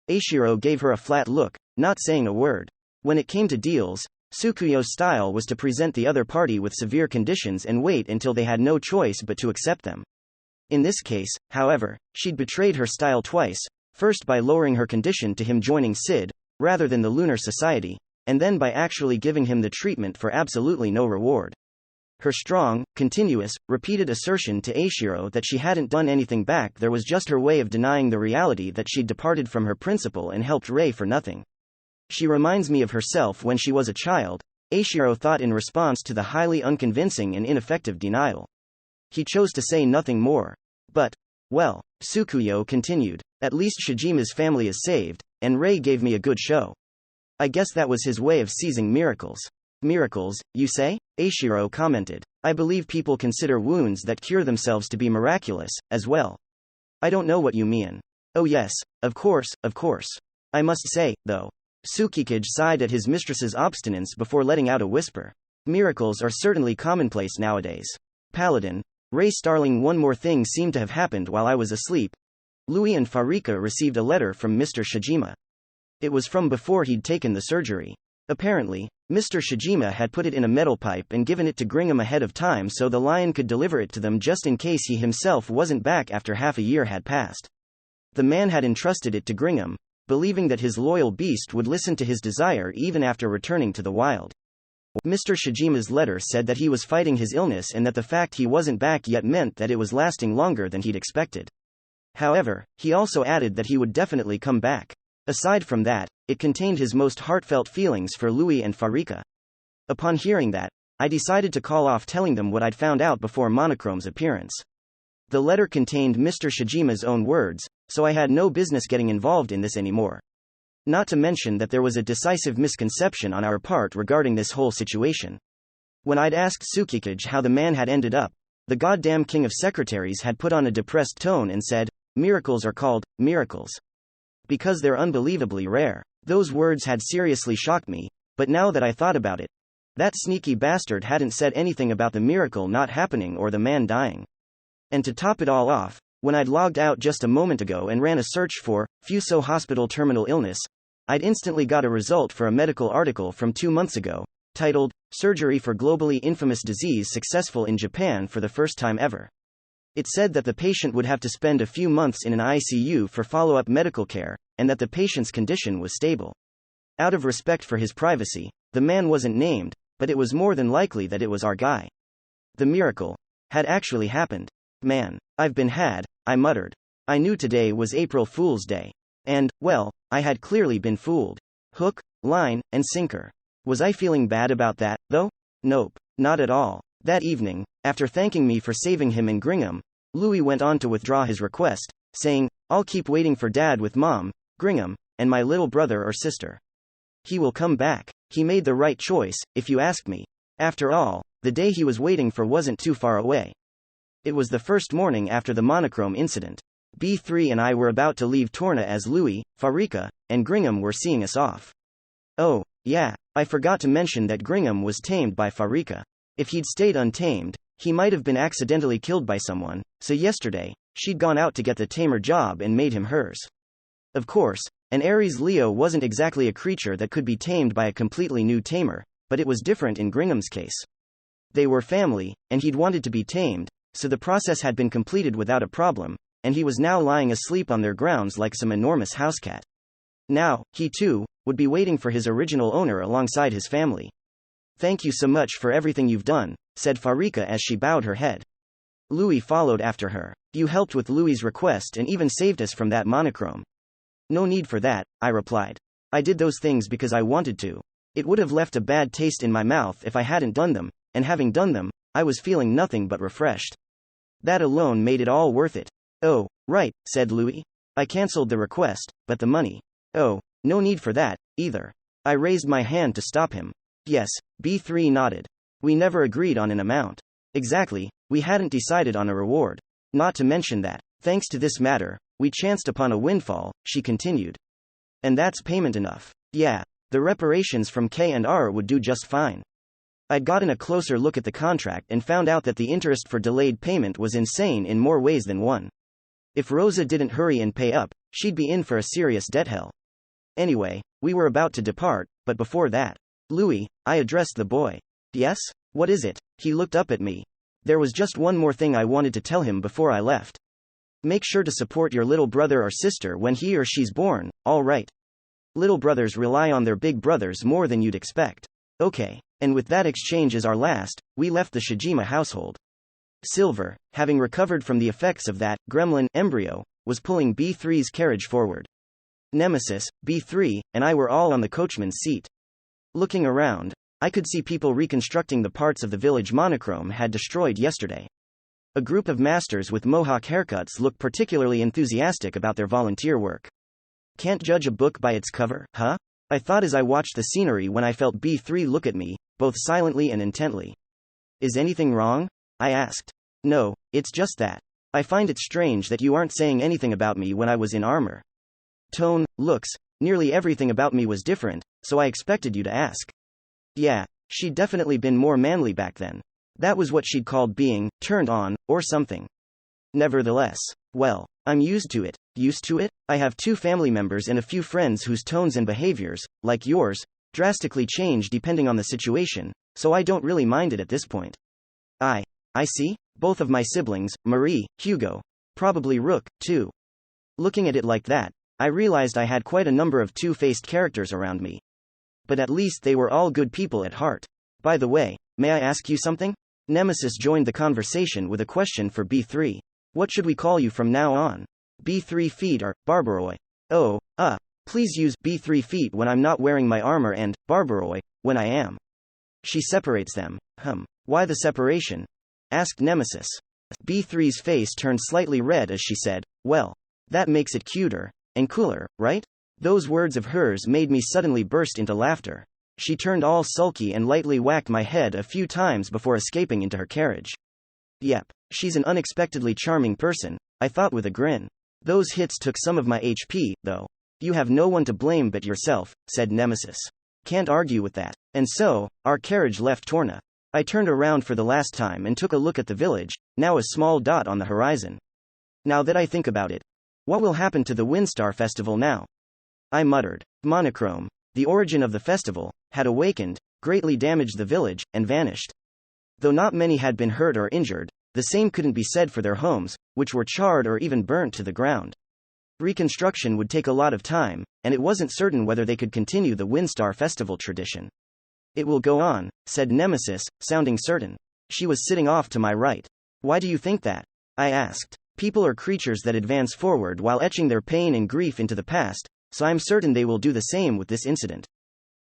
S1: Eiichiro gave her a flat look, not saying a word. When it came to deals, Tsukuyo's style was to present the other party with severe conditions and wait until they had no choice but to accept them. In this case, however, she'd betrayed her style twice, first by lowering her condition to him joining Sid, rather than the Lunar Society, and then by actually giving him the treatment for absolutely no reward. Her strong, continuous, repeated assertion to Eiichiro that she hadn't done anything back there was just her way of denying the reality that she'd departed from her principle and helped Rei for nothing. "She reminds me of herself when she was a child," Eiichiro thought in response to the highly unconvincing and ineffective denial. He chose to say nothing more. But, well, Tsukuyo continued, "At least Shijima's family is saved, and Rei gave me a good show. I guess that was his way of seizing miracles." "Miracles, you say?" Eiichiro commented. "I believe people consider wounds that cure themselves to be miraculous, as well." "I don't know what you mean." "Oh yes, of course, of course. I must say, though." Tsukikage sighed at his mistress's obstinance before letting out a whisper. "Miracles are certainly commonplace nowadays. Paladin, Rei Starling, one more thing seemed to have happened while I was asleep. Louis and Farika received a letter from Mr. Shijima. It was from before he'd taken the surgery. Apparently, Mr. Shijima had put it in a metal pipe and given it to Gringham ahead of time so the lion could deliver it to them just in case he himself wasn't back after half a year had passed. The man had entrusted it to Gringham, believing that his loyal beast would listen to his desire even after returning to the wild. Mr. Shijima's letter said that he was fighting his illness and that the fact he wasn't back yet meant that it was lasting longer than he'd expected. However, he also added that he would definitely come back. Aside from that, it contained his most heartfelt feelings for Louis and Farika. Upon hearing that, I decided to call off telling them what I'd found out before Monochrome's appearance. The letter contained Mr. Shijima's own words, so I had no business getting involved in this anymore. Not to mention that there was a decisive misconception on our part regarding this whole situation. When I'd asked Tsukikage how the man had ended up, the goddamn king of secretaries had put on a depressed tone and said, "Miracles are called miracles because they're unbelievably rare." Those words had seriously shocked me, but now that I thought about it, that sneaky bastard hadn't said anything about the miracle not happening or the man dying. And to top it all off, when I'd logged out just a moment ago and ran a search for Fuso Hospital terminal illness, I'd instantly got a result for a medical article from 2 months ago, titled, "Surgery for Globally Infamous Disease Successful in Japan for the First Time Ever." It said that the patient would have to spend a few months in an ICU for follow-up medical care, and that the patient's condition was stable. Out of respect for his privacy, the man wasn't named, but it was more than likely that it was our guy. The miracle had actually happened. Man, I've been had, I muttered. I knew today was April Fool's Day. And, well, I had clearly been fooled. Hook, line, and sinker. Was I feeling bad about that, though? Nope, not at all. That evening, after thanking me for saving him and Gringham, Louis went on to withdraw his request, saying, "I'll keep waiting for Dad with Mom, Gringham, and my little brother or sister. He will come back." He made the right choice, if you ask me. After all, the day he was waiting for wasn't too far away. It was the first morning after the monochrome incident. B3 and I were about to leave Torna as Louis, Farika, and Gringham were seeing us off. Oh, yeah, I forgot to mention that Gringham was tamed by Farika. If he'd stayed untamed, he might have been accidentally killed by someone, so yesterday, she'd gone out to get the tamer job and made him hers. Of course, an Aries Leo wasn't exactly a creature that could be tamed by a completely new tamer, but it was different in Gringham's case. They were family, and he'd wanted to be tamed, so the process had been completed without a problem, and he was now lying asleep on their grounds like some enormous housecat. Now, he too, would be waiting for his original owner alongside his family. "Thank you so much for everything you've done," said Farika as she bowed her head. Louis followed after her. "You helped with Louis's request and even saved us from that monochrome." "No need for that," I replied. "I did those things because I wanted to. It would have left a bad taste in my mouth if I hadn't done them, and having done them, I was feeling nothing but refreshed. That alone made it all worth it." "Oh, right," said Louis. "I cancelled the request, but the money." "Oh, no need for that, either." I raised my hand to stop him. "Yes," B3 nodded. "We never agreed on an amount." "Exactly, we hadn't decided on a reward. Not to mention that, thanks to this matter, we chanced upon a windfall," she continued. "And that's payment enough. Yeah, the reparations from K&R would do just fine." I'd gotten a closer look at the contract and found out that the interest for delayed payment was insane in more ways than one. If Rosa didn't hurry and pay up, she'd be in for a serious debt hell. Anyway, we were about to depart, but before that, "Louis," I addressed the boy. "Yes? What is it?" He looked up at me. "There was just one more thing I wanted to tell him before I left. Make sure to support your little brother or sister when he or she's born, all right? Little brothers rely on their big brothers more than you'd expect." Okay. And with that exchange as our last, we left the Shijima household. Silver, having recovered from the effects of that gremlin embryo, was pulling B3's carriage forward. Nemesis, B3, and I were all on the coachman's seat. Looking around, I could see people reconstructing the parts of the village monochrome had destroyed yesterday. A group of masters with mohawk haircuts looked particularly enthusiastic about their volunteer work. "Can't judge a book by its cover, huh?" I thought as I watched the scenery when I felt B3 look at me, both silently and intently. "Is anything wrong?" I asked. "No, it's just that. I find it strange that you aren't saying anything about me when I was in armor. Tone, looks, nearly everything about me was different, so I expected you to ask." Yeah, she'd definitely been more manly back then. That was what she'd called being turned on, or something. Nevertheless, well, I'm used to it. Used to it? I have 2 family members and a few friends whose tones and behaviors, like yours, drastically change depending on the situation, so I don't really mind it at this point. I see. Both of my siblings, Marie, Hugo. Probably Rook, too. Looking at it like that, I realized I had quite a number of two-faced characters around me. But at least they were all good people at heart. By the way, may I ask you something? Nemesis joined the conversation with a question for B3. What should we call you from now on? B3 feet or Barbaroi? Oh, please use B3 feet when I'm not wearing my armor and Barbaroi when I am. She separates them. Why the separation? Asked Nemesis. B3's face turned slightly red as she said, well, that makes it cuter and cooler, right? Those words of hers made me suddenly burst into laughter. She turned all sulky and lightly whacked my head a few times before escaping into her carriage. Yep, she's an unexpectedly charming person, I thought with a grin. Those hits took some of my HP, though. You have no one to blame but yourself, said Nemesis. Can't argue with that. And so, our carriage left Torna. I turned around for the last time and took a look at the village, now a small dot on the horizon. Now that I think about it, what will happen to the Windstar Festival now? I muttered. Monochrome, the origin of the festival, had awakened, greatly damaged the village, and vanished. Though not many had been hurt or injured, the same couldn't be said for their homes, which were charred or even burnt to the ground. Reconstruction would take a lot of time, and it wasn't certain whether they could continue the Windstar Festival tradition. It will go on, said Nemesis, sounding certain. She was sitting off to my right. Why do you think that? I asked. People are creatures that advance forward while etching their pain and grief into the past, so I'm certain they will do the same with this incident.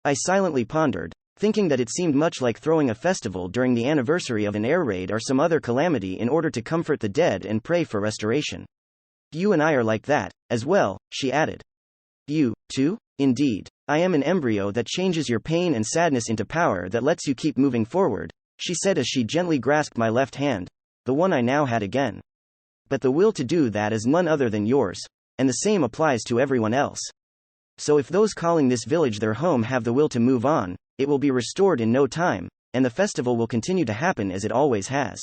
S1: I silently pondered, thinking that it seemed much like throwing a festival during the anniversary of an air raid or some other calamity in order to comfort the dead and pray for restoration. You and I are like that, as well, she added. You, too? Indeed. I am an embryo that changes your pain and sadness into power that lets you keep moving forward, she said as she gently grasped my left hand, the one I now had again. But the will to do that is none other than yours, and the same applies to everyone else. So if those calling this village their home have the will to move on, it will be restored in no time, and the festival will continue to happen as it always has.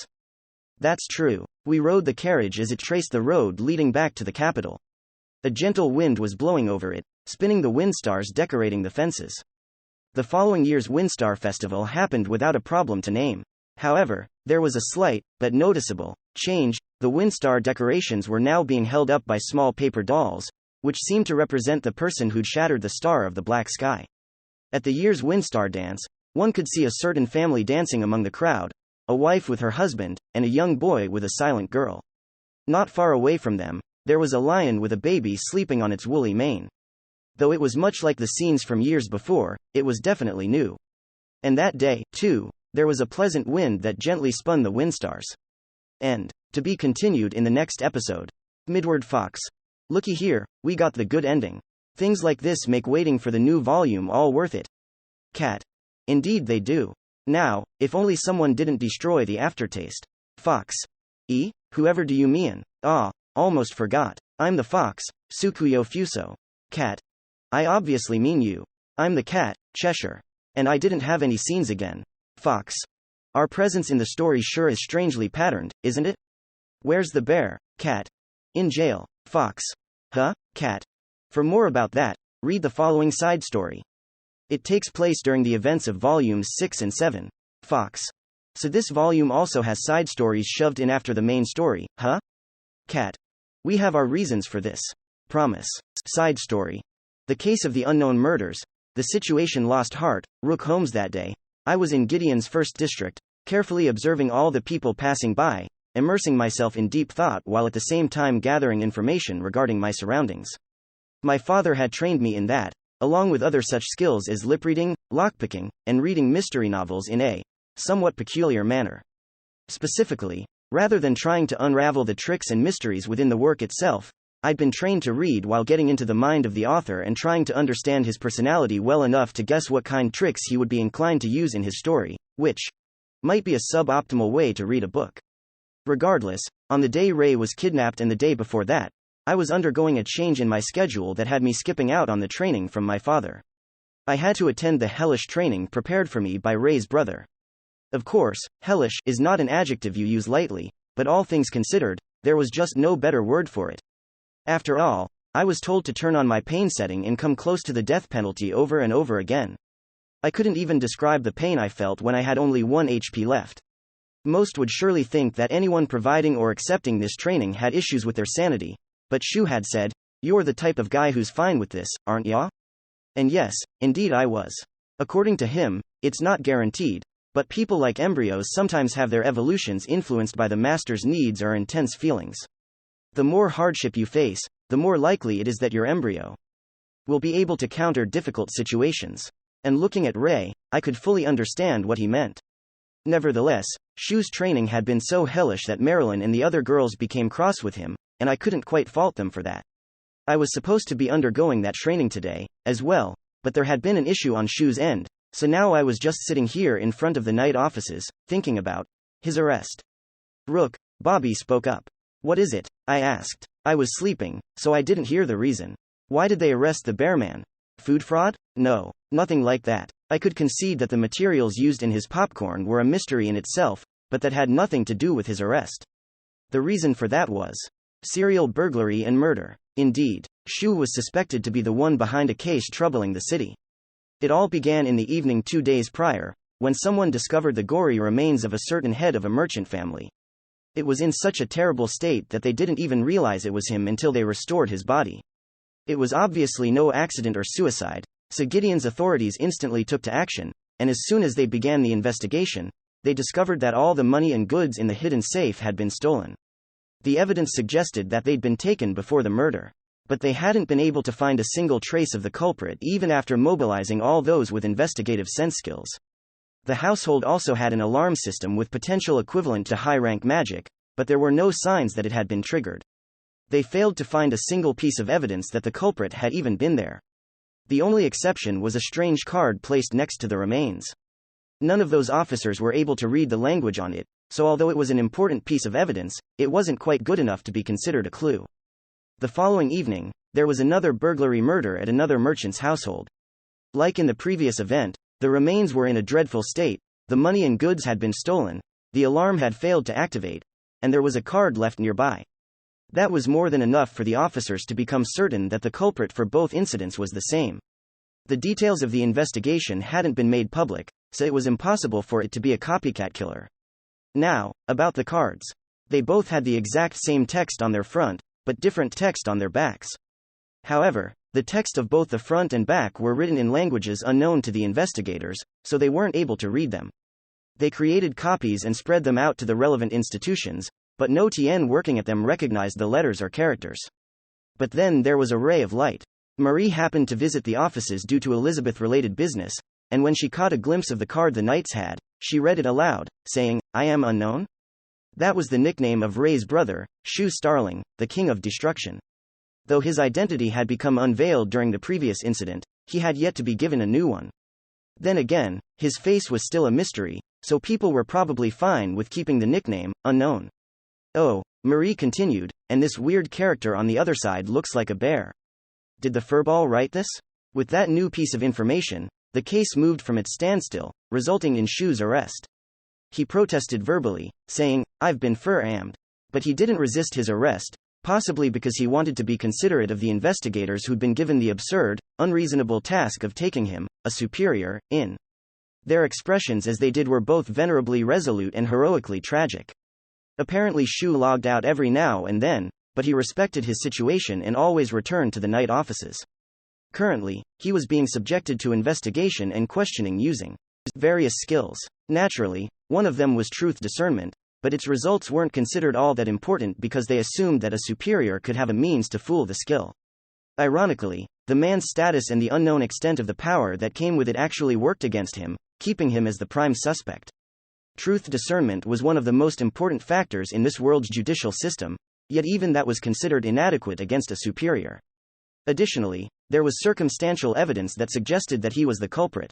S1: That's true. We rode the carriage as it traced the road leading back to the capital. A gentle wind was blowing over it, spinning the windstars decorating the fences. The following year's Windstar Festival happened without a problem to name. However, there was a slight, but noticeable, change. The Windstar decorations were now being held up by small paper dolls, which seemed to represent the person who'd shattered the star of the black sky. At the year's Windstar dance, one could see a certain family dancing among the crowd, a wife with her husband, and a young boy with a silent girl. Not far away from them, there was a lion with a baby sleeping on its woolly mane. Though it was much like the scenes from years before, it was definitely new. And that day, too, there was a pleasant wind that gently spun the windstars. And, to be continued in the next episode. Midward Fox. Looky here, we got the good ending. Things like this make waiting for the new volume all worth it. Cat. Indeed they do. Now, if only someone didn't destroy the aftertaste. Fox. Whoever do you mean? Almost forgot. I'm the fox, Tsukuyo Fuso. Cat. I obviously mean you. I'm the cat, Cheshire. And I didn't have any scenes again. Fox. Our presence in the story sure is strangely patterned, isn't it? Where's the bear? Cat. In jail. Fox. Huh? Cat. For more about that, read the following side story. It takes place during the events of volumes 6 and 7. Fox. So this volume also has side stories shoved in after the main story, huh? Cat. We have our reasons for this. Promise. Side story. The case of the unknown murders. The situation lost heart. Rook Holmes that day. I was in Gideon's first district, carefully observing all the people passing by, immersing myself in deep thought while at the same time gathering information regarding my surroundings. My father had trained me in that, along with other such skills as lip reading, lockpicking, and reading mystery novels in a somewhat peculiar manner. Specifically, rather than trying to unravel the tricks and mysteries within the work itself, I'd been trained to read while getting into the mind of the author and trying to understand his personality well enough to guess what kind of tricks he would be inclined to use in his story, which might be a suboptimal way to read a book. Regardless, on the day Ray was kidnapped and the day before that, I was undergoing a change in my schedule that had me skipping out on the training from my father. I had to attend the hellish training prepared for me by Ray's brother. Of course, hellish is not an adjective you use lightly, but all things considered, there was just no better word for it. After all, I was told to turn on my pain setting and come close to the death penalty over and over again. I couldn't even describe the pain I felt when I had only 1 HP left. Most would surely think that anyone providing or accepting this training had issues with their sanity, but Shu had said, "You're the type of guy who's fine with this, aren't ya?" And yes, indeed I was. According to him, it's not guaranteed, but people like embryos sometimes have their evolutions influenced by the master's needs or intense feelings. The more hardship you face, the more likely it is that your embryo will be able to counter difficult situations. And looking at Ray, I could fully understand what he meant. Nevertheless, Shu's training had been so hellish that Marilyn and the other girls became cross with him, and I couldn't quite fault them for that. I was supposed to be undergoing that training today, as well, but there had been an issue on Shu's end, so now I was just sitting here in front of the night offices, thinking about his arrest. "Rook," Bobby spoke up. "What is it?" I asked. I was sleeping, so I didn't hear the reason. "Why did they arrest the bearman? Food fraud? No, nothing like that." I could concede that the materials used in his popcorn were a mystery in itself, but that had nothing to do with his arrest. The reason for that was serial burglary and murder. Indeed, Shu was suspected to be the one behind a case troubling the city. It all began in the evening 2 days prior, when someone discovered the gory remains of a certain head of a merchant family. It was in such a terrible state that they didn't even realize it was him until they restored his body. It was obviously no accident or suicide, so Gideon's authorities instantly took to action, and as soon as they began the investigation, they discovered that all the money and goods in the hidden safe had been stolen. The evidence suggested that they'd been taken before the murder, but they hadn't been able to find a single trace of the culprit even after mobilizing all those with investigative sense skills. The household also had an alarm system with potential equivalent to high-rank magic, but there were no signs that it had been triggered. They failed to find a single piece of evidence that the culprit had even been there. The only exception was a strange card placed next to the remains. None of those officers were able to read the language on it, so although it was an important piece of evidence, it wasn't quite good enough to be considered a clue. The following evening, there was another burglary murder at another merchant's household. Like in the previous event, the remains were in a dreadful state, the money and goods had been stolen, the alarm had failed to activate, and there was a card left nearby. That was more than enough for the officers to become certain that the culprit for both incidents was the same. The details of the investigation hadn't been made public, so it was impossible for it to be a copycat killer. Now, about the cards. They both had the exact same text on their front, but different text on their backs. However, the text of both the front and back were written in languages unknown to the investigators, so they weren't able to read them. They created copies and spread them out to the relevant institutions, but no TN working at them recognized the letters or characters. But then there was a ray of light. Marie happened to visit the offices due to Elizabeth-related business, and when she caught a glimpse of the card the knights had, she read it aloud, saying, "I am unknown?" That was the nickname of Ray's brother, Shu Starling, the King of Destruction. Though his identity had become unveiled during the previous incident, he had yet to be given a new one. Then again, his face was still a mystery, so people were probably fine with keeping the nickname, Unknown. "Oh," Marie continued, "and this weird character on the other side looks like a bear. Did the furball write this?" With that new piece of information, the case moved from its standstill, resulting in Shu's arrest. He protested verbally, saying, "I've been fur-ammed." But he didn't resist his arrest, possibly because he wanted to be considerate of the investigators who'd been given the absurd, unreasonable task of taking him, a superior, in. Their expressions as they did were both venerably resolute and heroically tragic. Apparently Shu logged out every now and then, but he respected his situation and always returned to the night offices. Currently, he was being subjected to investigation and questioning using various skills. Naturally, one of them was truth discernment, but its results weren't considered all that important because they assumed that a superior could have a means to fool the skill. Ironically, the man's status and the unknown extent of the power that came with it actually worked against him, keeping him as the prime suspect. Truth discernment was one of the most important factors in this world's judicial system, yet even that was considered inadequate against a superior. Additionally, there was circumstantial evidence that suggested that he was the culprit.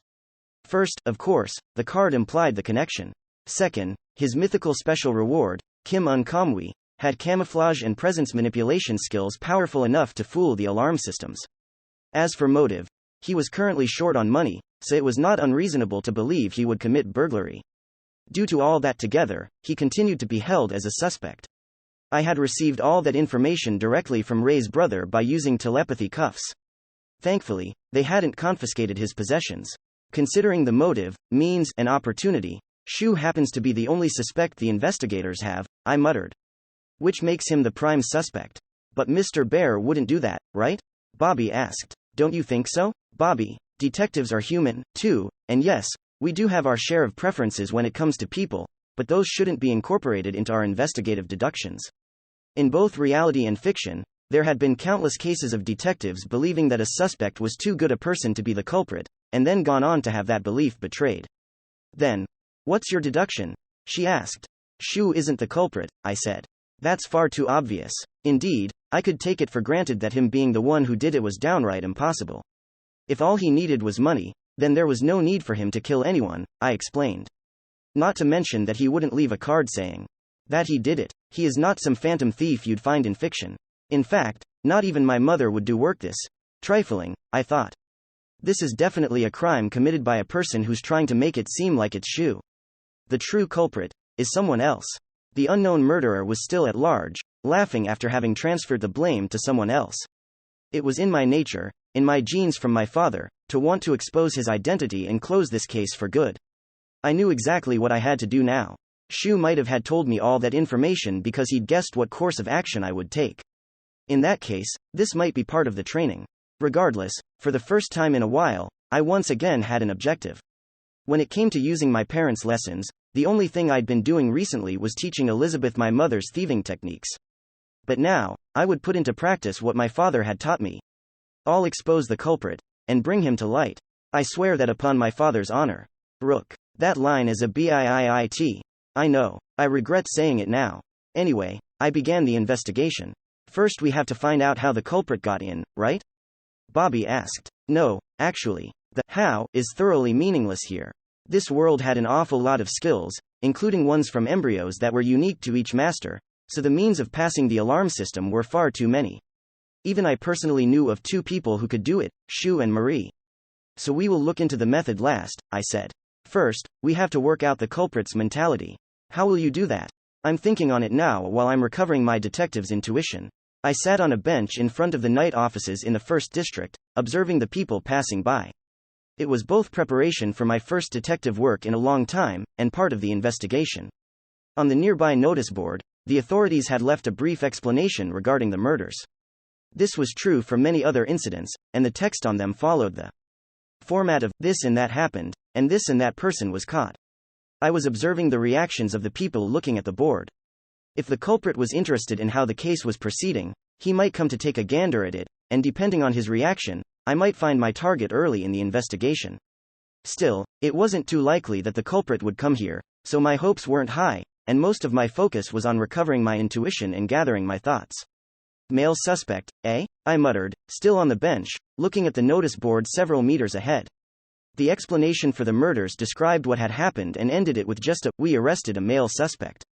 S1: First, of course, the card implied the connection. Second, his mythical special reward, Kim Unkamwi, had camouflage and presence manipulation skills powerful enough to fool the alarm systems. As for motive, he was currently short on money, so it was not unreasonable to believe he would commit burglary. Due to all that together, he continued to be held as a suspect. I had received all that information directly from Ray's brother by using telepathy cuffs. Thankfully, they hadn't confiscated his possessions. Considering the motive, means, and opportunity, Shu happens to be the only suspect the investigators have, I muttered. Which makes him the prime suspect. But Mr. Bear wouldn't do that, right? Bobby asked. Don't you think so, Bobby? Detectives are human, too, and yes, we do have our share of preferences when it comes to people, but those shouldn't be incorporated into our investigative deductions. In both reality and fiction, there had been countless cases of detectives believing that a suspect was too good a person to be the culprit, and then gone on to have that belief betrayed. Then, what's your deduction? She asked. Shu isn't the culprit, I said. That's far too obvious. Indeed, I could take it for granted that him being the one who did it was downright impossible. If all he needed was money, then there was no need for him to kill anyone, I explained. Not to mention that he wouldn't leave a card saying that he did it. He is not some phantom thief you'd find in fiction. In fact, not even my mother would do work this trifling, I thought. This is definitely a crime committed by a person who's trying to make it seem like it's Shu. The true culprit is someone else. The unknown murderer was still at large, laughing after having transferred the blame to someone else. It was in my nature, in my genes from my father, to want to expose his identity and close this case for good. I knew exactly what I had to do now. Shu might have had told me all that information because he'd guessed what course of action I would take. In that case, this might be part of the training. Regardless, for the first time in a while, I once again had an objective. When it came to using my parents' lessons, the only thing I'd been doing recently was teaching Elizabeth my mother's thieving techniques. But now, I would put into practice what my father had taught me. I'll expose the culprit, and bring him to light. I swear that upon my father's honor. Rook. That line is a BIIIT. I know. I regret saying it now. Anyway, I began the investigation. First we have to find out how the culprit got in, right? Bobby asked. No, actually, the how is thoroughly meaningless here. This world had an awful lot of skills, including ones from embryos that were unique to each master, so the means of passing the alarm system were far too many. Even I personally knew of 2 people who could do it, Shu and Marie. So we will look into the method last, I said. First, we have to work out the culprit's mentality. How will you do that? I'm thinking on it now while I'm recovering my detective's intuition. I sat on a bench in front of the night offices in the 1st district, observing the people passing by. It was both preparation for my first detective work in a long time, and part of the investigation. On the nearby notice board, the authorities had left a brief explanation regarding the murders. This was true for many other incidents, and the text on them followed the format of this and that happened, and this and that person was caught. I was observing the reactions of the people looking at the board. If the culprit was interested in how the case was proceeding, he might come to take a gander at it, and depending on his reaction, I might find my target early in the investigation. Still, it wasn't too likely that the culprit would come here, so my hopes weren't high, and most of my focus was on recovering my intuition and gathering my thoughts. Male suspect, eh? I muttered, still on the bench, looking at the notice board several meters ahead. The explanation for the murders described what had happened and ended it with just a, we arrested a male suspect.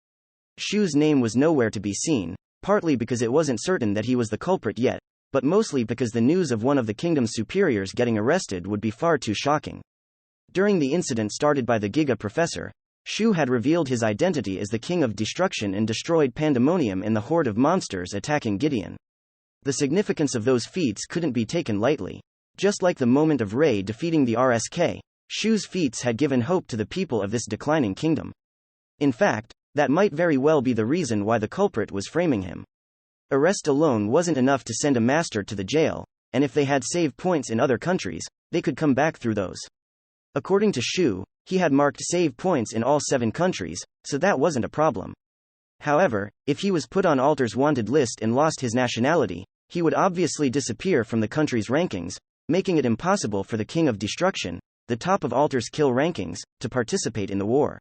S1: Shu's name was nowhere to be seen, partly because it wasn't certain that he was the culprit yet, but mostly because the news of one of the kingdom's superiors getting arrested would be far too shocking. During the incident started by the Giga Professor, Shu had revealed his identity as the King of Destruction and destroyed Pandemonium and the horde of monsters attacking Gideon. The significance of those feats couldn't be taken lightly. Just like the moment of Ray defeating the RSK, Shu's feats had given hope to the people of this declining kingdom. In fact, that might very well be the reason why the culprit was framing him. Arrest alone wasn't enough to send a master to the jail, and if they had save points in other countries, they could come back through those. According to Shu, he had marked save points in all 7 countries, so that wasn't a problem. However, if he was put on Alter's wanted list and lost his nationality, he would obviously disappear from the country's rankings, making it impossible for the King of Destruction, the top of Alter's kill rankings, to participate in the war.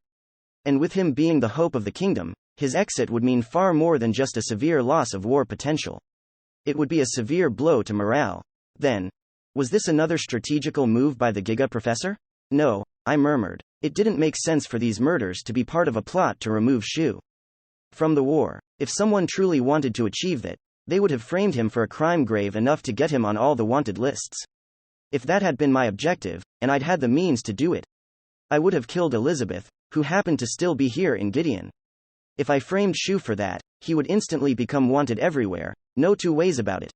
S1: And with him being the hope of the kingdom, his exit would mean far more than just a severe loss of war potential. It would be a severe blow to morale. Then, was this another strategical move by the Giga Professor? No, I murmured. It didn't make sense for these murders to be part of a plot to remove Shu from the war. If someone truly wanted to achieve that, they would have framed him for a crime grave enough to get him on all the wanted lists. If that had been my objective, and I'd had the means to do it, I would have killed Elizabeth, who happened to still be here in Gideon. If I framed Shu for that, he would instantly become wanted everywhere, no 2 ways about it.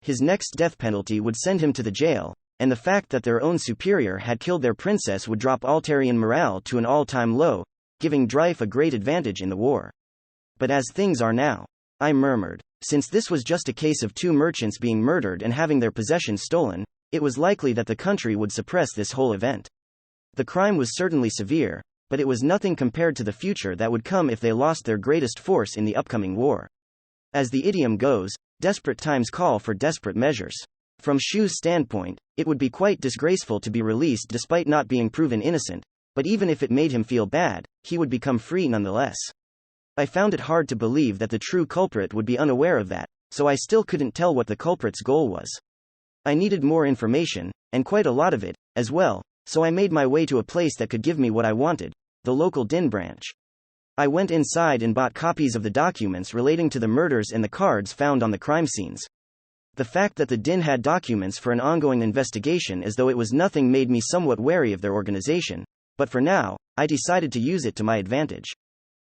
S1: His next death penalty would send him to the jail, and the fact that their own superior had killed their princess would drop Altarian morale to an all-time low, giving Dryfe a great advantage in the war. But as things are now, I murmured, since this was just a case of 2 merchants being murdered and having their possessions stolen, it was likely that the country would suppress this whole event. The crime was certainly severe, but it was nothing compared to the future that would come if they lost their greatest force in the upcoming war. As the idiom goes, desperate times call for desperate measures. From Shu's standpoint, it would be quite disgraceful to be released despite not being proven innocent, but even if it made him feel bad, he would become free nonetheless. I found it hard to believe that the true culprit would be unaware of that, so I still couldn't tell what the culprit's goal was. I needed more information, and quite a lot of it, as well, so I made my way to a place that could give me what I wanted, the local Din branch. I went inside and bought copies of the documents relating to the murders and the cards found on the crime scenes. The fact that the Din had documents for an ongoing investigation as though it was nothing made me somewhat wary of their organization, but for now, I decided to use it to my advantage.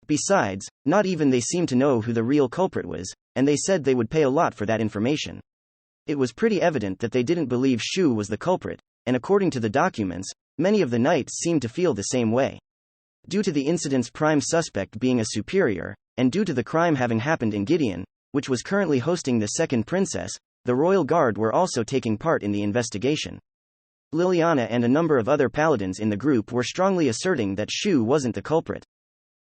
S1: Besides, not even they seemed to know who the real culprit was, and they said they would pay a lot for that information. It was pretty evident that they didn't believe Shu was the culprit, and according to the documents, many of the knights seemed to feel the same way. Due to the incident's prime suspect being a superior, and due to the crime having happened in Gideon, which was currently hosting the second princess, the royal guard were also taking part in the investigation. Liliana and a number of other paladins in the group were strongly asserting that Shu wasn't the culprit.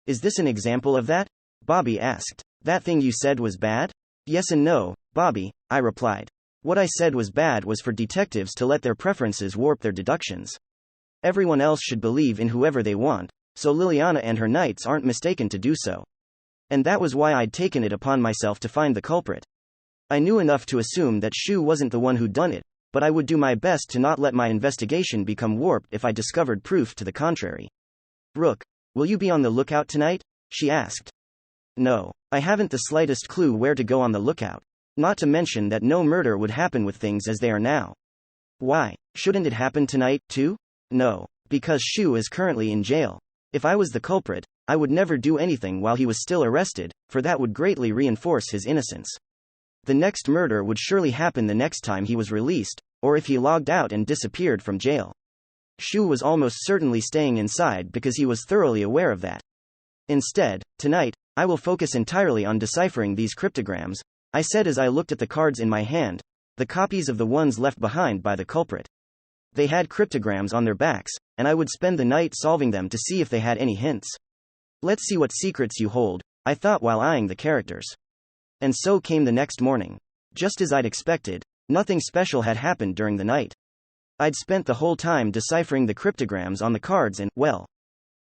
S1: Is this an example of that? Bobby asked. That thing you said was bad? Yes and no, Bobby, I replied. What I said was bad was for detectives to let their preferences warp their deductions. Everyone else should believe in whoever they want, so Liliana and her knights aren't mistaken to do so. And that was why I'd taken it upon myself to find the culprit. I knew enough to assume that Shu wasn't the one who'd done it, but I would do my best to not let my investigation become warped if I discovered proof to the contrary. Rook, will you be on the lookout tonight? She asked. No, I haven't the slightest clue where to go on the lookout. Not to mention that no murder would happen with things as they are now. Why, shouldn't it happen tonight, too? No, because Shu is currently in jail. If I was the culprit, I would never do anything while he was still arrested, for that would greatly reinforce his innocence. The next murder would surely happen the next time he was released, or if he logged out and disappeared from jail. Shu was almost certainly staying inside because he was thoroughly aware of that. Instead, tonight, I will focus entirely on deciphering these cryptograms, I said as I looked at the cards in my hand, the copies of the ones left behind by the culprit. They had cryptograms on their backs, and I would spend the night solving them to see if they had any hints. Let's see what secrets you hold, I thought while eyeing the characters. And so came the next morning. Just as I'd expected, nothing special had happened during the night. I'd spent the whole time deciphering the cryptograms on the cards and, well,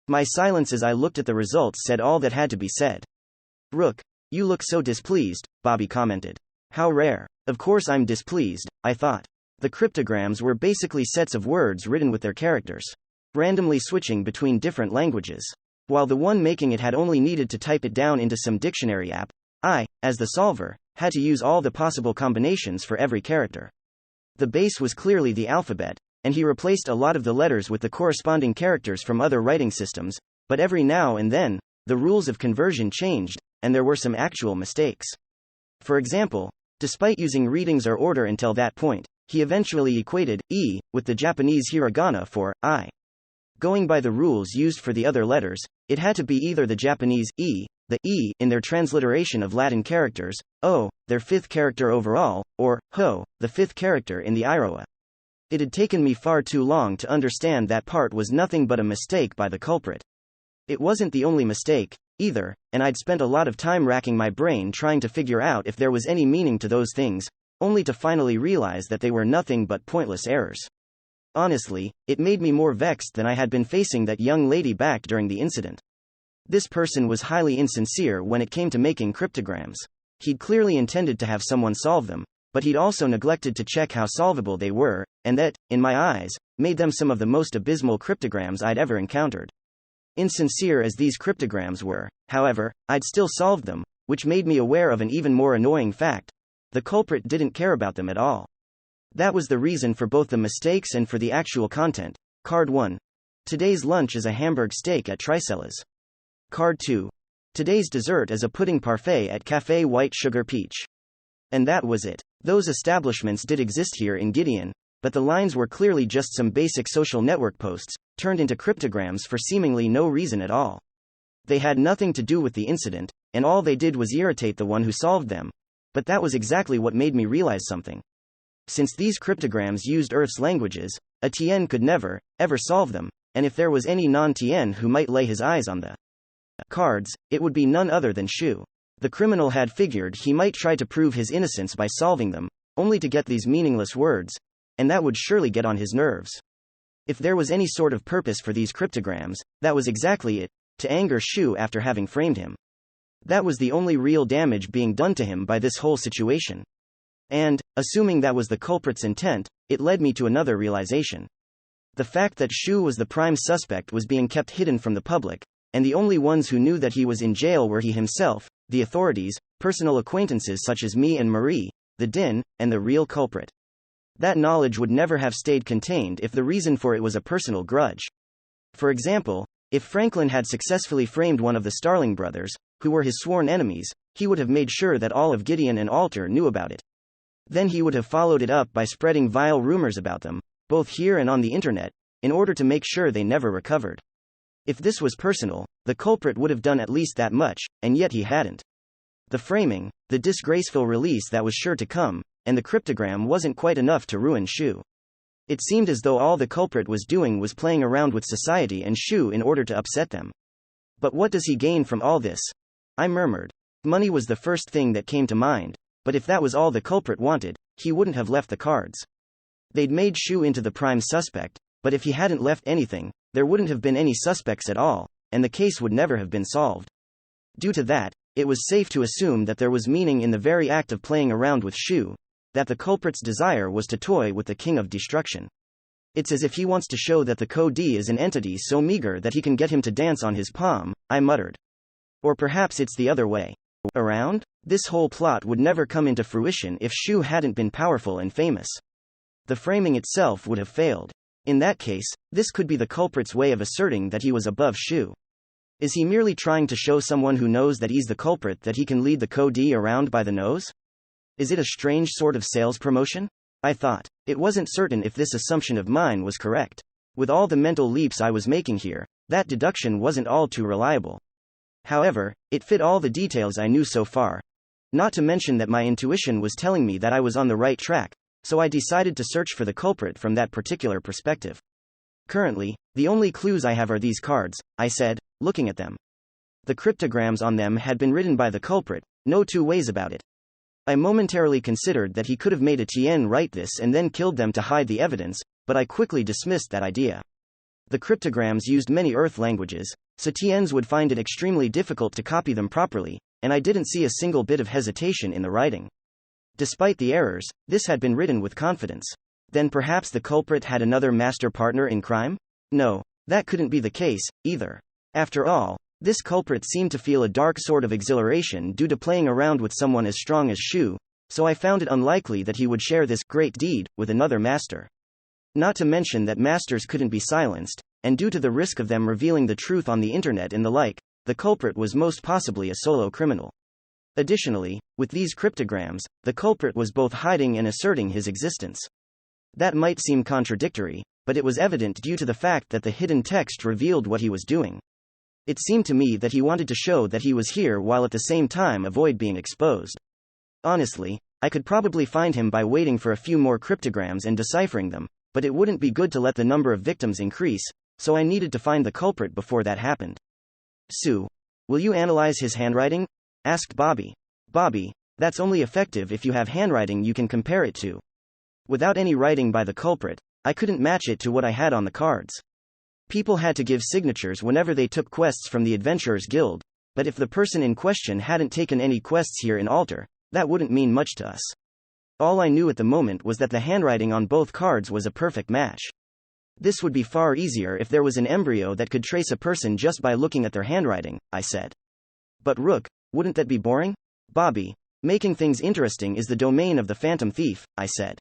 S1: my silence as I looked at the results said all that had to be said. Rook, you look so displeased, Bobby commented. How rare. Of course I'm displeased, I thought. The cryptograms were basically sets of words written with their characters, randomly switching between different languages. While the one making it had only needed to type it down into some dictionary app, I, as the solver, had to use all the possible combinations for every character. The base was clearly the alphabet, and he replaced a lot of the letters with the corresponding characters from other writing systems, but every now and then, the rules of conversion changed, and there were some actual mistakes. For example, despite using readings or order until that point, he eventually equated E with the Japanese hiragana for I. Going by the rules used for the other letters, it had to be either the Japanese E, the E in their transliteration of Latin characters, O, their fifth character overall, or Ho, the fifth character in the Iroha. It had taken me far too long to understand that part was nothing but a mistake by the culprit. It wasn't the only mistake, either, and I'd spent a lot of time racking my brain trying to figure out if there was any meaning to those things, only to finally realize that they were nothing but pointless errors. Honestly, it made me more vexed than I had been facing that young lady back during the incident. This person was highly insincere when it came to making cryptograms. He'd clearly intended to have someone solve them, but he'd also neglected to check how solvable they were, and that, in my eyes, made them some of the most abysmal cryptograms I'd ever encountered. Insincere as these cryptograms were, however, I'd still solved them, which made me aware of an even more annoying fact. The culprit didn't care about them at all. That was the reason for both the mistakes and for the actual content. Card 1. Today's lunch is a Hamburg steak at Tricella's. Card 2. Today's dessert is a pudding parfait at Café White Sugar Peach. And that was it. Those establishments did exist here in Gideon, but the lines were clearly just some basic social network posts, turned into cryptograms for seemingly no reason at all. They had nothing to do with the incident, and all they did was irritate the one who solved them. But that was exactly what made me realize something. Since these cryptograms used Earth's languages, a Tien could never, ever solve them, and if there was any non-Tien who might lay his eyes on the cards, it would be none other than Shu. The criminal had figured he might try to prove his innocence by solving them, only to get these meaningless words, and that would surely get on his nerves. If there was any sort of purpose for these cryptograms, that was exactly it, to anger Shu after having framed him. That was the only real damage being done to him by this whole situation. And, assuming that was the culprit's intent, it led me to another realization. The fact that Shu was the prime suspect was being kept hidden from the public, and the only ones who knew that he was in jail were he himself, the authorities, personal acquaintances such as me and Marie, the Din, and the real culprit. That knowledge would never have stayed contained if the reason for it was a personal grudge. For example, if Franklin had successfully framed one of the Starling brothers, who were his sworn enemies, he would have made sure that all of Gideon and Alter knew about it. Then he would have followed it up by spreading vile rumors about them, both here and on the internet, in order to make sure they never recovered. If this was personal, the culprit would have done at least that much, and yet he hadn't. The framing, the disgraceful release that was sure to come, and the cryptogram wasn't quite enough to ruin Shu. It seemed as though all the culprit was doing was playing around with society and Shu in order to upset them. But what does he gain from all this? I murmured. Money was the first thing that came to mind, but if that was all the culprit wanted, he wouldn't have left the cards. They'd made Shu into the prime suspect, but if he hadn't left anything, there wouldn't have been any suspects at all, and the case would never have been solved. Due to that, it was safe to assume that there was meaning in the very act of playing around with Shu, that the culprit's desire was to toy with the King of Destruction. It's as if he wants to show that the Code is an entity so meager that he can get him to dance on his palm, I muttered. Or perhaps it's the other way around? This whole plot would never come into fruition if Shu hadn't been powerful and famous. The framing itself would have failed. In that case, this could be the culprit's way of asserting that he was above Shu. Is he merely trying to show someone who knows that he's the culprit that he can lead the Code around by the nose? Is it a strange sort of sales promotion? I thought. It wasn't certain if this assumption of mine was correct. With all the mental leaps I was making here, that deduction wasn't all too reliable. However, it fit all the details I knew so far. Not to mention that my intuition was telling me that I was on the right track, so I decided to search for the culprit from that particular perspective. Currently, the only clues I have are these cards, I said, looking at them. The cryptograms on them had been written by the culprit, no two ways about it. I momentarily considered that he could have made a Tien write this and then killed them to hide the evidence, but I quickly dismissed that idea. The cryptograms used many Earth languages, so Tiens would find it extremely difficult to copy them properly, and I didn't see a single bit of hesitation in the writing. Despite the errors, this had been written with confidence. Then perhaps the culprit had another master partner in crime? No, that couldn't be the case, either. After all, this culprit seemed to feel a dark sort of exhilaration due to playing around with someone as strong as Shu, so I found it unlikely that he would share this great deed with another master. Not to mention that masters couldn't be silenced, and due to the risk of them revealing the truth on the internet and the like, the culprit was most possibly a solo criminal. Additionally, with these cryptograms, the culprit was both hiding and asserting his existence. That might seem contradictory, but it was evident due to the fact that the hidden text revealed what he was doing. It seemed to me that he wanted to show that he was here while at the same time avoid being exposed. Honestly, I could probably find him by waiting for a few more cryptograms and deciphering them, but it wouldn't be good to let the number of victims increase, so I needed to find the culprit before that happened. Sue, will you analyze his handwriting? Asked Bobby. Bobby, that's only effective if you have handwriting you can compare it to. Without any writing by the culprit, I couldn't match it to what I had on the cards. People had to give signatures whenever they took quests from the Adventurers Guild, but if the person in question hadn't taken any quests here in Alter, that wouldn't mean much to us. All I knew at the moment was that the handwriting on both cards was a perfect match. This would be far easier if there was an embryo that could trace a person just by looking at their handwriting, I said. But Rook, wouldn't that be boring? Bobby, making things interesting is the domain of the Phantom Thief, I said.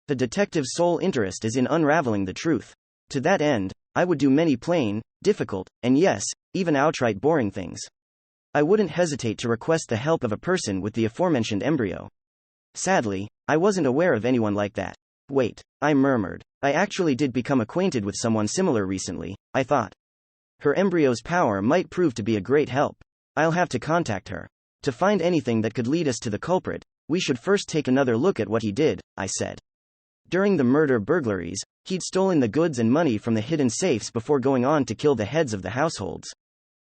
S1: The detective's sole interest is in unraveling the truth. To that end, I would do many plain, difficult, and yes, even outright boring things. I wouldn't hesitate to request the help of a person with the aforementioned embryo. Sadly, I wasn't aware of anyone like that. Wait, I murmured. I actually did become acquainted with someone similar recently, I thought. Her embryo's power might prove to be a great help. I'll have to contact her. To find anything that could lead us to the culprit, we should first take another look at what he did, I said. During the murder burglaries, he'd stolen the goods and money from the hidden safes before going on to kill the heads of the households.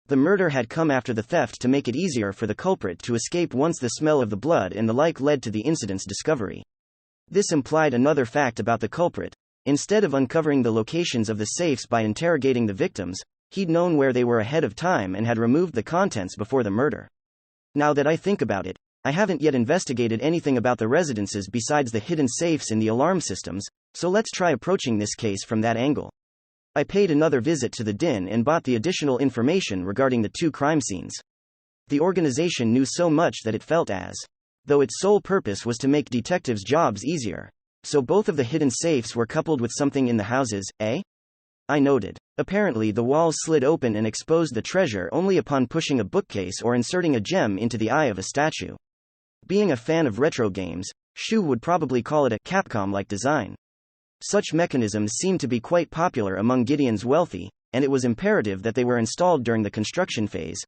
S1: The murder had come after the theft to make it easier for the culprit to escape once the smell of the blood and the like led to the incident's discovery. This implied another fact about the culprit. Instead of uncovering the locations of the safes by interrogating the victims, he'd known where they were ahead of time and had removed the contents before the murder. Now that I think about it, I haven't yet investigated anything about the residences besides the hidden safes in the alarm systems, so let's try approaching this case from that angle. I paid another visit to the den and bought the additional information regarding the 2 crime scenes. The organization knew so much that it felt as though its sole purpose was to make detectives' jobs easier. So both of the hidden safes were coupled with something in the houses, eh? I noted. Apparently the walls slid open and exposed the treasure only upon pushing a bookcase or inserting a gem into the eye of a statue. Being a fan of retro games, Shu would probably call it a Capcom-like design. Such mechanisms seemed to be quite popular among Gideon's wealthy, and it was imperative that they were installed during the construction phase,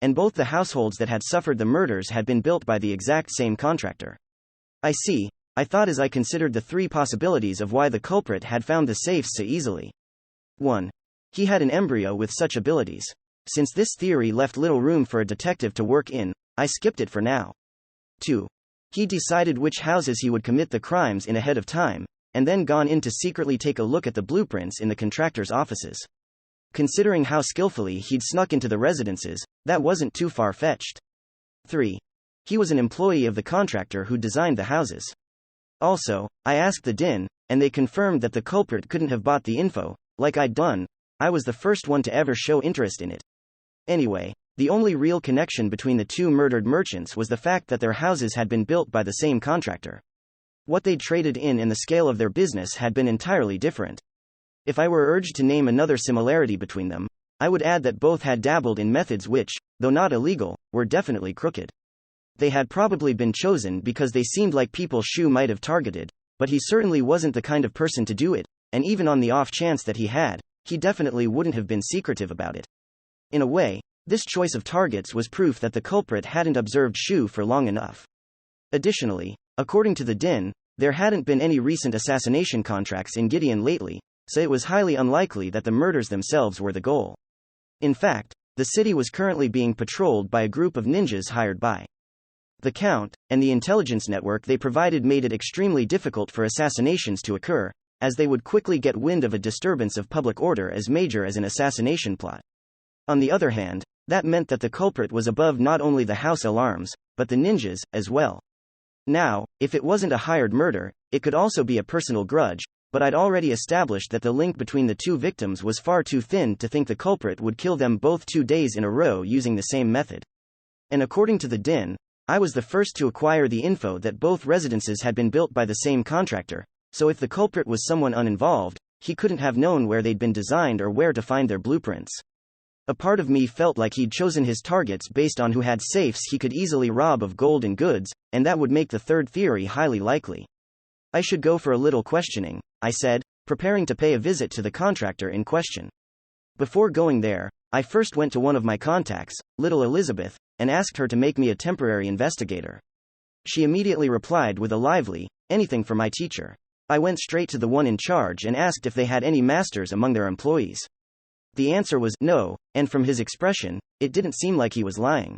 S1: and both the households that had suffered the murders had been built by the exact same contractor. I see, I thought as I considered the 3 possibilities of why the culprit had found the safes so easily. 1. He had an embryo with such abilities. Since this theory left little room for a detective to work in, I skipped it for now. 2. He decided which houses he would commit the crimes in ahead of time, and then gone in to secretly take a look at the blueprints in the contractor's offices. Considering how skillfully he'd snuck into the residences, that wasn't too far-fetched. 3. He was an employee of the contractor who designed the houses. Also, I asked the DIN, and they confirmed that the culprit couldn't have bought the info, like I'd done. I was the first one to ever show interest in it. Anyway, the only real connection between the 2 murdered merchants was the fact that their houses had been built by the same contractor. What they'd traded in and the scale of their business had been entirely different. If I were urged to name another similarity between them, I would add that both had dabbled in methods which, though not illegal, were definitely crooked. They had probably been chosen because they seemed like people Shu might have targeted, but he certainly wasn't the kind of person to do it, and even on the off chance that he definitely wouldn't have been secretive about it. In a way, this choice of targets was proof that the culprit hadn't observed Shu for long enough. Additionally, according to the DIN, there hadn't been any recent assassination contracts in Gideon lately, so it was highly unlikely that the murders themselves were the goal. In fact, the city was currently being patrolled by a group of ninjas hired by the Count, and the intelligence network they provided made it extremely difficult for assassinations to occur, as they would quickly get wind of a disturbance of public order as major as an assassination plot. On the other hand, that meant that the culprit was above not only the house alarms, but the ninjas, as well. Now, if it wasn't a hired murder, it could also be a personal grudge, but I'd already established that the link between the 2 victims was far too thin to think the culprit would kill them both 2 days in a row using the same method. And according to the DIN, I was the first to acquire the info that both residences had been built by the same contractor, so if the culprit was someone uninvolved, he couldn't have known where they'd been designed or where to find their blueprints. A part of me felt like he'd chosen his targets based on who had safes he could easily rob of gold and goods, and that would make the third theory highly likely. I should go for a little questioning, I said, preparing to pay a visit to the contractor in question. Before going there, I first went to one of my contacts, Little Elizabeth, and asked her to make me a temporary investigator. She immediately replied with a lively, "Anything for my teacher." I went straight to the one in charge and asked if they had any masters among their employees. The answer was no, and from his expression, it didn't seem like he was lying.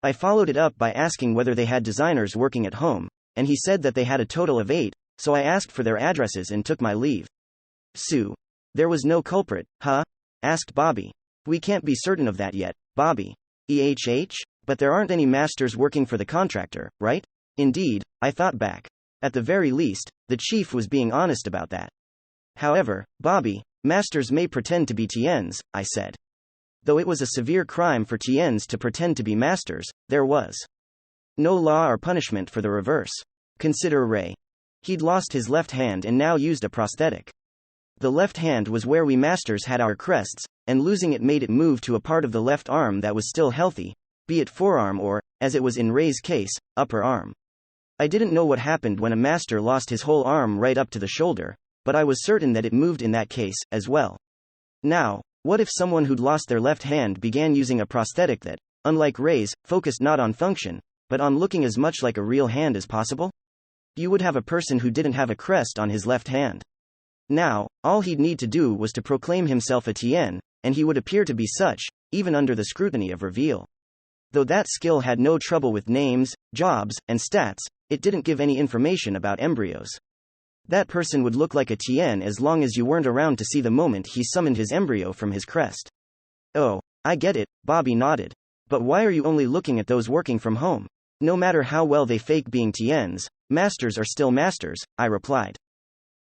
S1: I followed it up by asking whether they had designers working at home, and he said that they had a total of 8, so I asked for their addresses and took my leave. Sue. There was no culprit, huh? Asked Bobby. We can't be certain of that yet, Bobby. But there aren't any masters working for the contractor, right? Indeed, I thought back. At the very least, the chief was being honest about that. However, Bobby, masters may pretend to be TNs, I said. Though it was a severe crime for TNs to pretend to be masters, there was no law or punishment for the reverse. Consider Ray. He'd lost his left hand and now used a prosthetic. The left hand was where we masters had our crests, and losing it made it move to a part of the left arm that was still healthy, be it forearm or, as it was in Ray's case, upper arm. I didn't know what happened when a master lost his whole arm right up to the shoulder, but I was certain that it moved in that case, as well. Now, what if someone who'd lost their left hand began using a prosthetic that, unlike Ray's, focused not on function, but on looking as much like a real hand as possible? You would have a person who didn't have a crest on his left hand. Now, all he'd need to do was to proclaim himself a Tien, and he would appear to be such, even under the scrutiny of reveal. Though that skill had no trouble with names, jobs, and stats, it didn't give any information about embryos. That person would look like a Tien as long as you weren't around to see the moment he summoned his embryo from his crest. Oh, I get it, Bobby nodded. But why are you only looking at those working from home? No matter how well they fake being Tiens, masters are still masters, I replied.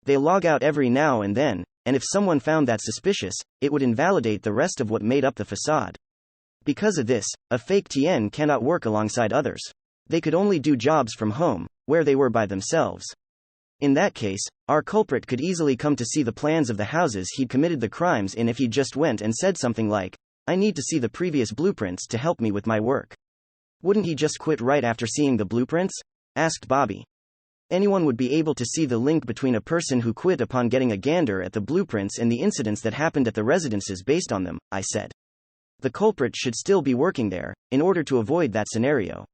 S1: They log out every now and then, and if someone found that suspicious, it would invalidate the rest of what made up the facade. Because of this, a fake Tien cannot work alongside others. They could only do jobs from home, where they were by themselves. In that case, our culprit could easily come to see the plans of the houses he'd committed the crimes in if he just went and said something like, I need to see the previous blueprints to help me with my work. Wouldn't he just quit right after seeing the blueprints? Asked Bobby. Anyone would be able to see the link between a person who quit upon getting a gander at the blueprints and the incidents that happened at the residences based on them, I said. The culprit should still be working there, in order to avoid that scenario.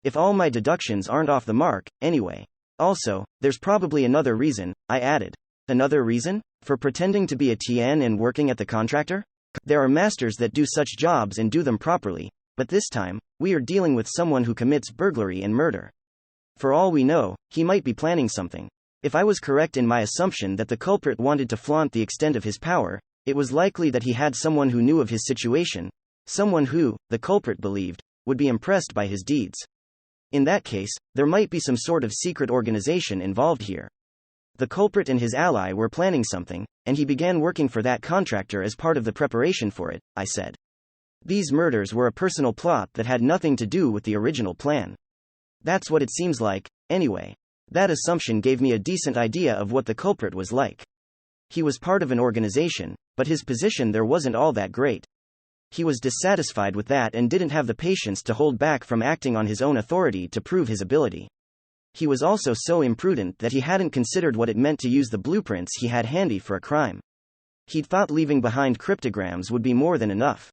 S1: If all my deductions aren't off the mark, anyway. Also, there's probably another reason, I added. Another reason? For pretending to be a Tien and working at the contractor? There are masters that do such jobs and do them properly, but this time, we are dealing with someone who commits burglary and murder. For all we know, he might be planning something. If I was correct in my assumption that the culprit wanted to flaunt the extent of his power, it was likely that he had someone who knew of his situation, someone who, the culprit believed, would be impressed by his deeds. In that case, there might be some sort of secret organization involved here. The culprit and his ally were planning something, and he began working for that contractor as part of the preparation for it, I said. These murders were a personal plot that had nothing to do with the original plan. That's what it seems like, anyway. That assumption gave me a decent idea of what the culprit was like. He was part of an organization, but his position there wasn't all that great. He was dissatisfied with that and didn't have the patience to hold back from acting on his own authority to prove his ability. He was also so imprudent that he hadn't considered what it meant to use the blueprints he had handy for a crime. He'd thought leaving behind cryptograms would be more than enough.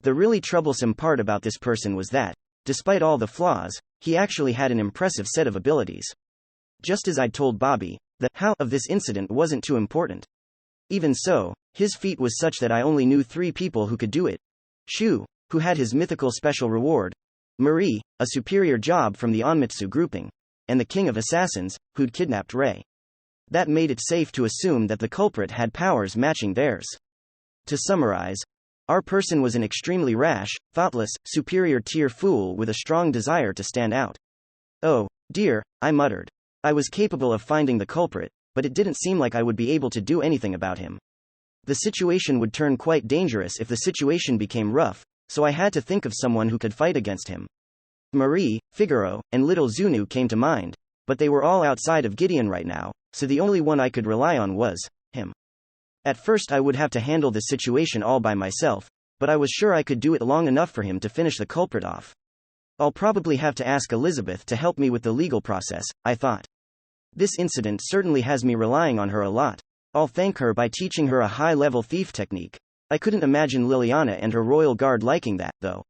S1: The really troublesome part about this person was that, despite all the flaws, he actually had an impressive set of abilities. Just as I'd told Bobby, the how of this incident wasn't too important. Even so, his feat was such that I only knew 3 people who could do it. Shu, who had his mythical special reward, Marie, a superior job from the Onmitsu grouping, and the King of Assassins, who'd kidnapped Ray. That made it safe to assume that the culprit had powers matching theirs. To summarize, our person was an extremely rash, thoughtless, superior-tier fool with a strong desire to stand out. Oh, dear, I muttered. I was capable of finding the culprit, but it didn't seem like I would be able to do anything about him. The situation would turn quite dangerous if the situation became rough, so I had to think of someone who could fight against him. Marie, Figaro, and little Zunu came to mind, but they were all outside of Gideon right now, so the only one I could rely on was him. At first I would have to handle the situation all by myself, but I was sure I could do it long enough for him to finish the culprit off. I'll probably have to ask Elizabeth to help me with the legal process, I thought. This incident certainly has me relying on her a lot. I'll thank her by teaching her a high-level thief technique. I couldn't imagine Liliana and her royal guard liking that, though.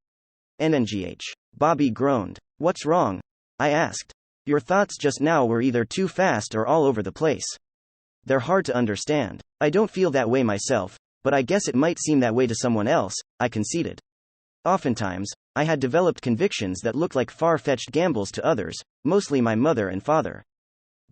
S1: NNGH. Bobby groaned. What's wrong? I asked. Your thoughts just now were either too fast or all over the place. They're hard to understand. I don't feel that way myself, but I guess it might seem that way to someone else, I conceded. Oftentimes, I had developed convictions that looked like far-fetched gambles to others, mostly my mother and father.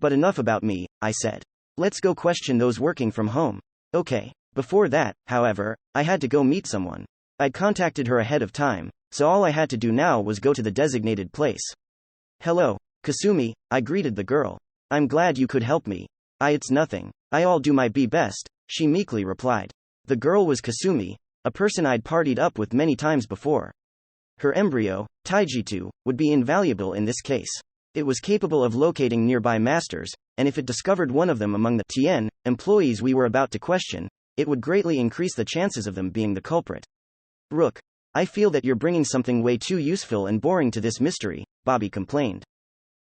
S1: But enough about me, I said. Let's go question those working from home. Okay. Before that, however, I had to go meet someone. I'd contacted her ahead of time, so all I had to do now was go to the designated place. Hello, Kasumi, I greeted the girl. I'm glad you could help me. It's nothing. I'll do my best, she meekly replied. The girl was Kasumi, a person I'd partied up with many times before. Her embryo, Taijitu, would be invaluable in this case. It was capable of locating nearby masters, and if it discovered one of them among the Tien employees we were about to question, it would greatly increase the chances of them being the culprit. Rook, I feel that you're bringing something way too useful and boring to this mystery, Bobby complained.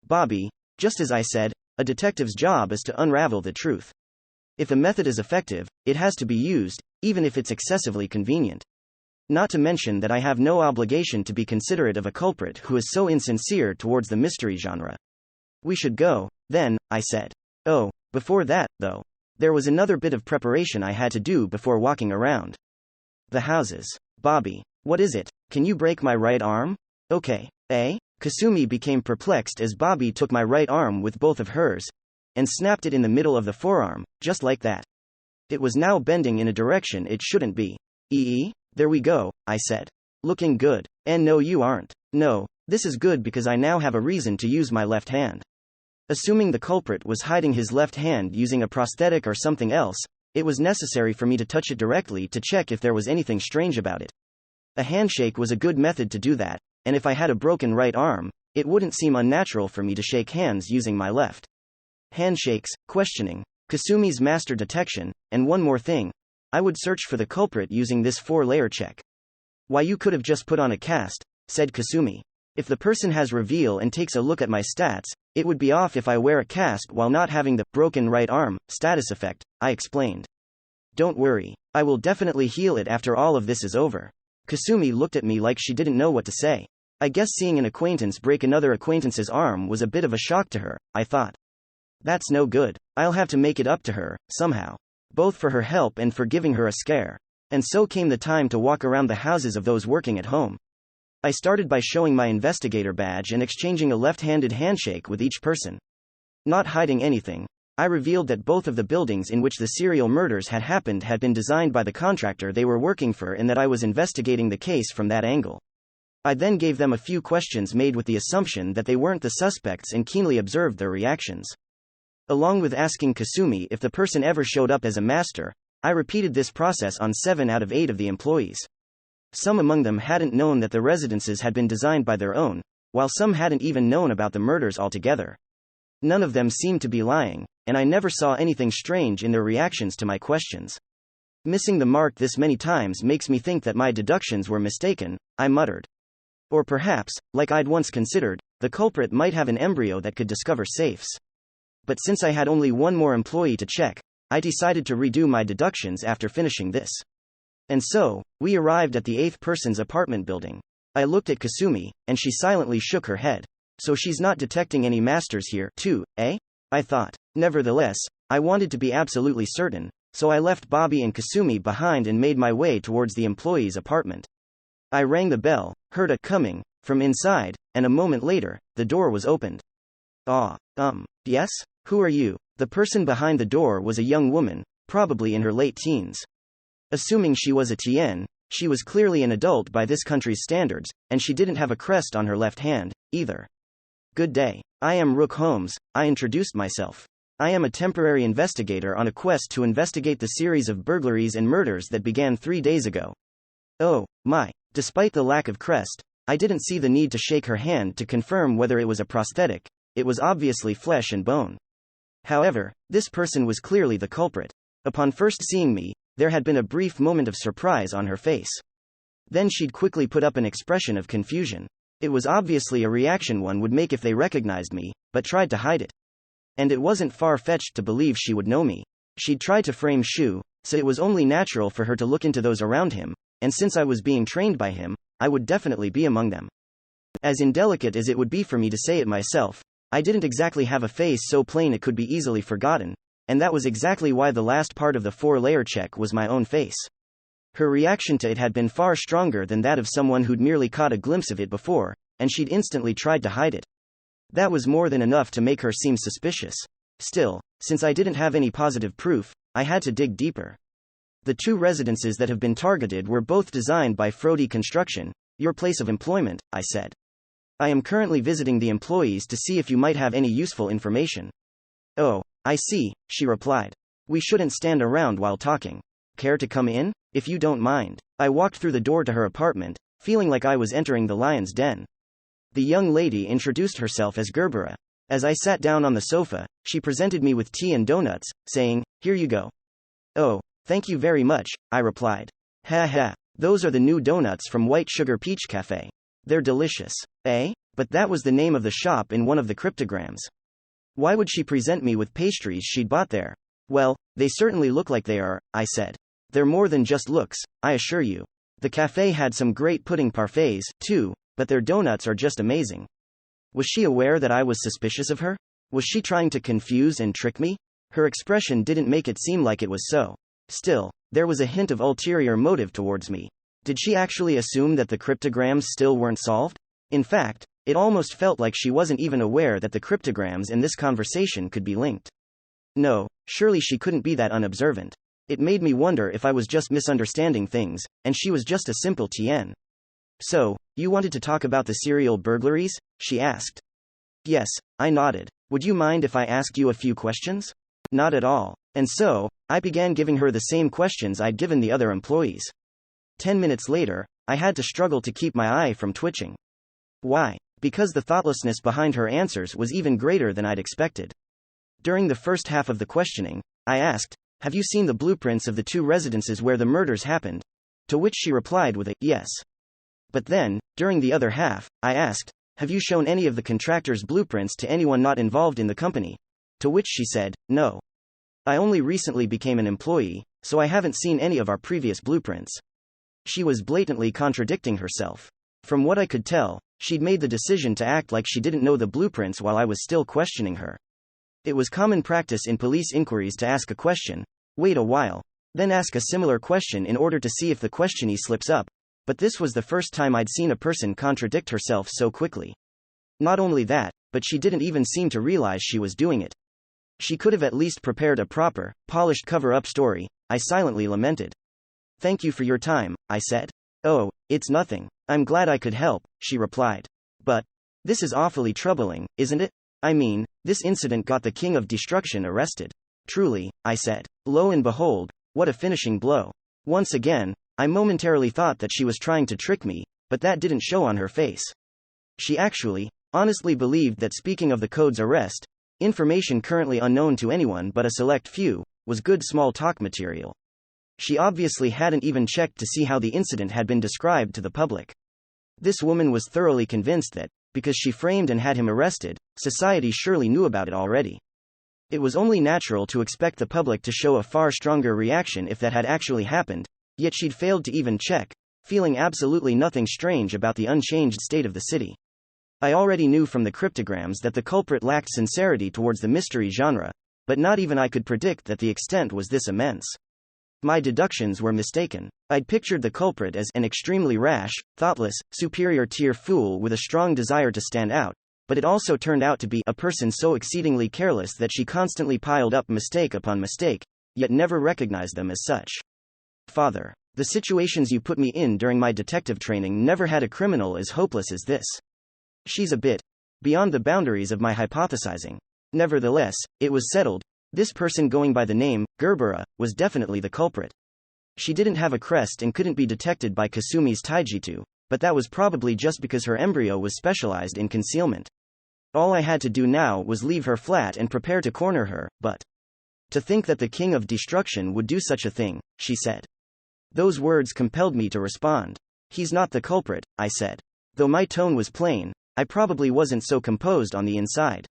S1: Bobby, just as I said, a detective's job is to unravel the truth. If a method is effective, it has to be used, even if it's excessively convenient. Not to mention that I have no obligation to be considerate of a culprit who is so insincere towards the mystery genre. We should go, then, I said. Oh, before that, though. There was another bit of preparation I had to do before walking around the houses. Bobby, what is it? Can you break my right arm? Okay. Eh? Kasumi became perplexed as Bobby took my right arm with both of hers and snapped it in the middle of the forearm, just like that. It was now bending in a direction it shouldn't be. There we go, I said. Looking good. And no, you aren't. No, this is good because I now have a reason to use my left hand. Assuming the culprit was hiding his left hand using a prosthetic or something else, it was necessary for me to touch it directly to check if there was anything strange about it. A handshake was a good method to do that, and if I had a broken right arm, it wouldn't seem unnatural for me to shake hands using my left. Handshakes, questioning, Kasumi's master detection, and one more thing. I would search for the culprit using this 4-layer check. Why, you could have just put on a cast, said Kasumi. If the person has reveal and takes a look at my stats, it would be off if I wear a cast while not having the broken right arm status effect, I explained. Don't worry, I will definitely heal it after all of this is over. Kasumi looked at me like she didn't know what to say. I guess seeing an acquaintance break another acquaintance's arm was a bit of a shock to her, I thought. That's no good. I'll have to make it up to her, somehow. Both for her help and for giving her a scare. And so came the time to walk around the houses of those working at home. I started by showing my investigator badge and exchanging a left-handed handshake with each person. Not hiding anything, I revealed that both of the buildings in which the serial murders had happened had been designed by the contractor they were working for and that I was investigating the case from that angle. I then gave them a few questions made with the assumption that they weren't the suspects and keenly observed their reactions. Along with asking Kasumi if the person ever showed up as a master, I repeated this process on 7 out of 8 of the employees. Some among them hadn't known that the residences had been designed by their own, while some hadn't even known about the murders altogether. None of them seemed to be lying, and I never saw anything strange in their reactions to my questions. Missing the mark this many times makes me think that my deductions were mistaken, I muttered. Or perhaps, like I'd once considered, the culprit might have an embryo that could discover safes. But since I had only one more employee to check, I decided to redo my deductions after finishing this. And so, we arrived at the 8th person's apartment building. I looked at Kasumi, and she silently shook her head. So she's not detecting any masters here, too, eh? I thought. Nevertheless, I wanted to be absolutely certain, so I left Bobby and Kasumi behind and made my way towards the employee's apartment. I rang the bell, heard a coming from inside, and a moment later, the door was opened. Yes? Who are you? The person behind the door was a young woman, probably in her late teens. Assuming she was a TN, she was clearly an adult by this country's standards, and she didn't have a crest on her left hand, either. Good day. I am Rook Holmes, I introduced myself. I am a temporary investigator on a quest to investigate the series of burglaries and murders that began 3 days ago. Oh, my. Despite the lack of crest, I didn't see the need to shake her hand to confirm whether it was a prosthetic. It was obviously flesh and bone. However, this person was clearly the culprit. Upon first seeing me, there had been a brief moment of surprise on her face. Then she'd quickly put up an expression of confusion. It was obviously a reaction one would make if they recognized me, but tried to hide it. And it wasn't far-fetched to believe she would know me. She'd tried to frame Shu, so it was only natural for her to look into those around him, and since I was being trained by him, I would definitely be among them. As indelicate as it would be for me to say it myself, I didn't exactly have a face so plain it could be easily forgotten, and that was exactly why the last part of the 4-layer check was my own face. Her reaction to it had been far stronger than that of someone who'd merely caught a glimpse of it before, and she'd instantly tried to hide it. That was more than enough to make her seem suspicious. Still, since I didn't have any positive proof, I had to dig deeper. The 2 residences that have been targeted were both designed by Frody Construction, your place of employment, I said. I am currently visiting the employees to see if you might have any useful information. Oh, I see, she replied. We shouldn't stand around while talking. Care to come in? If you don't mind. I walked through the door to her apartment, feeling like I was entering the lion's den. The young lady introduced herself as Gerbera. As I sat down on the sofa, she presented me with tea and donuts, saying, "Here you go." "Oh, thank you very much," I replied. "Ha ha, those are the new donuts from White Sugar Peach Cafe. They're delicious. Eh? But that was the name of the shop in one of the cryptograms. Why would she present me with pastries she'd bought there? Well, they certainly look like they are, I said. They're more than just looks, I assure you. The cafe had some great pudding parfaits, too, but their donuts are just amazing. Was she aware that I was suspicious of her? Was she trying to confuse and trick me? Her expression didn't make it seem like it was so. Still, there was a hint of ulterior motive towards me. Did she actually assume that the cryptograms still weren't solved? In fact, it almost felt like she wasn't even aware that the cryptograms in this conversation could be linked. No, surely she couldn't be that unobservant. It made me wonder if I was just misunderstanding things, and she was just a simple TN. So, you wanted to talk about the serial burglaries? She asked. Yes, I nodded. Would you mind if I asked you a few questions? Not at all. And so, I began giving her the same questions I'd given the other employees. 10 minutes later, I had to struggle to keep my eye from twitching. Why? Because the thoughtlessness behind her answers was even greater than I'd expected. During the first half of the questioning, I asked, "Have you seen the blueprints of the 2 residences where the murders happened?" To which she replied with a yes. But then, during the other half, I asked, "Have you shown any of the contractors' blueprints to anyone not involved in the company?" To which she said, "No. I only recently became an employee, so I haven't seen any of our previous blueprints." She was blatantly contradicting herself. From what I could tell, she'd made the decision to act like she didn't know the blueprints while I was still questioning her. It was common practice in police inquiries to ask a question, wait a while, then ask a similar question in order to see if the questionee slips up, but this was the first time I'd seen a person contradict herself so quickly. Not only that, but she didn't even seem to realize she was doing it. She could have at least prepared a proper, polished cover-up story, I silently lamented. "Thank you for your time," I said. "Oh, it's nothing. I'm glad I could help," she replied. "But this is awfully troubling, isn't it? I mean, this incident got the King of Destruction arrested." "Truly," I said. Lo and behold, what a finishing blow. Once again, I momentarily thought that she was trying to trick me, but that didn't show on her face. She actually, honestly believed that speaking of the Code's arrest, information currently unknown to anyone but a select few, was good small talk material. She obviously hadn't even checked to see how the incident had been described to the public. This woman was thoroughly convinced that, because she framed and had him arrested, society surely knew about it already. It was only natural to expect the public to show a far stronger reaction if that had actually happened, yet she'd failed to even check, feeling absolutely nothing strange about the unchanged state of the city. I already knew from the cryptograms that the culprit lacked sincerity towards the mystery genre, but not even I could predict that the extent was this immense. My deductions were mistaken. I'd pictured the culprit as an extremely rash, thoughtless, superior-tier fool with a strong desire to stand out, but it also turned out to be a person so exceedingly careless that she constantly piled up mistake upon mistake, yet never recognized them as such. Father, the situations you put me in during my detective training never had a criminal as hopeless as this. She's a bit beyond the boundaries of my hypothesizing. Nevertheless, it was settled. This person going by the name, Gerbera, was definitely the culprit. She didn't have a crest and couldn't be detected by Kasumi's taijutsu, but that was probably just because her embryo was specialized in concealment. All I had to do now was leave her flat and prepare to corner her, but to think that the King of Destruction would do such a thing, she said. Those words compelled me to respond. He's not the culprit, I said. Though my tone was plain, I probably wasn't so composed on the inside.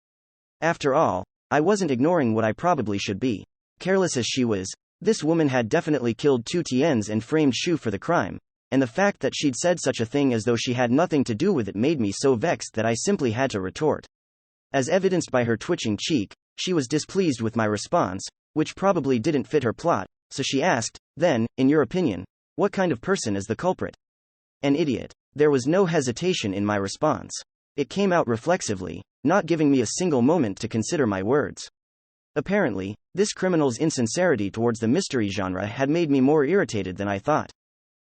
S1: After all, I wasn't ignoring what I probably should be. Careless as she was, this woman had definitely killed 2 TNs and framed Shu for the crime, and the fact that she'd said such a thing as though she had nothing to do with it made me so vexed that I simply had to retort. As evidenced by her twitching cheek, she was displeased with my response, which probably didn't fit her plot, so she asked, "Then, in your opinion, what kind of person is the culprit?" "An idiot." There was no hesitation in my response. It came out reflexively, not giving me a single moment to consider my words. Apparently, this criminal's insincerity towards the mystery genre had made me more irritated than I thought.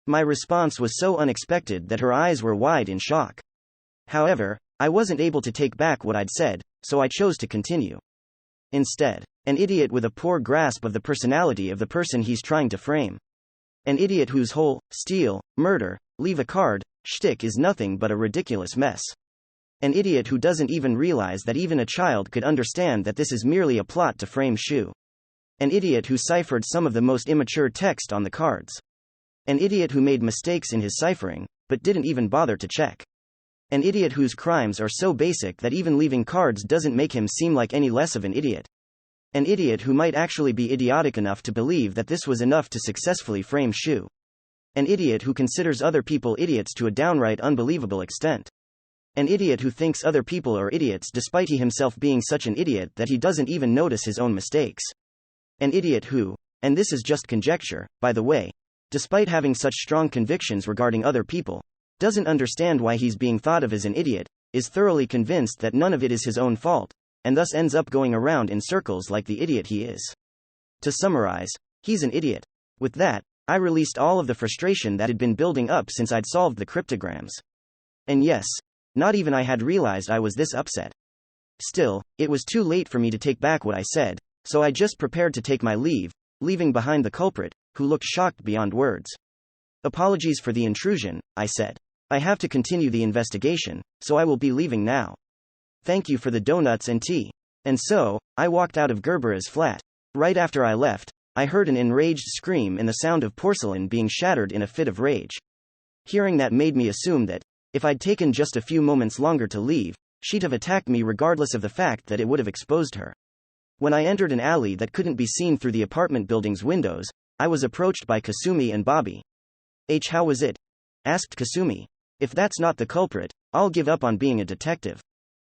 S1: My response was so unexpected that her eyes were wide in shock. However, I wasn't able to take back what I'd said, so I chose to continue. Instead, an idiot with a poor grasp of the personality of the person he's trying to frame. An idiot whose whole, steal, murder, leave a card, shtick is nothing but a ridiculous mess. An idiot who doesn't even realize that even a child could understand that this is merely a plot to frame Shu. An idiot who ciphered some of the most immature text on the cards. An idiot who made mistakes in his ciphering, but didn't even bother to check. An idiot whose crimes are so basic that even leaving cards doesn't make him seem like any less of an idiot. An idiot who might actually be idiotic enough to believe that this was enough to successfully frame Shu. An idiot who considers other people idiots to a downright unbelievable extent. An idiot who thinks other people are idiots despite he himself being such an idiot that he doesn't even notice his own mistakes. An idiot who, and this is just conjecture, by the way, despite having such strong convictions regarding other people, doesn't understand why he's being thought of as an idiot, is thoroughly convinced that none of it is his own fault, and thus ends up going around in circles like the idiot he is. To summarize, he's an idiot. With that, I released all of the frustration that had been building up since I'd solved the cryptograms. And yes, not even I had realized I was this upset. Still, it was too late for me to take back what I said, so I just prepared to take my leave, leaving behind the culprit, who looked shocked beyond words. Apologies for the intrusion, I said. I have to continue the investigation, so I will be leaving now. Thank you for the donuts and tea. And so, I walked out of Gerbera's flat. Right after I left, I heard an enraged scream and the sound of porcelain being shattered in a fit of rage. Hearing that made me assume that, if I'd taken just a few moments longer to leave, she'd have attacked me regardless of the fact that it would have exposed her. When I entered an alley that couldn't be seen through the apartment building's windows, I was approached by Kasumi and Bobby. How was it? Asked Kasumi. If that's not the culprit, I'll give up on being a detective.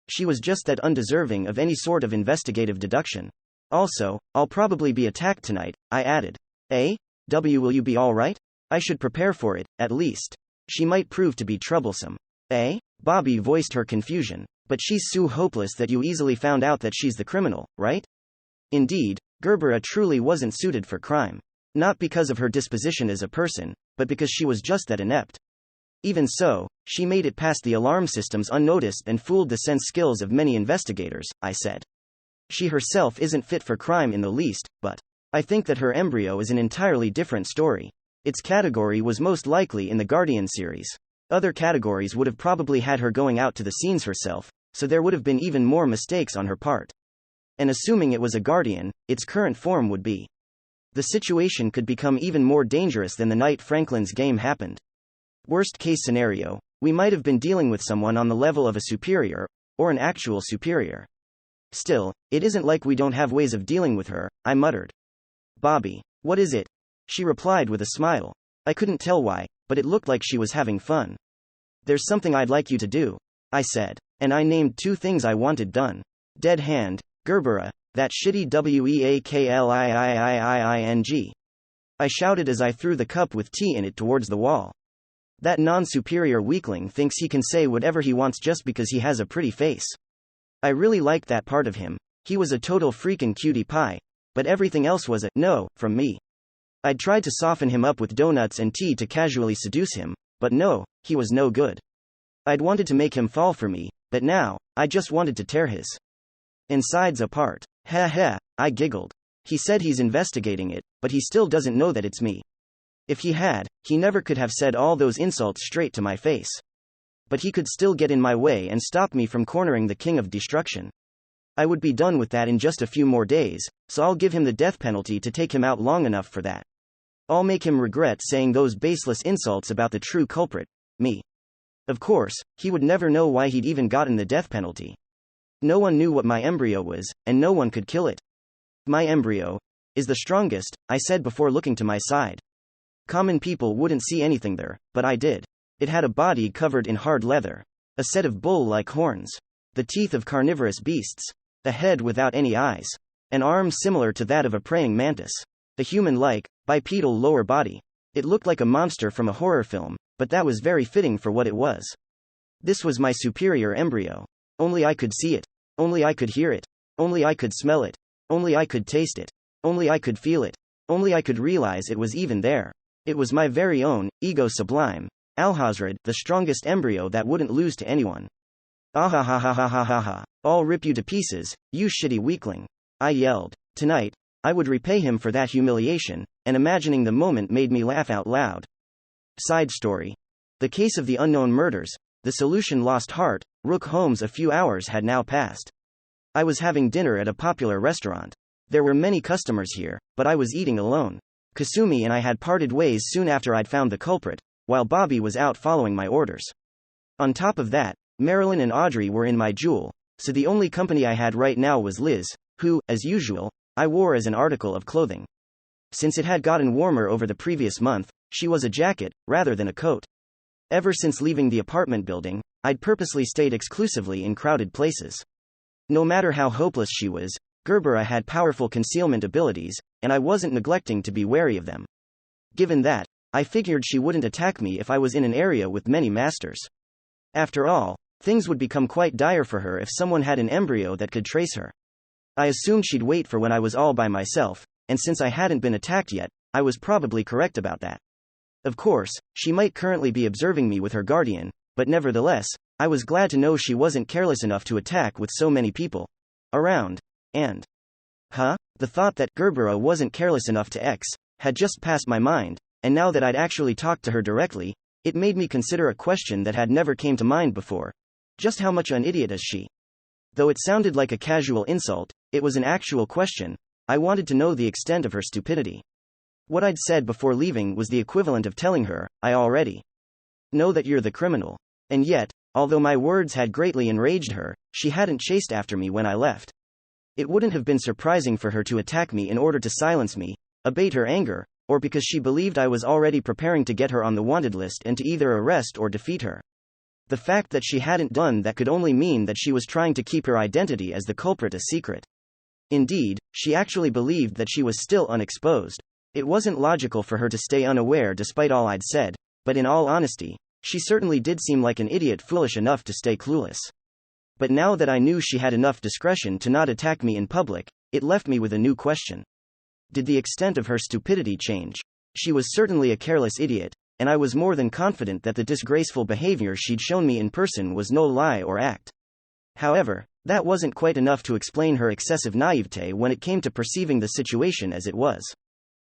S1: She was just that undeserving of any sort of investigative deduction. Also, I'll probably be attacked tonight, I added. Will you be alright? I should prepare for it, at least. She might prove to be troublesome. Bobby voiced her confusion. But she's so hopeless that you easily found out that she's the criminal, right? Indeed, Gerbera truly wasn't suited for crime. Not because of her disposition as a person, but because she was just that inept. Even so, she made it past the alarm systems unnoticed and fooled the sense skills of many investigators, I said. She herself isn't fit for crime in the least, but I think that her embryo is an entirely different story. Its category was most likely in the Guardian series. Other categories would have probably had her going out to the scenes herself, so there would have been even more mistakes on her part. And assuming it was a Guardian, its current form would be. The situation could become even more dangerous than the night Franklin's game happened. Worst case scenario, we might have been dealing with someone on the level of a superior, or an actual superior. Still, it isn't like we don't have ways of dealing with her, I muttered. Bobby, what is it? She replied with a smile. I couldn't tell why, but it looked like she was having fun. There's something I'd like you to do, I said, and I named 2 things I wanted done. Dead hand, Gerbera, that shitty weakling. I shouted as I threw the cup with tea in it towards the wall. That non-superior weakling thinks he can say whatever he wants just because he has a pretty face. I really liked that part of him. He was a total freaking cutie pie, but everything else was a no from me. I'd tried to soften him up with donuts and tea to casually seduce him, but no, he was no good. I'd wanted to make him fall for me, but now, I just wanted to tear his insides apart. Ha, I giggled. He said he's investigating it, but he still doesn't know that it's me. If he had, he never could have said all those insults straight to my face. But he could still get in my way and stop me from cornering the king of destruction. I would be done with that in just a few more days, so I'll give him the death penalty to take him out long enough for that. I'll make him regret saying those baseless insults about the true culprit, me. Of course, he would never know why he'd even gotten the death penalty. No one knew what my embryo was, and no one could kill it. My embryo is the strongest, I said before looking to my side. Common people wouldn't see anything there, but I did. It had a body covered in hard leather, a set of bull-like horns, the teeth of carnivorous beasts, a head without any eyes, an arm similar to that of a praying mantis, a human-like, bipedal lower body. It looked like a monster from a horror film, but that was very fitting for what it was. This was my superior embryo. Only I could see it. Only I could hear it. Only I could smell it. Only I could taste it. Only I could feel it. Only I could realize it was even there. It was my very own, ego sublime, Alhazred, the strongest embryo that wouldn't lose to anyone. Ahahahahahaha. I'll rip you to pieces, you shitty weakling. I yelled. Tonight, I would repay him for that humiliation, and imagining the moment made me laugh out loud. Side story. The case of the unknown murders, the solution lost heart, Rook Holmes. A few hours had now passed. I was having dinner at a popular restaurant. There were many customers here, but I was eating alone. Kasumi and I had parted ways soon after I'd found the culprit, while Bobby was out following my orders. On top of that, Marilyn and Audrey were in my jewel, so the only company I had right now was Liz, who, as usual, I wore as an article of clothing. Since it had gotten warmer over the previous month, she was a jacket, rather than a coat. Ever since leaving the apartment building, I'd purposely stayed exclusively in crowded places. No matter how hopeless she was, Gerbera had powerful concealment abilities, and I wasn't neglecting to be wary of them. Given that, I figured she wouldn't attack me if I was in an area with many masters. After all, things would become quite dire for her if someone had an embryo that could trace her. I assumed she'd wait for when I was all by myself, and since I hadn't been attacked yet, I was probably correct about that. Of course, she might currently be observing me with her guardian, but nevertheless, I was glad to know she wasn't careless enough to attack with so many people around. And the thought that Gerbera wasn't careless enough to had just passed my mind, and now that I'd actually talked to her directly, it made me consider a question that had never came to mind before. Just how much an idiot is she? Though it sounded like a casual insult, it was an actual question. I wanted to know the extent of her stupidity. What I'd said before leaving was the equivalent of telling her, I already know that you're the criminal. And yet, although my words had greatly enraged her, she hadn't chased after me when I left. It wouldn't have been surprising for her to attack me in order to silence me, abate her anger, or because she believed I was already preparing to get her on the wanted list and to either arrest or defeat her. The fact that she hadn't done that could only mean that she was trying to keep her identity as the culprit a secret. Indeed, she actually believed that she was still unexposed. It wasn't logical for her to stay unaware despite all I'd said, but in all honesty, she certainly did seem like an idiot foolish enough to stay clueless. But now that I knew she had enough discretion to not attack me in public, it left me with a new question. Did the extent of her stupidity change? She was certainly a careless idiot, and I was more than confident that the disgraceful behavior she'd shown me in person was no lie or act. However, that wasn't quite enough to explain her excessive naivete when it came to perceiving the situation as it was.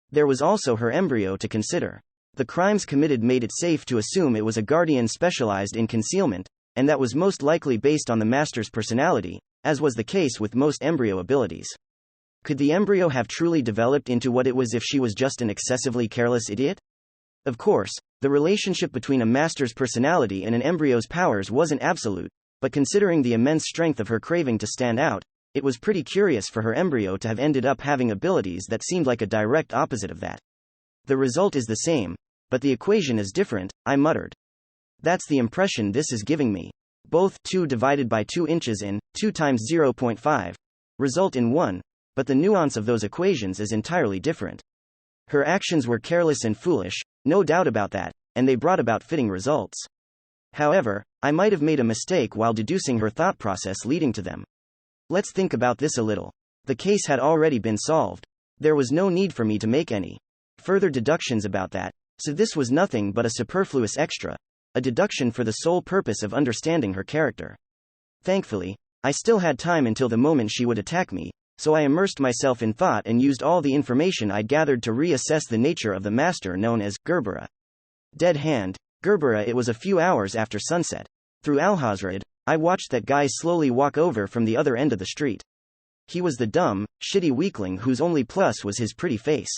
S1: There was also her embryo to consider. The crimes committed made it safe to assume it was a guardian specialized in concealment, and that was most likely based on the master's personality, as was the case with most embryo abilities. Could the embryo have truly developed into what it was if she was just an excessively careless idiot? Of course, the relationship between a master's personality and an embryo's powers wasn't absolute, but considering the immense strength of her craving to stand out, it was pretty curious for her embryo to have ended up having abilities that seemed like a direct opposite of that. The result is the same, but the equation is different, I muttered. That's the impression this is giving me. Both 2 divided by 2 inches and 2 times 0.5 result in 1, but the nuance of those equations is entirely different. Her actions were careless and foolish, no doubt about that, and they brought about fitting results. However, I might have made a mistake while deducing her thought process leading to them. Let's think about this a little. The case had already been solved. There was no need for me to make any further deductions about that, so this was nothing but a superfluous extra, a deduction for the sole purpose of understanding her character. Thankfully, I still had time until the moment she would attack me, so I immersed myself in thought and used all the information I'd gathered to reassess the nature of the master known as Gerbera. Dead hand, Gerbera. It was a few hours after sunset. Through Alhazred, I watched that guy slowly walk over from the other end of the street. He was the dumb, shitty weakling whose only plus was his pretty face.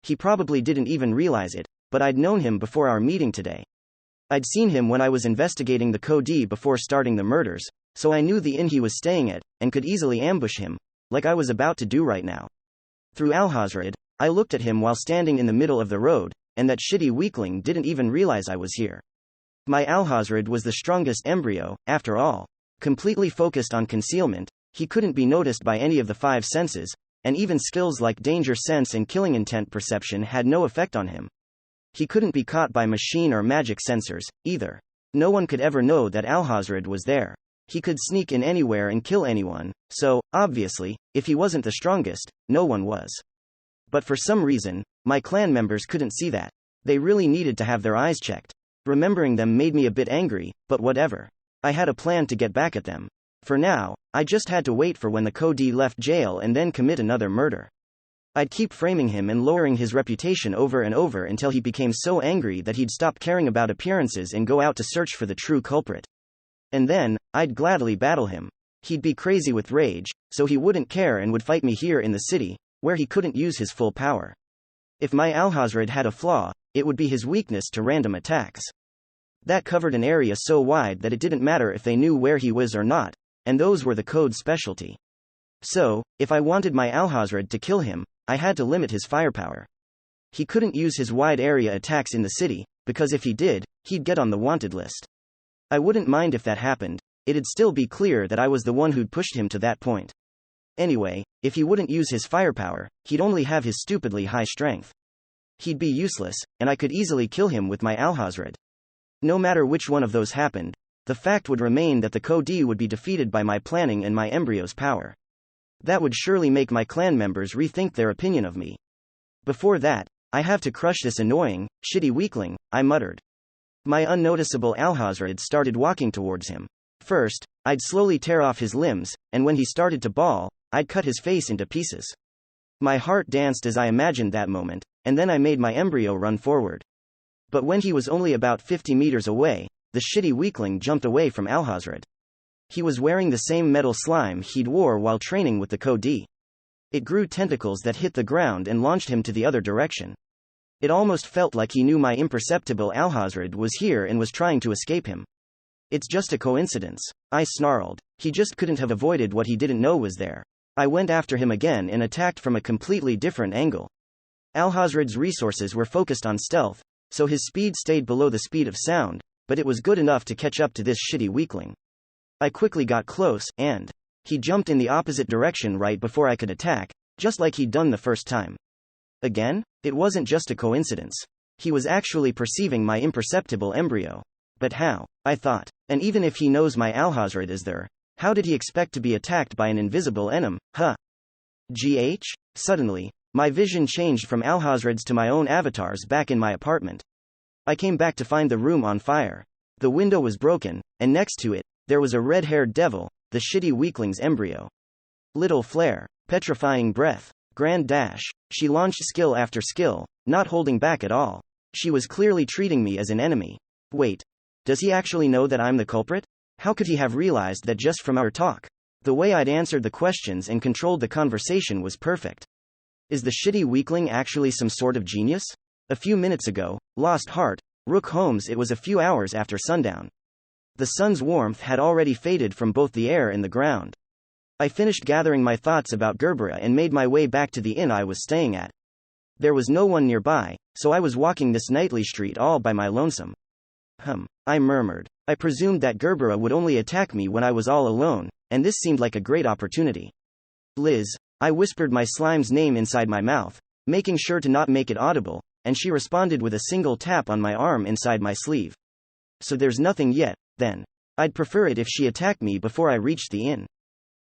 S1: He probably didn't even realize it, but I'd known him before our meeting today. I'd seen him when I was investigating the Code before starting the murders, so I knew the inn he was staying at, and could easily ambush him, like I was about to do right now. Through Alhazred, I looked at him while standing in the middle of the road, and that shitty weakling didn't even realize I was here. My Alhazred was the strongest embryo, after all. Completely focused on concealment, he couldn't be noticed by any of the 5 senses, and even skills like danger sense and killing intent perception had no effect on him. He couldn't be caught by machine or magic sensors, either. No one could ever know that Alhazred was there. He could sneak in anywhere and kill anyone, so, obviously, if he wasn't the strongest, no one was. But for some reason, my clan members couldn't see that. They really needed to have their eyes checked. Remembering them made me a bit angry, but whatever. I had a plan to get back at them. For now, I just had to wait for when the Code left jail and then commit another murder. I'd keep framing him and lowering his reputation over and over until he became so angry that he'd stop caring about appearances and go out to search for the true culprit. And then, I'd gladly battle him. He'd be crazy with rage, so he wouldn't care and would fight me here in the city, where he couldn't use his full power. If my Alhazred had a flaw, it would be his weakness to random attacks. That covered an area so wide that it didn't matter if they knew where he was or not, and those were the code's specialty. So, if I wanted my Alhazred to kill him, I had to limit his firepower. He couldn't use his wide area attacks in the city, because if he did, he'd get on the wanted list. I wouldn't mind if that happened, it'd still be clear that I was the one who'd pushed him to that point. Anyway, if he wouldn't use his firepower, he'd only have his stupidly high strength. He'd be useless, and I could easily kill him with my Alhazred. No matter which one of those happened, the fact would remain that the Code would be defeated by my planning and my embryo's power. That would surely make my clan members rethink their opinion of me. Before that, I have to crush this annoying, shitty weakling, I muttered. My unnoticeable Alhazred started walking towards him. First, I'd slowly tear off his limbs, and when he started to bawl, I'd cut his face into pieces. My heart danced as I imagined that moment, and then I made my embryo run forward. But when he was only about 50 meters away, the shitty weakling jumped away from Alhazred. He was wearing the same metal slime he'd wore while training with the Code. It grew tentacles that hit the ground and launched him to the other direction. It almost felt like he knew my imperceptible Alhazred was here and was trying to escape him. It's just a coincidence, I snarled. He just couldn't have avoided what he didn't know was there. I went after him again and attacked from a completely different angle. Alhazred's resources were focused on stealth, so his speed stayed below the speed of sound, but it was good enough to catch up to this shitty weakling. I quickly got close, and he jumped in the opposite direction right before I could attack, just like he'd done the first time. Again, it wasn't just a coincidence. He was actually perceiving my imperceptible embryo. But how? I thought. And even if he knows my Alhazred is there, how did he expect to be attacked by an invisible enemy? Suddenly, my vision changed from Alhazred's to my own avatars back in my apartment. I came back to find the room on fire. The window was broken, and next to it, there was a red-haired devil, the shitty weakling's embryo. Little flare, petrifying breath, grand dash. She launched skill after skill, not holding back at all. She was clearly treating me as an enemy. Wait. Does he actually know that I'm the culprit? How could he have realized that just from our talk? The way I'd answered the questions and controlled the conversation was perfect. Is the shitty weakling actually some sort of genius? A few minutes ago, lost heart, Rook Holmes. It was a few hours after sundown. The sun's warmth had already faded from both the air and the ground. I finished gathering my thoughts about Gerbera and made my way back to the inn I was staying at. There was no one nearby, so I was walking this nightly street all by my lonesome. I murmured. I presumed that Gerbera would only attack me when I was all alone, and this seemed like a great opportunity. Liz, I whispered my slime's name inside my mouth, making sure to not make it audible, and she responded with a single tap on my arm inside my sleeve. So there's nothing yet, then. I'd prefer it if she attacked me before I reached the inn.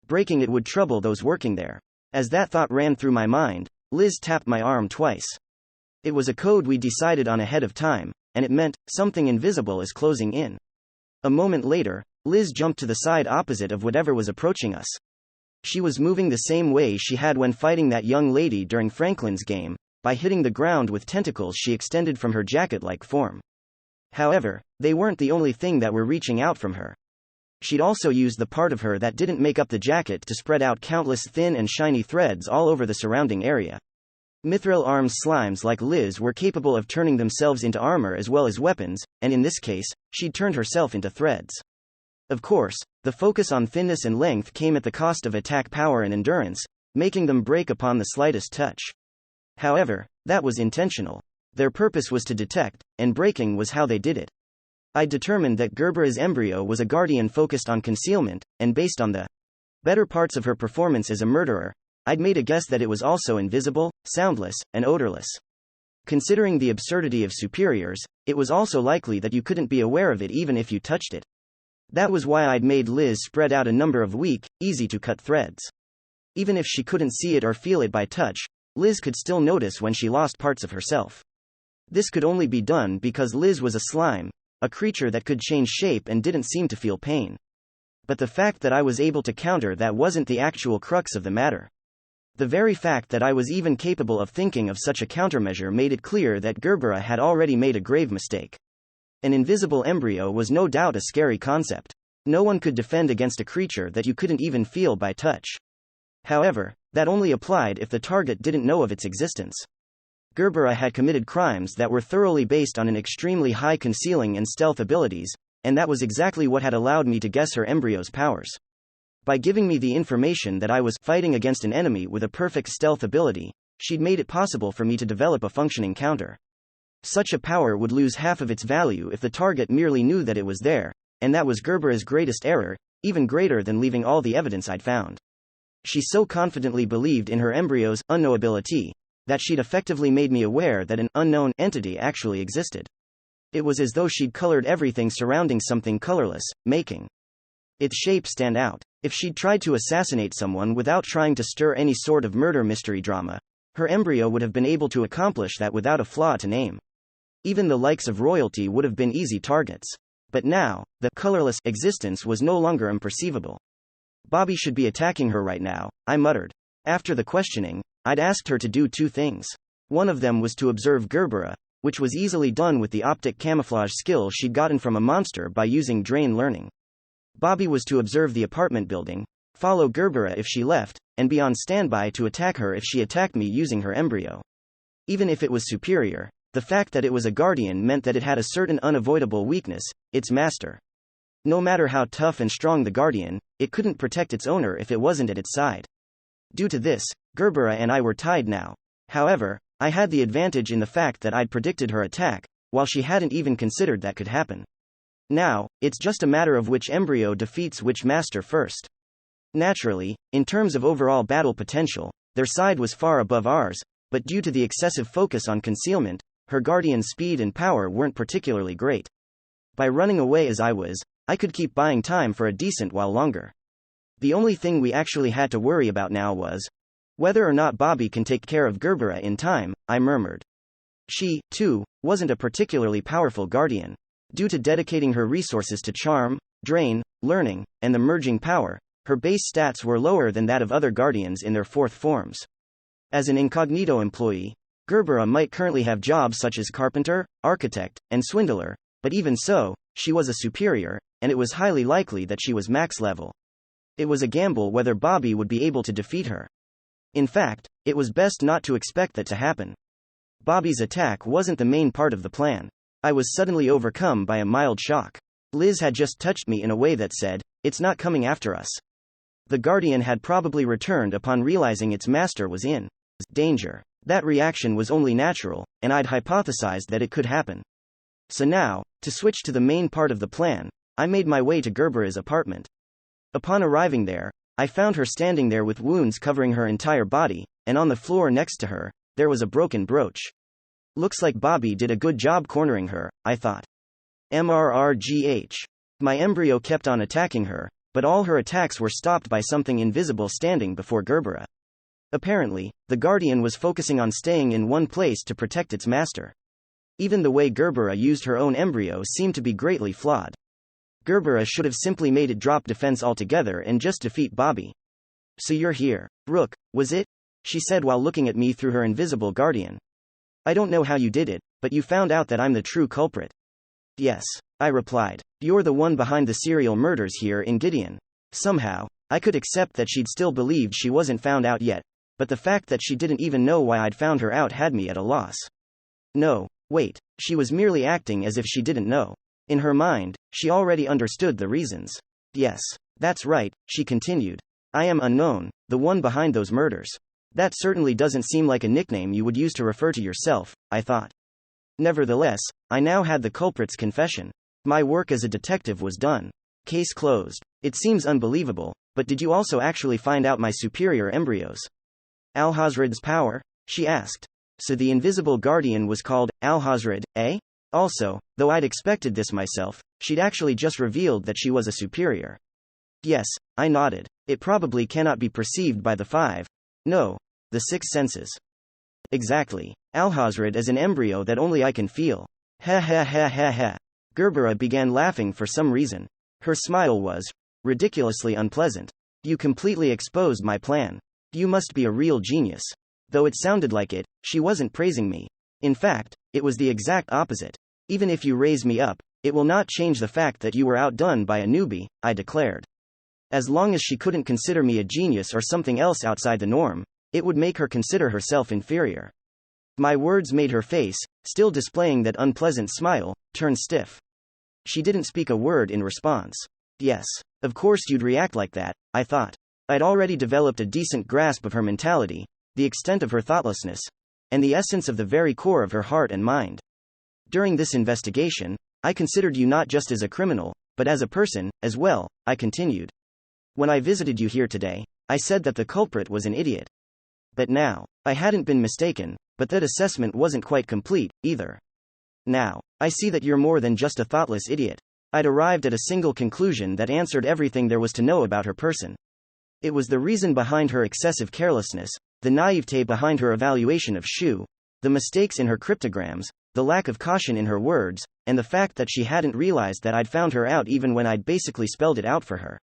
S1: Breaking it would trouble those working there. As that thought ran through my mind, Liz tapped my arm twice. It was a code we decided on ahead of time, and it meant something invisible is closing in. A moment later, Liz jumped to the side opposite of whatever was approaching us. She was moving the same way she had when fighting that young lady during Franklin's game, by hitting the ground with tentacles she extended from her jacket-like form. However, they weren't the only thing that were reaching out from her. She'd also used the part of her that didn't make up the jacket to spread out countless thin and shiny threads all over the surrounding area. Mithril arms slimes like Liz were capable of turning themselves into armor as well as weapons, and in this case, she'd turned herself into threads. Of course, the focus on thinness and length came at the cost of attack power and endurance, making them break upon the slightest touch. However, that was intentional. Their purpose was to detect, and breaking was how they did it. I determined that Gerbera's embryo was a guardian focused on concealment, and based on the better parts of her performance as a murderer, I'd made a guess that it was also invisible, soundless, and odorless. Considering the absurdity of superiors, it was also likely that you couldn't be aware of it even if you touched it. That was why I'd made Liz spread out a number of weak, easy-to-cut threads. Even if she couldn't see it or feel it by touch, Liz could still notice when she lost parts of herself. This could only be done because Liz was a slime, a creature that could change shape and didn't seem to feel pain. But the fact that I was able to counter that wasn't the actual crux of the matter. The very fact that I was even capable of thinking of such a countermeasure made it clear that Gerbera had already made a grave mistake. An invisible embryo was no doubt a scary concept. No one could defend against a creature that you couldn't even feel by touch. However, that only applied if the target didn't know of its existence. Gerbera had committed crimes that were thoroughly based on an extremely high concealing and stealth abilities, and that was exactly what had allowed me to guess her embryo's powers. By giving me the information that I was fighting against an enemy with a perfect stealth ability, she'd made it possible for me to develop a functioning counter. Such a power would lose half of its value if the target merely knew that it was there, and that was Gerbera's greatest error, even greater than leaving all the evidence I'd found. She so confidently believed in her embryo's unknowability that she'd effectively made me aware that an unknown entity actually existed. It was as though she'd colored everything surrounding something colorless, making its shape stand out. If she'd tried to assassinate someone without trying to stir any sort of murder mystery drama, her embryo would have been able to accomplish that without a flaw to name. Even the likes of royalty would have been easy targets. But now, the colorless existence was no longer imperceivable. Bobby should be attacking her right now, I muttered. After the questioning, I'd asked her to do two things. One of them was to observe Gerbera, which was easily done with the optic camouflage skill she'd gotten from a monster by using Drain learning. Bobby was to observe the apartment building, follow Gerbera if she left, and be on standby to attack her if she attacked me using her embryo. Even if it was superior, the fact that it was a guardian meant that it had a certain unavoidable weakness, its master. No matter how tough and strong the guardian, it couldn't protect its owner if it wasn't at its side. Due to this, Gerbera and I were tied now. However, I had the advantage in the fact that I'd predicted her attack, while she hadn't even considered that could happen. Now, it's just a matter of which embryo defeats which master first. Naturally, in terms of overall battle potential, their side was far above ours, but due to the excessive focus on concealment, her guardian's speed and power weren't particularly great. By running away as I was, I could keep buying time for a decent while longer. The only thing we actually had to worry about now was whether or not Bobby can take care of Gerbera in time, I murmured. She, too, wasn't a particularly powerful guardian. Due to dedicating her resources to charm, drain, learning, and the merging power, her base stats were lower than that of other guardians in their fourth forms. As an incognito employee, Gerbera might currently have jobs such as carpenter, architect, and swindler, but even so, she was a superior, and it was highly likely that she was max level. It was a gamble whether Bobby would be able to defeat her. In fact, it was best not to expect that to happen. Bobby's attack wasn't the main part of the plan. I was suddenly overcome by a mild shock. Liz had just touched me in a way that said, "It's not coming after us." The guardian had probably returned upon realizing its master was in danger. That reaction was only natural, and I'd hypothesized that it could happen. So now, to switch to the main part of the plan, I made my way to Gerbera's apartment. Upon arriving there, I found her standing there with wounds covering her entire body, and on the floor next to her, there was a broken brooch. Looks like Bobby did a good job cornering her, I thought. MRRGH. My embryo kept on attacking her, but all her attacks were stopped by something invisible standing before Gerbera. Apparently, the guardian was focusing on staying in one place to protect its master. Even the way Gerbera used her own embryo seemed to be greatly flawed. Gerbera should have simply made it drop defense altogether and just defeat Bobby. "So you're here, Rook, was it?" she said while looking at me through her invisible guardian. "I don't know how you did it, but you found out that I'm the true culprit." "Yes," I replied. "You're the one behind the serial murders here in Gideon." Somehow, I could accept that she'd still believed she wasn't found out yet, but the fact that she didn't even know why I'd found her out had me at a loss. No, wait, she was merely acting as if she didn't know. In her mind, she already understood the reasons. "Yes, that's right," she continued. "I am Unknown, the one behind those murders." That certainly doesn't seem like a nickname you would use to refer to yourself, I thought. Nevertheless, I now had the culprit's confession. My work as a detective was done. Case closed. It seems unbelievable, but did you also actually find out my superior embryos? Alhazred's power? She asked. So the invisible guardian was called Alhazred, eh? Also, though I'd expected this myself, she'd actually just revealed that she was a superior. Yes, I nodded. It probably cannot be perceived by the five. No, the six senses. Exactly. Alhazred is an embryo that only I can feel. Ha ha ha ha ha. Gerbera began laughing for some reason. Her smile was ridiculously unpleasant. You completely exposed my plan. You must be a real genius. Though it sounded like it, she wasn't praising me. In fact, it was the exact opposite. Even if you raise me up, it will not change the fact that you were outdone by a newbie, I declared. As long as she couldn't consider me a genius or something else outside the norm, it would make her consider herself inferior. My words made her face, still displaying that unpleasant smile, turn stiff. She didn't speak a word in response. Yes, of course you'd react like that, I thought. I'd already developed a decent grasp of her mentality, the extent of her thoughtlessness, and the essence of the very core of her heart and mind. During this investigation, I considered you not just as a criminal, but as a person, as well, I continued. When I visited you here today, I said that the culprit was an idiot. But now, I hadn't been mistaken, but that assessment wasn't quite complete, either. Now, I see that you're more than just a thoughtless idiot. I'd arrived at a single conclusion that answered everything there was to know about her person. It was the reason behind her excessive carelessness, the naivete behind her evaluation of Shu, the mistakes in her cryptograms, the lack of caution in her words, and the fact that she hadn't realized that I'd found her out even when I'd basically spelled it out for her.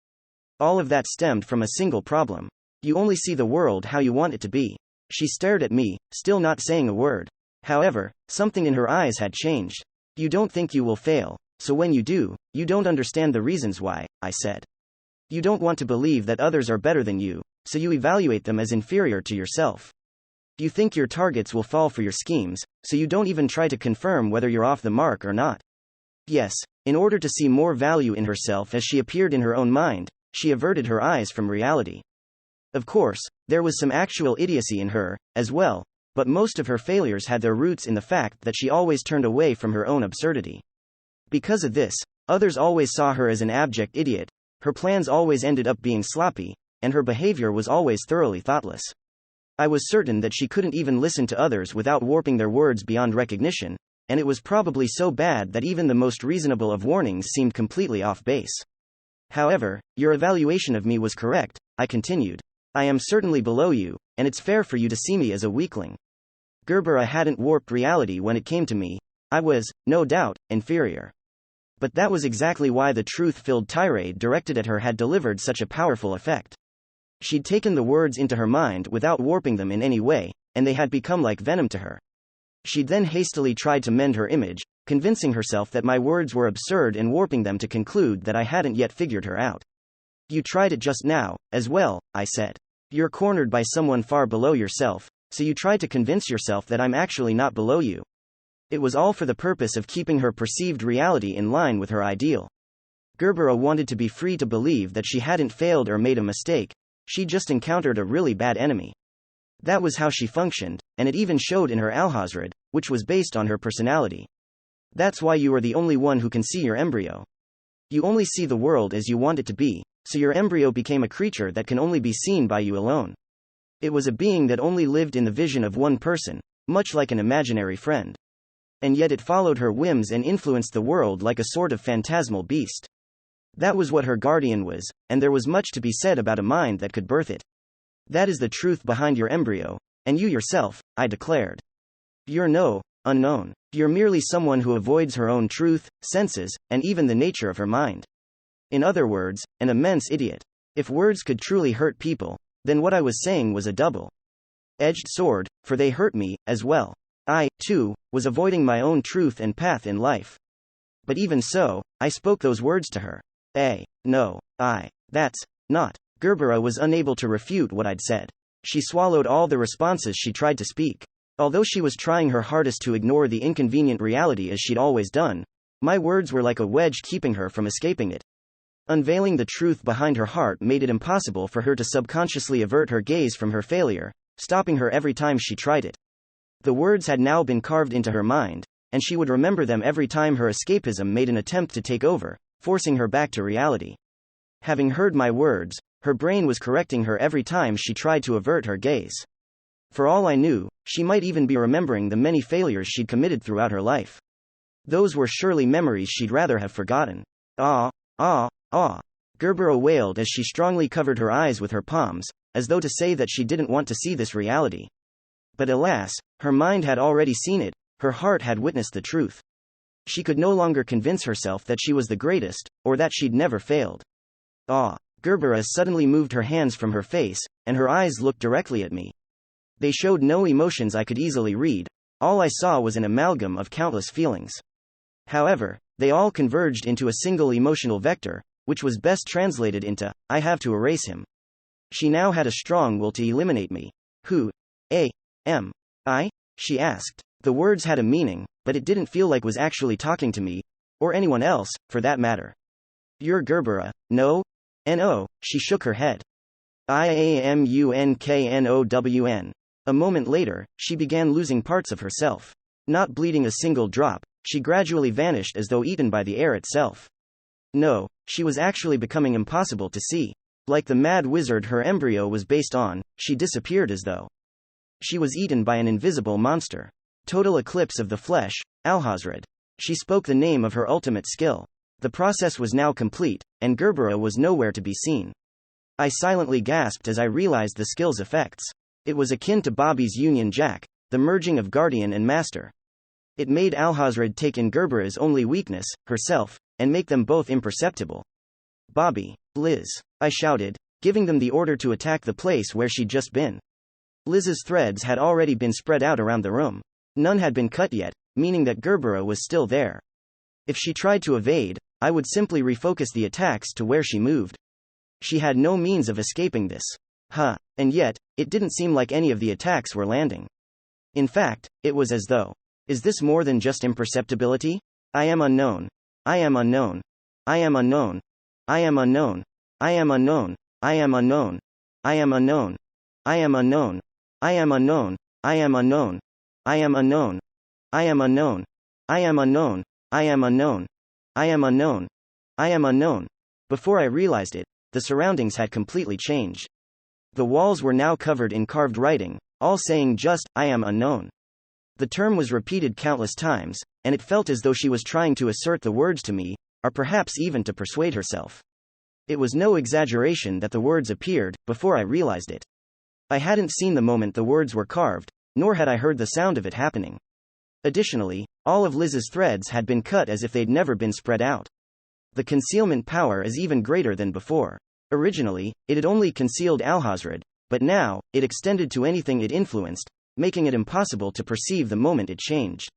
S1: All of that stemmed from a single problem. You only see the world how you want it to be. She stared at me, still not saying a word. However, something in her eyes had changed. You don't think you will fail, so when you do, you don't understand the reasons why, I said. You don't want to believe that others are better than you, so you evaluate them as inferior to yourself. You think your targets will fall for your schemes, so you don't even try to confirm whether you're off the mark or not. Yes, in order to see more value in herself as she appeared in her own mind, she averted her eyes from reality. Of course, there was some actual idiocy in her, as well, but most of her failures had their roots in the fact that she always turned away from her own absurdity. Because of this, others always saw her as an abject idiot, her plans always ended up being sloppy, and her behavior was always thoroughly thoughtless. I was certain that she couldn't even listen to others without warping their words beyond recognition, and it was probably so bad that even the most reasonable of warnings seemed completely off base. However, your evaluation of me was correct, I continued. I am certainly below you, and it's fair for you to see me as a weakling. Gerbera hadn't warped reality when it came to me. I was, no doubt, inferior. But that was exactly why the truth-filled tirade directed at her had delivered such a powerful effect. She'd taken the words into her mind without warping them in any way, and they had become like venom to her. She'd then hastily tried to mend her image, convincing herself that my words were absurd and warping them to conclude that I hadn't yet figured her out. You tried it just now, as well, I said. You're cornered by someone far below yourself, so you tried to convince yourself that I'm actually not below you. It was all for the purpose of keeping her perceived reality in line with her ideal. Gerbera wanted to be free to believe that she hadn't failed or made a mistake, she just encountered a really bad enemy. That was how she functioned, and it even showed in her Alhazred, which was based on her personality. That's why you are the only one who can see your embryo. You only see the world as you want it to be, so your embryo became a creature that can only be seen by you alone. It was a being that only lived in the vision of one person, much like an imaginary friend. And yet it followed her whims and influenced the world like a sort of phantasmal beast. That was what her guardian was, and there was much to be said about a mind that could birth it. That is the truth behind your embryo, and you yourself, I declared. You're no unknown. You're merely someone who avoids her own truth, senses, and even the nature of her mind. In other words, an immense idiot. If words could truly hurt people, then what I was saying was a double-edged sword, for they hurt me, as well. I, too, was avoiding my own truth and path in life. But even so, I spoke those words to her. No, that's not. Gerbera was unable to refute what I'd said. She swallowed all the responses she tried to speak. Although she was trying her hardest to ignore the inconvenient reality as she'd always done, my words were like a wedge keeping her from escaping it. Unveiling the truth behind her heart made it impossible for her to subconsciously avert her gaze from her failure, stopping her every time she tried it. The words had now been carved into her mind, and she would remember them every time her escapism made an attempt to take over, forcing her back to reality. Having heard my words, her brain was correcting her every time she tried to avert her gaze. For all I knew, she might even be remembering the many failures she'd committed throughout her life. Those were surely memories she'd rather have forgotten. Gerbera wailed as she strongly covered her eyes with her palms, as though to say that she didn't want to see this reality. But alas, her mind had already seen it, her heart had witnessed the truth. She could no longer convince herself that she was the greatest, or that she'd never failed. Gerbera suddenly moved her hands from her face, and her eyes looked directly at me. They showed no emotions I could easily read, all I saw was an amalgam of countless feelings. However, they all converged into a single emotional vector, which was best translated into, I have to erase him. She now had a strong will to eliminate me. Who am I? she asked. The words had a meaning, but it didn't feel like was actually talking to me, or anyone else, for that matter. You're Gerbera, no? No, she shook her head. IAMUNKNOWN. A moment later, she began losing parts of herself. Not bleeding a single drop, she gradually vanished as though eaten by the air itself. No, she was actually becoming impossible to see. Like the mad wizard her embryo was based on, she disappeared as though she was eaten by an invisible monster. Total eclipse of the flesh, Alhazred. She spoke the name of her ultimate skill. The process was now complete, and Gerbera was nowhere to be seen. I silently gasped as I realized the skill's effects. It was akin to Bobby's Union Jack, the merging of guardian and master. It made Alhazred take in Gerbera's only weakness, herself, and make them both imperceptible. Bobby, Liz, I shouted, giving them the order to attack the place where she'd just been. Liz's threads had already been spread out around the room. None had been cut yet, meaning that Gerbera was still there. If she tried to evade, I would simply refocus the attacks to where she moved. She had no means of escaping this. And yet, it didn't seem like any of the attacks were landing. In fact, it was as though, is this more than just imperceptibility? I am unknown. I am unknown. I am unknown. I am unknown. I am unknown. I am unknown. I am unknown. I am unknown. I am unknown. I am unknown. I am unknown. I am unknown. I am unknown. I am unknown. I am unknown. I am unknown. Before I realized it, the surroundings had completely changed. The walls were now covered in carved writing, all saying just, I am unknown. The term was repeated countless times, and it felt as though she was trying to assert the words to me, or perhaps even to persuade herself. It was no exaggeration that the words appeared, before I realized it. I hadn't seen the moment the words were carved, nor had I heard the sound of it happening. Additionally, all of Liz's threads had been cut as if they'd never been spread out. The concealment power is even greater than before. Originally, it had only concealed Alhazred, but now, it extended to anything it influenced, making it impossible to perceive the moment it changed.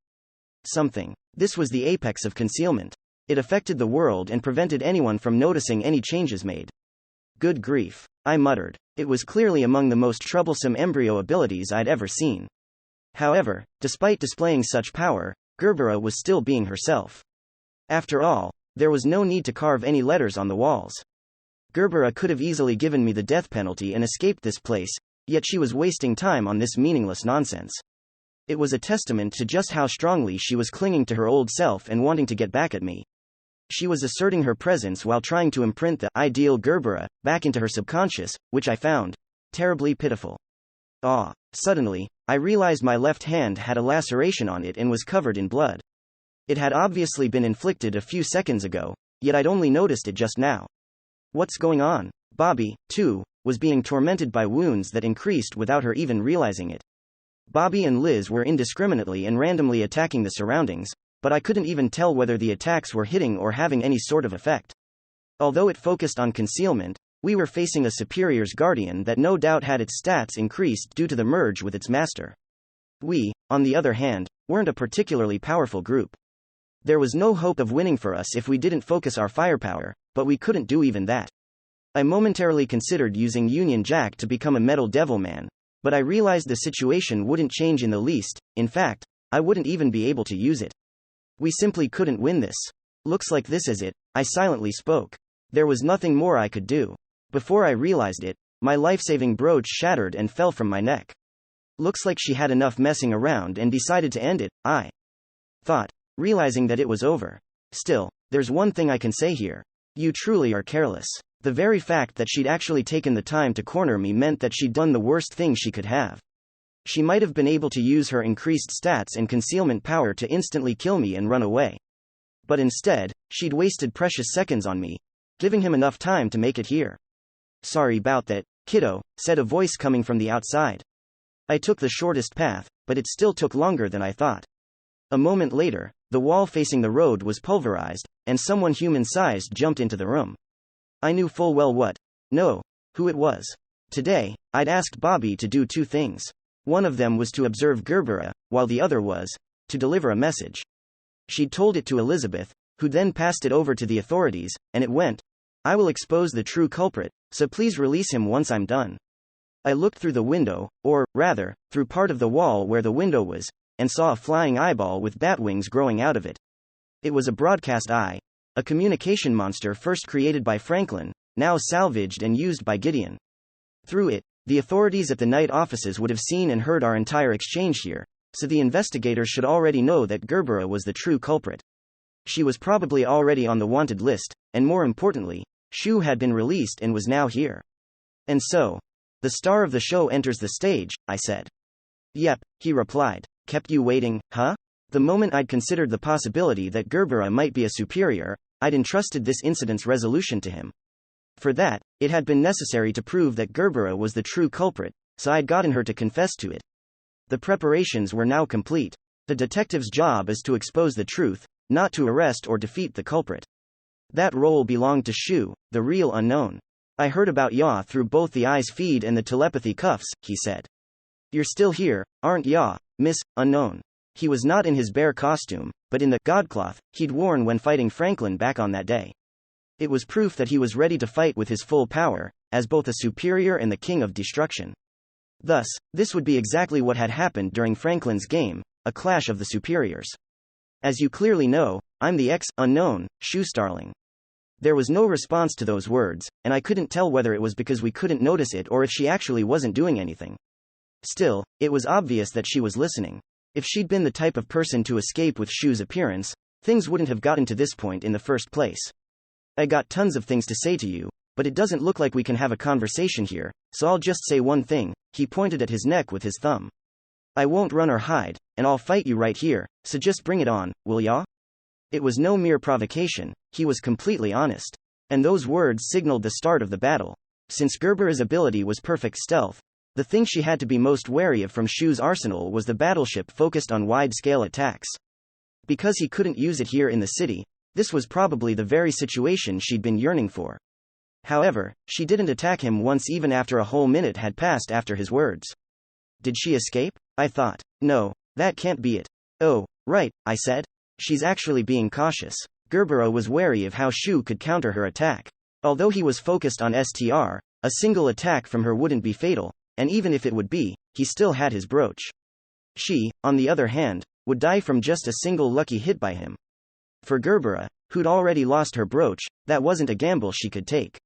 S1: This was the apex of concealment. It affected the world and prevented anyone from noticing any changes made. Good grief, I muttered. It was clearly among the most troublesome embryo abilities I'd ever seen. However, despite displaying such power, Gerbera was still being herself. After all, there was no need to carve any letters on the walls. Gerbera could have easily given me the death penalty and escaped this place, yet she was wasting time on this meaningless nonsense. It was a testament to just how strongly she was clinging to her old self and wanting to get back at me. She was asserting her presence while trying to imprint the ideal Gerbera back into her subconscious, which I found terribly pitiful. Suddenly, I realized my left hand had a laceration on it and was covered in blood. It had obviously been inflicted a few seconds ago, yet I'd only noticed it just now. What's going on? Bobby, too, was being tormented by wounds that increased without her even realizing it. Bobby and Liz were indiscriminately and randomly attacking the surroundings, but I couldn't even tell whether the attacks were hitting or having any sort of effect. Although it focused on concealment, we were facing a superior's guardian that no doubt had its stats increased due to the merge with its master. We, on the other hand, weren't a particularly powerful group. There was no hope of winning for us if we didn't focus our firepower, but we couldn't do even that. I momentarily considered using Union Jack to become a Metal Devil Man, but I realized the situation wouldn't change in the least. In fact, I wouldn't even be able to use it. We simply couldn't win this. Looks like this is it, I silently spoke. There was nothing more I could do. Before I realized it, my life-saving brooch shattered and fell from my neck. Looks like she had enough messing around and decided to end it, I thought, realizing that it was over. Still, there's one thing I can say here. You truly are careless. The very fact that she'd actually taken the time to corner me meant that she'd done the worst thing she could have. She might have been able to use her increased stats and concealment power to instantly kill me and run away. But instead, she'd wasted precious seconds on me, giving him enough time to make it here. Sorry about that, kiddo, said a voice coming from the outside. I took the shortest path, but it still took longer than I thought. A moment later, the wall facing the road was pulverized, and someone human-sized jumped into the room. I knew full well who it was. Today, I'd asked Bobby to do two things. One of them was to observe Gerbera, while the other was to deliver a message. She'd told it to Elizabeth, who then passed it over to the authorities, and it went, I will expose the true culprit, so please release him once I'm done. I looked through the window, or, rather, through part of the wall where the window was, and saw a flying eyeball with bat wings growing out of it. It was a broadcast eye, a communication monster first created by Franklin, now salvaged and used by Gideon. Through it, the authorities at the night offices would have seen and heard our entire exchange here, so the investigators should already know that Gerbera was the true culprit. She was probably already on the wanted list, and more importantly, Shu had been released and was now here. And so, the star of the show enters the stage, I said. Yep, he replied. Kept you waiting, huh? The moment I'd considered the possibility that Gerbera might be a superior, I'd entrusted this incident's resolution to him. For that, it had been necessary to prove that Gerbera was the true culprit, so I'd gotten her to confess to it. The preparations were now complete. The detective's job is to expose the truth, not to arrest or defeat the culprit. That role belonged to Shu, the real unknown. I heard about Ya through both the eyes feed and the telepathy cuffs, he said. You're still here, aren't ya, Miss Unknown? He was not in his bear costume, but in the godcloth he'd worn when fighting Franklin back on that day. It was proof that he was ready to fight with his full power, as both a superior and the king of destruction. Thus, this would be exactly what had happened during Franklin's game, a clash of the superiors. As you clearly know, I'm the ex-unknown, Shu Starling. There was no response to those words, and I couldn't tell whether it was because we couldn't notice it or if she actually wasn't doing anything. Still, it was obvious that she was listening. If she'd been the type of person to escape with Shu's appearance, things wouldn't have gotten to this point in the first place. I got tons of things to say to you, but it doesn't look like we can have a conversation here, so I'll just say one thing. He pointed at his neck with his thumb. I won't run or hide, and I'll fight you right here, so just bring it on, will ya? It was no mere provocation, he was completely honest. And those words signaled the start of the battle. Since Gerbera's ability was perfect stealth, the thing she had to be most wary of from Shu's arsenal was the battleship focused on wide-scale attacks. Because he couldn't use it here in the city, this was probably the very situation she'd been yearning for. However, she didn't attack him once even after a whole minute had passed after his words. Did she escape? I thought. No, that can't be it. Oh, right, I said. She's actually being cautious. Gerbera was wary of how Shu could counter her attack. Although he was focused on STR, a single attack from her wouldn't be fatal, and even if it would be, he still had his brooch. She, on the other hand, would die from just a single lucky hit by him. For Gerbera, who'd already lost her brooch, that wasn't a gamble she could take.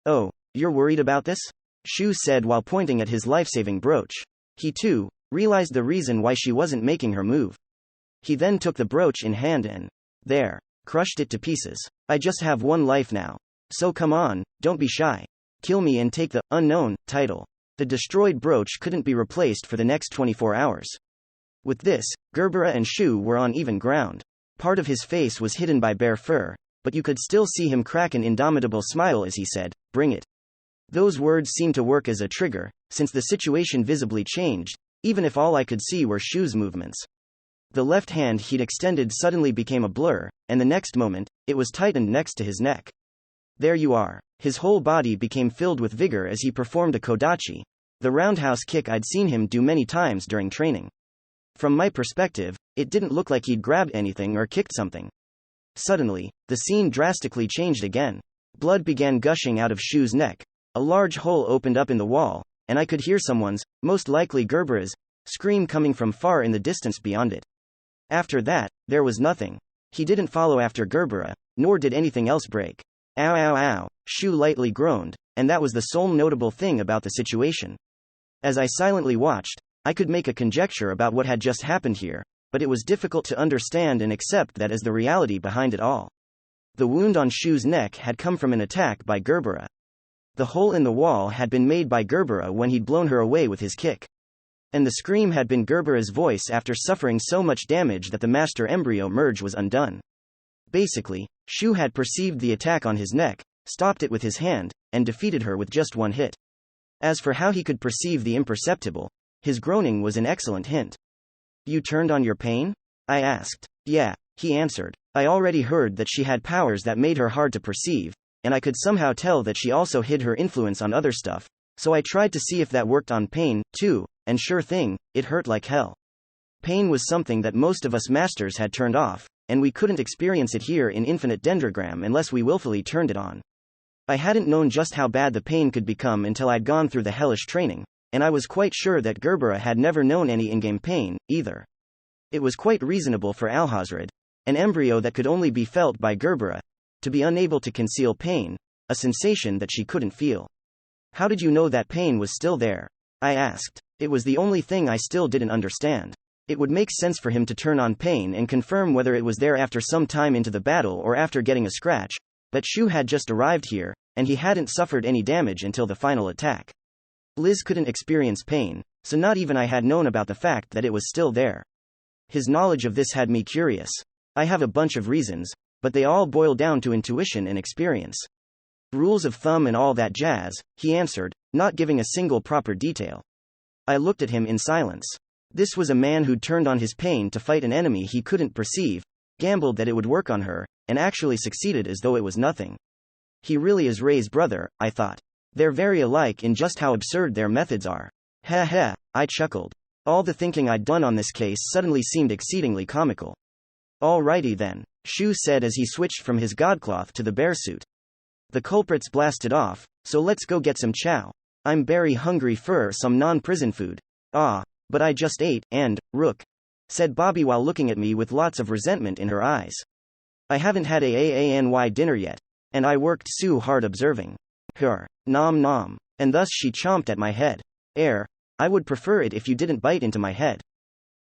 S1: Oh, you're worried about this? Shu said while pointing at his life-saving brooch. He too realized the reason why she wasn't making her move. He then took the brooch in hand and, there, crushed it to pieces. I just have one life now. So come on, don't be shy. Kill me and take the unknown title. The destroyed brooch couldn't be replaced for the next 24 hours. With this, Gerbera and Shu were on even ground. Part of his face was hidden by bare fur, but you could still see him crack an indomitable smile as he said, "Bring it." Those words seemed to work as a trigger, since the situation visibly changed, even if all I could see were Shu's movements. The left hand he'd extended suddenly became a blur, and the next moment, it was tightened next to his neck. There you are. His whole body became filled with vigor as he performed a kodachi, the roundhouse kick I'd seen him do many times during training. From my perspective, it didn't look like he'd grabbed anything or kicked something. Suddenly, the scene drastically changed again. Blood began gushing out of Shu's neck, a large hole opened up in the wall, and I could hear someone's, most likely Gerbera's, scream coming from far in the distance beyond it. After that, there was nothing. He didn't follow after Gerbera, nor did anything else break. Ow ow ow, Shu lightly groaned, and that was the sole notable thing about the situation. As I silently watched, I could make a conjecture about what had just happened here, but it was difficult to understand and accept that as the reality behind it all. The wound on Shu's neck had come from an attack by Gerbera. The hole in the wall had been made by Gerbera when he'd blown her away with his kick. And the scream had been Gerbera's voice after suffering so much damage that the master embryo merge was undone. Basically, Shu had perceived the attack on his neck, stopped it with his hand, and defeated her with just one hit. As for how he could perceive the imperceptible, his groaning was an excellent hint. You turned on your pain? I asked. Yeah, he answered. I already heard that she had powers that made her hard to perceive, and I could somehow tell that she also hid her influence on other stuff, so I tried to see if that worked on pain, too, and sure thing, it hurt like hell. Pain was something that most of us masters had turned off, and we couldn't experience it here in Infinite Dendrogram unless we willfully turned it on. I hadn't known just how bad the pain could become until I'd gone through the hellish training, and I was quite sure that Gerbera had never known any in-game pain, either. It was quite reasonable for Alhazred, an embryo that could only be felt by Gerbera, to be unable to conceal pain, a sensation that she couldn't feel. How did you know that pain was still there? I asked. It was the only thing I still didn't understand. It would make sense for him to turn on pain and confirm whether it was there after some time into the battle or after getting a scratch, but Shu had just arrived here, and he hadn't suffered any damage until the final attack. Liz couldn't experience pain, so not even I had known about the fact that it was still there. His knowledge of this had me curious. I have a bunch of reasons, but they all boil down to intuition and experience. Rules of thumb and all that jazz, he answered, not giving a single proper detail. I looked at him in silence. This was a man who'd turned on his pain to fight an enemy he couldn't perceive, gambled that it would work on her, and actually succeeded as though it was nothing. He really is Ray's brother, I thought. They're very alike in just how absurd their methods are. Ha ha, I chuckled. All the thinking I'd done on this case suddenly seemed exceedingly comical. Alrighty then, Shu said as he switched from his godcloth to the bear suit. The culprits blasted off, so let's go get some chow. I'm very hungry for some non-prison food. Ah, but I just ate, and, Rook, said Bobby while looking at me with lots of resentment in her eyes. I haven't had a AANY dinner yet, and I worked so hard observing her. Nom nom. And thus she chomped at my head. I would prefer it if you didn't bite into my head.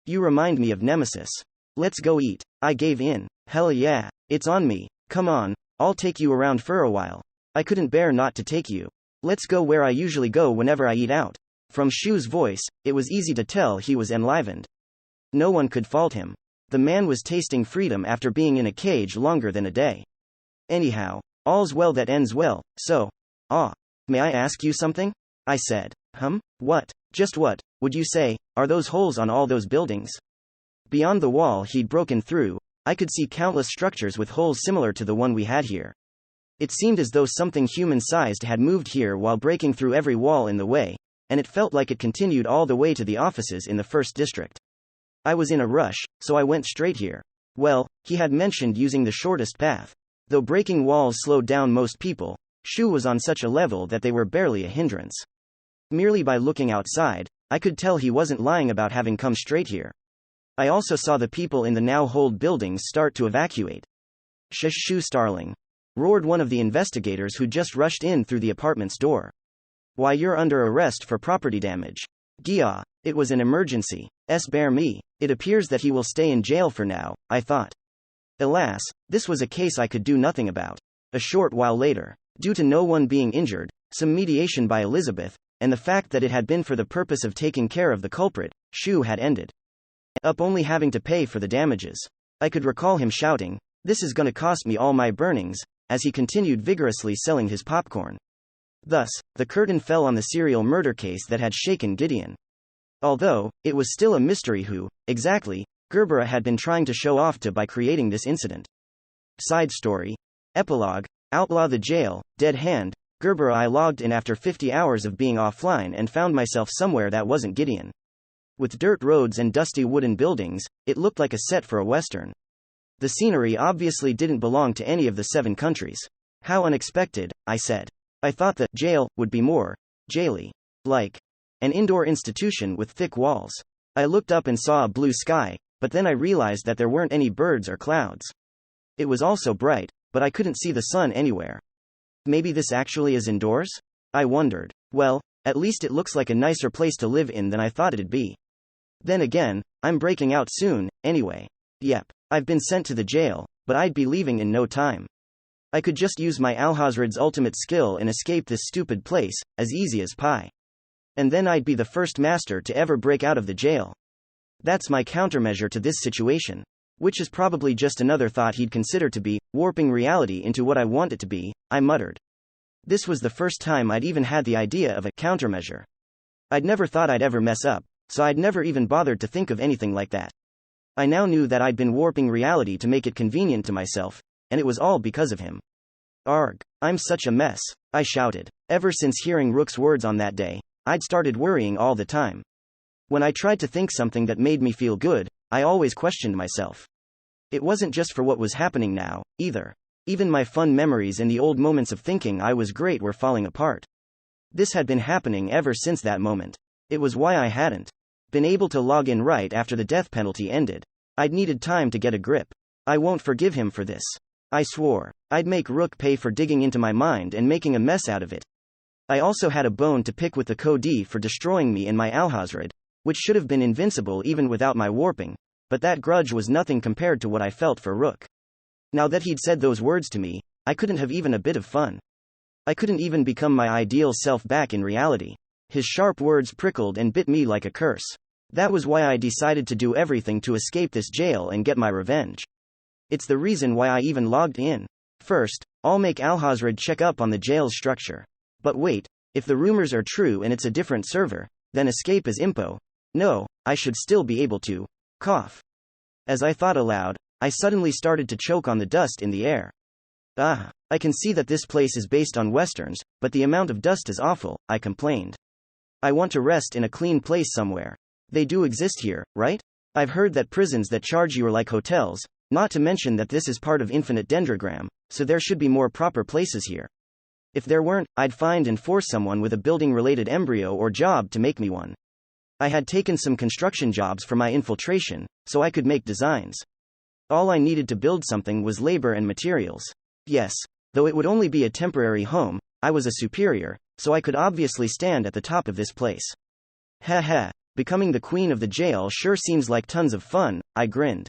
S1: You remind me of Nemesis. Let's go eat. I gave in. Hell yeah, it's on me. Come on, I'll take you around for a while. I couldn't bear not to take you. Let's go where I usually go whenever I eat out. From Shu's voice, it was easy to tell he was enlivened. No one could fault him. The man was tasting freedom after being in a cage longer than a day. Anyhow, all's well that ends well, so. May I ask you something? I said. What? Just what, would you say, are those holes on all those buildings? Beyond the wall he'd broken through, I could see countless structures with holes similar to the one we had here. It seemed as though something human-sized had moved here while breaking through every wall in the way, and it felt like it continued all the way to the offices in the first district. I was in a rush, so I went straight here. Well, he had mentioned using the shortest path. Though breaking walls slowed down most people, Shu was on such a level that they were barely a hindrance. Merely by looking outside, I could tell he wasn't lying about having come straight here. I also saw the people in the now-hold buildings start to evacuate. Shu Starling, roared one of the investigators who just rushed in through the apartment's door. Why, you're under arrest for property damage. Gia, it was an emergency. Bear me, it appears that he will stay in jail for now, I thought. Alas, this was a case I could do nothing about. A short while later, due to no one being injured, some mediation by Elizabeth, and the fact that it had been for the purpose of taking care of the culprit, Shu had ended up only having to pay for the damages. I could recall him shouting, "This is gonna cost me all my burnings," as he continued vigorously selling his popcorn. Thus, the curtain fell on the serial murder case that had shaken Gideon. Although, it was still a mystery who, exactly, Gerbera had been trying to show off to by creating this incident. Side story. Epilogue. Outlaw the jail, dead hand. Gerbera. I logged in after 50 hours of being offline and found myself somewhere that wasn't Gideon. With dirt roads and dusty wooden buildings, it looked like a set for a western. The scenery obviously didn't belong to any of the 7 countries. How unexpected, I said. I thought the jail would be more jaily, like an indoor institution with thick walls. I looked up and saw a blue sky, but then I realized that there weren't any birds or clouds. It was also bright, but I couldn't see the sun anywhere. Maybe this actually is indoors? I wondered. Well, at least it looks like a nicer place to live in than I thought it'd be. Then again, I'm breaking out soon, anyway. Yep, I've been sent to the jail, but I'd be leaving in no time. I could just use my Alhazred's ultimate skill and escape this stupid place, as easy as pie. And then I'd be the first master to ever break out of the jail. That's my countermeasure to this situation. Which is probably just another thought he'd consider to be warping reality into what I want it to be, I muttered. This was the first time I'd even had the idea of a countermeasure. I'd never thought I'd ever mess up, so I'd never even bothered to think of anything like that. I now knew that I'd been warping reality to make it convenient to myself, and it was all because of him. Arg, I'm such a mess, I shouted. Ever since hearing Rook's words on that day, I'd started worrying all the time. When I tried to think something that made me feel good, I always questioned myself. It wasn't just for what was happening now, either. Even my fun memories and the old moments of thinking I was great were falling apart. This had been happening ever since that moment. It was why I hadn't been able to log in right after the death penalty ended. I'd needed time to get a grip. I won't forgive him for this. I swore. I'd make Rook pay for digging into my mind and making a mess out of it. I also had a bone to pick with the Cody for destroying me in my Alhazred, which should have been invincible even without my warping, but that grudge was nothing compared to what I felt for Rook. Now that he'd said those words to me, I couldn't have even a bit of fun. I couldn't even become my ideal self back in reality. His sharp words prickled and bit me like a curse. That was why I decided to do everything to escape this jail and get my revenge. It's the reason why I even logged in. First, I'll make Alhazred check up on the jail's structure. But wait, if the rumors are true and it's a different server, then escape is impo. No, I should still be able to. Cough. As I thought aloud, I suddenly started to choke on the dust in the air. I can see that this place is based on westerns, but the amount of dust is awful, I complained. I want to rest in a clean place somewhere. They do exist here, right? I've heard that prisons that charge you are like hotels, not to mention that this is part of Infinite Dendrogram, so there should be more proper places here. If there weren't, I'd find and force someone with a building-related embryo or job to make me one. I had taken some construction jobs for my infiltration, so I could make designs. All I needed to build something was labor and materials. Yes, though it would only be a temporary home, I was a superior, so I could obviously stand at the top of this place. Heh, becoming the queen of the jail sure seems like tons of fun, I grinned.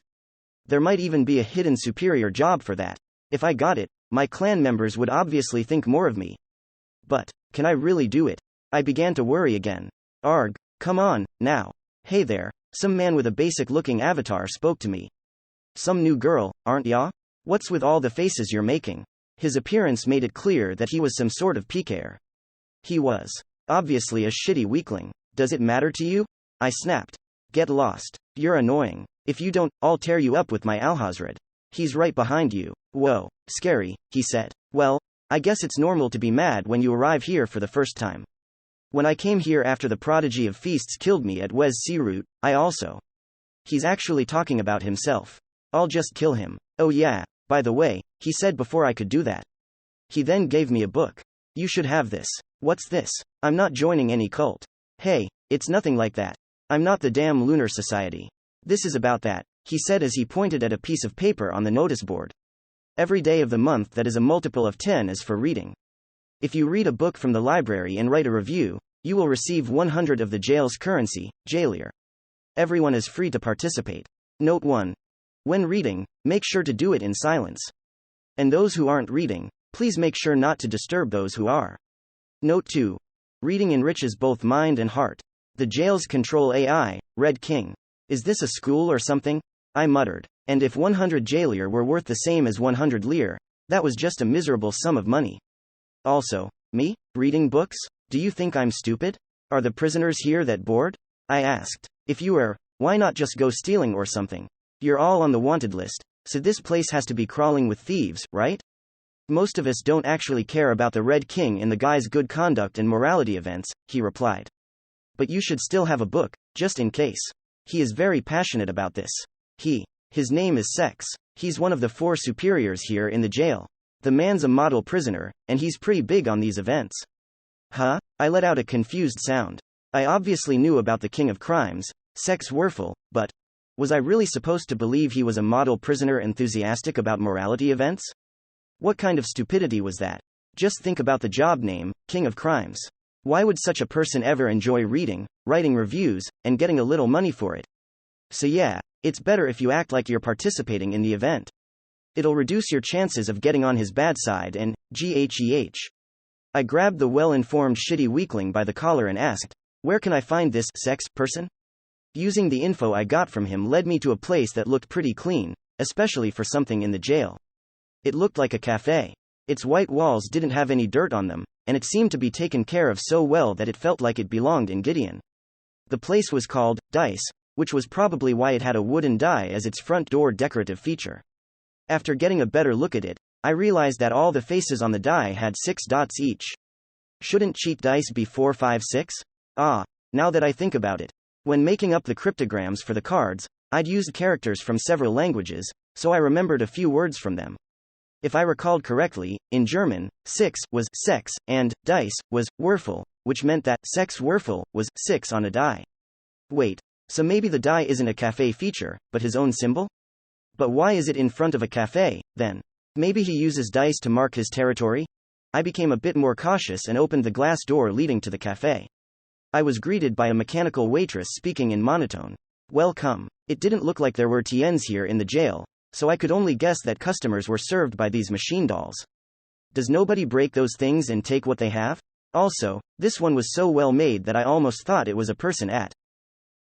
S1: There might even be a hidden superior job for that. If I got it, my clan members would obviously think more of me. But, can I really do it? I began to worry again. Arg, come on, now. Hey there, some man with a basic-looking avatar spoke to me. Some new girl, aren't ya? What's with all the faces you're making? His appearance made it clear that he was some sort of PKer. He was. Obviously a shitty weakling. Does it matter to you? I snapped. Get lost. You're annoying. If you don't, I'll tear you up with my Alhazred. He's right behind you. Whoa, scary, he said. Well, I guess it's normal to be mad when you arrive here for the first time. When I came here after the prodigy of feasts killed me at Wes Searoot, I also. He's actually talking about himself. I'll just kill him. Oh yeah, by the way, he said before I could do that. He then gave me a book. You should have this. What's this? I'm not joining any cult. Hey, it's nothing like that. I'm not the damn Lunar Society. This is about that, he said as he pointed at a piece of paper on the notice board. Every day of the month that is a multiple of 10 is for reading. If you read a book from the library and write a review, you will receive 100 of the jail's currency, jailier. Everyone is free to participate. Note 1. When reading, make sure to do it in silence. And those who aren't reading, please make sure not to disturb those who are. Note 2. Reading enriches both mind and heart. The jail's control AI, Red King. Is this a school or something? I muttered. And if 100 jailier were worth the same as 100 lire, that was just a miserable sum of money. Also, me? Reading books? Do you think I'm stupid? Are the prisoners here that bored? I asked. If you are, why not just go stealing or something? You're all on the wanted list, so this place has to be crawling with thieves, right? Most of us don't actually care about the Red King and the guy's good conduct and morality events, he replied. But you should still have a book, just in case. He is very passionate about this. His name is Sex. He's one of the 4 superiors here in the jail. The man's a model prisoner, and he's pretty big on these events. Huh? I let out a confused sound. I obviously knew about the King of Crimes, Sex Werfel, but was I really supposed to believe he was a model prisoner enthusiastic about morality events? What kind of stupidity was that? Just think about the job name, King of Crimes. Why would such a person ever enjoy reading, writing reviews, and getting a little money for it? So yeah, it's better if you act like you're participating in the event. It'll reduce your chances of getting on his bad side and, gheh. I grabbed the well-informed shitty weakling by the collar and asked, where can I find this sex person? Using the info I got from him led me to a place that looked pretty clean, especially for something in the jail. It looked like a cafe. Its white walls didn't have any dirt on them, and it seemed to be taken care of so well that it felt like it belonged in Gideon. The place was called Dice, which was probably why it had a wooden die as its front door decorative feature. After getting a better look at it, I realized that all the faces on the die had 6 dots each. Shouldn't cheat dice be 4, 5, 6? Now that I think about it. When making up the cryptograms for the cards, I'd used characters from several languages, so I remembered a few words from them. If I recalled correctly, in German, 6 was sex, and dice was Werfel, which meant that Sex Würfel was 6 on a die. Wait, so maybe the die isn't a cafe feature, but his own symbol? But why is it in front of a cafe, then? Maybe he uses dice to mark his territory? I became a bit more cautious and opened the glass door leading to the cafe. I was greeted by a mechanical waitress speaking in monotone. Welcome. It didn't look like there were TNs here in the jail, so I could only guess that customers were served by these machine dolls. Does nobody break those things and take what they have? Also, this one was so well made that I almost thought it was a person at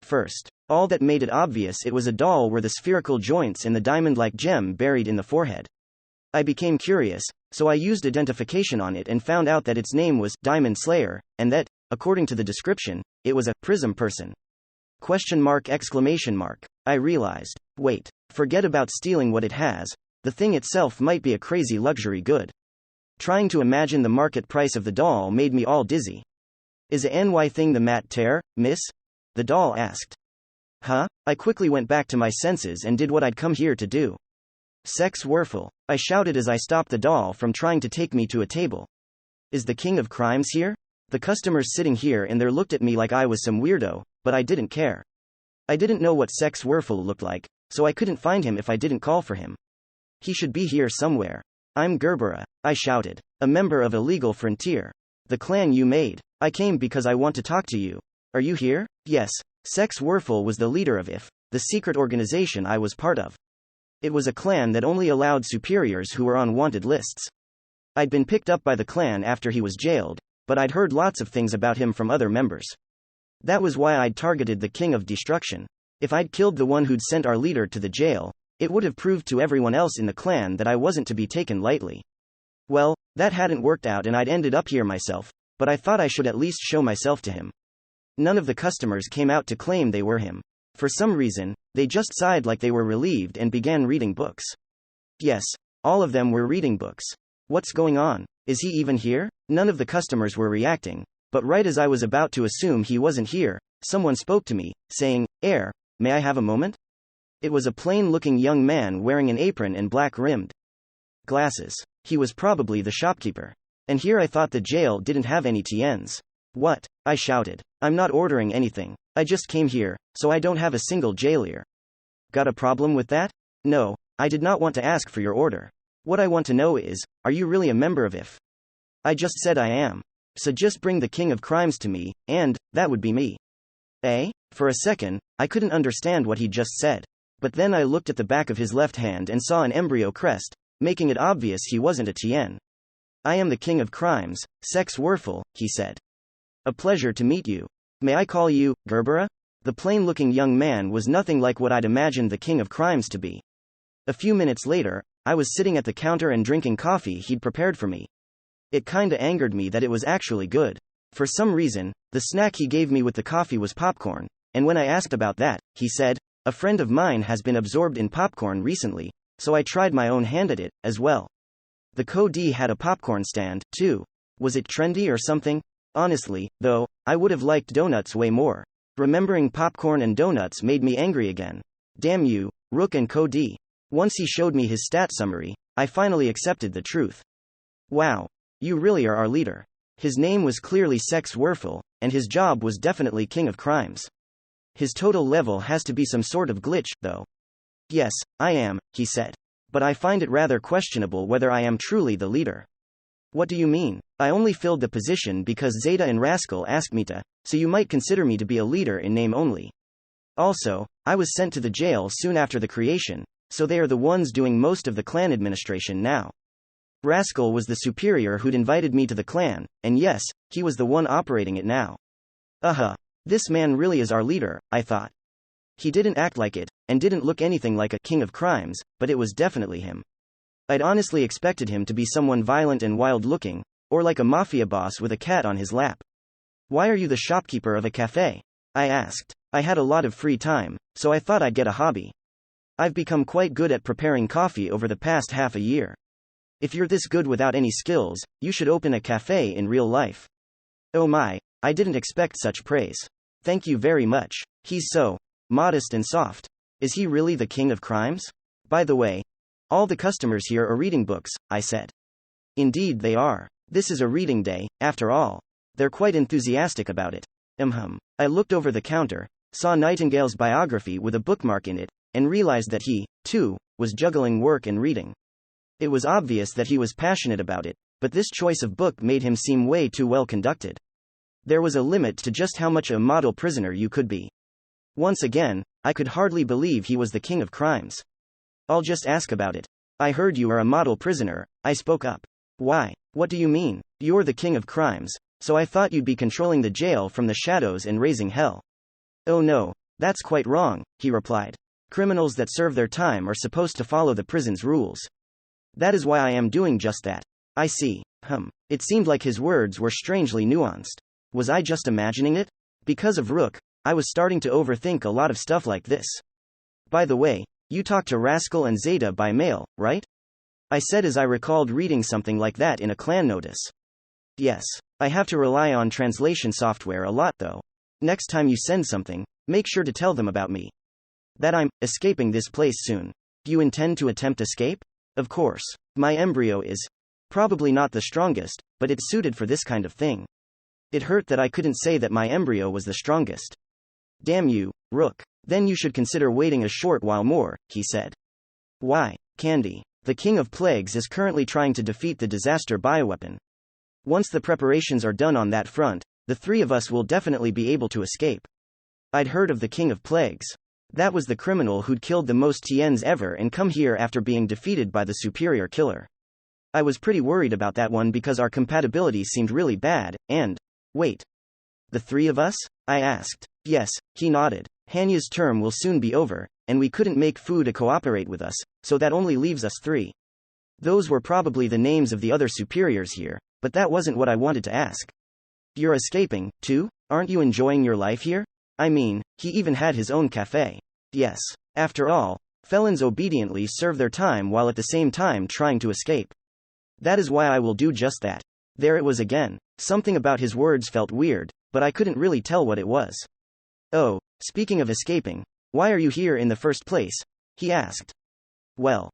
S1: first. All that made it obvious it was a doll were the spherical joints and the diamond-like gem buried in the forehead. I became curious, so I used identification on it and found out that its name was Diamond Slayer, and that, according to the description, it was a prism person. I realized, wait, forget about stealing what it has, the thing itself might be a crazy luxury good. Trying to imagine the market price of the doll made me all dizzy. Is a NY thing the mat tear, miss? The doll asked. Huh? I quickly went back to my senses and did what I'd come here to do. Sex Würfel, I shouted as I stopped the doll from trying to take me to a table. Is the king of crimes here? The customers sitting here and there looked at me like I was some weirdo, but I didn't care. I didn't know what Sex Würfel looked like, so I couldn't find him if I didn't call for him. He should be here somewhere. I'm Gerbera, I shouted, a member of Illegal Frontier. The clan you made. I came because I want to talk to you. Are you here? Yes. Sex Würfel was the leader of IF, the secret organization I was part of. It was a clan that only allowed superiors who were on wanted lists. I'd been picked up by the clan after he was jailed, but I'd heard lots of things about him from other members. That was why I'd targeted the King of Destruction. If I'd killed the one who'd sent our leader to the jail, it would have proved to everyone else in the clan that I wasn't to be taken lightly. Well, that hadn't worked out and I'd ended up here myself, but I thought I should at least show myself to him. None of the customers came out to claim they were him. For some reason, they just sighed like they were relieved and began reading books. Yes, all of them were reading books. What's going on? Is he even here? None of the customers were reacting, but right as I was about to assume he wasn't here, someone spoke to me, saying, may I have a moment? It was a plain-looking young man wearing an apron and black-rimmed glasses. He was probably the shopkeeper. And here I thought the jail didn't have any TNs. What? I shouted. I'm not ordering anything. I just came here, so I don't have a single jailier. Got a problem with that? No, I did not want to ask for your order. What I want to know is, are you really a member of IF? I just said I am. So just bring the King of Crimes to me, and that would be me. For a second, I couldn't understand what he just said. But then I looked at the back of his left hand and saw an embryo crest, making it obvious he wasn't a TN. I am the King of Crimes, Sex Würfel, he said. A pleasure to meet you. May I call you, Gerbera? The plain-looking young man was nothing like what I'd imagined the King of Crimes to be. A few minutes later, I was sitting at the counter and drinking coffee he'd prepared for me. It kinda angered me that it was actually good. For some reason, the snack he gave me with the coffee was popcorn, and when I asked about that, he said, a friend of mine has been absorbed in popcorn recently, so I tried my own hand at it, as well. The Co-D had a popcorn stand, too. Was it trendy or something? Honestly, though, I would have liked donuts way more. Remembering popcorn and donuts made me angry again. Damn you, Rook and Co-D. Once he showed me his stat summary, I finally accepted the truth. Wow. You really are our leader. His name was clearly Sex Würfel, and his job was definitely King of Crimes. His total level has to be some sort of glitch, though. Yes, I am, he said. But I find it rather questionable whether I am truly the leader. What do you mean? I only filled the position because Zeta and Rascal asked me to, so you might consider me to be a leader in name only. Also, I was sent to the jail soon after the creation, so they are the ones doing most of the clan administration now. Rascal was the superior who'd invited me to the clan, and yes, he was the one operating it now. This man really is our leader, I thought. He didn't act like it, and didn't look anything like a King of Crimes, but it was definitely him. I'd honestly expected him to be someone violent and wild-looking, or like a mafia boss with a cat on his lap. Why are you the shopkeeper of a cafe? I asked. I had a lot of free time, so I thought I'd get a hobby. I've become quite good at preparing coffee over the past half a year. If you're this good without any skills, you should open a cafe in real life. Oh my, I didn't expect such praise. Thank you very much. He's so modest and soft. Is he really the King of Crimes? By the way, all the customers here are reading books, I said. Indeed they are. This is a reading day, after all. They're quite enthusiastic about it. I looked over the counter, saw Nightingale's biography with a bookmark in it, and realized that he, too, was juggling work and reading. It was obvious that he was passionate about it, but this choice of book made him seem way too well conducted. There was a limit to just how much a model prisoner you could be. Once again, I could hardly believe he was the king of crimes. I'll just ask about it. I heard you are a model prisoner, I spoke up. Why? What do you mean? You're the king of crimes, so I thought you'd be controlling the jail from the shadows and raising hell. Oh no, that's quite wrong, he replied. Criminals that serve their time are supposed to follow the prison's rules. That is why I am doing just that. I see. It seemed like his words were strangely nuanced. Was I just imagining it? Because of Rook, I was starting to overthink a lot of stuff like this. By the way, you talked to Rascal and Zeta by mail, right? I said as I recalled reading something like that in a clan notice. Yes. I have to rely on translation software a lot though. Next time you send something, make sure to tell them about me. That I'm escaping this place soon. Do you intend to attempt escape? Of course. My embryo is probably not the strongest, but it's suited for this kind of thing. It hurt that I couldn't say that my embryo was the strongest. Damn you, Rook. Then you should consider waiting a short while more, he said. Why, Candy? The King of Plagues is currently trying to defeat the disaster bioweapon. Once the preparations are done on that front, the three of us will definitely be able to escape. I'd heard of the King of Plagues. That was the criminal who'd killed the most Tiens ever and come here after being defeated by the superior killer. I was pretty worried about that one because our compatibility seemed really bad, and... Wait. The three of us? I asked. Yes, he nodded. Hanya's term will soon be over, and we couldn't make Fu to cooperate with us, so that only leaves us three. Those were probably the names of the other superiors here, but that wasn't what I wanted to ask. You're escaping, too? Aren't you enjoying your life here? I mean, he even had his own cafe. Yes. After all, felons obediently serve their time while at the same time trying to escape. That is why I will do just that. There it was again. Something about his words felt weird, but I couldn't really tell what it was. Oh, speaking of escaping, why are you here in the first place? He asked. Well,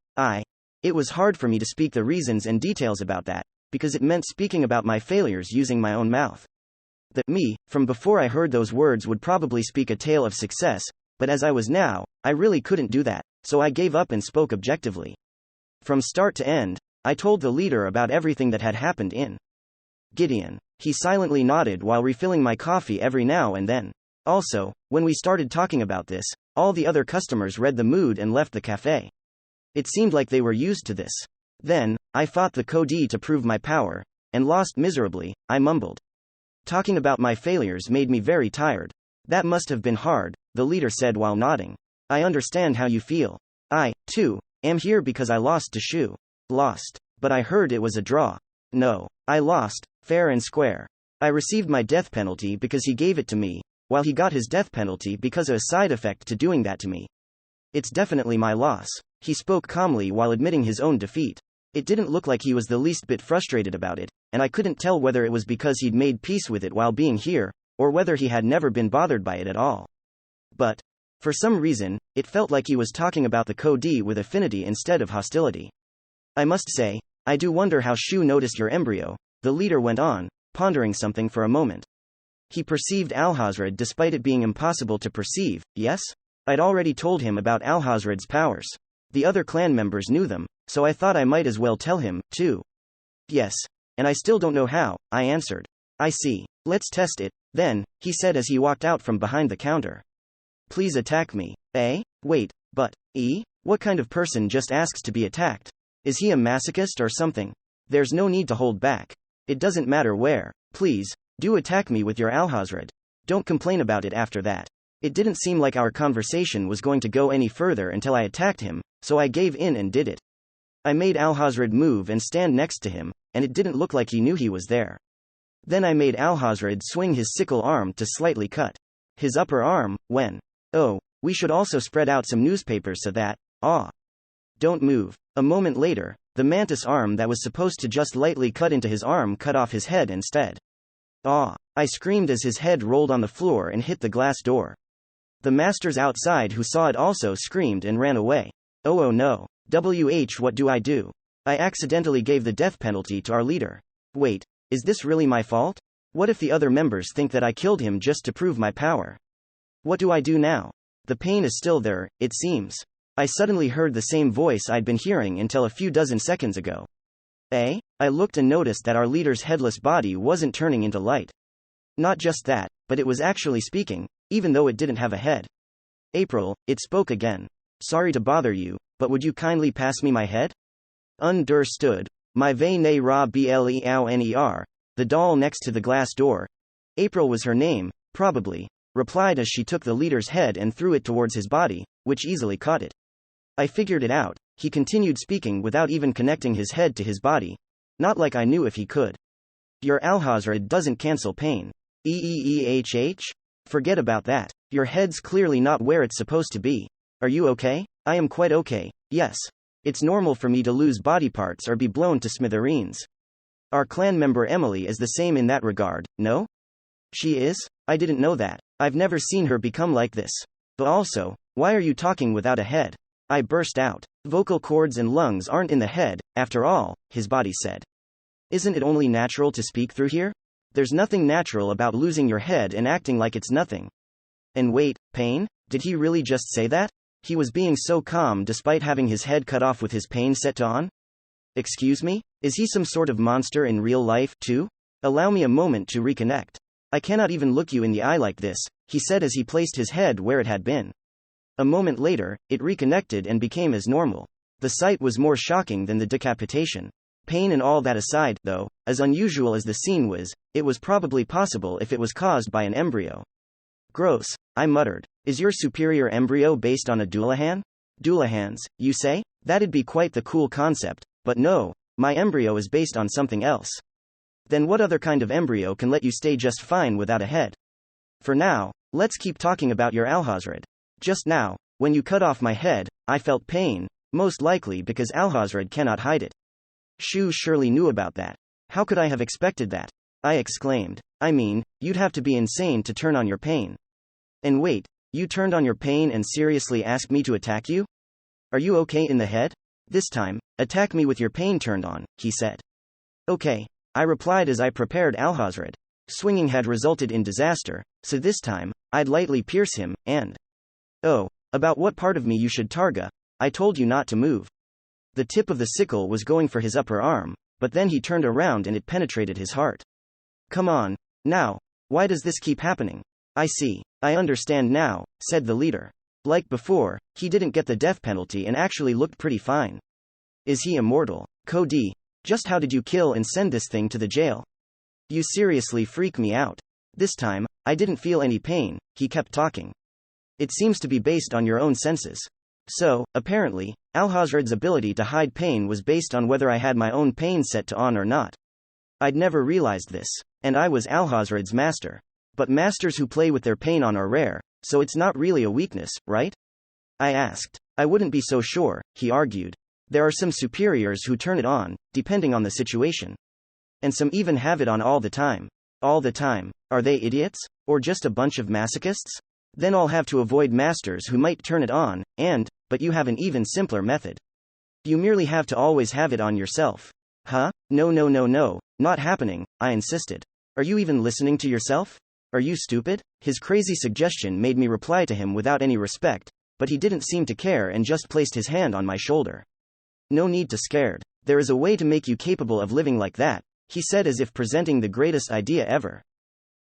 S1: it was hard for me to speak the reasons and details about that, because it meant speaking about my failures using my own mouth. Me, from before I heard those words would probably speak a tale of success, but as I was now, I really couldn't do that, so I gave up and spoke objectively. From start to end, I told the leader about everything that had happened in Gideon. He silently nodded while refilling my coffee every now and then. Also, when we started talking about this, all the other customers read the mood and left the cafe. It seemed like they were used to this. Then, I fought the Code to prove my power, and lost miserably, I mumbled. Talking about my failures made me very tired. That must have been hard, the leader said while nodding. I understand how you feel. I, too, am here because I lost to Shu. Lost. But I heard it was a draw. No. I lost, fair and square. I received my death penalty because he gave it to me, while he got his death penalty because of a side effect to doing that to me. It's definitely my loss. He spoke calmly while admitting his own defeat. It didn't look like he was the least bit frustrated about it, and I couldn't tell whether it was because he'd made peace with it while being here, or whether he had never been bothered by it at all. But, for some reason, it felt like he was talking about the Code with affinity instead of hostility. I must say, I do wonder how Shu noticed your embryo, the leader went on, pondering something for a moment. He perceived Alhazred despite it being impossible to perceive, yes? I'd already told him about Alhazred's powers. The other clan members knew them, so I thought I might as well tell him, too. Yes. And I still don't know how, I answered. I see. Let's test it, then, he said as he walked out from behind the counter. Please attack me. Eh? Wait, but, what kind of person just asks to be attacked? Is he a masochist or something? There's no need to hold back. It doesn't matter where. Please, do attack me with your Alhazred. Don't complain about it after that. It didn't seem like our conversation was going to go any further until I attacked him, so I gave in and did it. I made Alhazred move and stand next to him, and it didn't look like he knew he was there. Then I made Alhazred swing his sickle arm to slightly cut his upper arm, when... Oh, we should also spread out some newspapers so that... Don't move. A moment later, the mantis arm that was supposed to just lightly cut into his arm cut off his head instead. I screamed as his head rolled on the floor and hit the glass door. The masters outside who saw it also screamed and ran away. Oh no. What do I do? I accidentally gave the death penalty to our leader. Wait, is this really my fault? What if the other members think that I killed him just to prove my power? What do I do now? The pain is still there, it seems. I suddenly heard the same voice I'd been hearing until a few dozen seconds ago. Eh? I looked and noticed that our leader's headless body wasn't turning into light. Not just that, but it was actually speaking, even though it didn't have a head. April, it spoke again. Sorry to bother you, but would you kindly pass me my head? Understood. My ve ne ra bleoner, the doll next to the glass door. April was her name, probably, replied as she took the leader's head and threw it towards his body, which easily caught it. I figured it out. He continued speaking without even connecting his head to his body. Not like I knew if he could. Your Alhazred doesn't cancel pain. Eehh? Forget about that. Your head's clearly not where it's supposed to be. Are you okay? I am quite okay, yes. It's normal for me to lose body parts or be blown to smithereens. Our clan member Emily is the same in that regard, no? She is? I didn't know that. I've never seen her become like this. But also, why are you talking without a head? I burst out. Vocal cords and lungs aren't in the head, after all, his body said. Isn't it only natural to speak through here? There's nothing natural about losing your head and acting like it's nothing. And wait, pain? Did he really just say that? He was being so calm despite having his head cut off with his pain set to on? Excuse me? Is he some sort of monster in real life, too? Allow me a moment to reconnect. I cannot even look you in the eye like this, he said as he placed his head where it had been. A moment later, it reconnected and became as normal. The sight was more shocking than the decapitation. Pain and all that aside, though, as unusual as the scene was, it was probably possible if it was caused by an embryo. Gross, I muttered. Is your superior embryo based on a Dullahan? Dullahans, you say? That'd be quite the cool concept, but no, my embryo is based on something else. Then what other kind of embryo can let you stay just fine without a head? For now, let's keep talking about your Alhazred. Just now, when you cut off my head, I felt pain, most likely because Alhazred cannot hide it. Shu surely knew about that. How could I have expected that? I exclaimed. I mean, you'd have to be insane to turn on your pain. And wait, you turned on your pain and seriously asked me to attack you? Are you okay in the head? This time, attack me with your pain turned on, he said. Okay, I replied as I prepared Alhazred. Swinging had resulted in disaster, so this time, I'd lightly pierce him, and... Oh, about what part of me you should targa? I told you not to move. The tip of the sickle was going for his upper arm, but then he turned around and it penetrated his heart. Come on, now, why does this keep happening? I see, I understand now, said the leader. Like before, he didn't get the death penalty and actually looked pretty fine. Is he immortal? Cody, just how did you kill and send this thing to the jail? You seriously freak me out. This time, I didn't feel any pain, he kept talking. It seems to be based on your own senses. So, apparently, Alhazred's ability to hide pain was based on whether I had my own pain set to on or not. I'd never realized this, and I was Alhazred's master. But masters who play with their pain on are rare, so it's not really a weakness, right? I asked. I wouldn't be so sure, he argued. There are some superiors who turn it on, depending on the situation. And some even have it on all the time. All the time. Are they idiots? Or just a bunch of masochists? Then I'll have to avoid masters who might turn it on, but you have an even simpler method. You merely have to always have it on yourself. Huh? No, not happening, I insisted. Are you even listening to yourself? Are you stupid? His crazy suggestion made me reply to him without any respect, but he didn't seem to care and just placed his hand on my shoulder. No need to scared. There is a way to make you capable of living like that, he said as if presenting the greatest idea ever.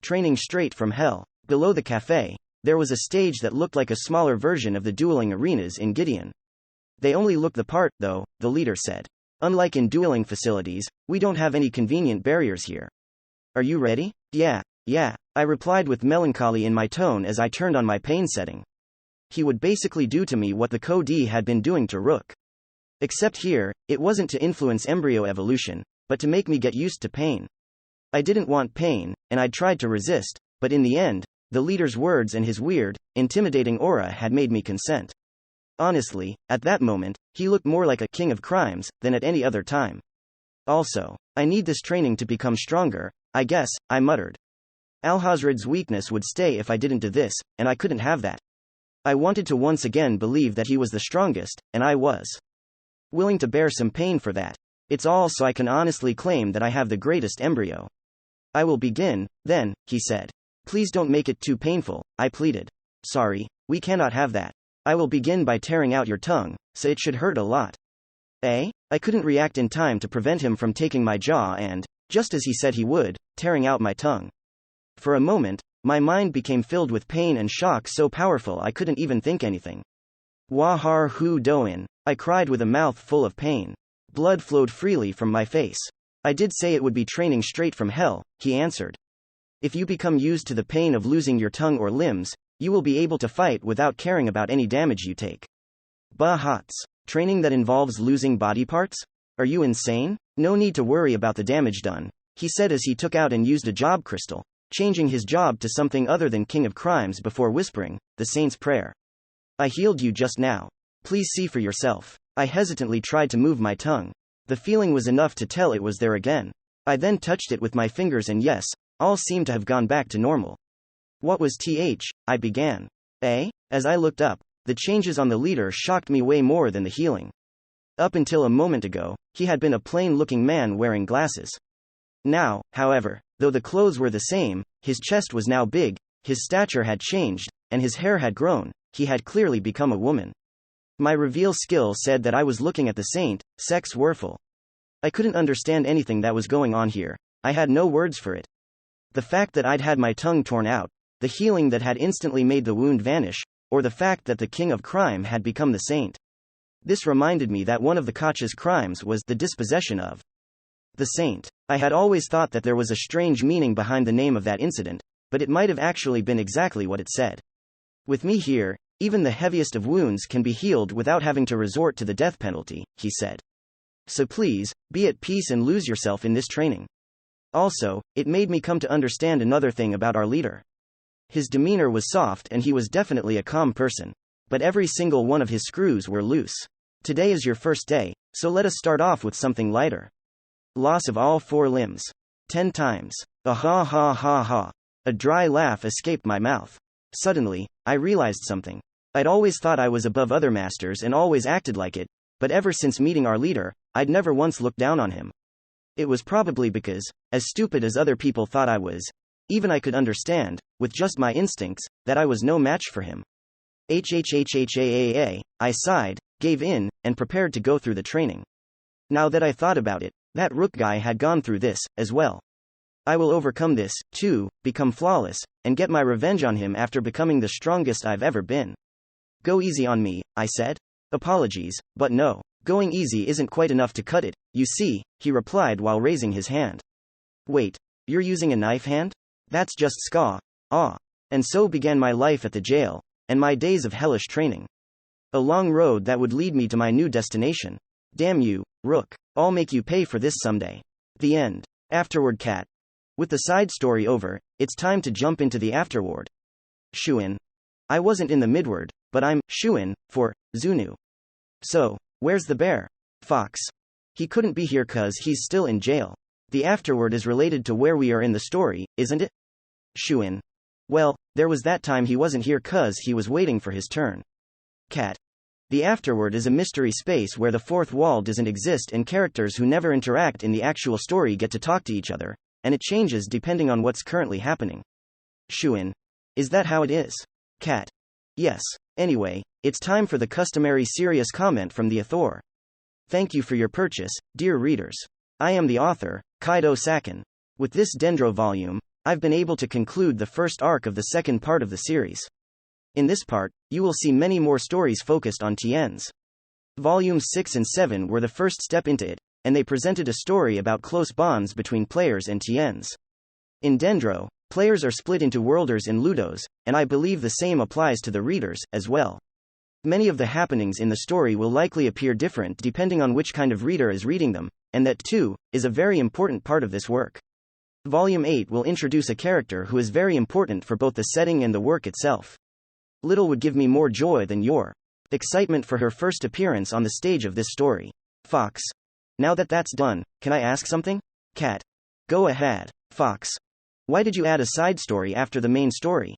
S1: Training straight from hell. Below the cafe, there was a stage that looked like a smaller version of the dueling arenas in Gideon. They only look the part, though, the leader said. Unlike in dueling facilities, we don't have any convenient barriers here. Are you ready? Yeah, I replied with melancholy in my tone as I turned on my pain setting. He would basically do to me what the Code had been doing to Rook. Except here, it wasn't to influence embryo evolution, but to make me get used to pain. I didn't want pain, and I'd tried to resist, but in the end, the leader's words and his weird, intimidating aura had made me consent. Honestly, at that moment, he looked more like a king of crimes than at any other time. Also, I need this training to become stronger, I guess, I muttered. Alhazred's weakness would stay if I didn't do this, and I couldn't have that. I wanted to once again believe that he was the strongest, and I was willing to bear some pain for that. It's all so I can honestly claim that I have the greatest embryo. I will begin, then, he said. Please don't make it too painful, I pleaded. Sorry, we cannot have that. I will begin by tearing out your tongue, so it should hurt a lot. Eh? I couldn't react in time to prevent him from taking my jaw and, just as he said he would, tearing out my tongue. For a moment, my mind became filled with pain and shock so powerful I couldn't even think anything. Wahar hu doin, I cried with a mouth full of pain. Blood flowed freely from my face. I did say it would be training straight from hell, he answered. If you become used to the pain of losing your tongue or limbs, you will be able to fight without caring about any damage you take. Bahats. Training that involves losing body parts? Are you insane? No need to worry about the damage done, he said as he took out and used a job crystal, changing his job to something other than King of Crimes before whispering, the Saint's Prayer. I healed you just now. Please see for yourself. I hesitantly tried to move my tongue. The feeling was enough to tell it was there again. I then touched it with my fingers and yes, all seemed to have gone back to normal. What was I began. As I looked up, the changes on the leader shocked me way more than the healing. Up until a moment ago, he had been a plain-looking man wearing glasses. Now, however, though the clothes were the same, his chest was now big, his stature had changed, and his hair had grown. He had clearly become a woman. My reveal skill said that I was looking at the saint, sex Werfel. I couldn't understand anything that was going on here. I had no words for it. The fact that I'd had my tongue torn out, the healing that had instantly made the wound vanish, or the fact that the king of crime had become the saint. This reminded me that one of the Koch's crimes was the dispossession of the saint. I had always thought that there was a strange meaning behind the name of that incident, but it might have actually been exactly what it said. With me here, even the heaviest of wounds can be healed without having to resort to the death penalty, he said. So please, be at peace and lose yourself in this training. Also, it made me come to understand another thing about our leader. His demeanor was soft and he was definitely a calm person. But every single one of his screws were loose. Today is your first day, so let us start off with something lighter. Loss of all 4 limbs. 10 times. Ah ha ha ha ha. A dry laugh escaped my mouth. Suddenly, I realized something. I'd always thought I was above other masters and always acted like it, but ever since meeting our leader, I'd never once looked down on him. It was probably because, as stupid as other people thought I was, even I could understand, with just my instincts, that I was no match for him. I sighed, gave in, and prepared to go through the training. Now that I thought about it, that Rook guy had gone through this, as well. I will overcome this, too, become flawless, and get my revenge on him after becoming the strongest I've ever been. Go easy on me, I said. Apologies, but no, going easy isn't quite enough to cut it, you see, he replied while raising his hand. Wait, you're using a knife hand? That's just ska. Ah. And so began my life at the jail, and my days of hellish training. A long road that would lead me to my new destination. Damn you, Rook. I'll make you pay for this someday. The end. Afterward Cat. With the side story over, it's time to jump into the afterword. Shuin. I wasn't in the midword, but I'm Shuin for Zunu. So, where's the bear? Fox. He couldn't be here 'cause he's still in jail. The afterword is related to where we are in the story, isn't it? Shuin. Well, there was that time he wasn't here 'cause he was waiting for his turn. Cat. The afterword is a mystery space where the fourth wall doesn't exist and characters who never interact in the actual story get to talk to each other, and it changes depending on what's currently happening. Shuin. Is that how it is? Cat. Yes. Anyway, it's time for the customary serious comment from the author. Thank you for your purchase, dear readers. I am the author, Kaido Sakin. With this Dendro volume, I've been able to conclude the first arc of the second part of the series. In this part, you will see many more stories focused on Tien's. Volumes 6 and 7 were the first step into it, and they presented a story about close bonds between players and Tien's. In Dendro, players are split into worlders and ludos, and I believe the same applies to the readers, as well. Many of the happenings in the story will likely appear different depending on which kind of reader is reading them, and that, too, is a very important part of this work. Volume 8 will introduce a character who is very important for both the setting and the work itself. Little would give me more joy than your excitement for her first appearance on the stage of this story. Fox. Now that that's done, can I ask something? Cat. Go ahead. Fox. Why did you add a side story after the main story?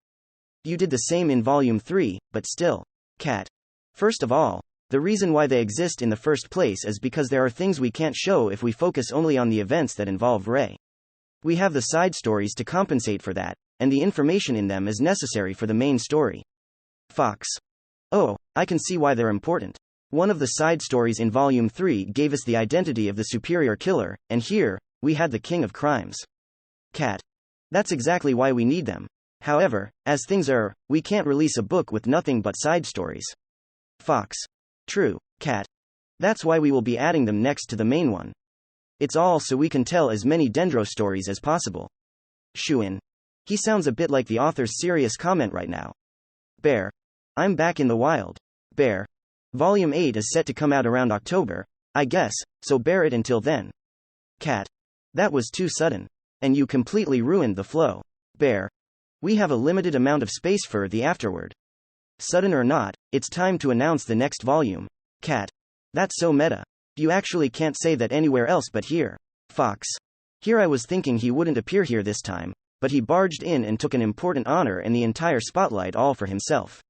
S1: You did the same in Volume 3, but still. Cat. First of all, the reason why they exist in the first place is because there are things we can't show if we focus only on the events that involve Rei. We have the side stories to compensate for that, and the information in them is necessary for the main story. Fox. Oh, I can see why they're important. One of the side stories in Volume 3 gave us the identity of the superior killer, and here, we had the king of crimes. Cat. That's exactly why we need them. However, as things are, we can't release a book with nothing but side stories. Fox. True, Cat. That's why we will be adding them next to the main one. It's all so we can tell as many Dendro stories as possible. Shuin. He sounds a bit like the author's serious comment right now. Bear. I'm back in the wild. Bear. Volume 8 is set to come out around October, I guess, so bear it until then. Cat. That was too sudden. And you completely ruined the flow. Bear. We have a limited amount of space for the afterword. Sudden or not, it's time to announce the next volume. Cat. That's so meta. You actually can't say that anywhere else but here. Fox. Here I was thinking he wouldn't appear here this time, but he barged in and took an important honor and the entire spotlight all for himself.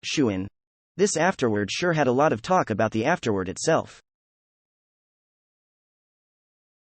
S1: Shuin. This afterword sure had a lot of talk about the afterword itself.